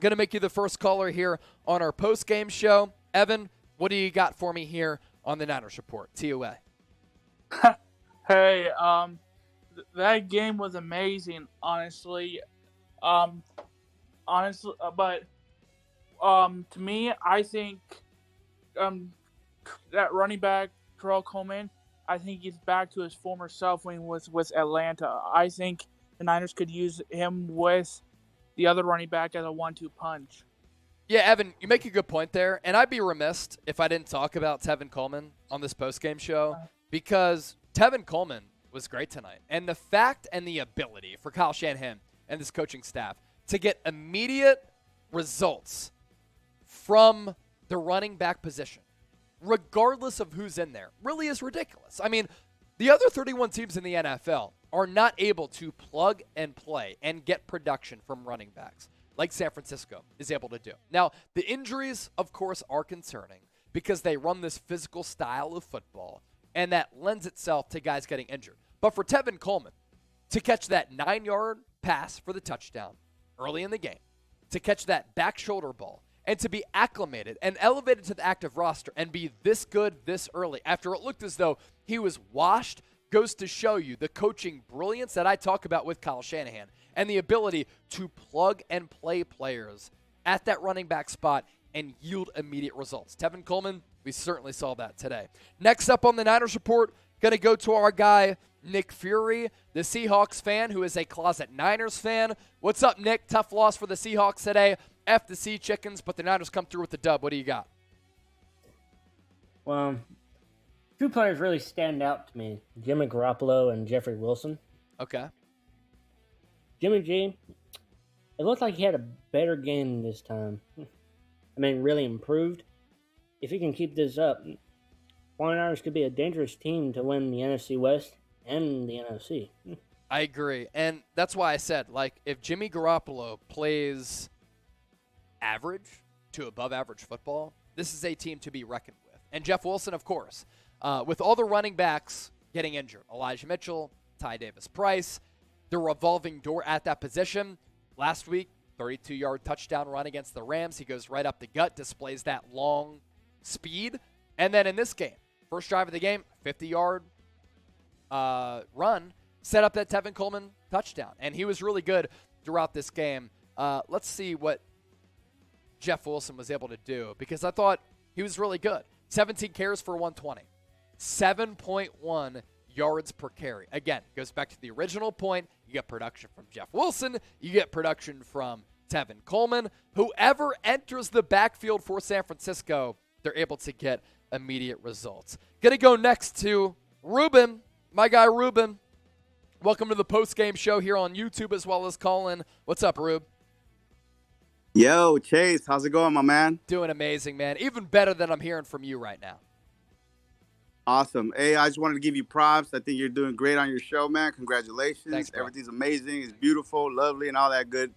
Going to make you the first caller here on our post-game show. Evan, what do you got for me here on the Niners Report? TOA. Hey, that game was amazing, honestly. But to me, I think that running back, Terrell Coleman, I think he's back to his former self when he was with Atlanta. I think the Niners could use him with the other running back as a 1-2 punch. Yeah, Evan, you make a good point there, and I'd be remiss if I didn't talk about Tevin Coleman on this postgame show because Tevin Coleman was great tonight. And the fact and the ability for Kyle Shanahan and this coaching staff to get immediate results from the running back position, regardless of who's in there, really is ridiculous. I mean, the other 31 teams in the NFL are not able to plug and play and get production from running backs like San Francisco is able to do. Now, the injuries, of course, are concerning because they run this physical style of football, and that lends itself to guys getting injured. But for Tevin Coleman to catch that 9-yard pass for the touchdown early in the game, to catch that back shoulder ball, and to be acclimated and elevated to the active roster and be this good this early after it looked as though he was washed goes to show you the coaching brilliance that I talk about with Kyle Shanahan and the ability to plug and play players at that running back spot and yield immediate results. Tevin Coleman, we certainly saw that today. Next up on the Niners Report, going to go to our guy, Nick Fury, the Seahawks fan who is a closet Niners fan. What's up, Nick? Tough loss for the Seahawks today. F the Sea Chickens, but the Niners come through with the dub. What do you got? Well, two players really stand out to me, Jimmy Garoppolo and Jeffrey Wilson. Okay. Jimmy G, it looked like he had a better game this time. I mean, really improved. If he can keep this up, 49ers could be a dangerous team to win the NFC West and the NFC. I agree. And that's why I said, like, if Jimmy Garoppolo plays average to above average football, this is a team to be reckoned with. And Jeff Wilson, of course, with all the running backs getting injured, Elijah Mitchell, Ty Davis-Price, the revolving door at that position. Last week, 32-yard touchdown run against the Rams. He goes right up the gut, displays that long speed. And then in this game, first drive of the game, 50-yard run, set up that Tevin Coleman touchdown. And he was really good throughout this game. Let's see what Jeff Wilson was able to do because I thought he was really good. 17 carries for 120. 7.1 yards per carry. Again, goes back to the original point. You get production from Jeff Wilson. You get production from Tevin Coleman. Whoever enters the backfield for San Francisco, they're able to get immediate results. Going to go next to Ruben, my guy Ruben. Welcome to the post-game show here on YouTube as well as Colin. What's up, Rube? Yo, Chase, how's it going, my man? Doing amazing, man. Even better than I'm hearing from you right now. Awesome. Hey, I just wanted to give you props. I think you're doing great on your show, man. Congratulations. Thanks, bro. Everything's amazing. It's beautiful, lovely, and all that good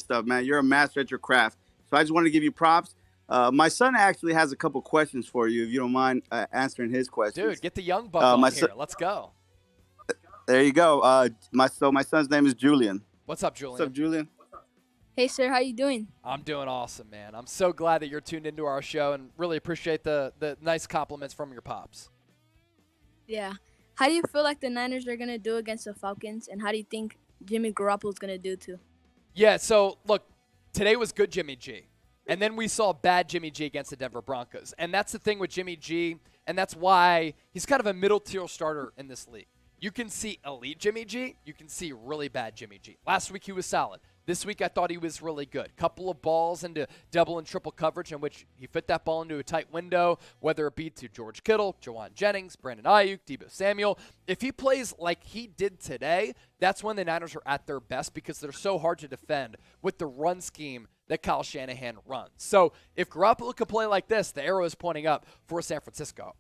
stuff, man. You're a master at your craft. So I just wanted to give you props. My son actually has a couple questions for you, if you don't mind answering his questions. Dude, get the young buck on here. Let's go. There you go. My son's name is Julian. What's up, Julian? What's up, Julian? Hey, sir, how you doing? I'm doing awesome, man. I'm so glad that you're tuned into our show and really appreciate the nice compliments from your pops. Yeah. How do you feel like the Niners are going to do against the Falcons, and how do you think Jimmy Garoppolo is going to do too? Yeah, so, look, today was good Jimmy G. And then we saw bad Jimmy G against the Denver Broncos. And that's the thing with Jimmy G, and that's why he's kind of a middle-tier starter in this league. You can see elite Jimmy G. You can see really bad Jimmy G. Last week he was solid. This week I thought he was really good. Couple of balls into double and triple coverage in which he fit that ball into a tight window, whether it be to George Kittle, Jawan Jennings, Brandon Ayuk, Deebo Samuel. If he plays like he did today, that's when the Niners are at their best because they're so hard to defend with the run scheme that Kyle Shanahan runs. So if Garoppolo could play like this, the arrow is pointing up for San Francisco.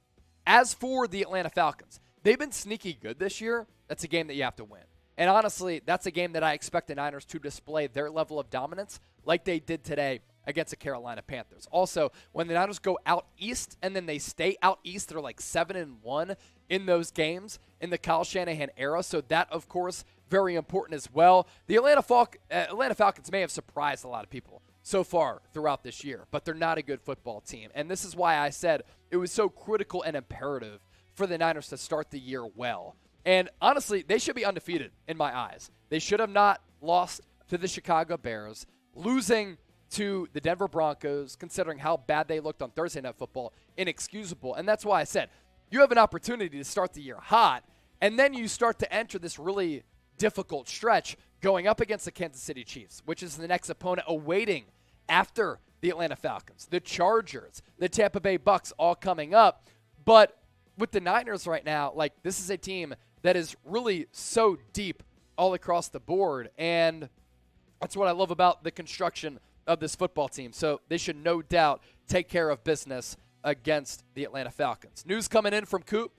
As for the Atlanta Falcons, they've been sneaky good this year. That's a game that you have to win. And honestly, that's a game that I expect the Niners to display their level of dominance like they did today against the Carolina Panthers. Also, when the Niners go out east and then they stay out east, they're like 7-1 in those games in the Kyle Shanahan era. So that, of course, very important as well. The Atlanta Falcons may have surprised a lot of people so far throughout this year, but they're not a good football team. And this is why I said it was so critical and imperative for the Niners to start the year well. And honestly, they should be undefeated in my eyes. They should have not lost to the Chicago Bears. Losing to the Denver Broncos, considering how bad they looked on Thursday Night Football, inexcusable. And that's why I said you have an opportunity to start the year hot, and then you start to enter this really difficult stretch going up against the Kansas City Chiefs, which is the next opponent awaiting after the Atlanta Falcons, the Chargers, the Tampa Bay Bucks all coming up. But with the Niners right now, like, this is a team that is really so deep all across the board, and that's what I love about the construction of this football team. So they should no doubt take care of business against the Atlanta Falcons. News coming in from Coop.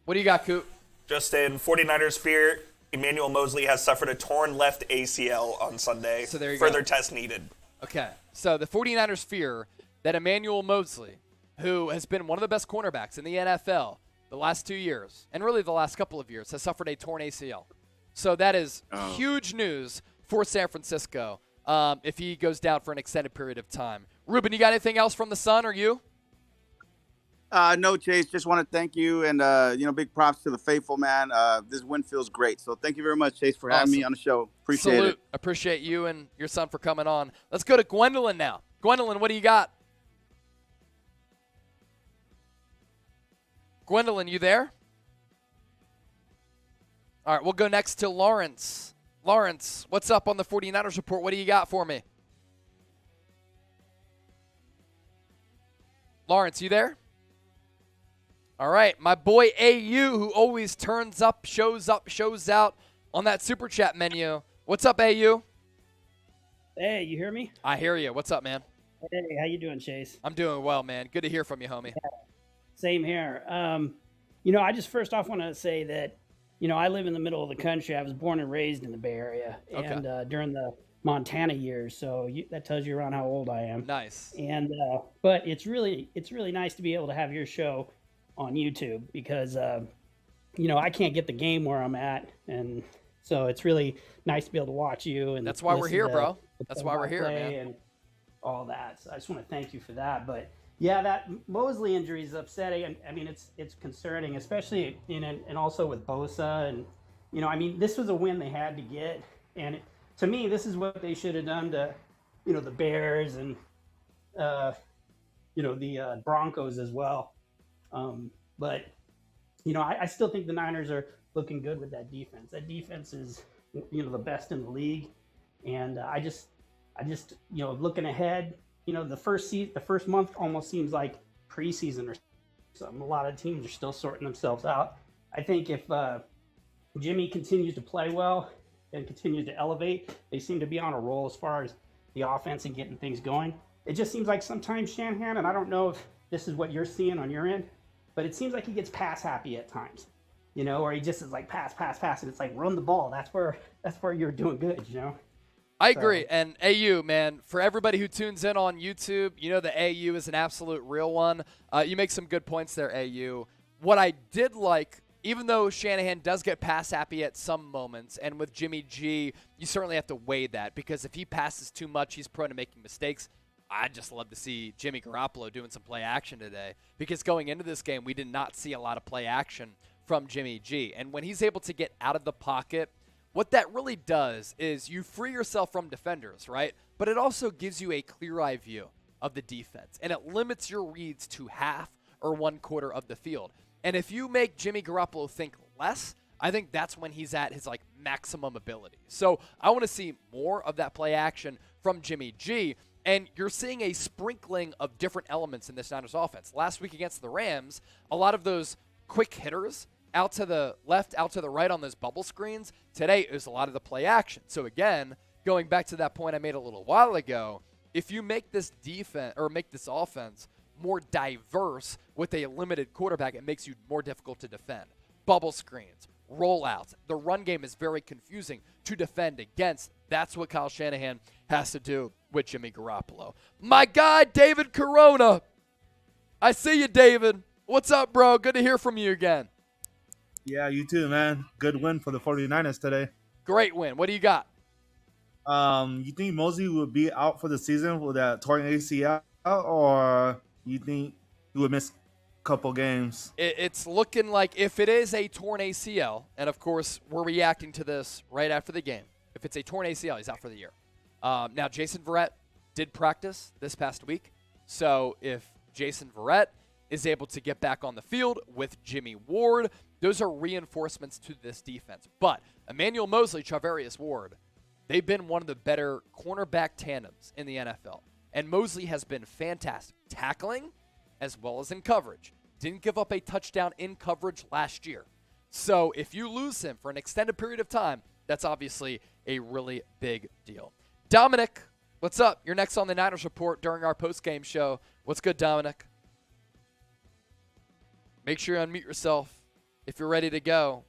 What do you got, Coop? Just in 49ers fear, Emmanuel Mosley has suffered a torn left ACL on Sunday. So there you Further go. test needed. Okay, so the 49ers fear that Emmanuel Mosley, who has been one of the best cornerbacks in the NFL the last 2 years, and really the last couple of years, has suffered a torn ACL. So that is huge news for San Francisco if he goes down for an extended period of time. Ruben, you got anything else from the Sun or you? No, Chase. Just want to thank you, and big props to the faithful, man. This win feels great. So thank you very much, Chase, for having me on the show. Appreciate Salute. it. Appreciate you and your son for coming on. Let's go to Gwendolyn now. Gwendolyn, what do you got? Gwendolyn, you there? All right, we'll go next to Lawrence. Lawrence, what's up on the 49ers report? What do you got for me? Lawrence, you there? All right, my boy AU, who always turns up, shows out on that Super Chat menu. What's up, AU? Hey, you hear me? I hear you. What's up, man? Hey, how you doing, Chase? I'm doing well, man. Good to hear from you, homie. Yeah, same here. I just first off want to say that, I live in the middle of the country. I was born and raised in the Bay Area, and during the Montana years, so that tells you around how old I am. Nice. And but it's really nice to be able to have your show on YouTube because I can't get the game where I'm at, and so it's really nice to be able to watch you. And that's why we're here, bro. That's why we're here, man. And all that. So I just want to thank you for that. But yeah, that Mosley injury is upsetting. And I mean, it's concerning, especially and also with Bosa. And this was a win they had to get. And to me, this is what they should have done to, the Bears and the Broncos as well. But I still think the Niners are looking good with that defense. That defense is, the best in the league. And I just looking ahead, the first month almost seems like preseason or something. A lot of teams are still sorting themselves out. I think if Jimmy continues to play well and continues to elevate, they seem to be on a roll as far as the offense and getting things going. It just seems like sometimes Shanahan, and I don't know if this is what you're seeing on your end, but it seems like he gets pass happy at times, or he just is like pass, and it's like run the ball. That's where you're doing good, I agree. And AU, man, for everybody who tunes in on YouTube, the AU is an absolute real one. You make some good points there, AU. What I did like, even though Shanahan does get pass happy at some moments, and with Jimmy G, you certainly have to weigh that because if he passes too much, he's prone to making mistakes. I'd just love to see Jimmy Garoppolo doing some play action today because going into this game, we did not see a lot of play action from Jimmy G. And when he's able to get out of the pocket, what that really does is you free yourself from defenders, right? But it also gives you a clear-eye view of the defense, and it limits your reads to half or 1/4 of the field. And if you make Jimmy Garoppolo think less, I think that's when he's at his maximum ability. So I want to see more of that play action from Jimmy G. And you're seeing a sprinkling of different elements in this Niners offense. Last week against the Rams, a lot of those quick hitters out to the left, out to the right on those bubble screens. Today is a lot of the play action. So again, going back to that point I made a little while ago, if you make this defense or make this offense more diverse with a limited quarterback, it makes you more difficult to defend. Bubble screens, rollouts. The run game is very confusing to defend against. That's what Kyle Shanahan has to do with Jimmy Garoppolo. My guy, David Corona. I see you, David. What's up, bro? Good to hear from you again. Yeah, you too, man. Good win for the 49ers today. Great win. What do you got? You think Mosley will be out for the season with that torn ACL, or you think he would miss a couple games? It's looking like if it is a torn ACL, and of course we're reacting to this right after the game. If it's a torn ACL, he's out for the year. Now, Jason Verrett did practice this past week, so if Jason Verrett is able to get back on the field with Jimmy Ward, those are reinforcements to this defense. But Emmanuel Mosley, Charvarius Ward, they've been one of the better cornerback tandems in the NFL. And Mosley has been fantastic, tackling as well as in coverage. Didn't give up a touchdown in coverage last year. So if you lose him for an extended period of time, that's obviously a really big deal. Dominic, what's up? You're next on the Niners Report during our post-game show. What's good, Dominic? Make sure you unmute yourself if you're ready to go.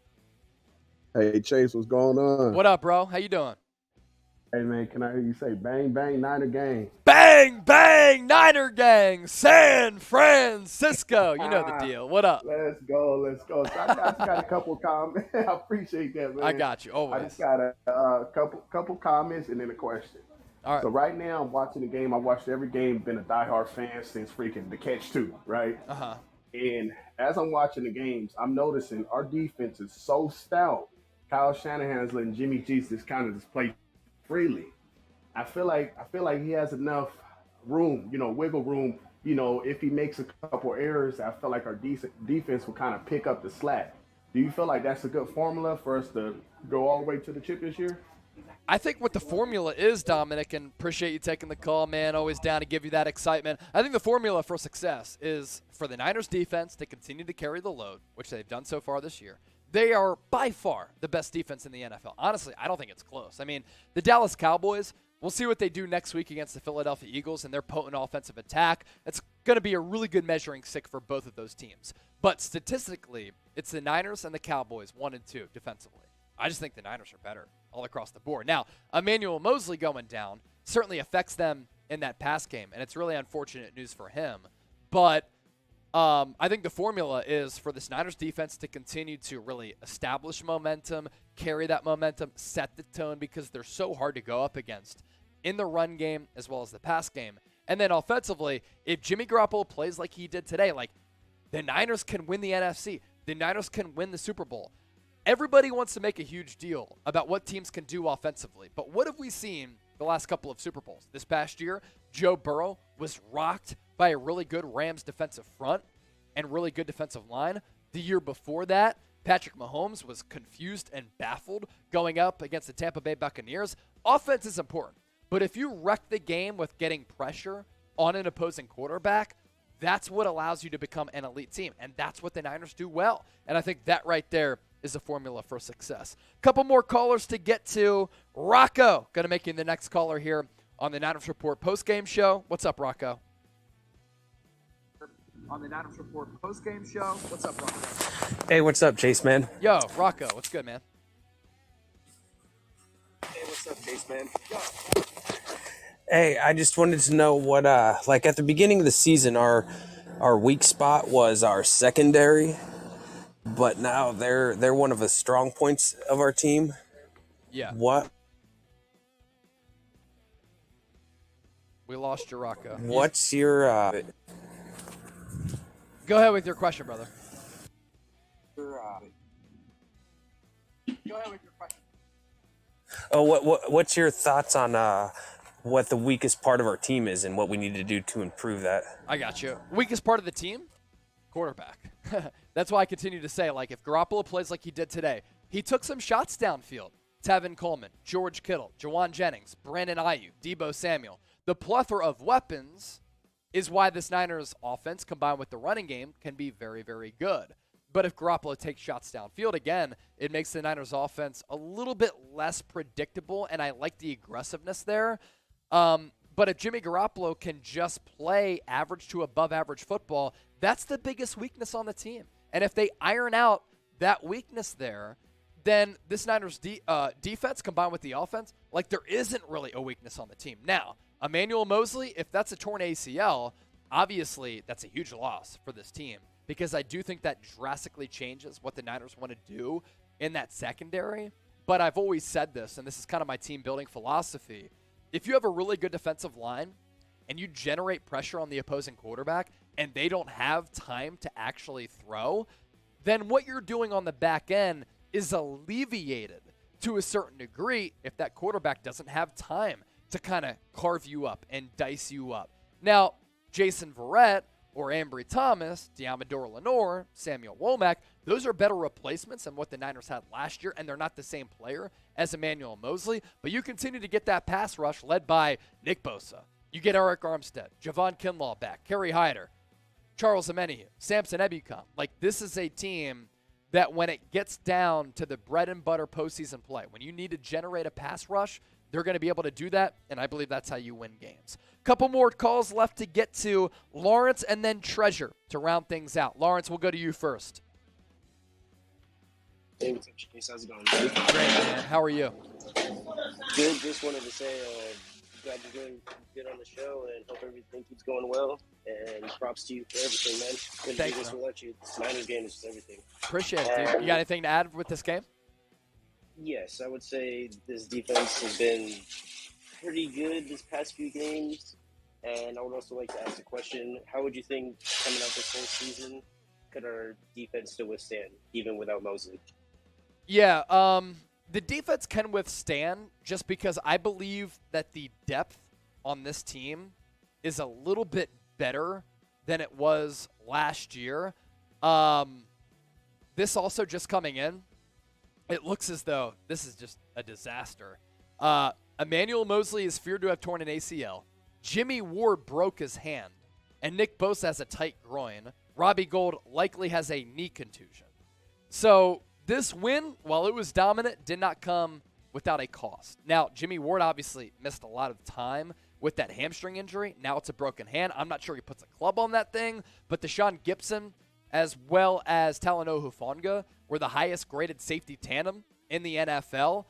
Hey, Chase, what's going on? What up, bro? How you doing? Hey, man, can I hear you say bang, bang, Niner gang? Bang, bang, Niner gang, San Francisco. You know the deal. What up? Let's go, let's go. So I just got a couple comments. I appreciate that, man. I got you, always. I just got a couple comments and then a question. All right. So right now I'm watching the game. I watched every game, been a diehard fan since freaking the catch 2, right? Uh-huh. And as I'm watching the games, I'm noticing our defense is so stout. Kyle Shanahan is letting Jimmy G just kind of just play freely. I feel like he has enough room, wiggle room. If he makes a couple errors, I feel like our defense will kind of pick up the slack. Do you feel like that's a good formula for us to go all the way to the chip this year? I think what the formula is, Dominic, and appreciate you taking the call, man. Always down to give you that excitement. I think the formula for success is for the Niners defense to continue to carry the load, which they've done so far this year. They are by far the best defense in the NFL. Honestly, I don't think it's close. I mean, the Dallas Cowboys, we'll see what they do next week against the Philadelphia Eagles and their potent offensive attack. It's going to be a really good measuring stick for both of those teams. But statistically, it's the Niners and the Cowboys, 1 and 2 defensively. I just think the Niners are better all across the board. Now, Emmanuel Mosley going down certainly affects them in that pass game, and it's really unfortunate news for him. But I think the formula is for this Niners defense to continue to really establish momentum, carry that momentum, set the tone, because they're so hard to go up against in the run game as well as the pass game. And then offensively, if Jimmy Garoppolo plays like he did today, like the Niners can win the NFC. The Niners can win the Super Bowl. Everybody wants to make a huge deal about what teams can do offensively. But what have we seen the last couple of Super Bowls? This past year, Joe Burrow was rocked by a really good Rams defensive front and really good defensive line. The year before that, Patrick Mahomes was confused and baffled going up against the Tampa Bay Buccaneers. Offense is important, but if you wreck the game with getting pressure on an opposing quarterback, that's what allows you to become an elite team, and that's what the Niners do well. And I think that right there is a formula for success. Couple more callers to get to. Rocco, going to make you the next caller here on the Niners Report postgame show. What's up, Rocco? On the Niners Report postgame show. What's up, Rocco? Hey, what's up, Chase, man? Yo, Rocco, what's good, man? Hey, what's up, Chase, man? Hey, I just wanted to know what, like at the beginning of the season, our weak spot was our secondary, but now they're one of the strong points of our team. Yeah. What? We lost you, Rocco. What's your? Go ahead with your question, brother. Go ahead with your question. Oh, what's your thoughts on what the weakest part of our team is and what we need to do to improve that? I got you. Weakest part of the team? Quarterback. That's why I continue to say, like, if Garoppolo plays like he did today, he took some shots downfield Tevin Coleman, George Kittle, Jawan Jennings, Brandon Ayuk, Deebo Samuel. The plethora of weapons is why this Niners offense, combined with the running game, can be very, very good. But if Garoppolo takes shots downfield again, it makes the Niners offense a little bit less predictable, and I like the aggressiveness there. But if Jimmy Garoppolo can just play average to above average football, that's the biggest weakness on the team. And if they iron out that weakness there, then this Niners defense combined with the offense, like there isn't really a weakness on the team. Now, Emmanuel Mosley, if that's a torn ACL, obviously that's a huge loss for this team because I do think that drastically changes what the Niners want to do in that secondary. But I've always said this, and this is kind of my team building philosophy. If you have a really good defensive line and you generate pressure on the opposing quarterback and they don't have time to actually throw, then what you're doing on the back end is alleviated to a certain degree if that quarterback doesn't have time to kind of carve you up and dice you up. Now, Jason Verrett or Ambry Thomas, Diamador Lenore, Samuel Womack, those are better replacements than what the Niners had last year, and they're not the same player as Emmanuel Mosley, but you continue to get that pass rush led by Nick Bosa. You get Eric Armstead, Javon Kinlaw back, Kerry Hyder, Charles Omenihu, Samson Ebukam. Like, this is a team that when it gets down to the bread and butter postseason play, when you need to generate a pass rush, they're going to be able to do that, and I believe that's how you win games. Couple more calls left to get to. Lawrence and then Treasure to round things out. Lawrence, we'll go to you first. Hey, what's up, Chase? How's it going? Great, man. How are you? Good. Just wanted to say glad you're doing good on the show and hope everything keeps going well. And props to you for everything, man. Couldn't do this without you. This Niners game is just everything. Appreciate it, dude. You got anything to add with this game? Yes, I would say this defense has been pretty good this past few games. And I would also like to ask a question. How would you think coming out this whole season could our defense still withstand, even without Mosley? Yeah, the defense can withstand just because I believe that the depth on this team is a little bit better than it was last year. This also just coming in, it looks as though this is just a disaster. Emmanuel Mosley is feared to have torn an ACL. Jimmy Ward broke his hand. And Nick Bosa has a tight groin. Robbie Gould likely has a knee contusion. So this win, while it was dominant, did not come without a cost. Now, Jimmy Ward obviously missed a lot of time with that hamstring injury. Now it's a broken hand. I'm not sure he puts a club on that thing, but Deshaun Gibson as well as Talanoa Hufanga were the highest graded safety tandem in the NFL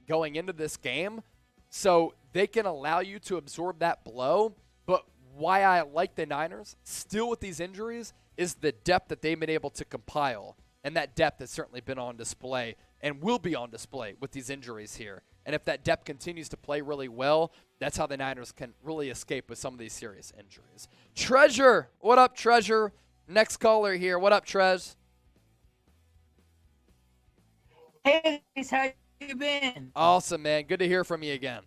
going into this game. So they can allow you to absorb that blow. But why I like the Niners still with these injuries is the depth that they've been able to compile. And that depth has certainly been on display and will be on display with these injuries here. And if that depth continues to play really well, that's how the Niners can really escape with some of these serious injuries. Treasure, what up, Treasure? Next caller here. What up, Trez? Hey, how you been? Awesome, man. Good to hear from you again.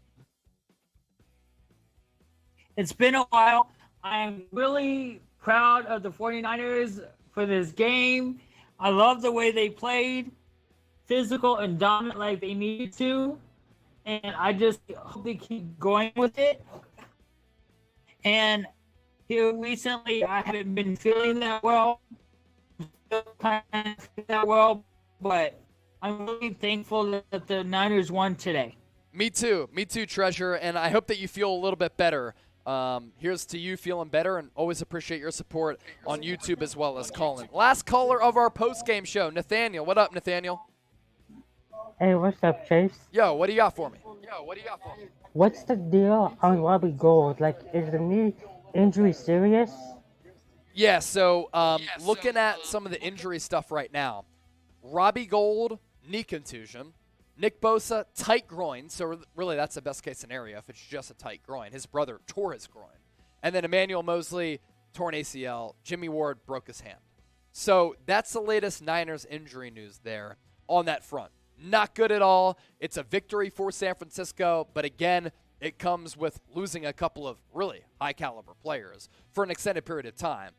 It's been a while. I'm really proud of the 49ers for this game. I love the way they played, physical and dominant like they needed to. And I just hope they keep going with it. And here recently, I haven't been feeling that well. Still kind of that well, but I'm really thankful that the Niners won today. Me too, Treasure. And I hope that you feel a little bit better. Here's to you feeling better, and always appreciate your support on YouTube as well as calling. Last caller of our post-game show, Nathaniel. What up, Nathaniel? Hey, what's up, Chase? Yo, what do you got for me? What's the deal on Robbie Gould? Like, is the knee injury serious? Yeah, so looking at some of the injury stuff right now, Robbie Gould, knee contusion. Nick Bosa, tight groin. So really that's the best case scenario if it's just a tight groin. His brother tore his groin. And then Emmanuel Mosley, torn ACL. Jimmy Ward broke his hand. So that's the latest Niners injury news there on that front. Not good at all. It's a victory for San Francisco, but again, it comes with losing a couple of really high-caliber players for an extended period of time.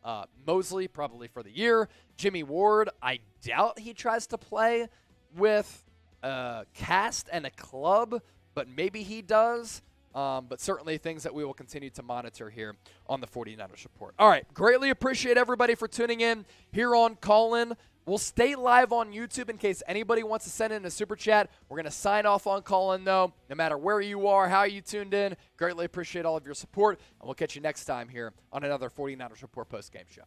Mosley, probably for the year. Jimmy Ward, I doubt he tries to play with a cast and a club, but maybe he does. But certainly things that we will continue to monitor here on the 49ers Report. All right, greatly appreciate everybody for tuning in here on Call-In. We'll stay live on YouTube in case anybody wants to send in a super chat. We're going to sign off on Call-In, though, no matter where you are, how you tuned in. Greatly appreciate all of your support, and we'll catch you next time here on another 49ers Report postgame show.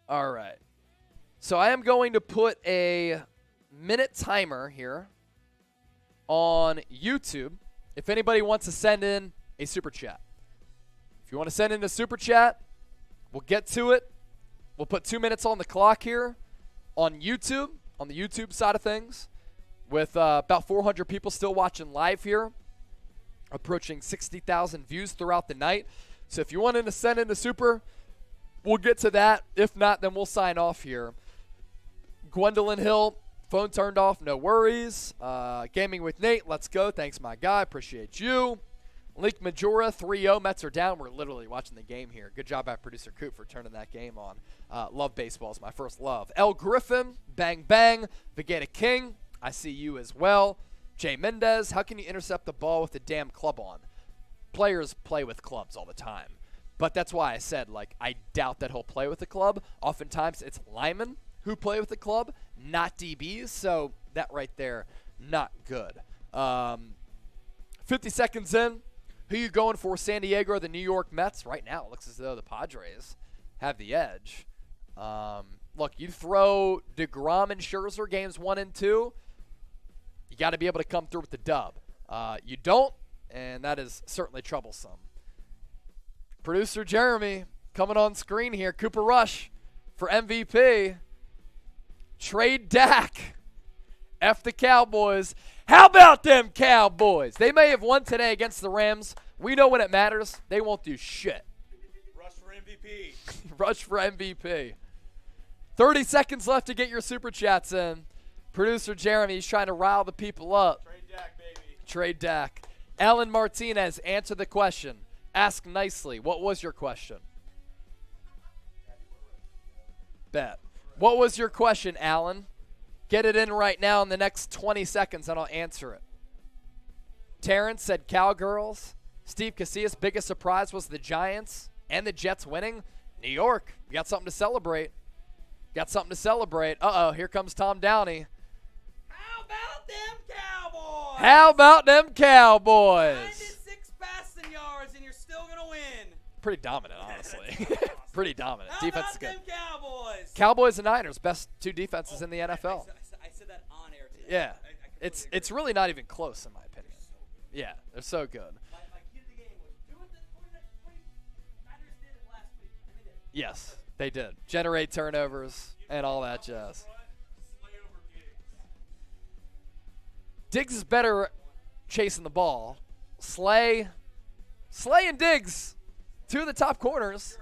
All right. So I am going to put a minute timer here on YouTube if anybody wants to send in a super chat. If you want to send in a super chat, we'll get to it. We'll put 2 minutes on the clock here on YouTube, on the YouTube side of things, with about 400 people still watching live here, approaching 60,000 views throughout the night. So if you wanted to send in a super, we'll get to that. If not, then we'll sign off here. Gwendolyn Hill, phone turned off, no worries. Gaming with Nate, let's go. Thanks, my guy. Appreciate you. Link Majora, 3-0. Mets are down. We're literally watching the game here. Good job by producer Coop for turning that game on. Love baseball is my first love. L. Griffin, bang, bang. Vegeta King, I see you as well. Jay Mendez, how can you intercept the ball with the damn club on? Players play with clubs all the time. But that's why I said, like, I doubt that he'll play with the club. Oftentimes it's linemen who play with the club, not DBs. So that right there, not good. 50 seconds in. Who you going for, San Diego or the New York Mets? Right now, it looks as though the Padres have the edge. Look, you throw DeGrom and Scherzer games 1 and 2, you got to be able to come through with the dub. You don't, and that is certainly troublesome. Producer Jeremy coming on screen here. Cooper Rush for MVP. Trade Dak. F the Cowboys. How about them Cowboys? They may have won today against the Rams. We know when it matters. They won't do shit. Rush for MVP. Rush for MVP. 30 seconds left to get your super chats in. Producer Jeremy's trying to rile the people up. Trade Dak, baby. Trade Dak. Alan Martinez, answer the question. Ask nicely. What was your question? Bet. What was your question, Alan? Get it in right now in the next 20 seconds, and I'll answer it. Terrence said Cowgirls. Steve Casillas, biggest surprise was the Giants and the Jets winning. New York, we got something to celebrate. Got something to celebrate. Uh-oh, here comes Tom Downey. How about them Cowboys? How about them Cowboys? 96 passing yards, and you're still going to win. Pretty dominant, honestly. Pretty dominant. How Defense about is good. them Cowboys? Cowboys and Niners, best two defenses in the NFL. I said that on air today. Yeah, I it's really not even close in my opinion. Yeah, they're so good. My key to the game was do what the 49ers did last week. And they did. Yes, they did. Generate turnovers and all that jazz. Diggs is better chasing the ball. Slay and Diggs, two of the top corners.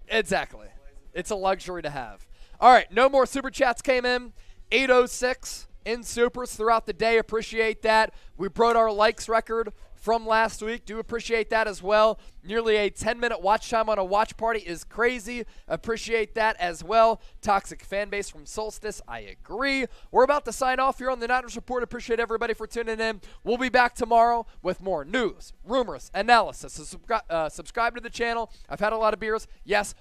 Exactly. It's a luxury to have. All right, no more super chats came in. 806 in supers throughout the day. Appreciate that. We broke our likes record from last week. Do appreciate that as well. Nearly a 10-minute watch time on a watch party is crazy. Appreciate that as well. Toxic fan base from Solstice. I agree. We're about to sign off here on the Niners Report. Appreciate everybody for tuning in. We'll be back tomorrow with more news, rumors, analysis. So subscribe to the channel. I've had a lot of beers. Yes,